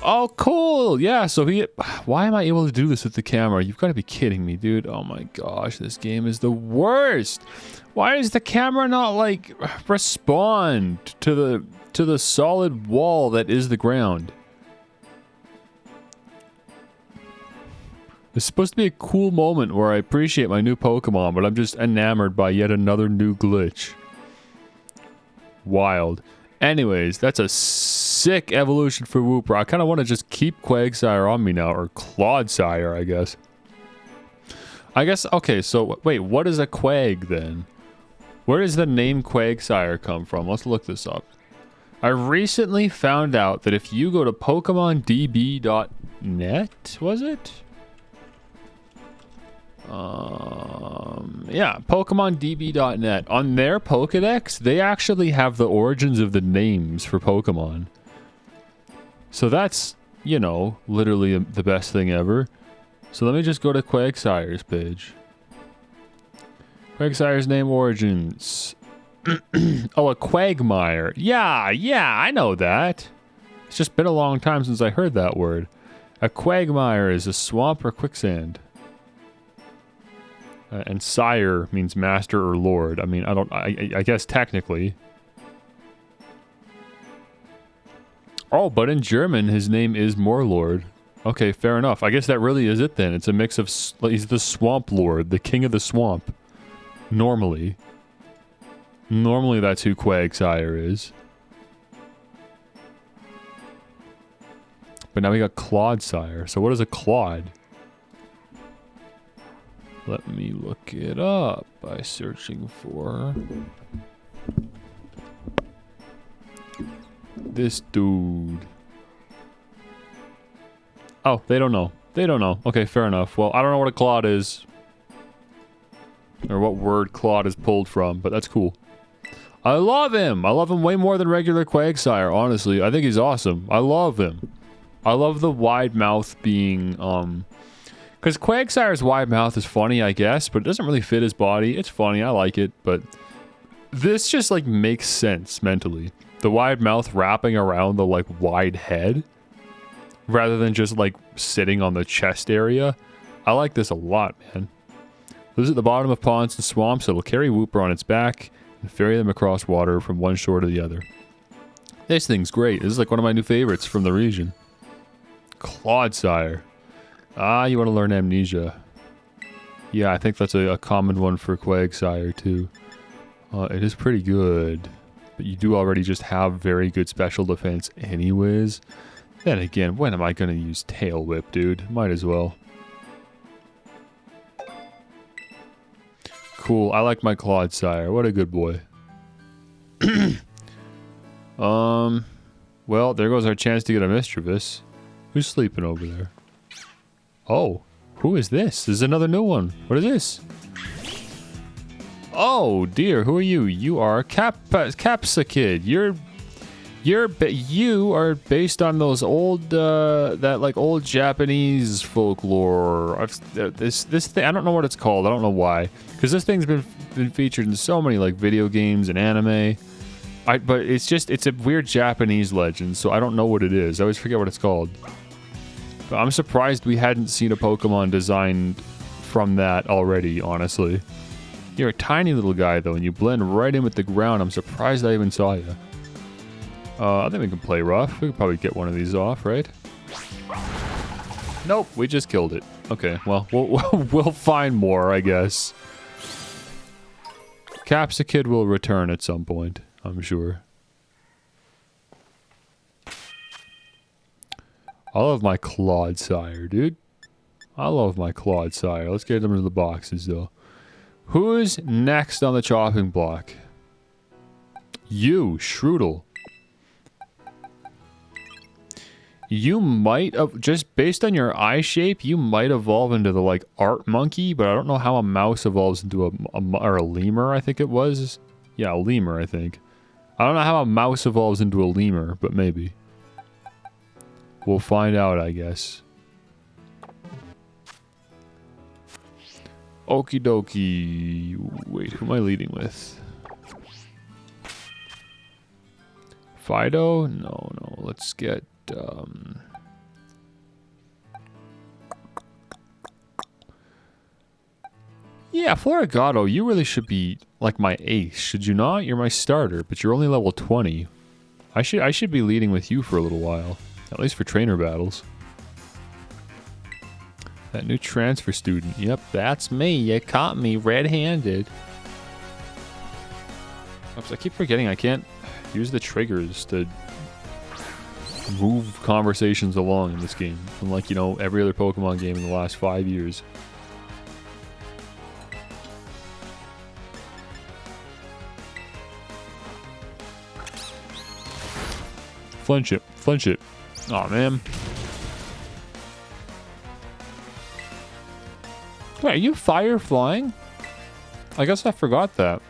Oh, cool. Yeah, so he... Why am I able to do this with the camera? You've got to be kidding me, dude. Oh my gosh, this game is the worst. Why does the camera not, like, respond to the solid wall that is the ground? It's supposed to be a cool moment where I appreciate my new Pokemon, but I'm just enamored by yet another new glitch. Wild. Anyways, that's a sick evolution for Wooper. I kind of want to just keep Quagsire on me now, or Clodsire, I guess. Okay, so wait, what is a Quag then? Where does the name Quagsire come from? Let's look this up. I recently found out that if you go to PokemonDB.net, was it? Yeah, PokemonDB.net. On their Pokedex, they actually have the origins of the names for Pokemon. So that's, you know, literally the best thing ever. So let me just go to Quagsire's page. Quagsire's name origins. Oh, a Quagmire. Yeah, I know that. It's just been a long time since I heard that word. A Quagmire is a swamp or quicksand. And sire means master or lord. I mean, I guess technically. Oh, but in German, his name is Morlord. Okay, fair enough. I guess that really is it then. It's a mix of... He's the swamp lord, the king of the swamp. Normally. Normally that's who Quagsire is. But now we got Clodsire. So what is a Clod? Let me look it up by searching for this dude. Oh, they don't know. They don't know. Okay, fair enough. Well, I don't know what a Clod is. Or what word Clod is pulled from, but that's cool. I love him! I love him way more than regular Quagsire, honestly. I think he's awesome. I love him. I love the wide mouth being, because Quagsire's wide mouth is funny, I guess, but it doesn't really fit his body. It's funny, I like it, but this just, like, makes sense mentally. The wide mouth wrapping around the, like, wide head, rather than just, like, sitting on the chest area. I like this a lot, man. Lives at the bottom of ponds and swamps. It'll carry Wooper on its back and ferry them across water from one shore to the other. This thing's great. This is, like, one of my new favorites from the region. Clodsire. Ah, you want to learn Amnesia. Yeah, I think that's a common one for Quagsire, too. It is pretty good. But you do already just have very good special defense anyways. Then again, when am I going to use Tail Whip, dude? Might as well. Cool, I like my Clodsire. What a good boy. Well, there goes our chance to get a Mischievous. Who's sleeping over there? Oh, who is this? This is another new one. What is this? Oh dear, who are you? You are Capsakid. You are based on those old that like old Japanese folklore. This thing, I don't know what it's called. I don't know why, because this thing's been featured in so many like video games and anime. But it's a weird Japanese legend, so I don't know what it is. I always forget what it's called. But I'm surprised we hadn't seen a Pokemon designed from that already, honestly. You're a tiny little guy, though, and you blend right in with the ground. I'm surprised I even saw you. I think we can play rough. We could probably get one of these off, right? Nope, we just killed it. Okay, well, we'll find more, I guess. Capsakid will return at some point, I'm sure. I love my Clodsire, dude. I love my Clodsire. Let's get them into the boxes, though. Who's next on the chopping block? You, Shroodle. You might have, just based on your eye shape, you might evolve into the, like, art monkey, but I don't know how a mouse evolves into a lemur, I think it was. Yeah, a lemur, I think. I don't know how a mouse evolves into a lemur, but maybe. We'll find out, I guess. Okie dokie. Wait, who am I leading with? Fido? No, no. Let's get, yeah, Florigato, you really should be like my ace, should you not? You're my starter, but you're only level 20. I should be leading with you for a little while. At least for trainer battles. That new transfer student. Yep, that's me. You caught me red-handed. Oops, I keep forgetting I can't use the triggers to move conversations along in this game. Unlike, you know, every other Pokemon game in the last 5 years. Flinch it. Flinch it. Aw, man. Wait, are you fire flying? I guess I forgot that.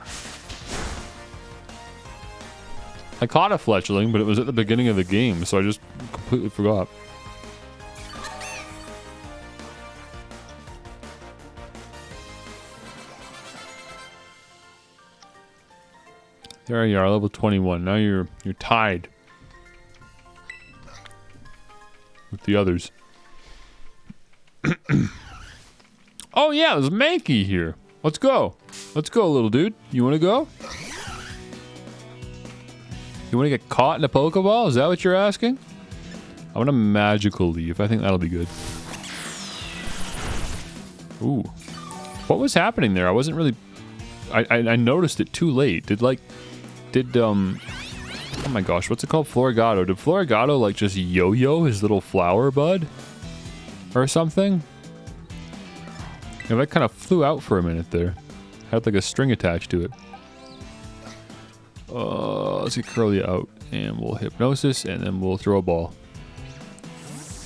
I caught a fletchling, but it was at the beginning of the game, so I just completely forgot. There you are, level 21. Now you're tied with the others. Oh yeah, there's Mankey here. Let's go. Let's go, little dude. You want to go? You want to get caught in a Pokeball? Is that what you're asking? I want a magical leaf. I think that'll be good. Ooh. What was happening there? I wasn't really... I noticed it too late. Oh my gosh, what's it called? Florigato. Did Florigato, like, just yo-yo his little flower bud? Or something? Yeah, that kind of flew out for a minute there. Had, like, a string attached to it. Let's get Curly out. And we'll Hypnosis, and then we'll throw a ball.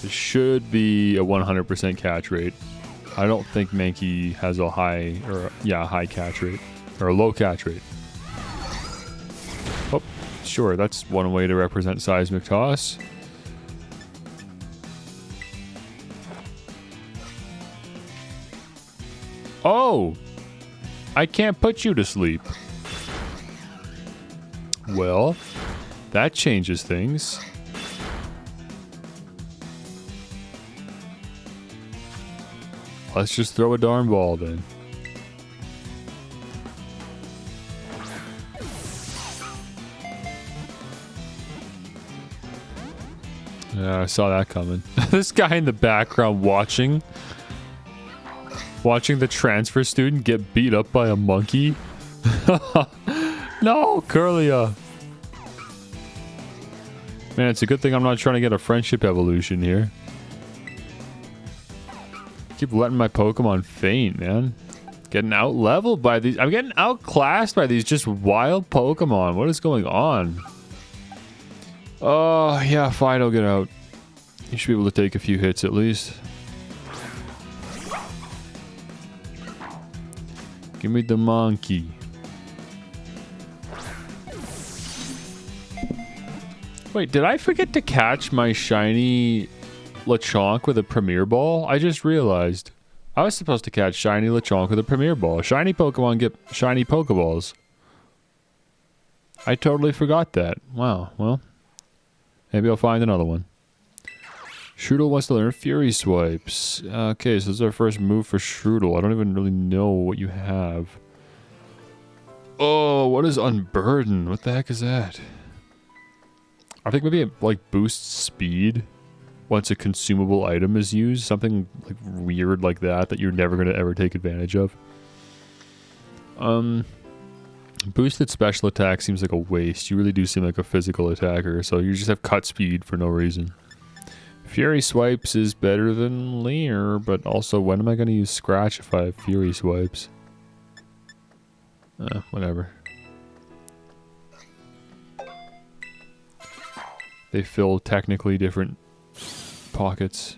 It should be a 100% catch rate. I don't think Mankey has a high catch rate. Or a low catch rate. Oh, sure, that's one way to represent Seismic Toss. Oh! I can't put you to sleep. Well, that changes things. Let's just throw a darn ball then. Yeah, I saw that coming. This guy in the background watching the transfer student get beat up by a monkey. No, Curlia. Man, it's a good thing I'm not trying to get a friendship evolution here. Keep letting my Pokemon faint, man. Getting out-leveled by these... I'm getting outclassed by these just wild Pokemon. What is going on? Oh, yeah, Fido, get out. You should be able to take a few hits at least. Give me the monkey. Wait, did I forget to catch my shiny Lechonk with a Premier Ball? I just realized. I was supposed to catch shiny Lechonk with a Premier Ball. Shiny Pokemon get shiny Pokeballs. I totally forgot that. Wow, well. Maybe I'll find another one. Strudel wants to learn Fury Swipes. Okay, so this is our first move for Strudel. I don't even really know what you have. Oh, what is Unburden? What the heck is that? I think maybe it, like, boosts speed once a consumable item is used. Something, like, weird like that you're never going to ever take advantage of. Boosted special attack seems like a waste. You really do seem like a physical attacker, so you just have cut speed for no reason. Fury Swipes is better than Leer, but also when am I going to use Scratch if I have Fury Swipes? Whatever. They fill technically different pockets.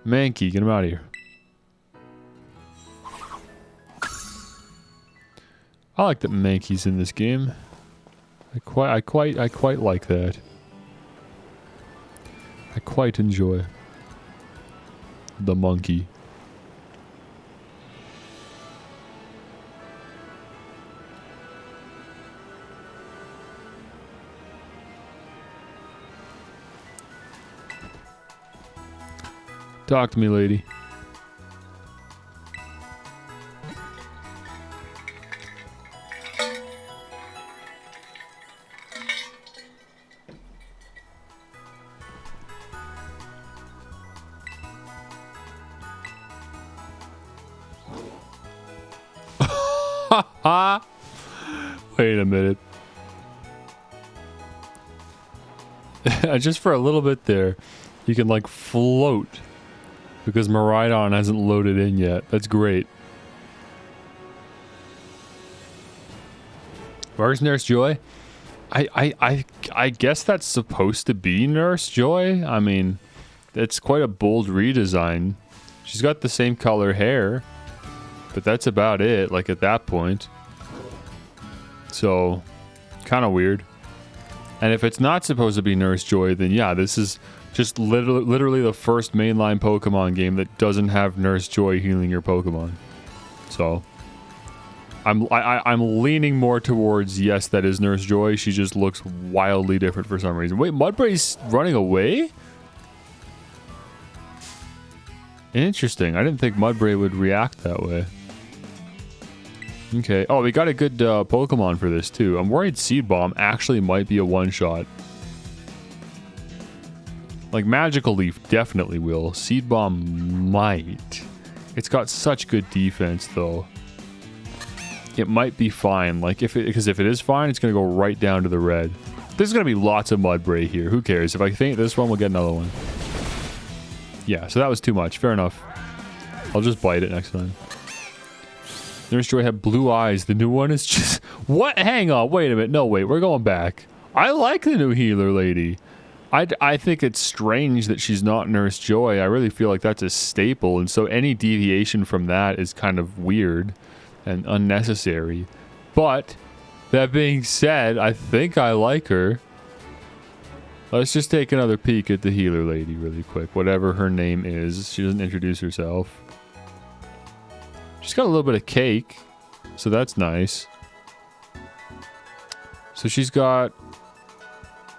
Mankey, get him out of here. I like that Mankey's in this game. I quite like that. I quite enjoy. The monkey. Talk to me, lady. Wait a minute. Just for a little bit there, you can like float because Maridon hasn't loaded in yet. That's great. Where's Nurse Joy? I guess that's supposed to be Nurse Joy. I mean, it's quite a bold redesign. She's got the same color hair, but that's about it, like at that point. So, kind of weird. And if it's not supposed to be Nurse Joy, then yeah, this is just literally the first mainline Pokemon game that doesn't have Nurse Joy healing your Pokemon. So, I'm leaning more towards yes, that is Nurse Joy. She just looks wildly different for some reason. Wait, Mudbray's running away? Interesting. I didn't think Mudbray would react that way. Okay. Oh, we got a good Pokemon for this too. I'm worried Seed Bomb actually might be a one-shot. Like Magical Leaf definitely will. Seed Bomb might. It's got such good defense though. It might be fine. Like because if it is fine, it's gonna go right down to the red. There's gonna be lots of Mudbray here. Who cares? If I faint this one, we'll get another one. Yeah, so that was too much. Fair enough. I'll just bite it next time. Nurse Joy had blue eyes. The new one is just... What? Hang on. Wait a minute. No, wait. We're going back. I like the new healer lady. I think it's strange that she's not Nurse Joy. I really feel like that's a staple. And so any deviation from that is kind of weird and unnecessary. But, that being said, I think I like her. Let's just take another peek at the healer lady really quick. Whatever her name is. She doesn't introduce herself. She's got a little bit of cake, so that's nice. So she's got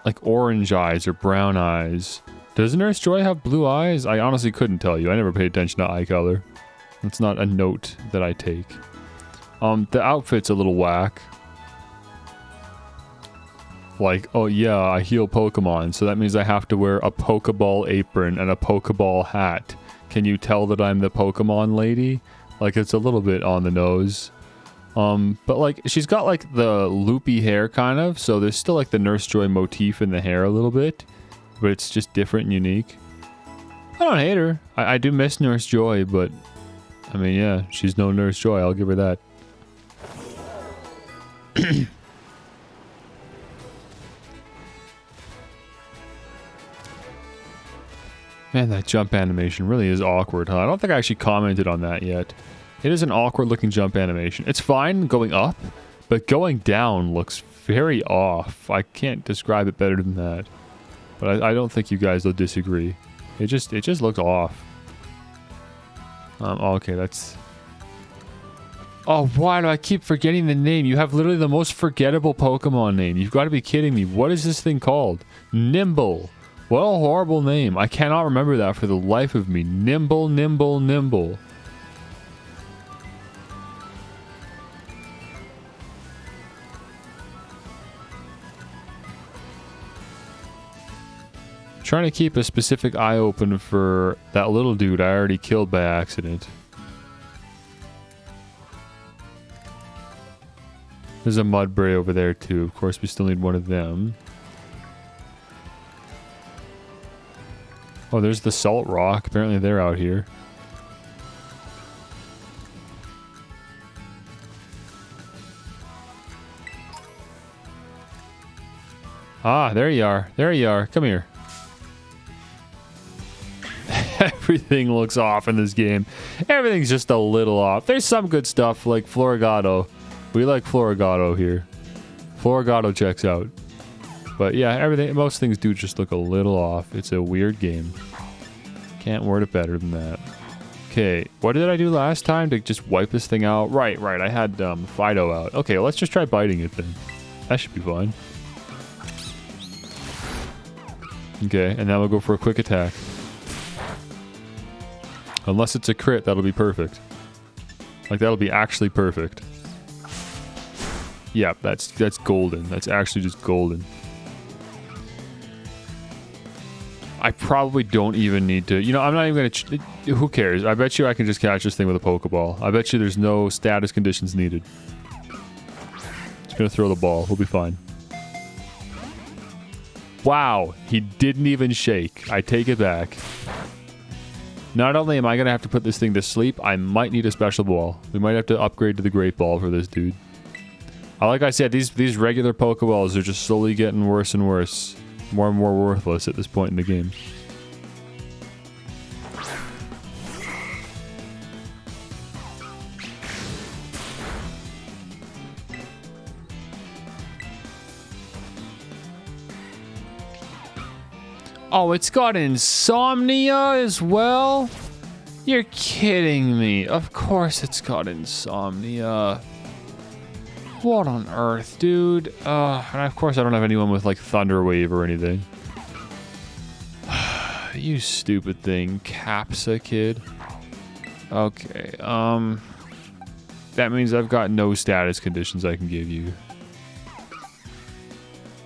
like orange eyes or brown eyes. Does Nurse Joy have blue eyes? I honestly couldn't tell you. I never paid attention to eye color. That's not a note that I take. The outfit's a little whack. Like, oh yeah, I heal Pokemon, so that means I have to wear a Pokeball apron and a Pokeball hat. Can you tell that I'm the Pokemon lady? Like, it's a little bit on the nose. But, like, she's got, like, the loopy hair, kind of. So there's still, like, the Nurse Joy motif in the hair a little bit. But it's just different and unique. I don't hate her. I do miss Nurse Joy, but... I mean, yeah, she's no Nurse Joy. I'll give her that. Man, that jump animation really is awkward, huh? I don't think I actually commented on that yet. It is an awkward looking jump animation. It's fine going up, but going down looks very off. I can't describe it better than that. But I don't think you guys will disagree. It just looks off. Okay, that's... Oh, why do I keep forgetting the name? You have literally the most forgettable Pokemon name. You've got to be kidding me. What is this thing called? Nimble. What a horrible name. I cannot remember that for the life of me. Nimble, Nimble, Nimble. Trying to keep a specific eye open for that little dude I already killed by accident. There's a Mudbray over there too. Of course, we still need one of them. Oh, there's the Salt Rock. Apparently they're out here. Ah, there you are. There you are. Come here. Everything looks off in this game. Everything's just a little off. There's some good stuff like Floragato. We like Floragato here. Floragato checks out. But yeah, everything, most things do just look a little off. It's a weird game. Can't word it better than that. Okay, what did I do last time to just wipe this thing out? Right, I had Fido out. Okay, let's just try biting it then. That should be fine. Okay, and now we'll go for a quick attack. Unless it's a crit, that'll be perfect. Like, that'll be actually perfect. Yeah, that's golden. That's actually just golden. I probably don't even need to... You know, I'm not even going to... Who cares? I bet you I can just catch this thing with a Pokeball. I bet you there's no status conditions needed. Just going to throw the ball. We'll be fine. Wow. He didn't even shake. I take it back. Not only am I going to have to put this thing to sleep, I might need a special ball. We might have to upgrade to the Great Ball for this dude. Like I said, these regular Pokeballs are just slowly getting worse and worse. More and more worthless at this point in the game. Oh, it's got insomnia as well? You're kidding me. Of course it's got insomnia. What on earth, dude? And of course I don't have anyone with like Thunder Wave or anything. You stupid thing, Capsa kid. Okay, that means I've got no status conditions I can give you.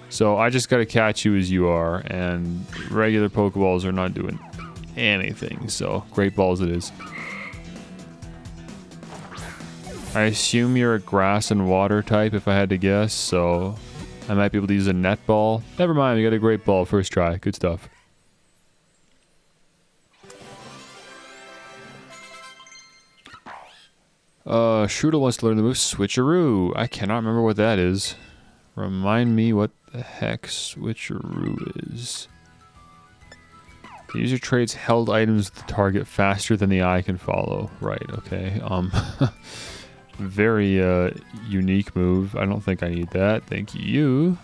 So I just gotta catch you as you are, and regular Pokeballs are not doing anything, so Great Balls it is. I assume you're a grass and water type if I had to guess, so I might be able to use a net ball. Never mind, we got a Great Ball first try. Good stuff. Strudel wants to learn the move Switcheroo. I cannot remember what that is. Remind me what the heck Switcheroo is. The user trades held items with the target faster than the eye can follow. Right, okay. Very unique move. I don't think I need that. Thank you.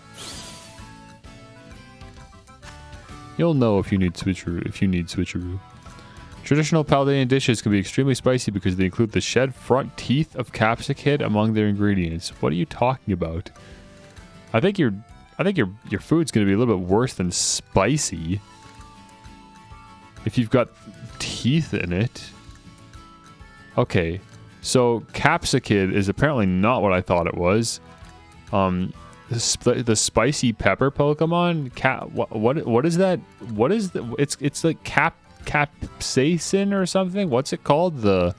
You'll know if you need Switcheroo. Traditional Paldean dishes can be extremely spicy because they include the shed front teeth of Capsicid among their ingredients. What are you talking about? I think your food's going to be a little bit worse than spicy. If you've got teeth in it. Okay. So Capsicid is apparently not what I thought it was. The spicy pepper Pokemon. What is that? What is the? It's like capsaicin or something. What's it called? The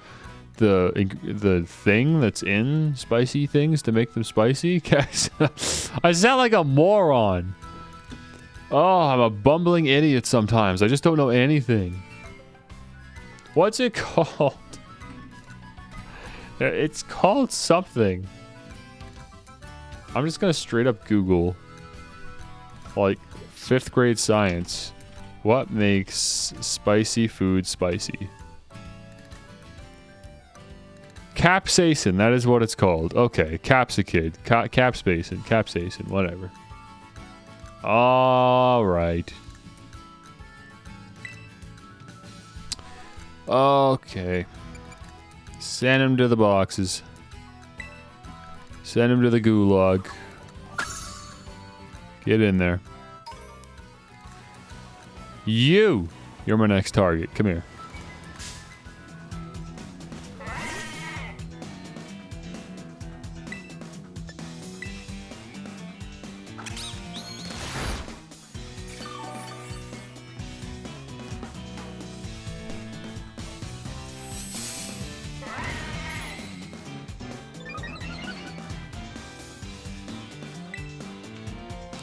thing that's in spicy things to make them spicy. I sound like a moron. Oh, I'm a bumbling idiot sometimes. I just don't know anything. What's it called? It's called something. I'm just gonna straight up Google. Like, 5th grade science. What makes spicy food spicy? Capsaicin, that is what it's called. Okay, Capsicid. Capsaicin, whatever. Alright. Okay. Send him to the boxes. Send him to the gulag. Get in there. You're my next target. Come here.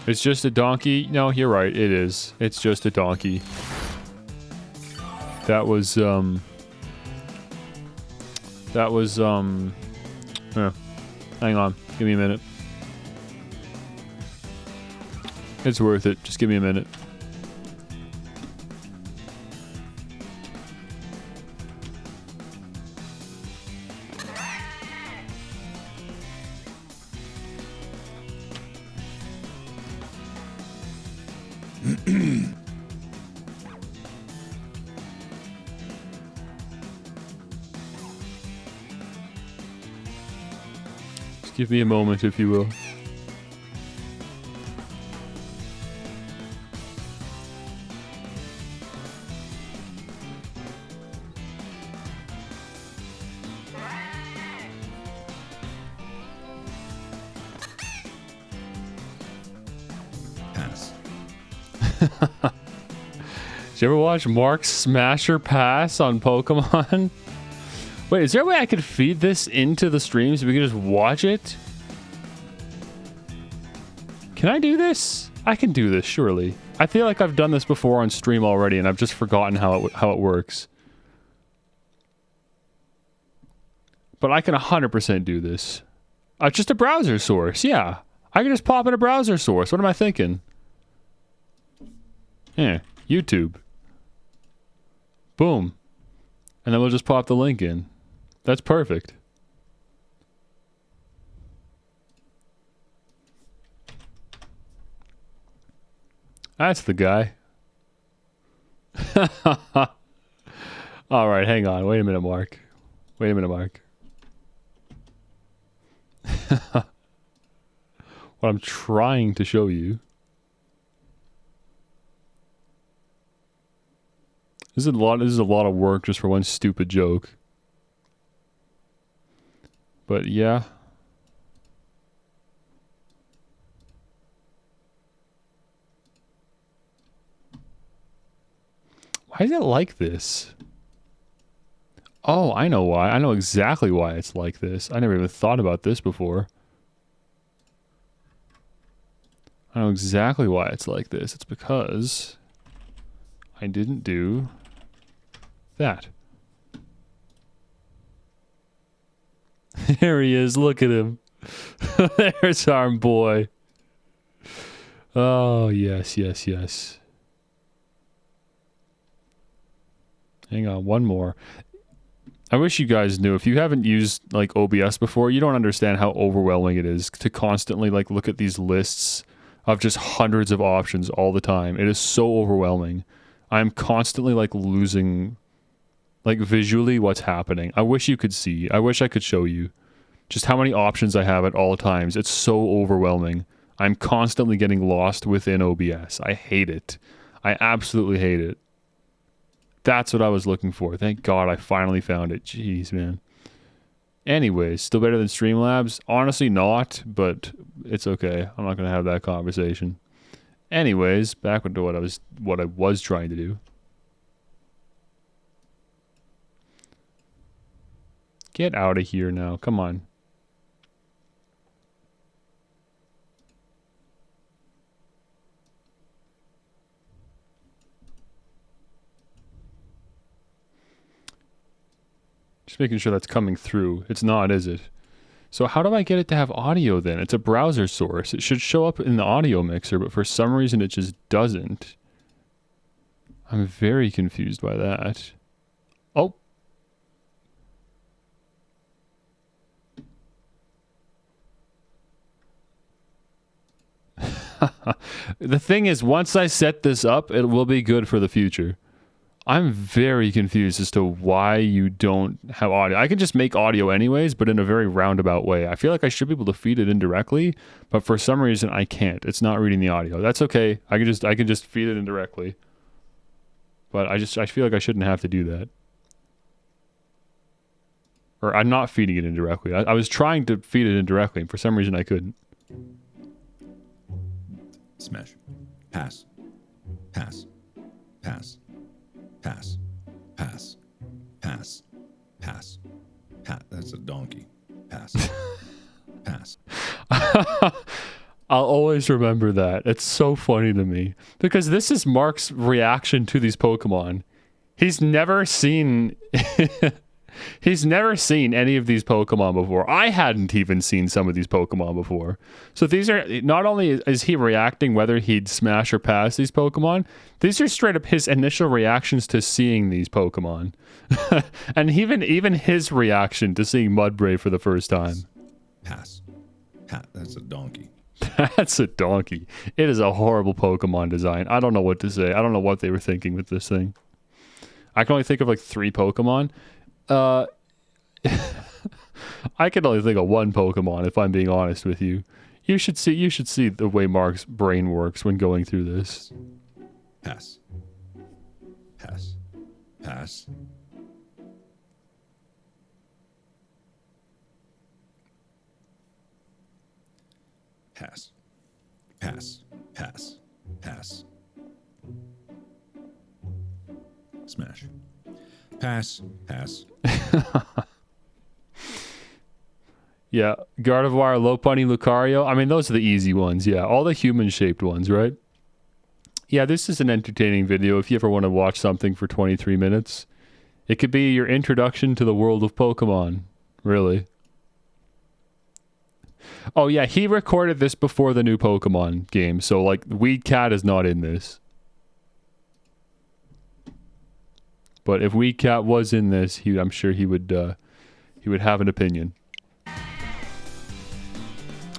It's just a donkey? No, you're right. It is. It's just a donkey. That was, yeah. Hang on. Give me a minute. It's worth it. Just give me a minute. Just give me a moment, if you will. Did you ever watch Mark Smasher Pass on Pokemon? Wait, is there a way I could feed this into the stream so we could just watch it? Can I do this? I can do this, surely. I feel like I've done this before on stream already and I've just forgotten how it works. But I can 100% do this. Just a browser source, yeah. I can just pop in a browser source. What am I thinking? Yeah, YouTube. Boom. And then we'll just pop the link in. That's perfect. That's the guy. Alright, hang on. Wait a minute, Mark. Wait a minute, Mark. What I'm trying to show you. This is a lot of work just for one stupid joke. But yeah. Why is it like this? Oh, I know why. I know exactly why it's like this. I never even thought about this before. I know exactly why it's like this. It's because I didn't do that. There he is. Look at him. There's our boy. Oh, yes, yes, yes. Hang on, one more. I wish you guys knew. If you haven't used like OBS before, you don't understand how overwhelming it is to constantly like look at these lists of just hundreds of options all the time. It is so overwhelming. I'm constantly like losing like visually what's happening. I wish you could see. I wish I could show you just how many options I have at all times. It's so overwhelming. I'm constantly getting lost within OBS. I hate it. I absolutely hate it. That's what I was looking for. Thank God I finally found it. Jeez, man. Anyways, still better than Streamlabs? Honestly not, but it's okay. I'm not going to have that conversation. Anyways, back to what I was trying to do. Get out of here now. Come on. Just making sure that's coming through. It's not, is it? So how do I get it to have audio then? It's a browser source. It should show up in the audio mixer, but for some reason it just doesn't. I'm very confused by that. Oh. The thing is, once I set this up, it will be good for the future. I'm very confused as to why you don't have audio. I can just make audio anyways, but in a very roundabout way. I feel like I should be able to feed it in directly, but for some reason I can't. It's not reading the audio. That's okay. I can just feed it indirectly. But I feel like I shouldn't have to do that. Or I'm not feeding it indirectly. I was trying to feed it indirectly, and for some reason I couldn't. Smash. Pass. Pass. Pass. Pass. Pass. Pass. Pass. That's a donkey. Pass. Pass. I'll always remember that. It's so funny to me. Because this is Mark's reaction to these Pokemon. He's never seen... He's never seen any of these Pokemon before. I hadn't even seen some of these Pokemon before. So these are, not only is he reacting whether he'd smash or pass these Pokemon, these are straight up his initial reactions to seeing these Pokemon. And even his reaction to seeing Mudbray for the first time. Pass. That's a donkey. That's a donkey. It is a horrible Pokemon design. I don't know what to say. I don't know what they were thinking with this thing. I can only think of like 3 Pokemon. I can only think of 1 Pokemon if I'm being honest with you. You should see the way Mark's brain works when going through this. Pass. Pass. Pass. Pass. Pass. Pass. Pass. Smash. Pass. Pass. Yeah, Gardevoir, Lopunny, Lucario. I mean, those are the easy ones. Yeah, all the human-shaped ones, right? Yeah, this is an entertaining video if you ever want to watch something for 23 minutes. It could be your introduction to the world of Pokemon, really. Oh yeah, he recorded this before the new Pokemon game, so like Weed Cat is not in this. But if Weed Cat was in this, I'm sure he would have an opinion.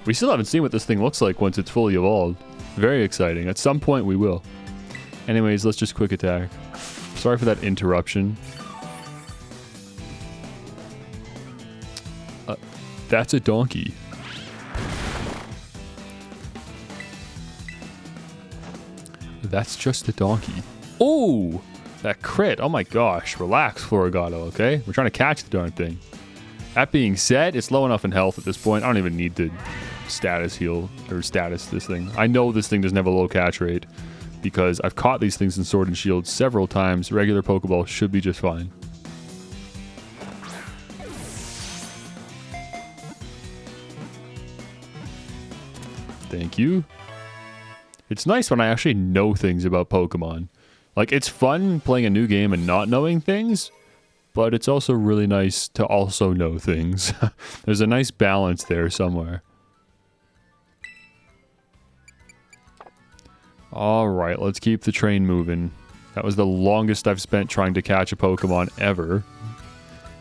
We still haven't seen what this thing looks like once it's fully evolved. Very exciting. At some point we will. Anyways, let's just quick attack. Sorry for that interruption. That's a donkey. That's just a donkey. Oh! That crit. Oh my gosh. Relax, Florigato, okay? We're trying to catch the darn thing. That being said, it's low enough in health at this point. I don't even need to status heal or status this thing. I know this thing doesn't have a low catch rate because I've caught these things in Sword and Shield several times. Regular Pokeball should be just fine. Thank you. It's nice when I actually know things about Pokemon. Like, it's fun playing a new game and not knowing things, but it's also really nice to also know things. There's a nice balance there somewhere. Alright, let's keep the train moving. That was the longest I've spent trying to catch a Pokemon ever.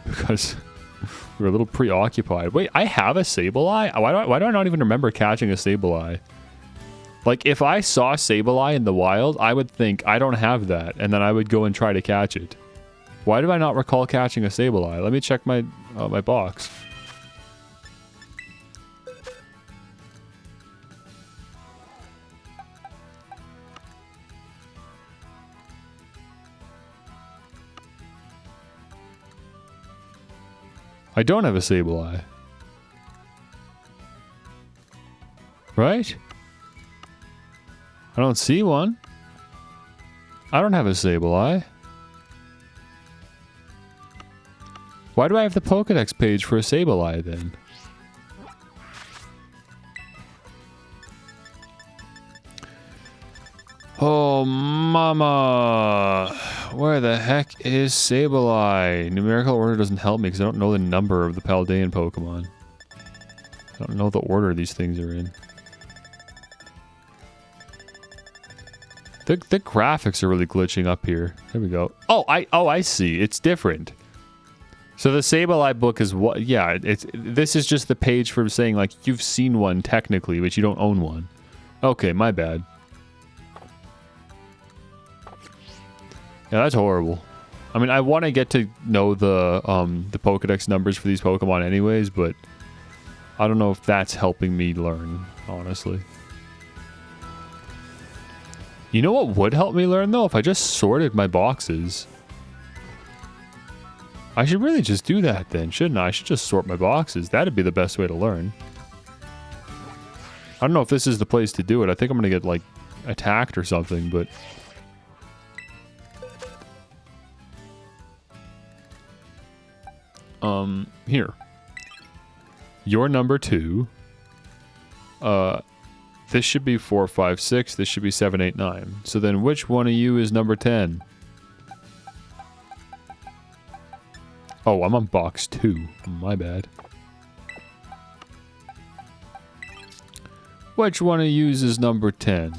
Because we're a little preoccupied. Wait, I have a Sableye? Why do I not even remember catching a Sableye? Like, if I saw Sableye in the wild, I would think, I don't have that, and then I would go and try to catch it. Why do I not recall catching a Sableye? Let me check my box. I don't have a Sableye. Right? I don't see one. I don't have a Sableye. Why do I have the Pokédex page for a Sableye then? Oh, mama. Where the heck is Sableye? Numerical order doesn't help me because I don't know the number of the Paldean Pokemon. I don't know the order these things are in. The graphics are really glitching up here. There we go. Oh, I see. It's different. So the Sableye book is what? Yeah, this is just the page for saying like you've seen one technically, but you don't own one. Okay, my bad. Yeah, that's horrible. I mean, I want to get to know the Pokédex numbers for these Pokemon anyways, but I don't know if that's helping me learn, honestly. You know what would help me learn, though? If I just sorted my boxes. I should really just do that then, shouldn't I? I should just sort my boxes. That'd be the best way to learn. I don't know if this is the place to do it. I think I'm going to get, like, attacked or something, but... Here. You're number 2. This should be 4, 5, 6. This should be 7, 8, 9. So then which one of you is number 10? Oh, I'm on box 2. My bad. Which one of you is number 10?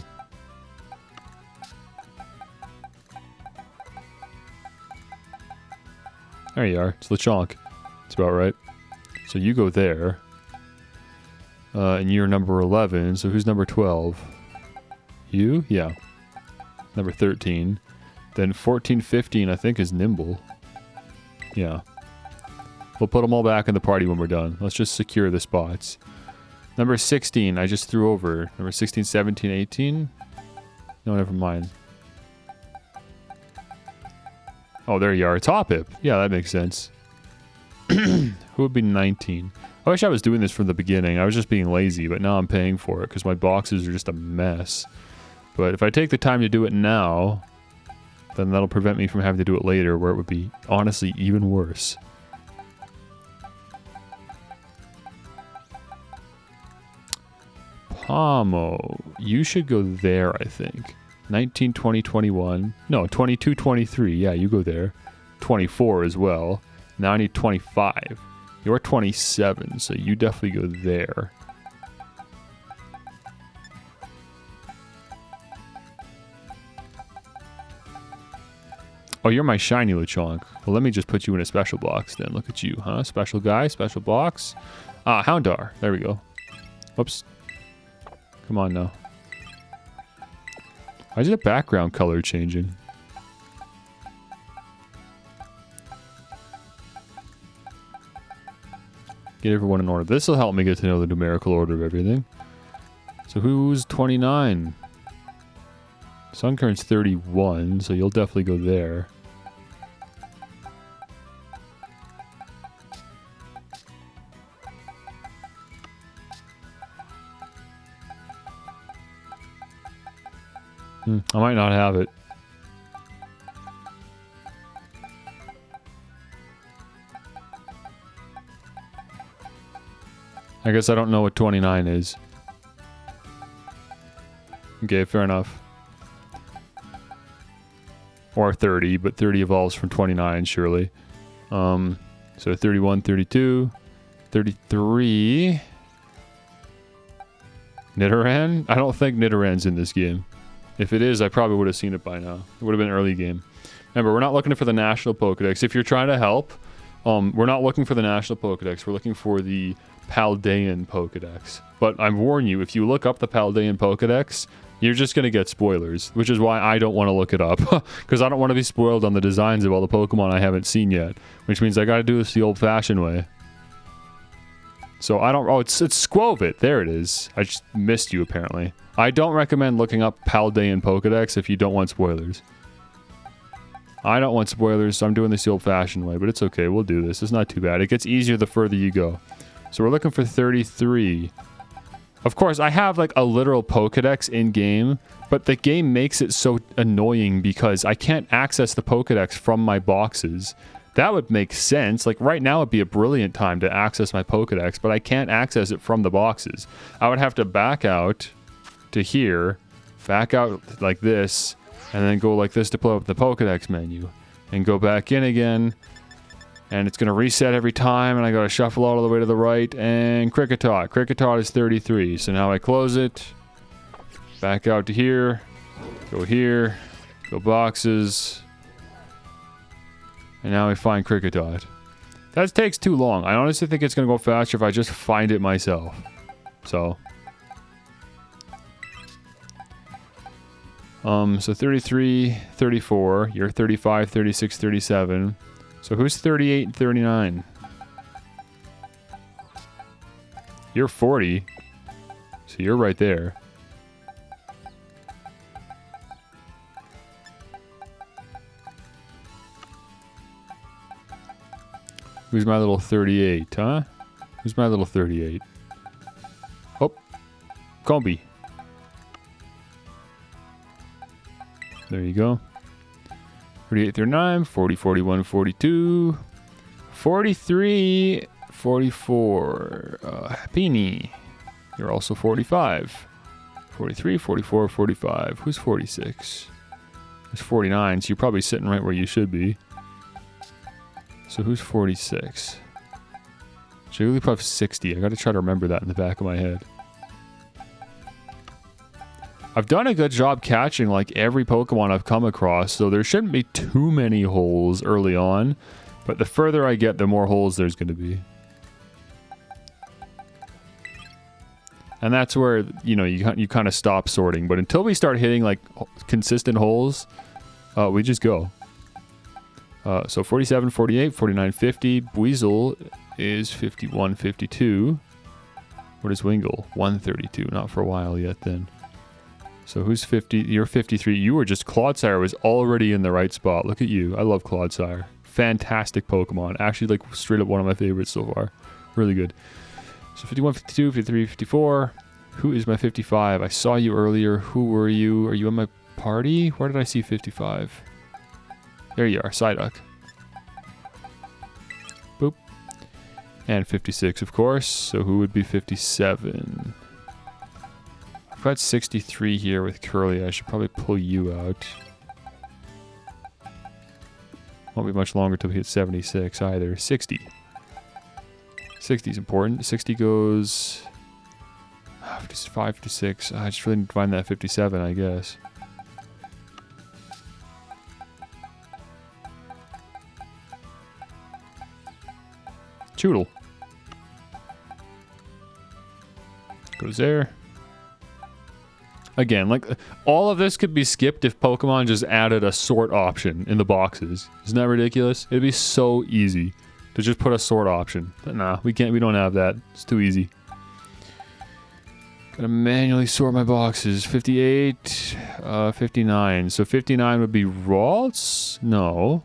There you are. It's Lechonk. That's about right. So you go there. And you're number 11, so who's number 12? You? Yeah. Number 13. Then 14, 15, I think, is Nimble. Yeah. We'll put them all back in the party when we're done. Let's just secure the spots. Number 16, I just threw over. Number 16, 17, 18? No, never mind. Oh, there you are. Top Hip. Yeah, that makes sense. Who would be 19? I wish I was doing this from the beginning. I was just being lazy, but now I'm paying for it because my boxes are just a mess. But if I take the time to do it now, then that'll prevent me from having to do it later, where it would be, honestly, even worse. Pomo. You should go there, I think. 19, 20, 21. No, 22, 23. Yeah, you go there. 24 as well. Now I need 25. You're 27, so you definitely go there. Oh, you're my shiny Lechonk. Well, let me just put you in a special box then. Look at you, huh? Special guy, special box. Ah, Houndour. There we go. Whoops. Come on now. Why is the background color changing? Get everyone in order. This will help me get to know the numerical order of everything. So who's 29? Sunkern's 31, so you'll definitely go there. I might not have it. I guess I don't know what 29 is. Okay, fair enough. Or 30, but 30 evolves from 29, surely. So 31, 32, 33... Nidoran? I don't think Nidoran's in this game. If it is, I probably would have seen it by now. It would have been early game. Remember, we're not looking for the National Pokedex. If you're trying to help, we're not looking for the National Pokedex. We're looking for the Paldean Pokedex. But I'm warning you, if you look up the Paldean Pokedex, you're just going to get spoilers, which is why I don't want to look it up. Because I don't want to be spoiled on the designs of all the Pokemon I haven't seen yet. Which means I got to do this the old-fashioned way. So I don't... Oh, it's Squovit. There it is. I just missed you, apparently. I don't recommend looking up Paldean Pokedex if you don't want spoilers. I don't want spoilers, so I'm doing this the old-fashioned way, but it's okay. We'll do this. It's not too bad. It gets easier the further you go. So we're looking for 33. Of course, I have like a literal Pokedex in-game, but the game makes it so annoying because I can't access the Pokedex from my boxes. That would make sense. Like right now would be a brilliant time to access my Pokedex, but I can't access it from the boxes. I would have to back out to here, back out like this, and then go like this to pull up the Pokedex menu, and go back in again, and it's going to reset every time, and I got to shuffle all the way to the right, and Kricketot. Kricketot is 33, so now I close it, back out to here, go boxes, and now I find Kricketot. That takes too long. I honestly think it's going to go faster if I just find it myself. So... so 33, 34, you're 35, 36, 37. So who's 38 and 39? You're 40. So you're right there. Who's my little 38, huh? Who's my little 38? Oh, Combi. There you go. 38, 39, 40, 41, 42, 43, 44. Peony. You're also 45. 43, 44, 45. Who's 46? Who's 49? So you're probably sitting right where you should be. So who's 46? Jigglypuff's 60. I gotta try to remember that in the back of my head. I've done a good job catching like every Pokemon I've come across, so there shouldn't be too many holes early on, but the further I get, the more holes there's going to be. And that's where, you know, you kind of stop sorting. But until we start hitting, like, consistent holes, we just go. So 47, 48, 49, 50. Buizel is 51, 52. What is Wingle? 132. Not for a while yet then. So who's 50? You're 53. You were just... Clodsire was already in the right spot. Look at you. I love Clodsire. Fantastic Pokemon. Actually, like, straight up one of my favorites so far. Really good. So 51, 52, 53, 54. Who is my 55? I saw you earlier. Who were you? Are you in my party? Where did I see 55? There you are. Psyduck. Boop. And 56, of course. So who would be 57? I've got 63 here with Curly. I should probably pull you out. Won't be much longer till we hit 76 either. 60. 60 is important. 60 goes... 55, 56. I just really need to find that 57, I guess. Choodle. Goes there. Again, like, all of this could be skipped if Pokemon just added a sort option in the boxes. Isn't that ridiculous? It'd be so easy to just put a sort option. But nah, we don't have that. It's too easy. Gotta manually sort my boxes. 58, 59. So 59 would be Ralts? No.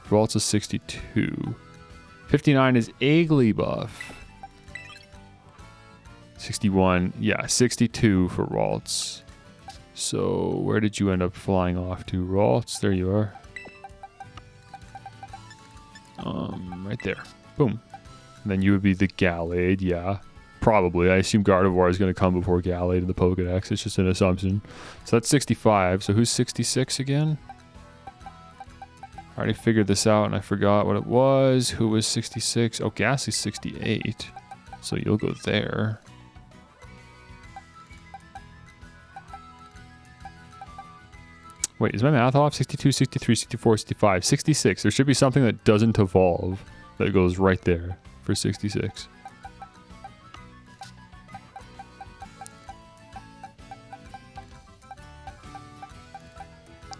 Ralts is 62. 59 is Igglybuff. 61, yeah, 62 for Ralts. So where did you end up flying off to? Ralts, there you are. Right there. Boom. And then you would be the Gallade, yeah. Probably. I assume Gardevoir is going to come before Gallade in the Pokedex. It's just an assumption. So that's 65. So who's 66 again? I already figured this out and I forgot what it was. Who was 66? Oh, Ghastly's 68. So you'll go there. Wait, is my math off? 62, 63, 64, 65, 66. There should be something that doesn't evolve that goes right there for 66.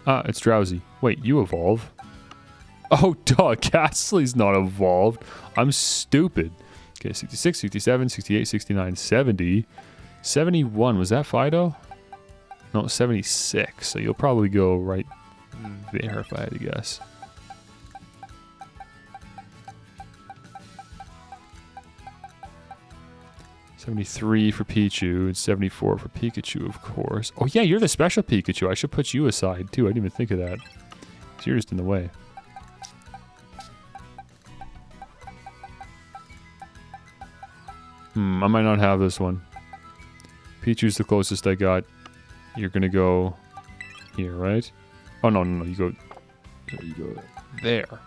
Ah, it's Drowsy. Wait, you evolve? Oh, duh, Ghastly's not evolved. I'm stupid. Okay, 66, 67, 68, 69, 70. 71, was that Fido? No, 76. So you'll probably go right there if I had to guess. $73 for Pichu and 74 for Pikachu, of course. Oh yeah, you're the special Pikachu. I should put you aside too. I didn't even think of that. So you're just in the way. I might not have this one. Pichu's the closest I got. You're gonna go here, right? Oh no, no, no, you go there.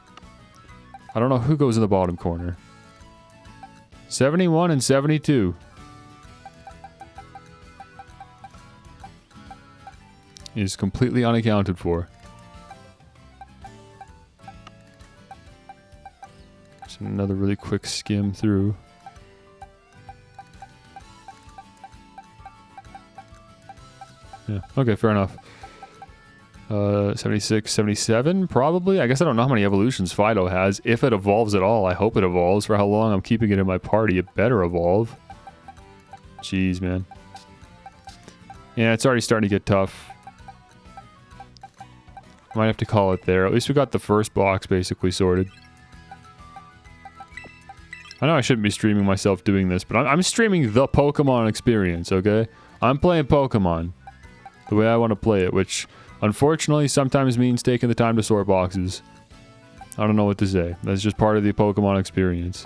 I don't know who goes in the bottom corner. 71 and 72. Is completely unaccounted for. Just another really quick skim through. Yeah, okay, fair enough. 76, 77, probably? I guess I don't know how many evolutions Fido has. If it evolves at all, I hope it evolves. For how long I'm keeping it in my party, it better evolve. Jeez, man. Yeah, it's already starting to get tough. Might have to call it there. At least we got the first box basically sorted. I know I shouldn't be streaming myself doing this, but I'm streaming the Pokemon experience, okay? I'm playing Pokemon the way I want to play it, which unfortunately sometimes means taking the time to sort boxes. I don't know what to say. That's just part of the Pokemon experience.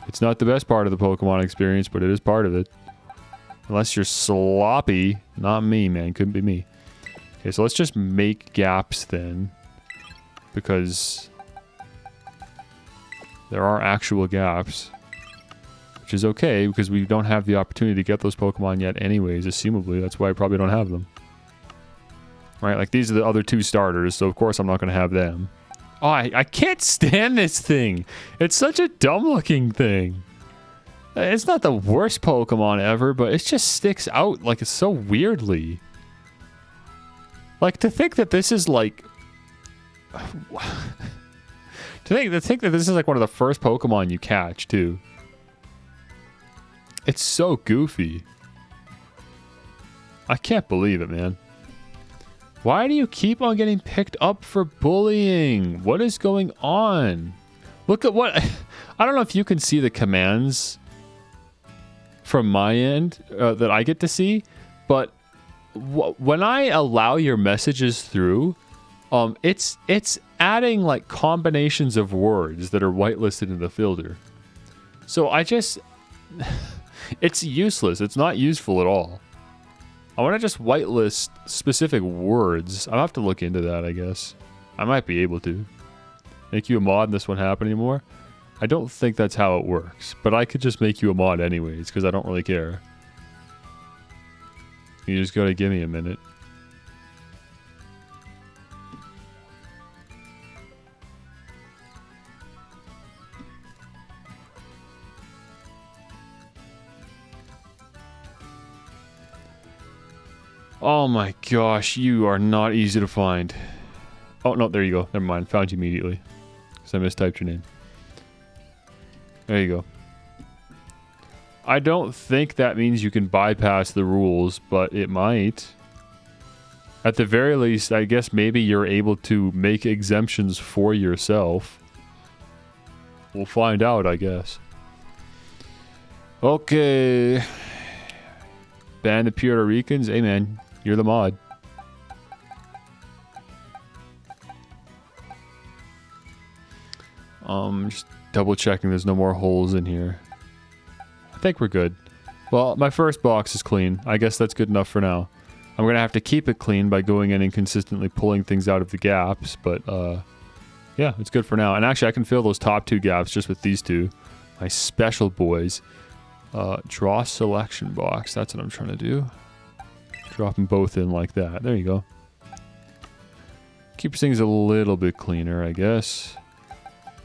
It's not the best part of the Pokemon experience, but it is part of it. Unless you're sloppy. Not me, man. Couldn't be me. Okay, so let's just make gaps then. Because there are actual gaps. Which is okay, because we don't have the opportunity to get those Pokemon yet anyways, assumably. That's why I probably don't have them. Right, like these are the other two starters, so of course I'm not going to have them. Oh, I can't stand this thing. It's such a dumb looking thing. It's not the worst Pokemon ever, but it just sticks out like it's so weirdly. Like, to think that this is like... to think that this is like one of the first Pokemon you catch, too. It's so goofy. I can't believe it, man. Why do you keep on getting picked up for bullying? What is going on? Look at what... I don't know if you can see the commands from my end that I get to see, but when I allow your messages through, it's adding like combinations of words that are whitelisted in the filter. So I just... it's useless. It's not useful at all. I want to just whitelist specific words. I'll have to look into that, I guess. I might be able to. Make you a mod and this won't happen anymore? I don't think that's how it works, but I could just make you a mod anyways, because I don't really care. You just gotta give me a minute. Oh my gosh, you are not easy to find. Oh, no, there you go. Never mind. Found you immediately. Because I mistyped your name. There you go. I don't think that means you can bypass the rules, but it might. At the very least, I guess maybe you're able to make exemptions for yourself. We'll find out, I guess. Okay. Ban the Puerto Ricans? Hey man, you're the mod. Just double checking there's no more holes in here. I think we're good. Well, my first box is clean. I guess that's good enough for now. I'm gonna have to keep it clean by going in and consistently pulling things out of the gaps, but yeah, it's good for now. And actually I can fill those top two gaps just with these two. My special boys. Draw selection box. That's what I'm trying to do. Drop them both in like that. There you go. Keeps things a little bit cleaner, I guess.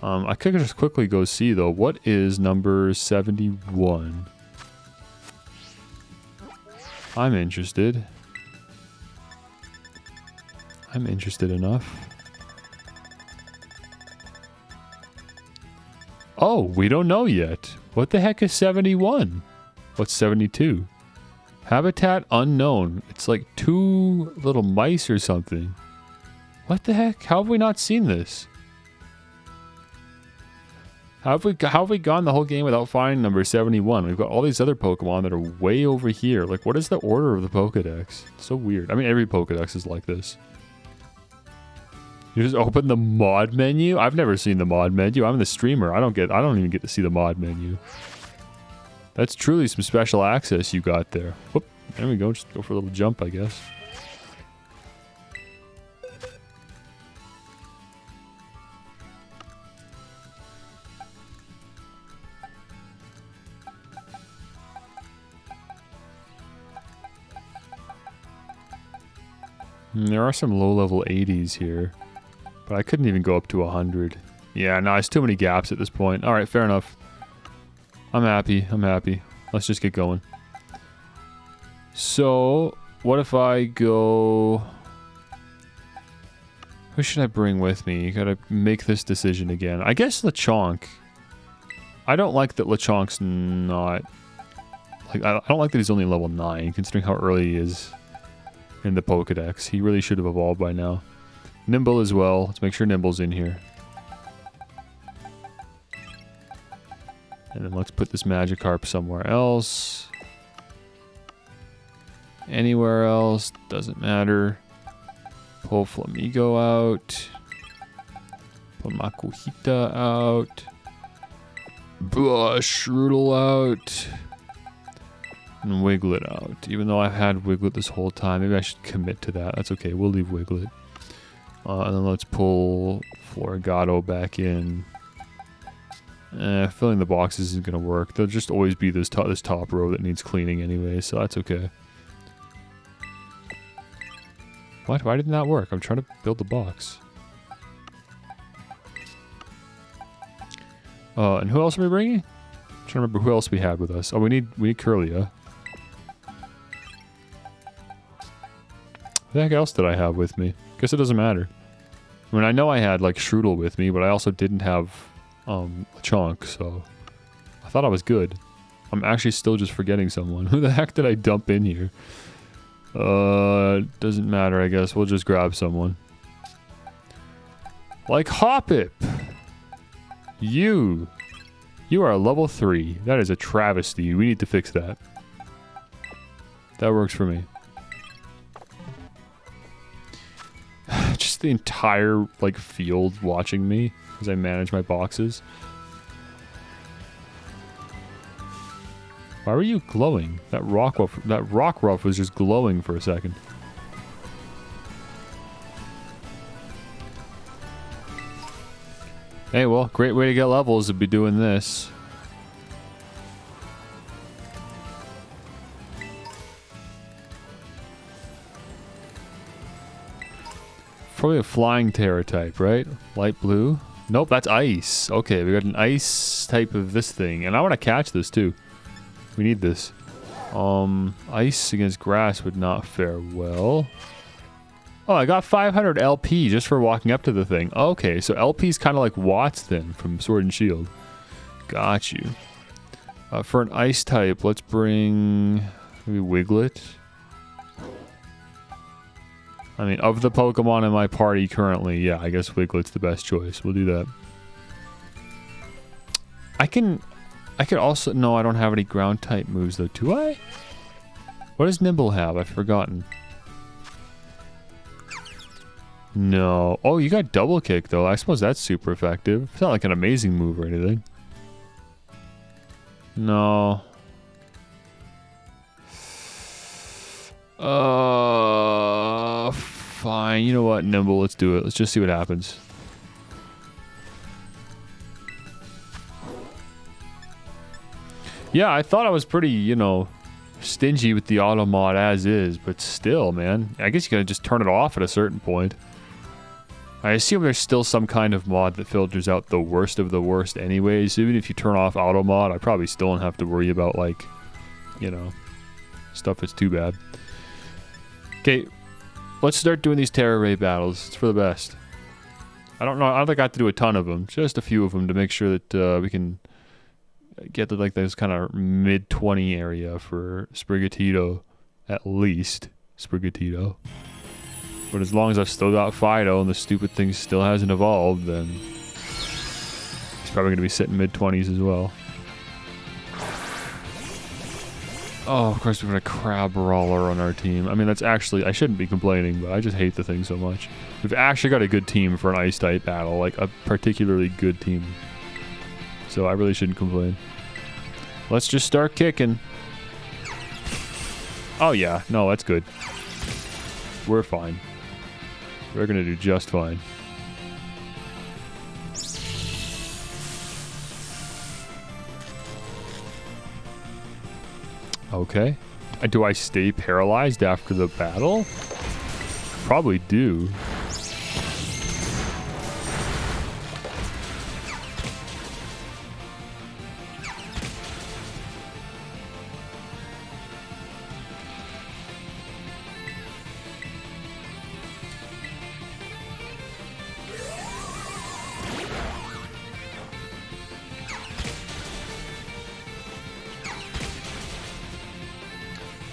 I could just quickly go see, though. What is number 71? I'm interested. I'm interested enough. Oh, we don't know yet. What the heck is 71? What's 72? Habitat unknown. It's like 2 little mice or something. What the heck? How have we not seen this? How have we gone the whole game without finding number 71? We've got all these other Pokemon that are way over here. Like, what is the order of the Pokedex? It's so weird. I mean, every Pokedex is like this. You just open the mod menu? I've never seen the mod menu. I'm the streamer. I don't even get to see the mod menu. That's truly some special access you got there. Whoop. There we go. Just go for a little jump, I guess. There are some low-level 80s here. But I couldn't even go up to 100. Yeah, no, it's too many gaps at this point. Alright, fair enough. I'm happy. I'm happy. Let's just get going. So, what if I go... Who should I bring with me? You gotta make this decision again. I guess Lechonk. I don't like that Lechonk's not... Like, I don't like that he's only level 9, considering how early he is in the Pokedex. He really should have evolved by now. Nimble as well. Let's make sure Nimble's in here. And then let's put this Magikarp somewhere else. Anywhere else. Doesn't matter. Pull Flamigo out. Pull Makuhita out. Shroodle out. And Wiglet out. Even though I've had Wiglet this whole time. Maybe I should commit to that. That's okay. We'll leave Wiglet. And then let's pull Florigato back in. Filling the boxes isn't going to work. There'll just always be this top row that needs cleaning anyway, so that's okay. What? Why didn't that work? I'm trying to build the box. And who else are we bringing? Trying to remember who else we had with us. Oh, we need Curlia. What the heck else did I have with me? Guess it doesn't matter. I mean, I know I had like Strudel with me, but I also didn't have Chunk, so I thought I was good. I'm actually still just forgetting someone. Who the heck did I dump in here? Doesn't matter, I guess. We'll just grab someone. Like Hoppip! You are level 3. That is a travesty. We need to fix that. That works for me. Just the entire, like, field watching me as I manage my boxes. Why were you glowing? That rock ruff was just glowing for a second. Hey, well, great way to get levels would be doing this. Probably a flying terror type, right? Light blue? Nope, that's ice. Okay, we got an ice type of this thing. And I want to catch this too. We need this. Ice against grass would not fare well. Oh, I got 500 LP just for walking up to the thing. Okay, so LP is kind of like Watts then from Sword and Shield. Got you. For an ice type, let's bring maybe Wiglet. I mean, of the Pokemon in my party currently, yeah, I guess Wiglet's the best choice. We'll do that. I could also... No, I don't have any ground type moves though. Do I? What does Nimble have? I've forgotten. No. Oh, you got double kick though. I suppose that's super effective. It's not like an amazing move or anything. No. Fine. You know what, Nimble, let's do it. Let's just see what happens. Yeah, I thought I was pretty, you know, stingy with the auto mod as is, but still, man. I guess you gotta just turn it off at a certain point. I assume there's still some kind of mod that filters out the worst of the worst anyways. Even if you turn off auto mod, I probably still don't have to worry about, like, you know, stuff that's too bad. Okay, let's start doing these Terror Ray battles. It's for the best. I don't know. I don't think I have to do a ton of them. Just a few of them to make sure that we can get to like this kind of mid-20 area for Sprigatito, at least. Sprigatito. But as long as I've still got Fido and the stupid thing still hasn't evolved, then he's probably going to be sitting mid-20s as well. Oh, of course we've got a Crab Brawler on our team. I mean, that's actually... I shouldn't be complaining, but I just hate the thing so much. We've actually got a good team for an Ice-type battle. Like, a particularly good team. So I really shouldn't complain. Let's just start kicking. Oh, yeah. No, that's good. We're fine. We're gonna do just fine. Okay. Do I stay paralyzed after the battle? Probably do.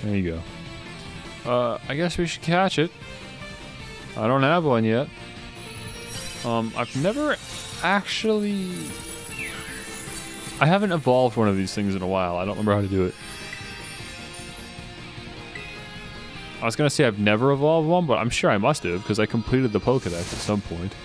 There you go. I guess we should catch it. I don't have one yet. I've never actually... I haven't evolved one of these things in a while. I don't remember how to do it. I was gonna say I've never evolved one, but I'm sure I must have, because I completed the Pokédex at some point.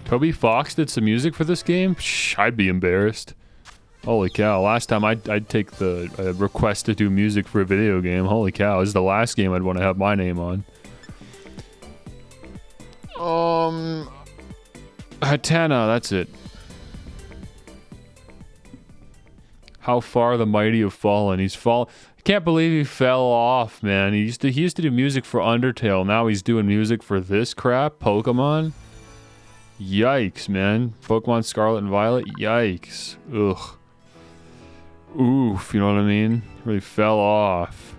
Toby Fox did some music for this game? Shh, I'd be embarrassed. Holy cow, last time I'd take the request to do music for a video game. Holy cow, this is the last game I'd want to have my name on. Hatana, that's it. How far the mighty have fallen. He's fall. I can't believe he fell off, man. He used to do music for Undertale. Now he's doing music for this crap, Pokemon. Yikes, man. Pokemon Scarlet and Violet. Yikes. Ugh. Oof, you know what I mean? Really fell off.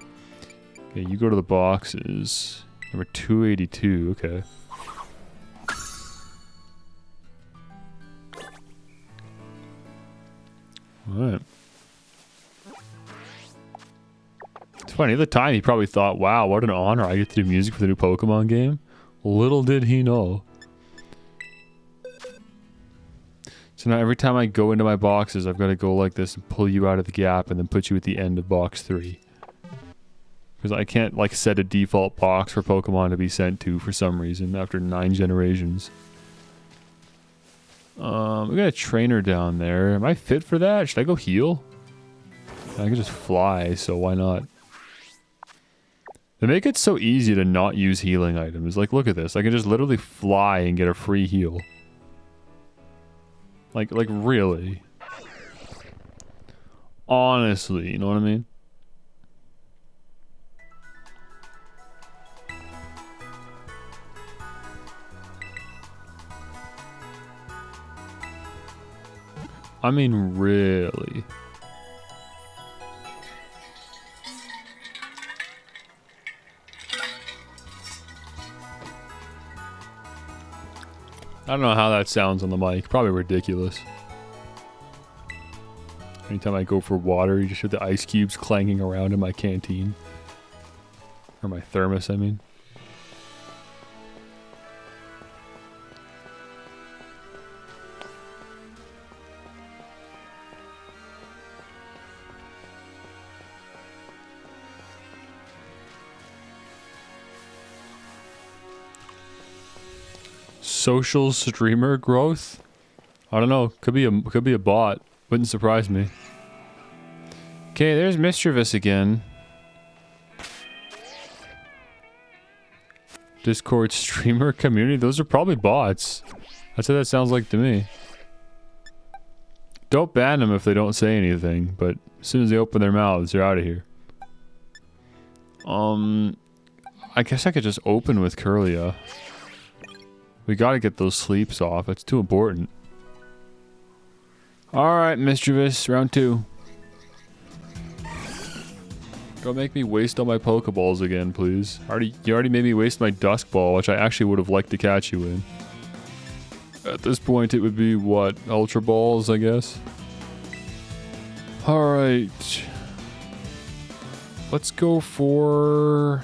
Okay, you go to the boxes. Number 282, okay. Alright. It's funny, at the time he probably thought, wow, what an honor, I get to do music for the new Pokemon game. Little did he know. So now every time I go into my boxes, I've got to go like this and pull you out of the gap and then put you at the end of box 3. Because I can't like set a default box for Pokemon to be sent to for some reason after 9 generations. We got a trainer down there. Am I fit for that? Should I go heal? I can just fly, so why not? They make it so easy to not use healing items. Like, look at this. I can just literally fly and get a free heal. Like really. Honestly, you know what I mean? I mean, really. I don't know how that sounds on the mic. Probably ridiculous. Anytime I go for water, you just hear the ice cubes clanging around in my canteen. Or my thermos, I mean. Social streamer growth? I don't know. Could be a bot. Wouldn't surprise me. Okay, there's Mischievous again. Discord streamer community. Those are probably bots. That's what that sounds like to me. Don't ban them if they don't say anything, but as soon as they open their mouths, they're out of here. I guess I could just open with Curlia. We gotta get those sleeps off. It's too important. Alright, Mischievous. Round 2. Don't make me waste all my Pokeballs again, please. You already made me waste my Dusk Ball, which I actually would have liked to catch you in. At this point, it would be, what? Ultra Balls, I guess? Alright. Let's go for...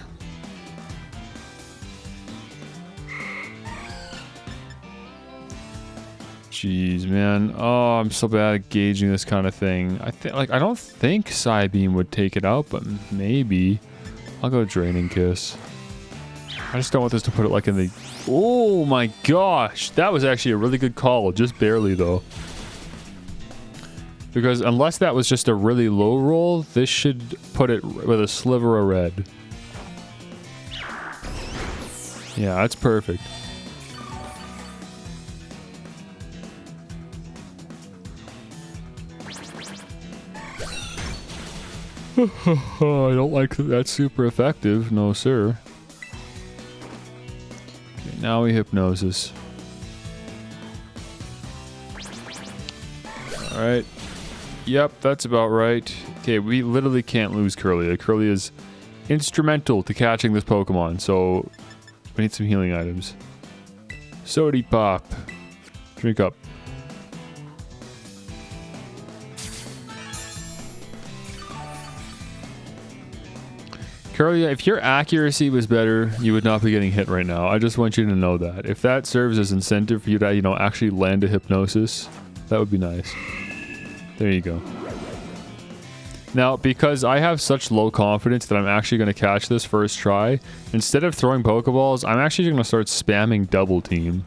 Jeez, man. Oh, I'm so bad at gauging this kind of thing. I don't think Psybeam would take it out, but maybe. I'll go Draining Kiss. I just don't want this to put it like in the... Oh my gosh! That was actually a really good call. Just barely, though. Because unless that was just a really low roll, this should put it with a sliver of red. Yeah, that's perfect. Oh, I don't like that that's super effective. No, sir. Okay, now we Hypnosis. Alright. Yep, that's about right. Okay, we literally can't lose Curlia. Curlia is instrumental to catching this Pokemon, so we need some healing items. Sody Pop. Drink up. Curlia, if your accuracy was better, you would not be getting hit right now. I just want you to know that. If that serves as incentive for you to, actually land a Hypnosis, that would be nice. There you go. Now, because I have such low confidence that I'm actually going to catch this first try, instead of throwing Pokeballs, I'm actually going to start spamming Double Team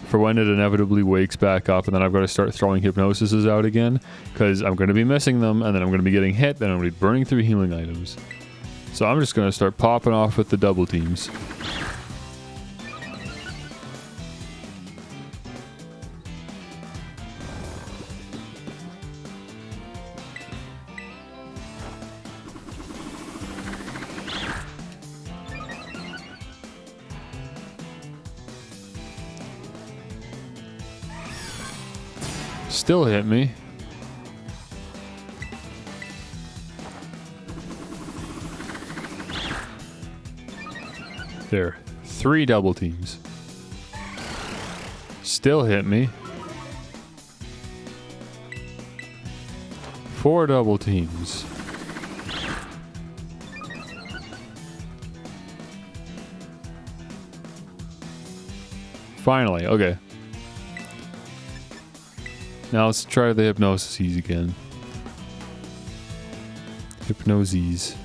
for when it inevitably wakes back up, and then I've got to start throwing Hypnosises out again, because I'm going to be missing them, and then I'm going to be getting hit, then I'm going to be burning through healing items. So I'm just going to start popping off with the Double Teams. Still hit me. There. 3 double teams. Still hit me. 4 double teams. Finally, okay. Now let's try the hypnoses again. Hypnoses.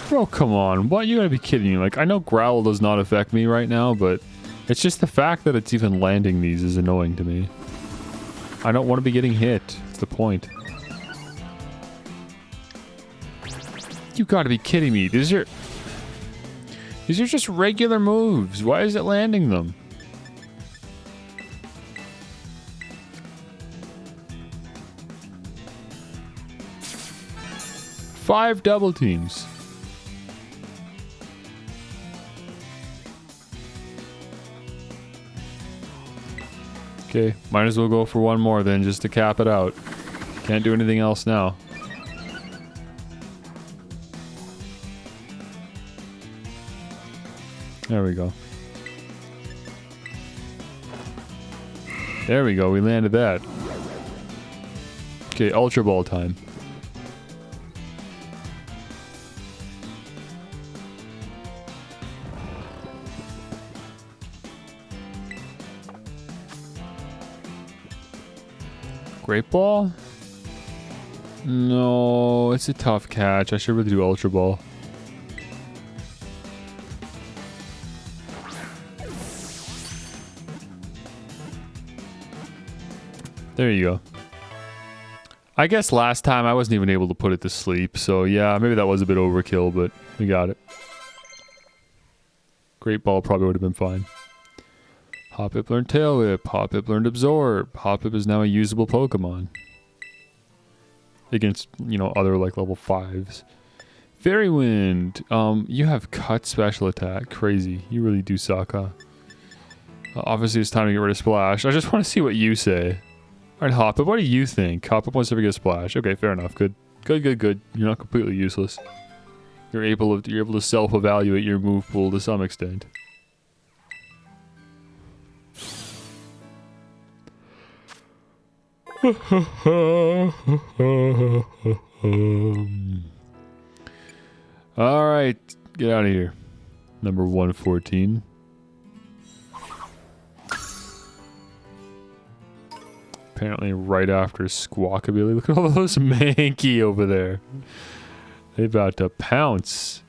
Bro, come on. What? You gotta be kidding me. Like, I know growl does not affect me right now, but it's just the fact that it's even landing these is annoying to me. I don't want to be getting hit. That's the point. You gotta be kidding me. These are just regular moves. Why is it landing them? Five double teams. Okay, might as well go for one more then, just to cap it out. Can't do anything else now. There we go. There we go, we landed that. Okay, Ultra Ball time. Great Ball? No, it's a tough catch. I should really do Ultra Ball. There you go. I guess last time I wasn't even able to put it to sleep, so yeah, maybe that was a bit overkill, but we got it. Great Ball probably would have been fine. Hoppip learned Tail Whip. Hoppip learned Absorb. Hoppip is now a usable Pokemon. Against, you know, other like level 5s. Fairy Wind. You have cut special attack. Crazy. You really do suck, huh? Obviously it's time to get rid of Splash. I just want to see what you say. Alright, Hoppip, what do you think? Hoppip wants to get Splash. Okay, fair enough. Good. Good. You're not completely useless. You're able to self-evaluate your move pool to some extent. Alright, get out of here. Number 114. Apparently right after Squawkabilly. Look at all those Mankey over there. They about to pounce.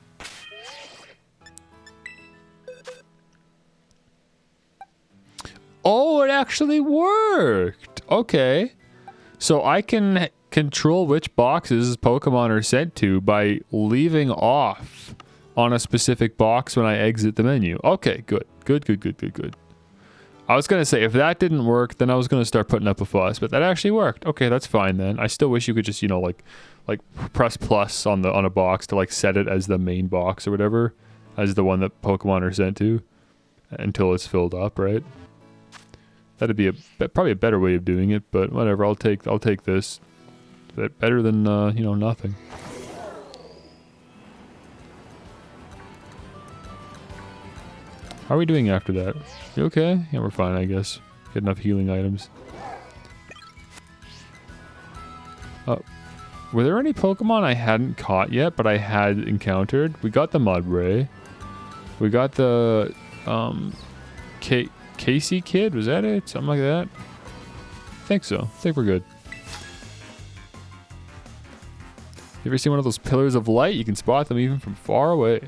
Oh, it actually worked. Okay. So I can control which boxes Pokemon are sent to by leaving off on a specific box when I exit the menu. Okay, good. Good. I was going to say, if that didn't work, then I was going to start putting up a fuss, but that actually worked. Okay, that's fine then. I still wish you could just, you know, like press plus on a box to like set it as the main box or whatever, as the one that Pokemon are sent to until it's filled up, right? That'd be probably a better way of doing it, but whatever. I'll take this. Better than you know, nothing. How are we doing after that? You okay? Yeah, we're fine, I guess. Get enough healing items. Were there any Pokemon I hadn't caught yet, but I had encountered? We got the Mudbray. We got the Casey Kid? Was that it? Something like that? I think so. I think we're good. You ever seen one of those pillars of light? You can spot them even from far away.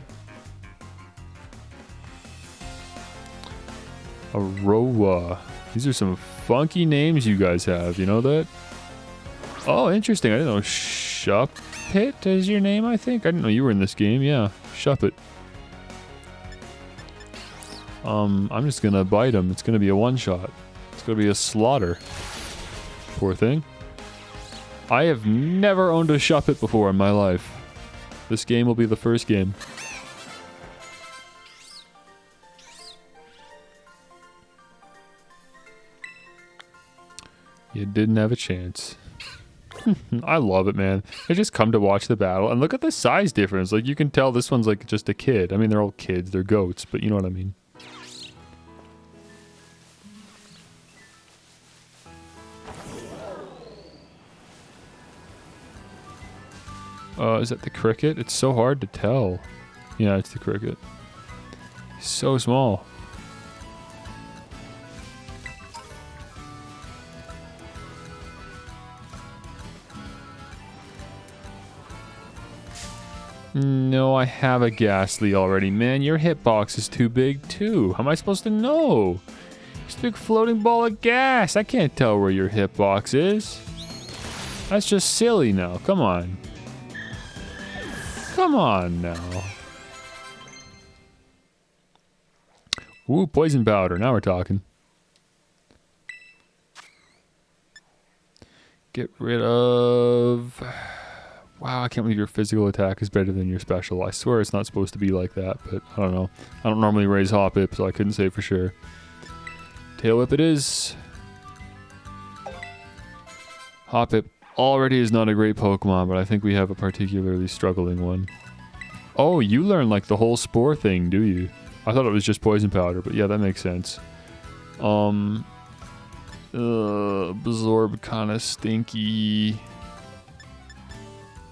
Aroa. These are some funky names you guys have. You know that? Oh, interesting. I didn't know Shuppet is your name, I think. I didn't know you were in this game. Yeah, Shuppet. I'm just gonna bite him. It's gonna be a one-shot. It's gonna be a slaughter. Poor thing. I have never owned a Shuppet before in my life. This game will be the first game. You didn't have a chance. I love it, man. I just come to watch the battle, and look at the size difference. Like, you can tell this one's like just a kid. I mean, they're all kids. They're goats, but you know what I mean. Is that the cricket? It's so hard to tell. Yeah, it's the cricket. So small. No, I have a Ghastly already. Man, your hitbox is too big too. How am I supposed to know? It's a big floating ball of gas. I can't tell where your hitbox is. That's just silly now. Come on. Come on now. Ooh, poison powder. Now we're talking. Get rid of... Wow, I can't believe your physical attack is better than your special. I swear it's not supposed to be like that, but I don't know. I don't normally raise Hoppip, so I couldn't say for sure. Tail Whip it is. Hoppip already is not a great Pokemon, but I think we have a particularly struggling one. Oh, you learn like the whole Spore thing, do you? I thought it was just poison powder, but yeah, that makes sense. Absorb kind of stinky.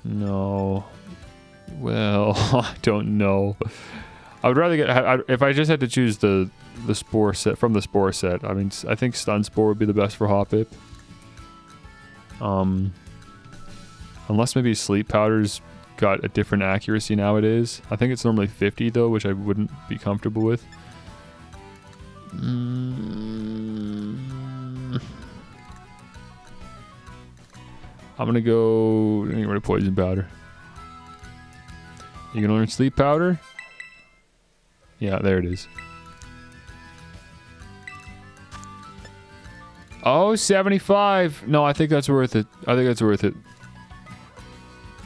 No. Well, I don't know. I would rather get... if I just had to choose the Spore set from the Spore set, I mean, I think Stun Spore would be the best for Hoppip. Unless maybe Sleep Powder's got a different accuracy nowadays. I think it's normally 50 though, which I wouldn't be comfortable with. I'm gonna go... get rid of Poison Powder. You gonna learn Sleep Powder? Yeah, there it is. Oh, 75. No, I think that's worth it. I think that's worth it.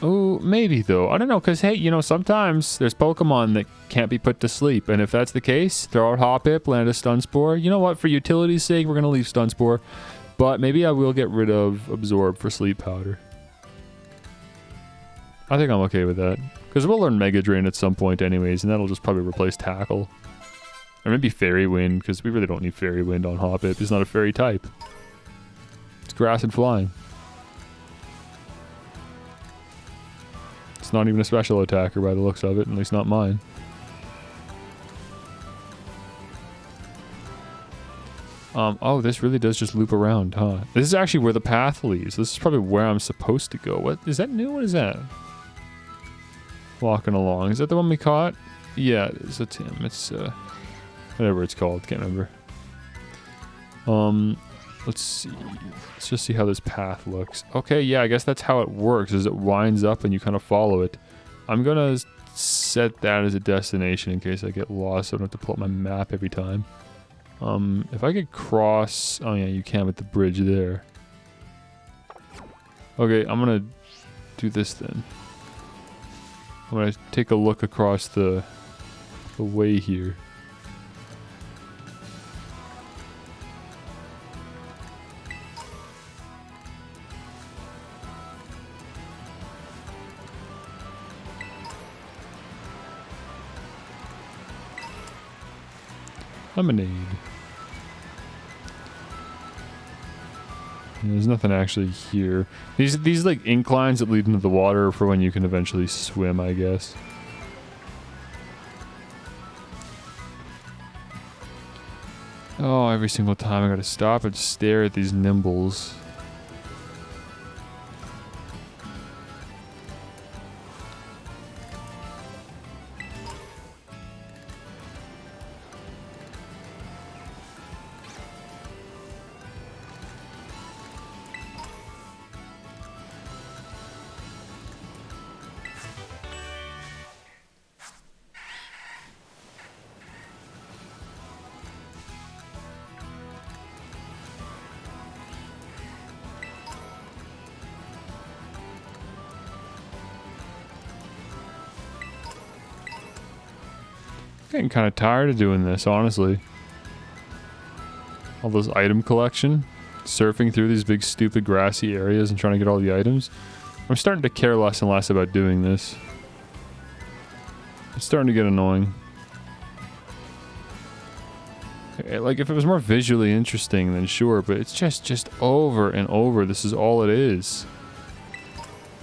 Oh, maybe though. I don't know, because hey, you know, sometimes there's Pokemon that can't be put to sleep. And if that's the case, throw out Hoppip, land a Stun Spore. You know what? For utility's sake, we're going to leave Stun Spore. But maybe I will get rid of Absorb for Sleep Powder. I think I'm okay with that. Because we'll learn Mega Drain at some point anyways, and that'll just probably replace Tackle. Or maybe Fairy Wind, because we really don't need Fairy Wind on Hoppip. It's not a fairy type. It's grass and flying. It's not even a special attacker by the looks of it, at least not mine. Oh, this really does just loop around, huh? This is actually where the path leads. This is probably where I'm supposed to go. What is that new? What is that? Walking along. Is that the one we caught? Yeah, it is. It's him. It's whatever it's called. Can't remember. Let's see. Let's just see how this path looks. Okay, yeah, I guess that's how it works. Is it winds up and you kind of follow it. I'm gonna set that as a destination in case I get lost. So I don't have to pull up my map every time. If I could cross... Oh yeah, you can with the bridge there. Okay, I'm gonna do this then. I'm gonna take a look across the way here. Lemonade. There's nothing actually here. These like inclines that lead into the water for when you can eventually swim, I guess. Oh, every single time I gotta stop and stare at these nimbles. Getting kind of tired of doing this, honestly. All those item collection. surfing through these big stupid grassy areas and trying to get all the items. I'm starting to care less and less about doing this. It's starting to get annoying. Like, if it was more visually interesting, then sure, but it's just over and over. This is all it is.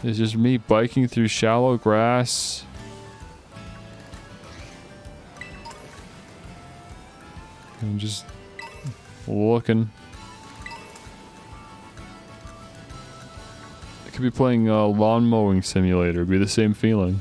It's just me biking through shallow grass. And just looking. I could be playing a lawn mowing simulator. It'd be the same feeling.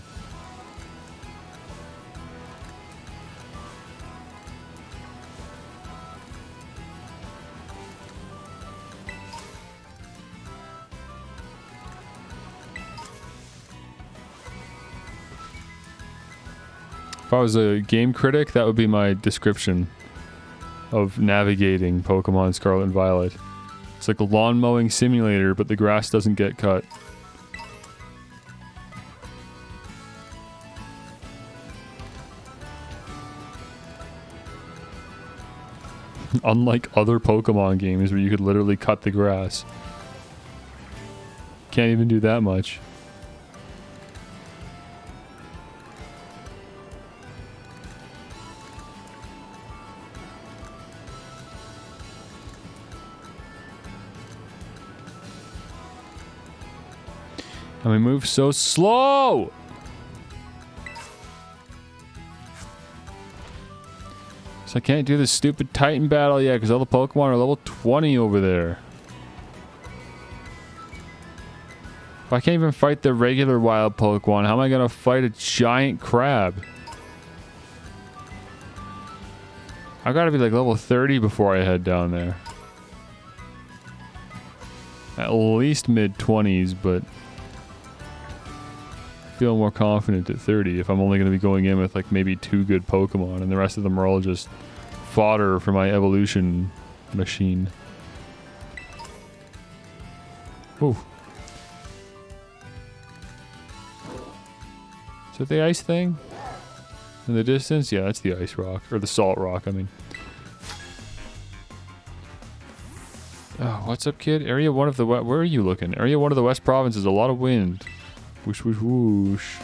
If I was a game critic, that would be my description of navigating Pokemon Scarlet and Violet. It's like a lawn mowing simulator, but the grass doesn't get cut. Unlike other Pokemon games where you could literally cut the grass. Can't even do that much. And we move so slow! So I can't do this stupid Titan battle yet because all the Pokemon are level 20 over there. If I can't even fight the regular wild Pokemon, how am I gonna fight a giant crab? I gotta be like level 30 before I head down there. At least mid-20s, but I feel more confident at 30 if I'm only going to be going in with like maybe 2 good Pokemon and the rest of them are all just fodder for my evolution machine. Ooh. Is that the ice thing? In the distance? Yeah, that's the ice rock. Or the salt rock, I mean. Oh, what's up, kid? Area 1 of the West... Where are you looking? Area 1 of the West Province is a lot of wind. Whoosh, whoosh, whoosh.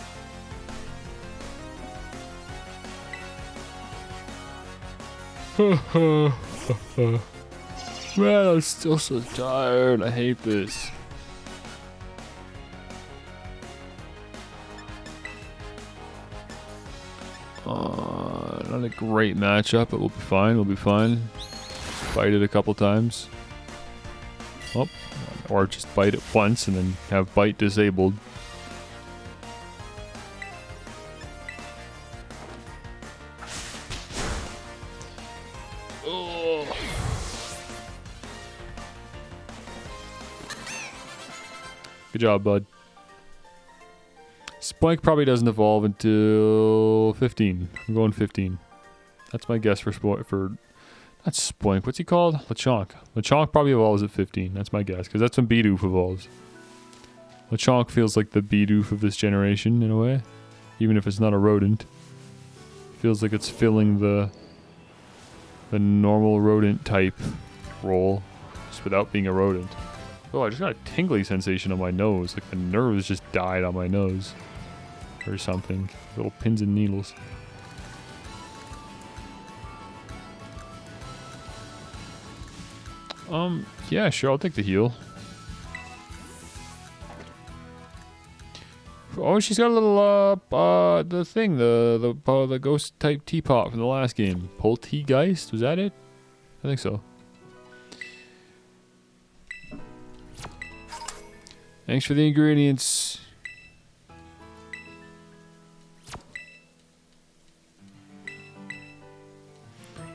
Man, I'm still so tired. I hate this. Not a great matchup, but we'll be fine. We'll be fine. Fight it a couple times. Oh, or just bite it once and then have bite disabled. Good job, bud. Spoink probably doesn't evolve until 15. I'm going 15. That's my guess for Spoink. Not Spoink. What's he called? Lechonk. Lechonk probably evolves at 15. That's my guess, because that's when Bidoof evolves. Lechonk feels like the Bidoof of this generation, in a way. Even if it's not a rodent. Feels like it's filling the normal rodent type role, just without being a rodent. Oh, I just got a tingly sensation on my nose. Like the nerves just died on my nose. Or something. Little pins and needles. Yeah, sure, I'll take the heal. Oh, she's got a little, the thing, the ghost type teapot from the last game. Poltegeist, was that it? I think so. Thanks for the ingredients.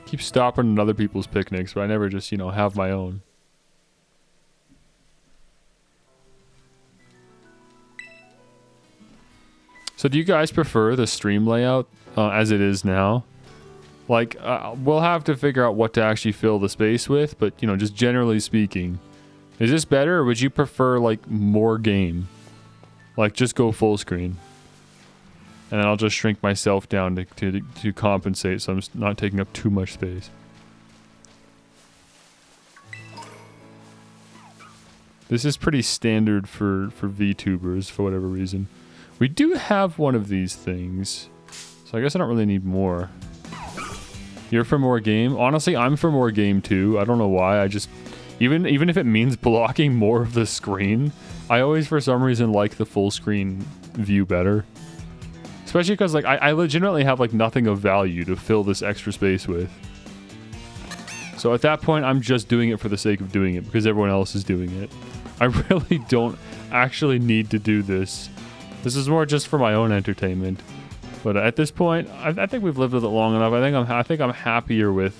Keep stopping at other people's picnics, but I never just, you know, have my own. So do you guys prefer the stream layout as it is now? Like, we'll have to figure out what to actually fill the space with, but, you know, just generally speaking, is this better, or would you prefer, like, more game? Like, just go full screen. And then I'll just shrink myself down to compensate, so I'm not taking up too much space. This is pretty standard for VTubers for whatever reason. We do have one of these things, so I guess I don't really need more. You're for more game? Honestly, I'm for more game too. I don't know why. I just even if it means blocking more of the screen, I always for some reason like the full screen view better. Especially because like I legitimately have like nothing of value to fill this extra space with. So at that point, I'm just doing it for the sake of doing it because everyone else is doing it. I really don't actually need to do this. This is more just for my own entertainment. But at this point, I think we've lived with it long enough. I think I'm happier with,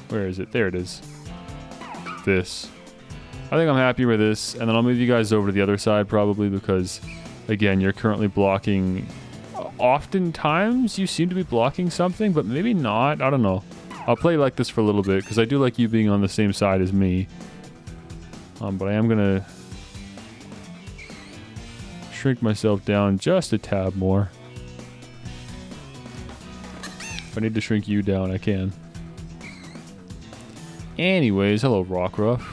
where is it? There it is. This. I think I'm happier with this, and then I'll move you guys over to the other side probably because, again, you're currently blocking. Oftentimes, you seem to be blocking something, but maybe not. I don't know. I'll play like this for a little bit because I do like you being on the same side as me. But I am gonna shrink myself down just a tad more. If I need to shrink you down, I can. Anyways, hello, Rockruff.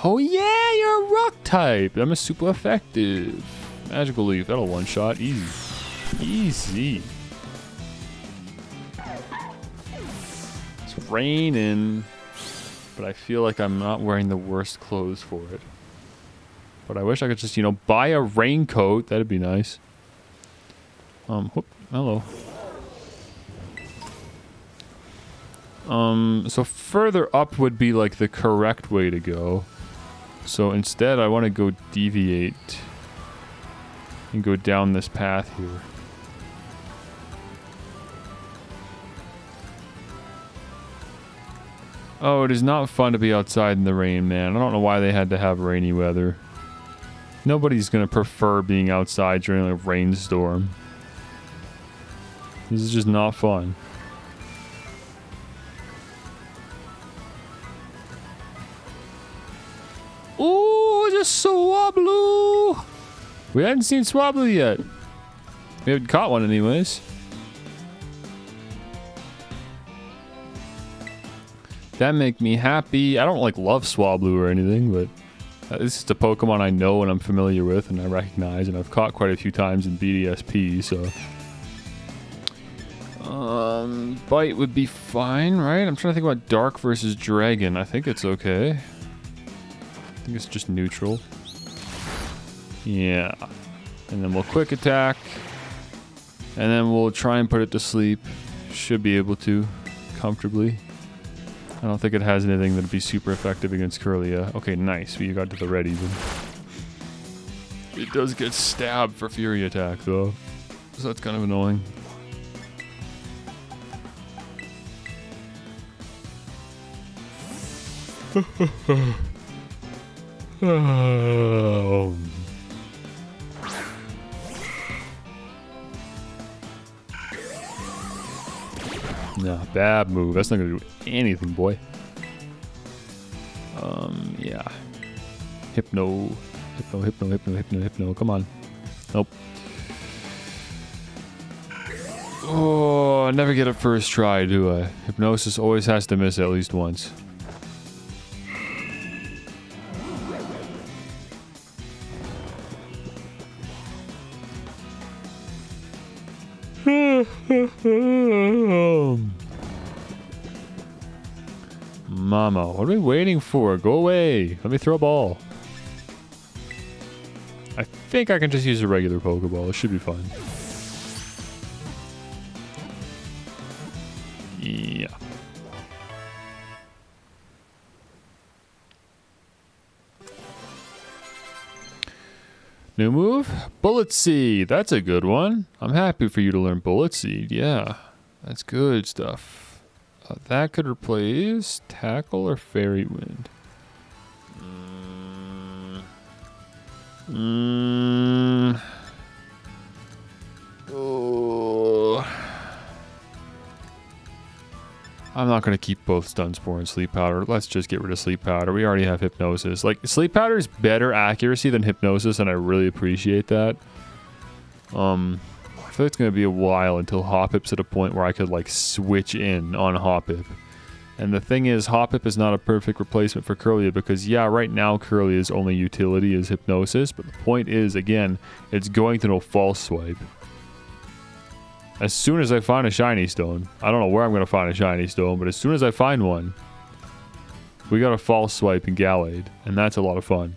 Oh yeah, you're a rock type. I'm a super effective. Magical Leaf, that'll one shot. Easy. Easy. It's raining, but I feel like I'm not wearing the worst clothes for it. But I wish I could just, you know, buy a raincoat. That'd be nice. Whoop, hello. So further up would be like the correct way to go. So instead I want to go deviate and go down this path here. Oh, it is not fun to be outside in the rain, man. I don't know why they had to have rainy weather. Nobody's gonna prefer being outside during a rainstorm. This is just not fun. Ooh, it's a Swablu! We hadn't seen Swablu yet. We haven't caught one anyways. That make me happy. I don't like love Swablu or anything, but this is a Pokemon I know and I'm familiar with and I recognize and I've caught quite a few times in BDSP, so... Bite would be fine, right? I'm trying to think about Dark versus Dragon. I think it's okay. I think it's just neutral. Yeah. And then we'll quick attack. And then we'll try and put it to sleep. Should be able to comfortably. I don't think it has anything that'd be super effective against Kirlia. Okay, nice. We got to the red even. It does get stabbed for Fury attack though. So that's kind of annoying. Oh. Nah, bad move. That's not gonna do anything, boy. Yeah. Hypno. Hypno. Come on. Nope. Oh, I never get it first try, do I? Hypnosis always has to miss at least once. Mama, what are we waiting for? Go away. Let me throw a ball. I think I can just use a regular Pokeball. It should be fine. Yeah. New move? Bullet Seed. That's a good one. I'm happy for you to learn Bullet Seed. Yeah. That's good stuff. That could replace Tackle or Fairy Wind. Oh. I'm not going to keep both Dunspoor and Sleep Powder. Let's just get rid of Sleep Powder. We already have Hypnosis. Like, Sleep Powder is better accuracy than Hypnosis, and I really appreciate that. I feel feel like it's going to be a while until Hoppip's at a point where I could, like, switch in on Hoppip. And the thing is, Hoppip is not a perfect replacement for Curlia because, yeah, right now Curlia's only utility is Hypnosis, but the point is, again, it's going to know False Swipe. As soon as I find a Shiny Stone, I don't know where I'm going to find a Shiny Stone, but as soon as I find one, we got a False Swipe in Gallade, and that's a lot of fun.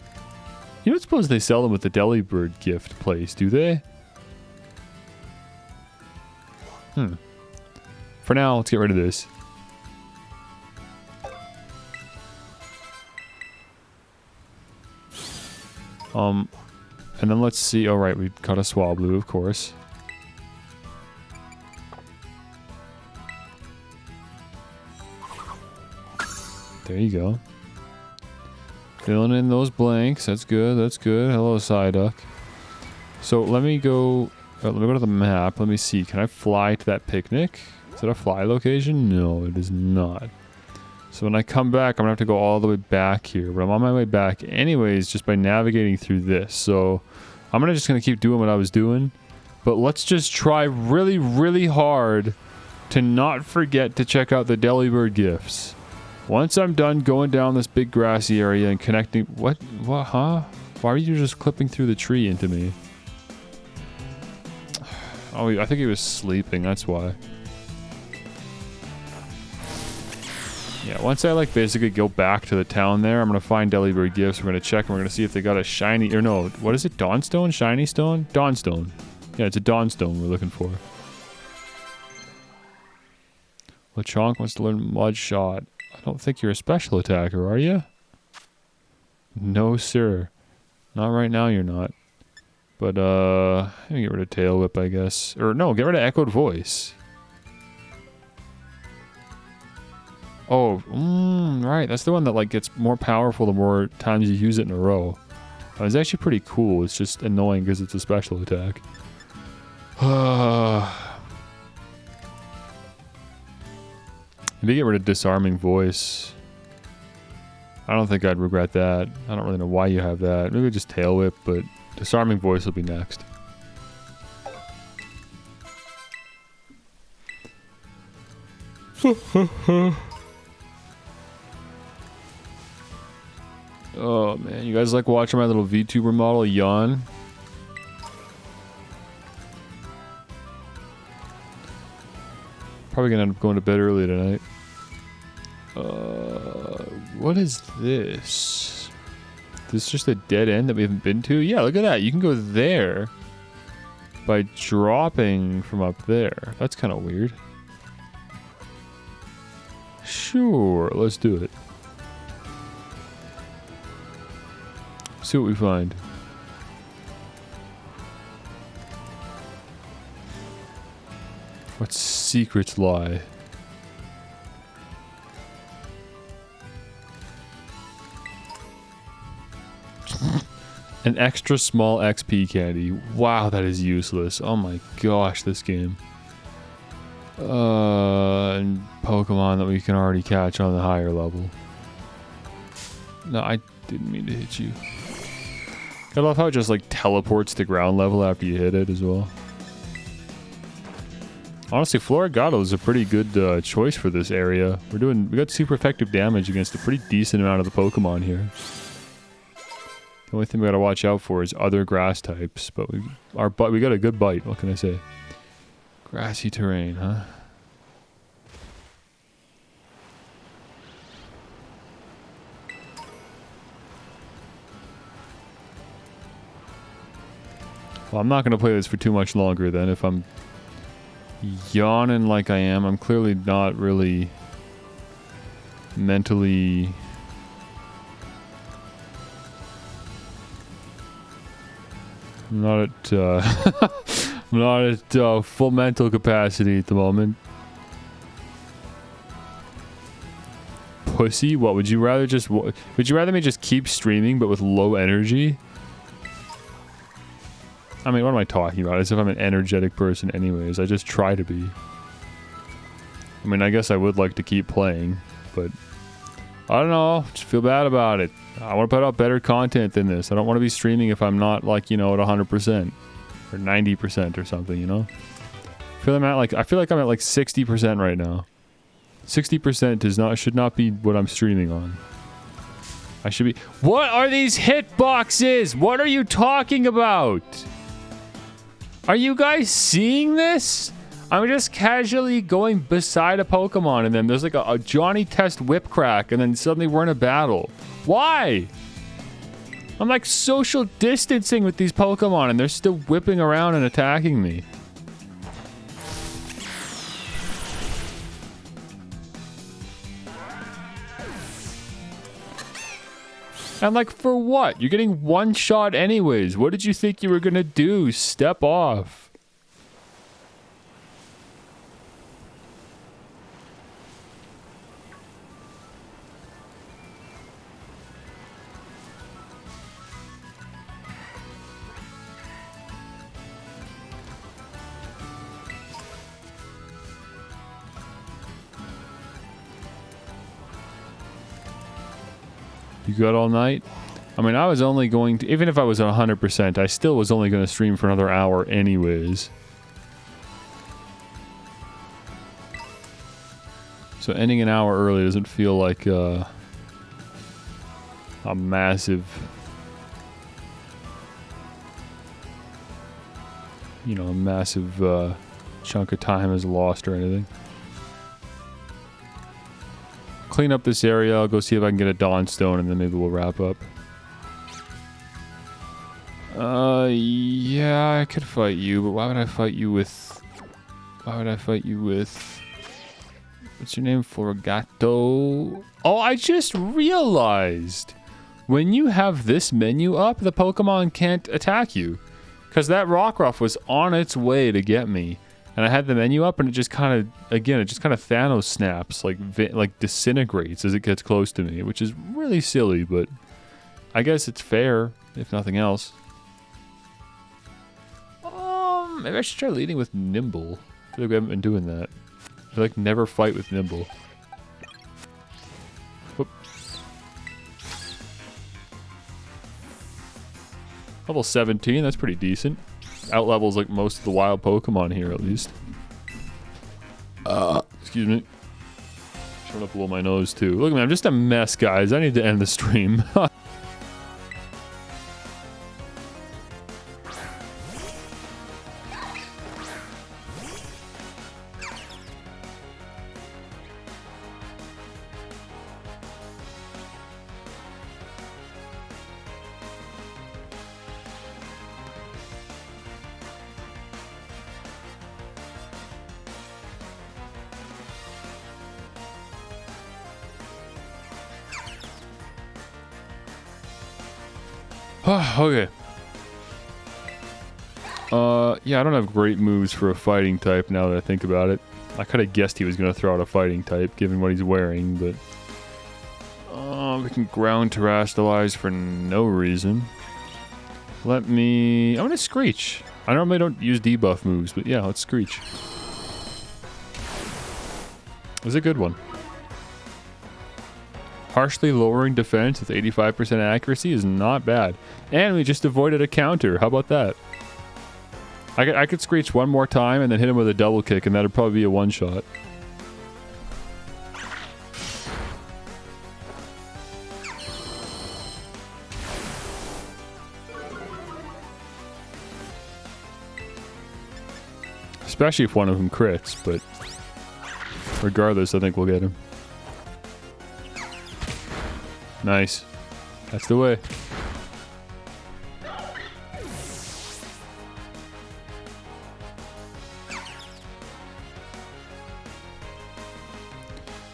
You don't suppose they sell them at the Delibird gift place, do they? For now, let's get rid of this. And then let's see. Oh, right, we caught a Swablu, of course. There you go. Filling in those blanks. That's good. That's good. Hello, Psyduck. So let me go. Let me go to the map. Let me see. Can I fly to that picnic? Is that a fly location? No, it is not. So when I come back, I'm going to have to go all the way back here. But I'm on my way back anyways, just by navigating through this. So I'm just going to keep doing what I was doing. But let's just try really, really hard to not forget to check out the Delibird gifts. Once I'm done going down this big grassy area and connecting... What? What? Huh? Why are you just clipping through the tree into me? Oh, I think he was sleeping. That's why. Yeah, once I, like, basically go back to the town there, I'm going to find Delibird gifts. We're going to check and we're going to see if they got a shiny... Or no, what is it? Dawnstone? Shiny stone? Dawnstone. Yeah, it's a Dawnstone we're looking for. Lechonk wants to learn Mud Shot. I don't think you're a special attacker, are you? No, sir. Not right now, you're not. But, let me get rid of Tail Whip, I guess. Or, no, get rid of Echoed Voice. Oh, right. That's the one that, like, gets more powerful the more times you use it in a row. It's actually pretty cool. It's just annoying because it's a special attack. Maybe get rid of Disarming Voice. I don't think I'd regret that. I don't really know why you have that. Maybe just Tail Whip, but Disarming Voice will be next. Oh man, you guys like watching my little VTuber model yawn? Probably gonna end up going to bed early tonight. What is this? This is just a dead end that we haven't been to? Yeah, look at that. You can go there by dropping from up there. That's kind of weird. Sure, let's do it. See what we find. What secrets lie? An extra small XP candy. Wow, that is useless. Oh my gosh, this game. And Pokemon that we can already catch on the higher level. No, I didn't mean to hit you. I love how it just like teleports to ground level after you hit it as well. Honestly, Florigato is a pretty good choice for this area. We got super effective damage against a pretty decent amount of the Pokemon here. The only thing we gotta watch out for is other grass types, but we got a good bite. What can I say? Grassy terrain, huh? Well, I'm not gonna play this for too much longer then. If I'm yawning like I am, I'm clearly not really mentally... I'm not at full mental capacity at the moment. Pussy? What, would you rather me just keep streaming but with low energy? I mean, what am I talking about? As if I'm an energetic person anyways. I just try to be. I mean, I guess I would like to keep playing, but I don't know. Just feel bad about it. I want to put out better content than this. I don't want to be streaming if I'm not, like, you know, at 100% or 90% or something, you know? I feel like I'm at like 60% right now. 60% should not be what I'm streaming on. I should be. What are these hitboxes? What are you talking about? Are you guys seeing this? I'm just casually going beside a Pokemon and then there's like a Johnny Test whip crack and then suddenly we're in a battle. Why? I'm like social distancing with these Pokemon and they're still whipping around and attacking me. And like, for what? You're getting one shot anyways. What did you think you were gonna do? Step off. You got all night? I mean, I was only going to... Even if I was at 100%, I still was only going to stream for another hour anyways. So ending an hour early doesn't feel like a massive... You know, a massive chunk of time is lost or anything. Clean up this area. I'll go see if I can get a Dawn Stone and then maybe we'll wrap up. Yeah, I could fight you, but why would I fight you with... Why would I fight you with... What's your name? Florigato? Oh, I just realized! When you have this menu up, the Pokemon can't attack you. Because that Rockruff was on its way to get me. And I had the menu up and it just kind of, again, it just kind of Thanos snaps, like disintegrates as it gets close to me, which is really silly, but I guess it's fair, if nothing else. Maybe I should try leading with Nimble. I feel like we haven't been doing that. I like never fight with Nimble. Whoop. Level 17, that's pretty decent. Out levels like most of the wild Pokemon here, at least. Excuse me. Trying to blow my nose too. Look at me, I'm just a mess, guys. I need to end the stream. Okay. Yeah, I don't have great moves for a fighting type now that I think about it. I could have guessed he was going to throw out a fighting type, given what he's wearing, but... we can ground terrestrialize for no reason. Let me... I'm going to Screech. I normally don't use debuff moves, but yeah, let's Screech. It's a good one. Harshly lowering defense with 85% accuracy is not bad. And we just avoided a counter. How about that? I could Screech one more time and then hit him with a double kick, and that'd probably be a one-shot. Especially if one of them crits, but regardless, I think we'll get him. Nice. That's the way.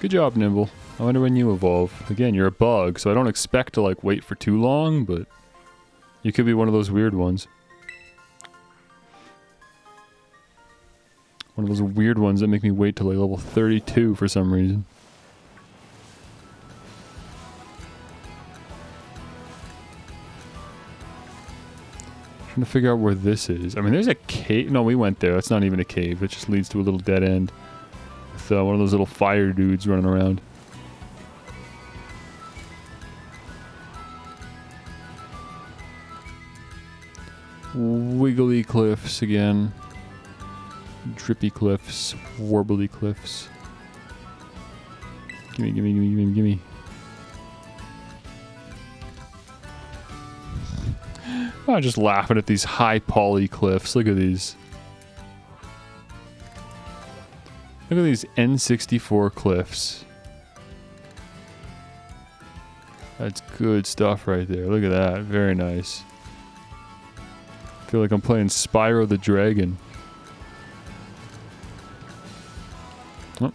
Good job, Nimble. I wonder when you evolve. Again, you're a bug, so I don't expect to like wait for too long, but you could be one of those weird ones. One of those weird ones that make me wait till like level 32 for some reason. Trying to figure out where this is. I mean, there's a cave. No, we went there. That's not even a cave. It just leads to a little dead end. With one of those little fire dudes running around. Wiggly cliffs again. Drippy cliffs. Warbly cliffs. Gimme, gimme, gimme, gimme, gimme. I'm just laughing at these high poly cliffs. Look at these. Look at these N64 cliffs. That's good stuff right there. Look at that. Very nice. I feel like I'm playing Spyro the Dragon. Oh.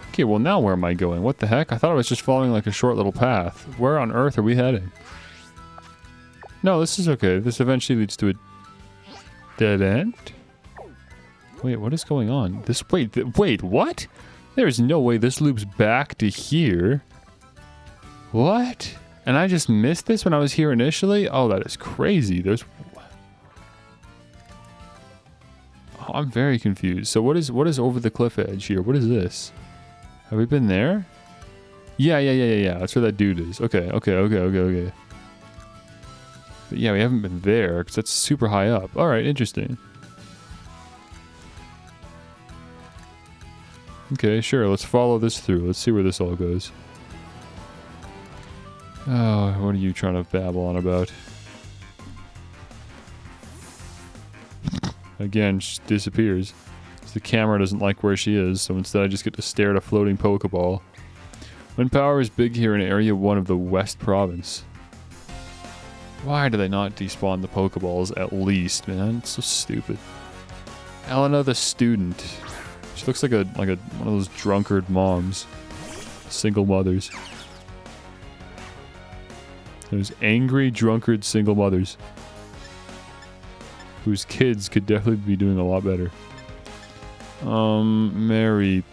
Okay, well now where am I going? What the heck? I thought I was just following like a short little path. Where on earth are we heading? No, this is okay. This eventually leads to a dead end. Wait, what is going on? Wait, what? There's no way this loops back to here. What? And I just missed this when I was here initially? Oh, that is crazy. Oh, I'm very confused. So what is over the cliff edge here? What is this? Have we been there? Yeah. That's where that dude is. Okay. But yeah, we haven't been there because that's super high up. All right, interesting. Okay, sure. Let's follow this through. Let's see where this all goes. Oh, what are you trying to babble on about? Again, she disappears. The camera doesn't like where she is, so instead I just get to stare at a floating Pokeball. Wind power is big here in Area 1 of the West Province. Why do they not despawn the Pokeballs at least, man? It's so stupid. Elena the student. She looks like one of those drunkard moms. Single mothers. Those angry, drunkard single mothers. Whose kids could definitely be doing a lot better. Mary,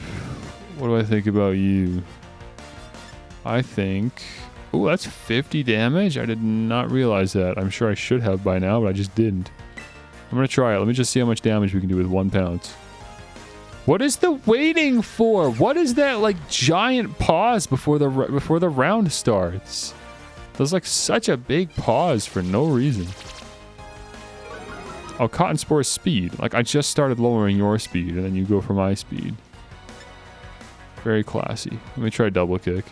what do I think about you? I think... Oh, that's 50 damage? I did not realize that. I'm sure I should have by now, but I just didn't. I'm gonna try it. Let me just see how much damage we can do with 1 pounce. What is the waiting for? What is that, like, giant pause before the round starts? There's, like, such a big pause for no reason. Oh, Cotton Spore's speed. Like, I just started lowering your speed, and then you go for my speed. Very classy. Let me try double kick.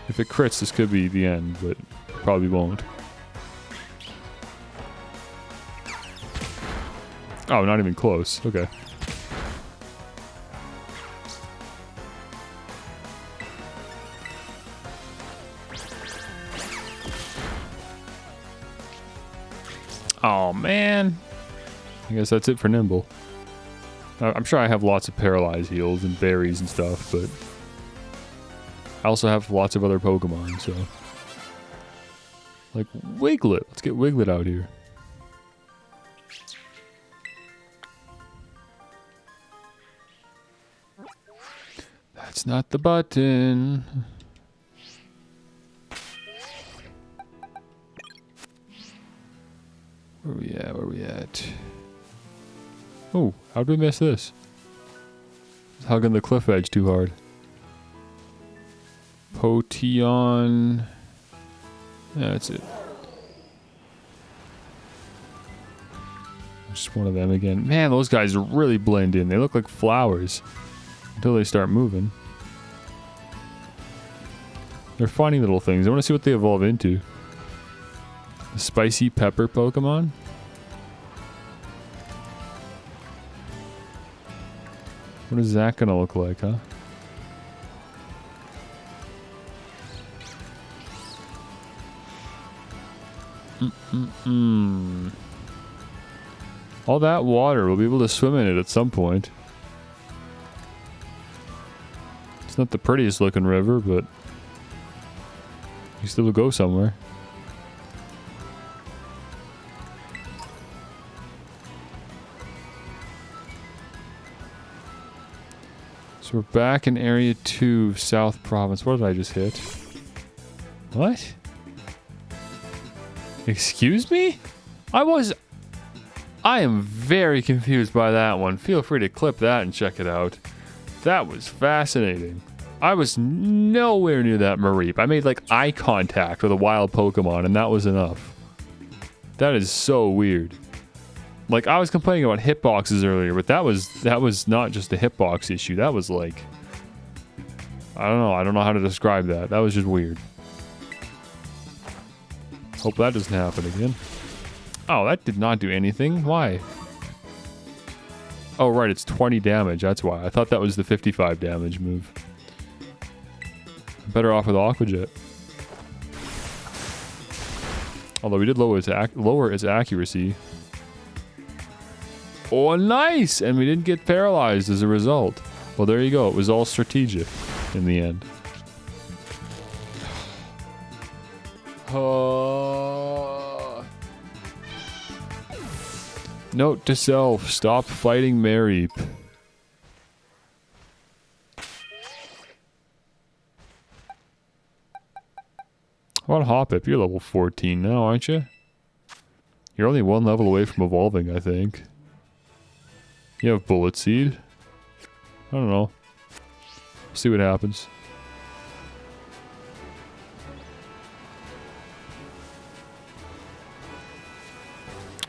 If it crits, this could be the end, but probably won't. Oh, not even close. Okay. Oh, man. I guess that's it for Nimble. I'm sure I have lots of Paralyze heals and berries and stuff, but I also have lots of other Pokemon, so... Like Wiglet. Let's get Wiglet out here. That's not the button. Where we at? Oh, how'd we miss this? It's hugging the cliff edge too hard. Potion. Yeah, that's it. Just one of them again. Man, those guys really blend in. They look like flowers until they start moving. They're funny little things. I want to see what they evolve into. A spicy pepper Pokemon? What is that gonna look like, huh? All that water, we'll be able to swim in it at some point. It's not the prettiest looking river, but you still go somewhere. So we're back in Area 2, South Province. What did I just hit? What? Excuse me? I am very confused by that one. Feel free to clip that and check it out. That was fascinating. I was nowhere near that Mareep. I made like eye contact with a wild Pokemon and that was enough. That is so weird. Like I was complaining about hitboxes earlier, but that was not just a hitbox issue. That was like, I don't know how to describe that. That was just weird. Hope that doesn't happen again. Oh, that did not do anything. Why? Oh, right, it's 20 damage. That's why. I thought that was the 55 damage move. Better off with Aqua Jet. Although we did lower its accuracy. Oh, nice! And we didn't get paralyzed as a result. Well, there you go. It was all strategic in the end. Note to self, stop fighting Mareep. How about Hoppip? You're level 14 now, aren't you? You're only one level away from evolving, I think. You have Bullet Seed. I don't know. See what happens.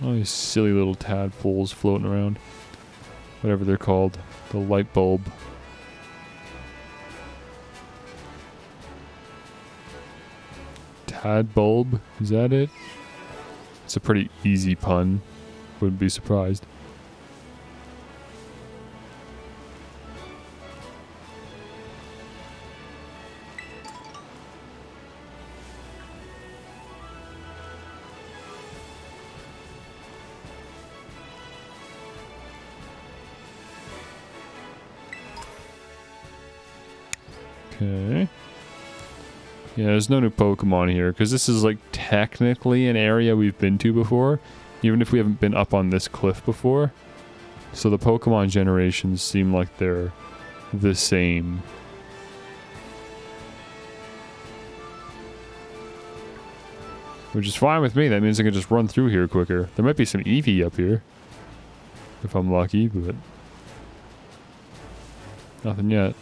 Oh, these silly little tadpoles floating around. Whatever they're called. The light bulb. Tadbulb? Is that it? It's a pretty easy pun. Wouldn't be surprised. Okay. Yeah, there's no new Pokemon here, because this is like technically an area we've been to before, even if we haven't been up on this cliff before. So the Pokemon generations seem like they're the same. Which is fine with me, that means I can just run through here quicker. There might be some Eevee up here, if I'm lucky, but nothing yet.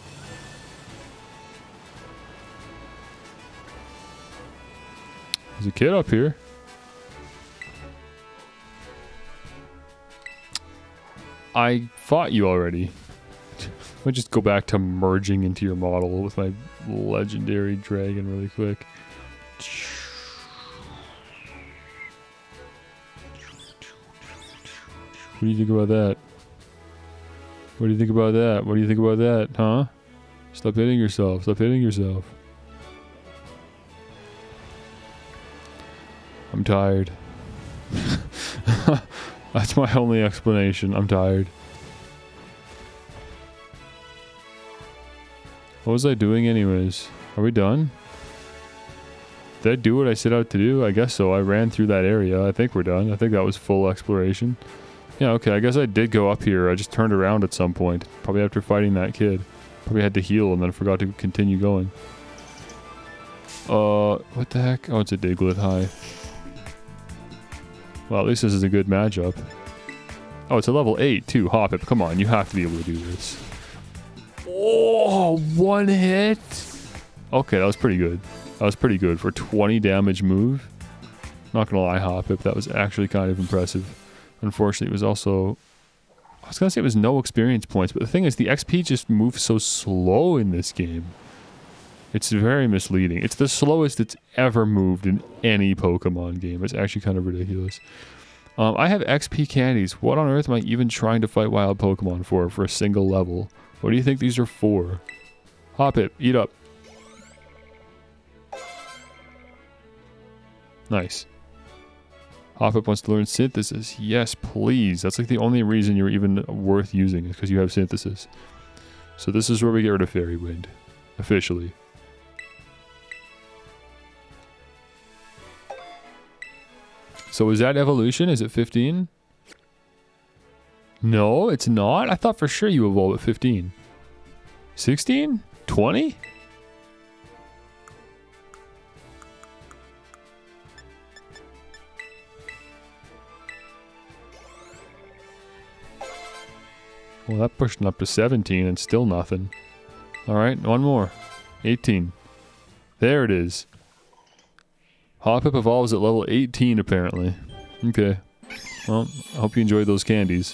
There's a kid up here. I fought you already. Let me just go back to merging into your model with my legendary dragon really quick. What do you think about that? What do you think about that? What do you think about that, huh? Stop hitting yourself. Stop hitting yourself. I'm tired. That's my only explanation. I'm tired. What was I doing anyways? Are we done? Did I do what I set out to do? I guess so. I ran through that area. I think we're done. I think that was full exploration. Yeah, okay. I guess I did go up here. I just turned around at some point. Probably after fighting that kid. Probably had to heal and then forgot to continue going. What the heck? Oh, it's a Diglett. Hi. Well, at least this is a good matchup. Oh, it's a level 8 too. Hoppip, come on, you have to be able to do this. Oh, one hit. Okay, that was pretty good. That was pretty good for 20 damage move. Not gonna lie, Hoppip, that was actually kind of impressive. Unfortunately, it was also... I was gonna say it was no experience points, but the thing is, the XP just moves so slow in this game. It's very misleading. It's the slowest it's ever moved in any Pokemon game. It's actually kind of ridiculous. I have XP candies. What on earth am I even trying to fight wild Pokemon for a single level? What do you think these are for? Hoppip, eat up. Nice. Hoppip wants to learn Synthesis. Yes, please. That's like the only reason you're even worth using is because you have Synthesis. So this is where we get rid of Fairy Wind. Officially. So is that evolution? Is it 15? No, it's not. I thought for sure you evolve at 15. 16? 20? Well, that pushed up to 17 and still nothing. Alright, one more. 18. There it is. Hoppip evolves at level 18, apparently. Okay. Well, I hope you enjoyed those candies.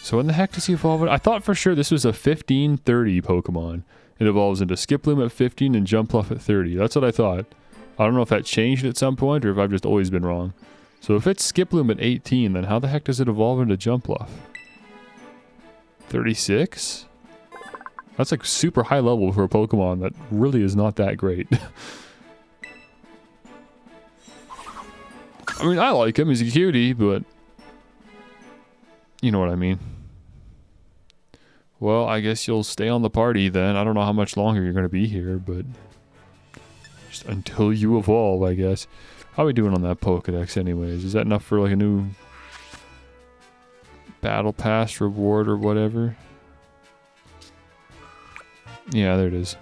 So when the heck does he evolve? I thought for sure this was a 15-30 Pokemon. It evolves into Skiploom at 15 and Jumpluff at 30. That's what I thought. I don't know if that changed at some point or if I've just always been wrong. So if it's Skiploom at 18, then how the heck does it evolve into Jumpluff? 36? That's like super high level for a Pokemon that really is not that great. I mean, I like him. He's a cutie, but... you know what I mean. Well, I guess you'll stay on the party then. I don't know how much longer you're going to be here, but... just until you evolve, I guess. How are we doing on that Pokedex anyways? Is that enough for like a new... Battle Pass reward or whatever? Yeah, there it is.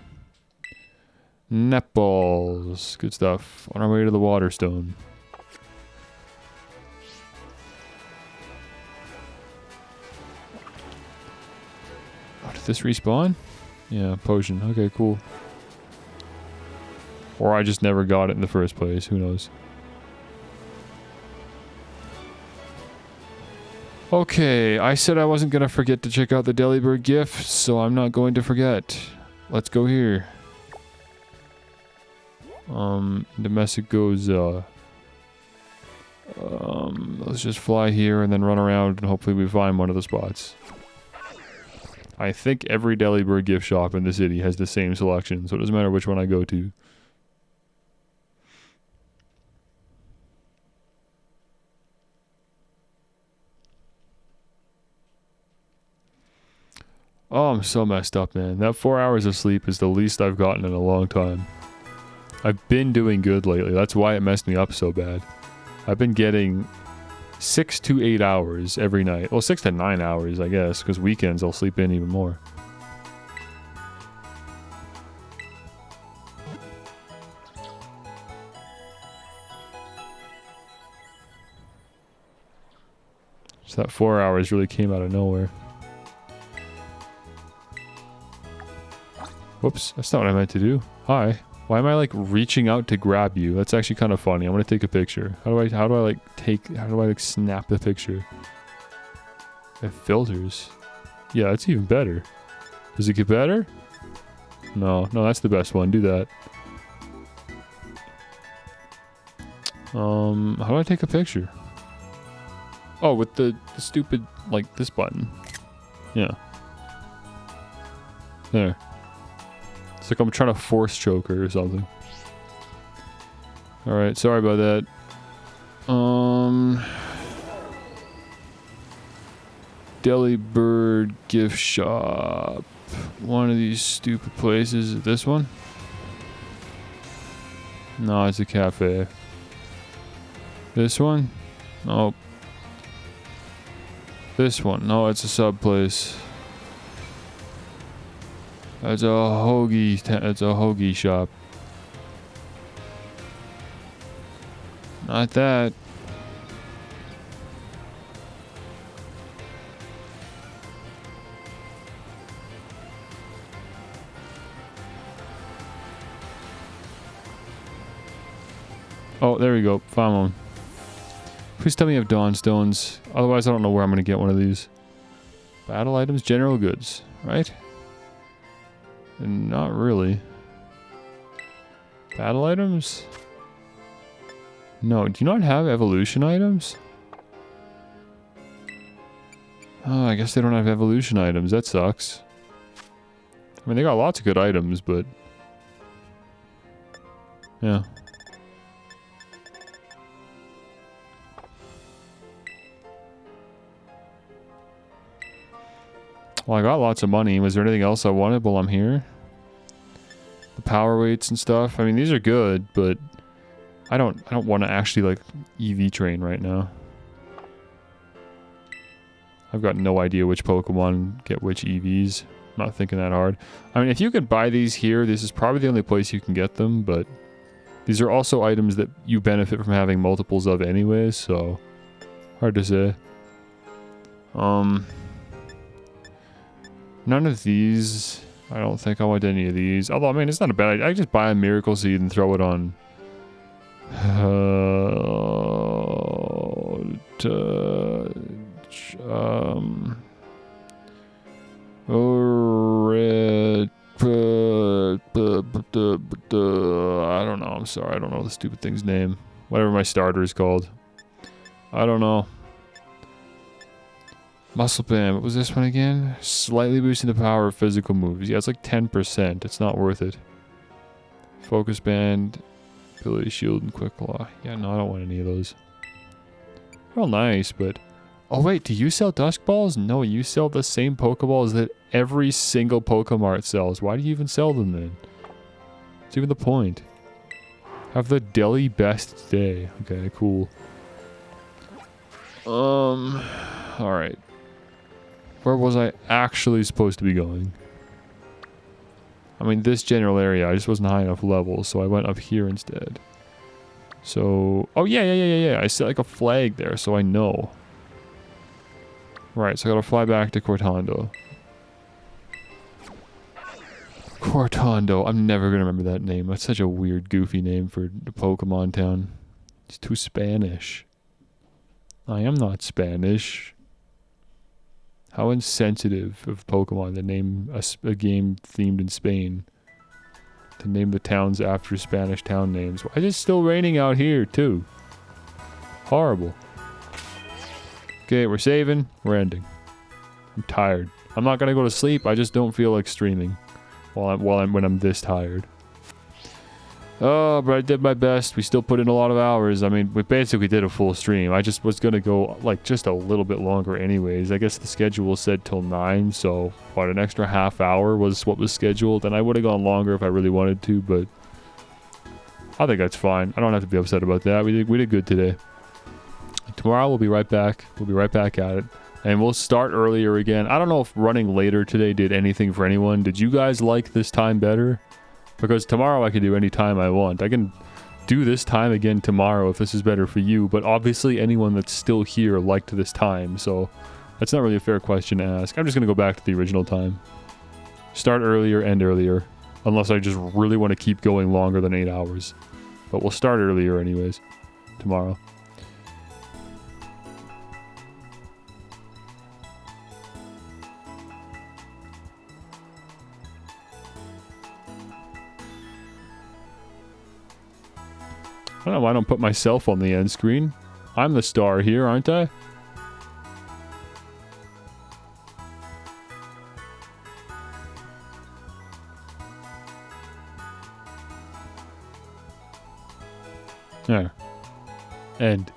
Netballs. Good stuff. On our way to the Waterstone. Oh, did this respawn? Yeah, potion. Okay, cool. Or I just never got it in the first place. Who knows? Okay, I said I wasn't going to forget to check out the Delibird gift, so I'm not going to forget. Let's go here. Domestic goes, let's just fly here and then run around and hopefully we find one of the spots. I think every Delibird gift shop in the city has the same selection, so it doesn't matter which one I go to. Oh, I'm so messed up, man. That 4 hours of sleep is the least I've gotten in a long time. I've been doing good lately. That's why it messed me up so bad. I've been getting 6 to 8 hours every night. Well, 6 to 9 hours, I guess, because weekends I'll sleep in even more. So that 4 hours really came out of nowhere. Whoops, that's not what I meant to do. Hi. Why am I like reaching out to grab you? That's actually kind of funny. I want to take a picture. How do I snap the picture? It filters. Yeah, that's even better. Does it get better? No, that's the best one. Do that. How do I take a picture? Oh, with the stupid, like, this button. Yeah. There. It's like I'm trying to force choke her or something. Alright, sorry about that. Delibird gift shop. One of these stupid places. Is it this one? No, it's a cafe. This one? Oh. This one. No, it's a sub place. It's a hoagie shop. Not that. Oh, there we go. Found one. Please tell me you have Dawn Stones. Otherwise, I don't know where I'm going to get one of these. Battle items, general goods, right? Not really. Battle items? No, do you not have evolution items? Oh, I guess they don't have evolution items. That sucks. I mean, they got lots of good items, but... yeah. Well, I got lots of money. Was there anything else I wanted while I'm here? The power weights and stuff. I mean, these are good, but I don't want to actually like EV train right now. I've got no idea which Pokemon get which EVs. I'm not thinking that hard. I mean, if you could buy these here, this is probably the only place you can get them, but these are also items that you benefit from having multiples of anyways, so hard to say. None of these. I don't think I want any of these. Although, I mean, it's not a bad idea. I can just buy a miracle seed and throw it on. I don't know. I'm sorry. I don't know the stupid thing's name. Whatever my starter is called. I don't know. Muscle Band. What was this one again? Slightly boosting the power of physical moves. Yeah, it's like 10%. It's not worth it. Focus Band. Ability Shield and Quick Claw. Yeah, no, I don't want any of those. They're all nice, but... Oh, wait. Do you sell Dusk Balls? No, you sell the same Pokeballs that every single Pokemart sells. Why do you even sell them then? What's even the point? Have the Delhi best day. Okay, cool. Alright. Where was I actually supposed to be going? I mean, this general area, I just wasn't high enough level, so I went up here instead. So... Oh, yeah. I set like a flag there, so I know. Right, so I gotta fly back to Cortando. Cortando. I'm never gonna remember that name. That's such a weird, goofy name for the Pokemon town. It's too Spanish. I am not Spanish. How insensitive of Pokemon to name a game themed in Spain. To name the towns after Spanish town names. Why is it still raining out here, too? Horrible. Okay, we're saving. We're ending. I'm tired. I'm not gonna go to sleep. I just don't feel like streaming when I'm this tired. Oh, but I did my best. We still put in a lot of hours. I mean, we basically did a full stream. I just was gonna go like just a little bit longer anyways. I guess the schedule said till 9, so what, an extra half hour was what was scheduled, and I would have gone longer if I really wanted to, but I think that's fine. I don't have to be upset about that. We did good today. Tomorrow we'll be right back. We'll be right back at it. And we'll start earlier again. I don't know if running later today did anything for anyone. Did you guys like this time better? Because tomorrow I can do any time I want. I can do this time again tomorrow if this is better for you. But obviously anyone that's still here liked this time. So that's not really a fair question to ask. I'm just going to go back to the original time. Start earlier, end earlier. Unless I just really want to keep going longer than 8 hours. But we'll start earlier anyways. Tomorrow. I don't know why I don't put myself on the end screen. I'm the star here, aren't I? There. End.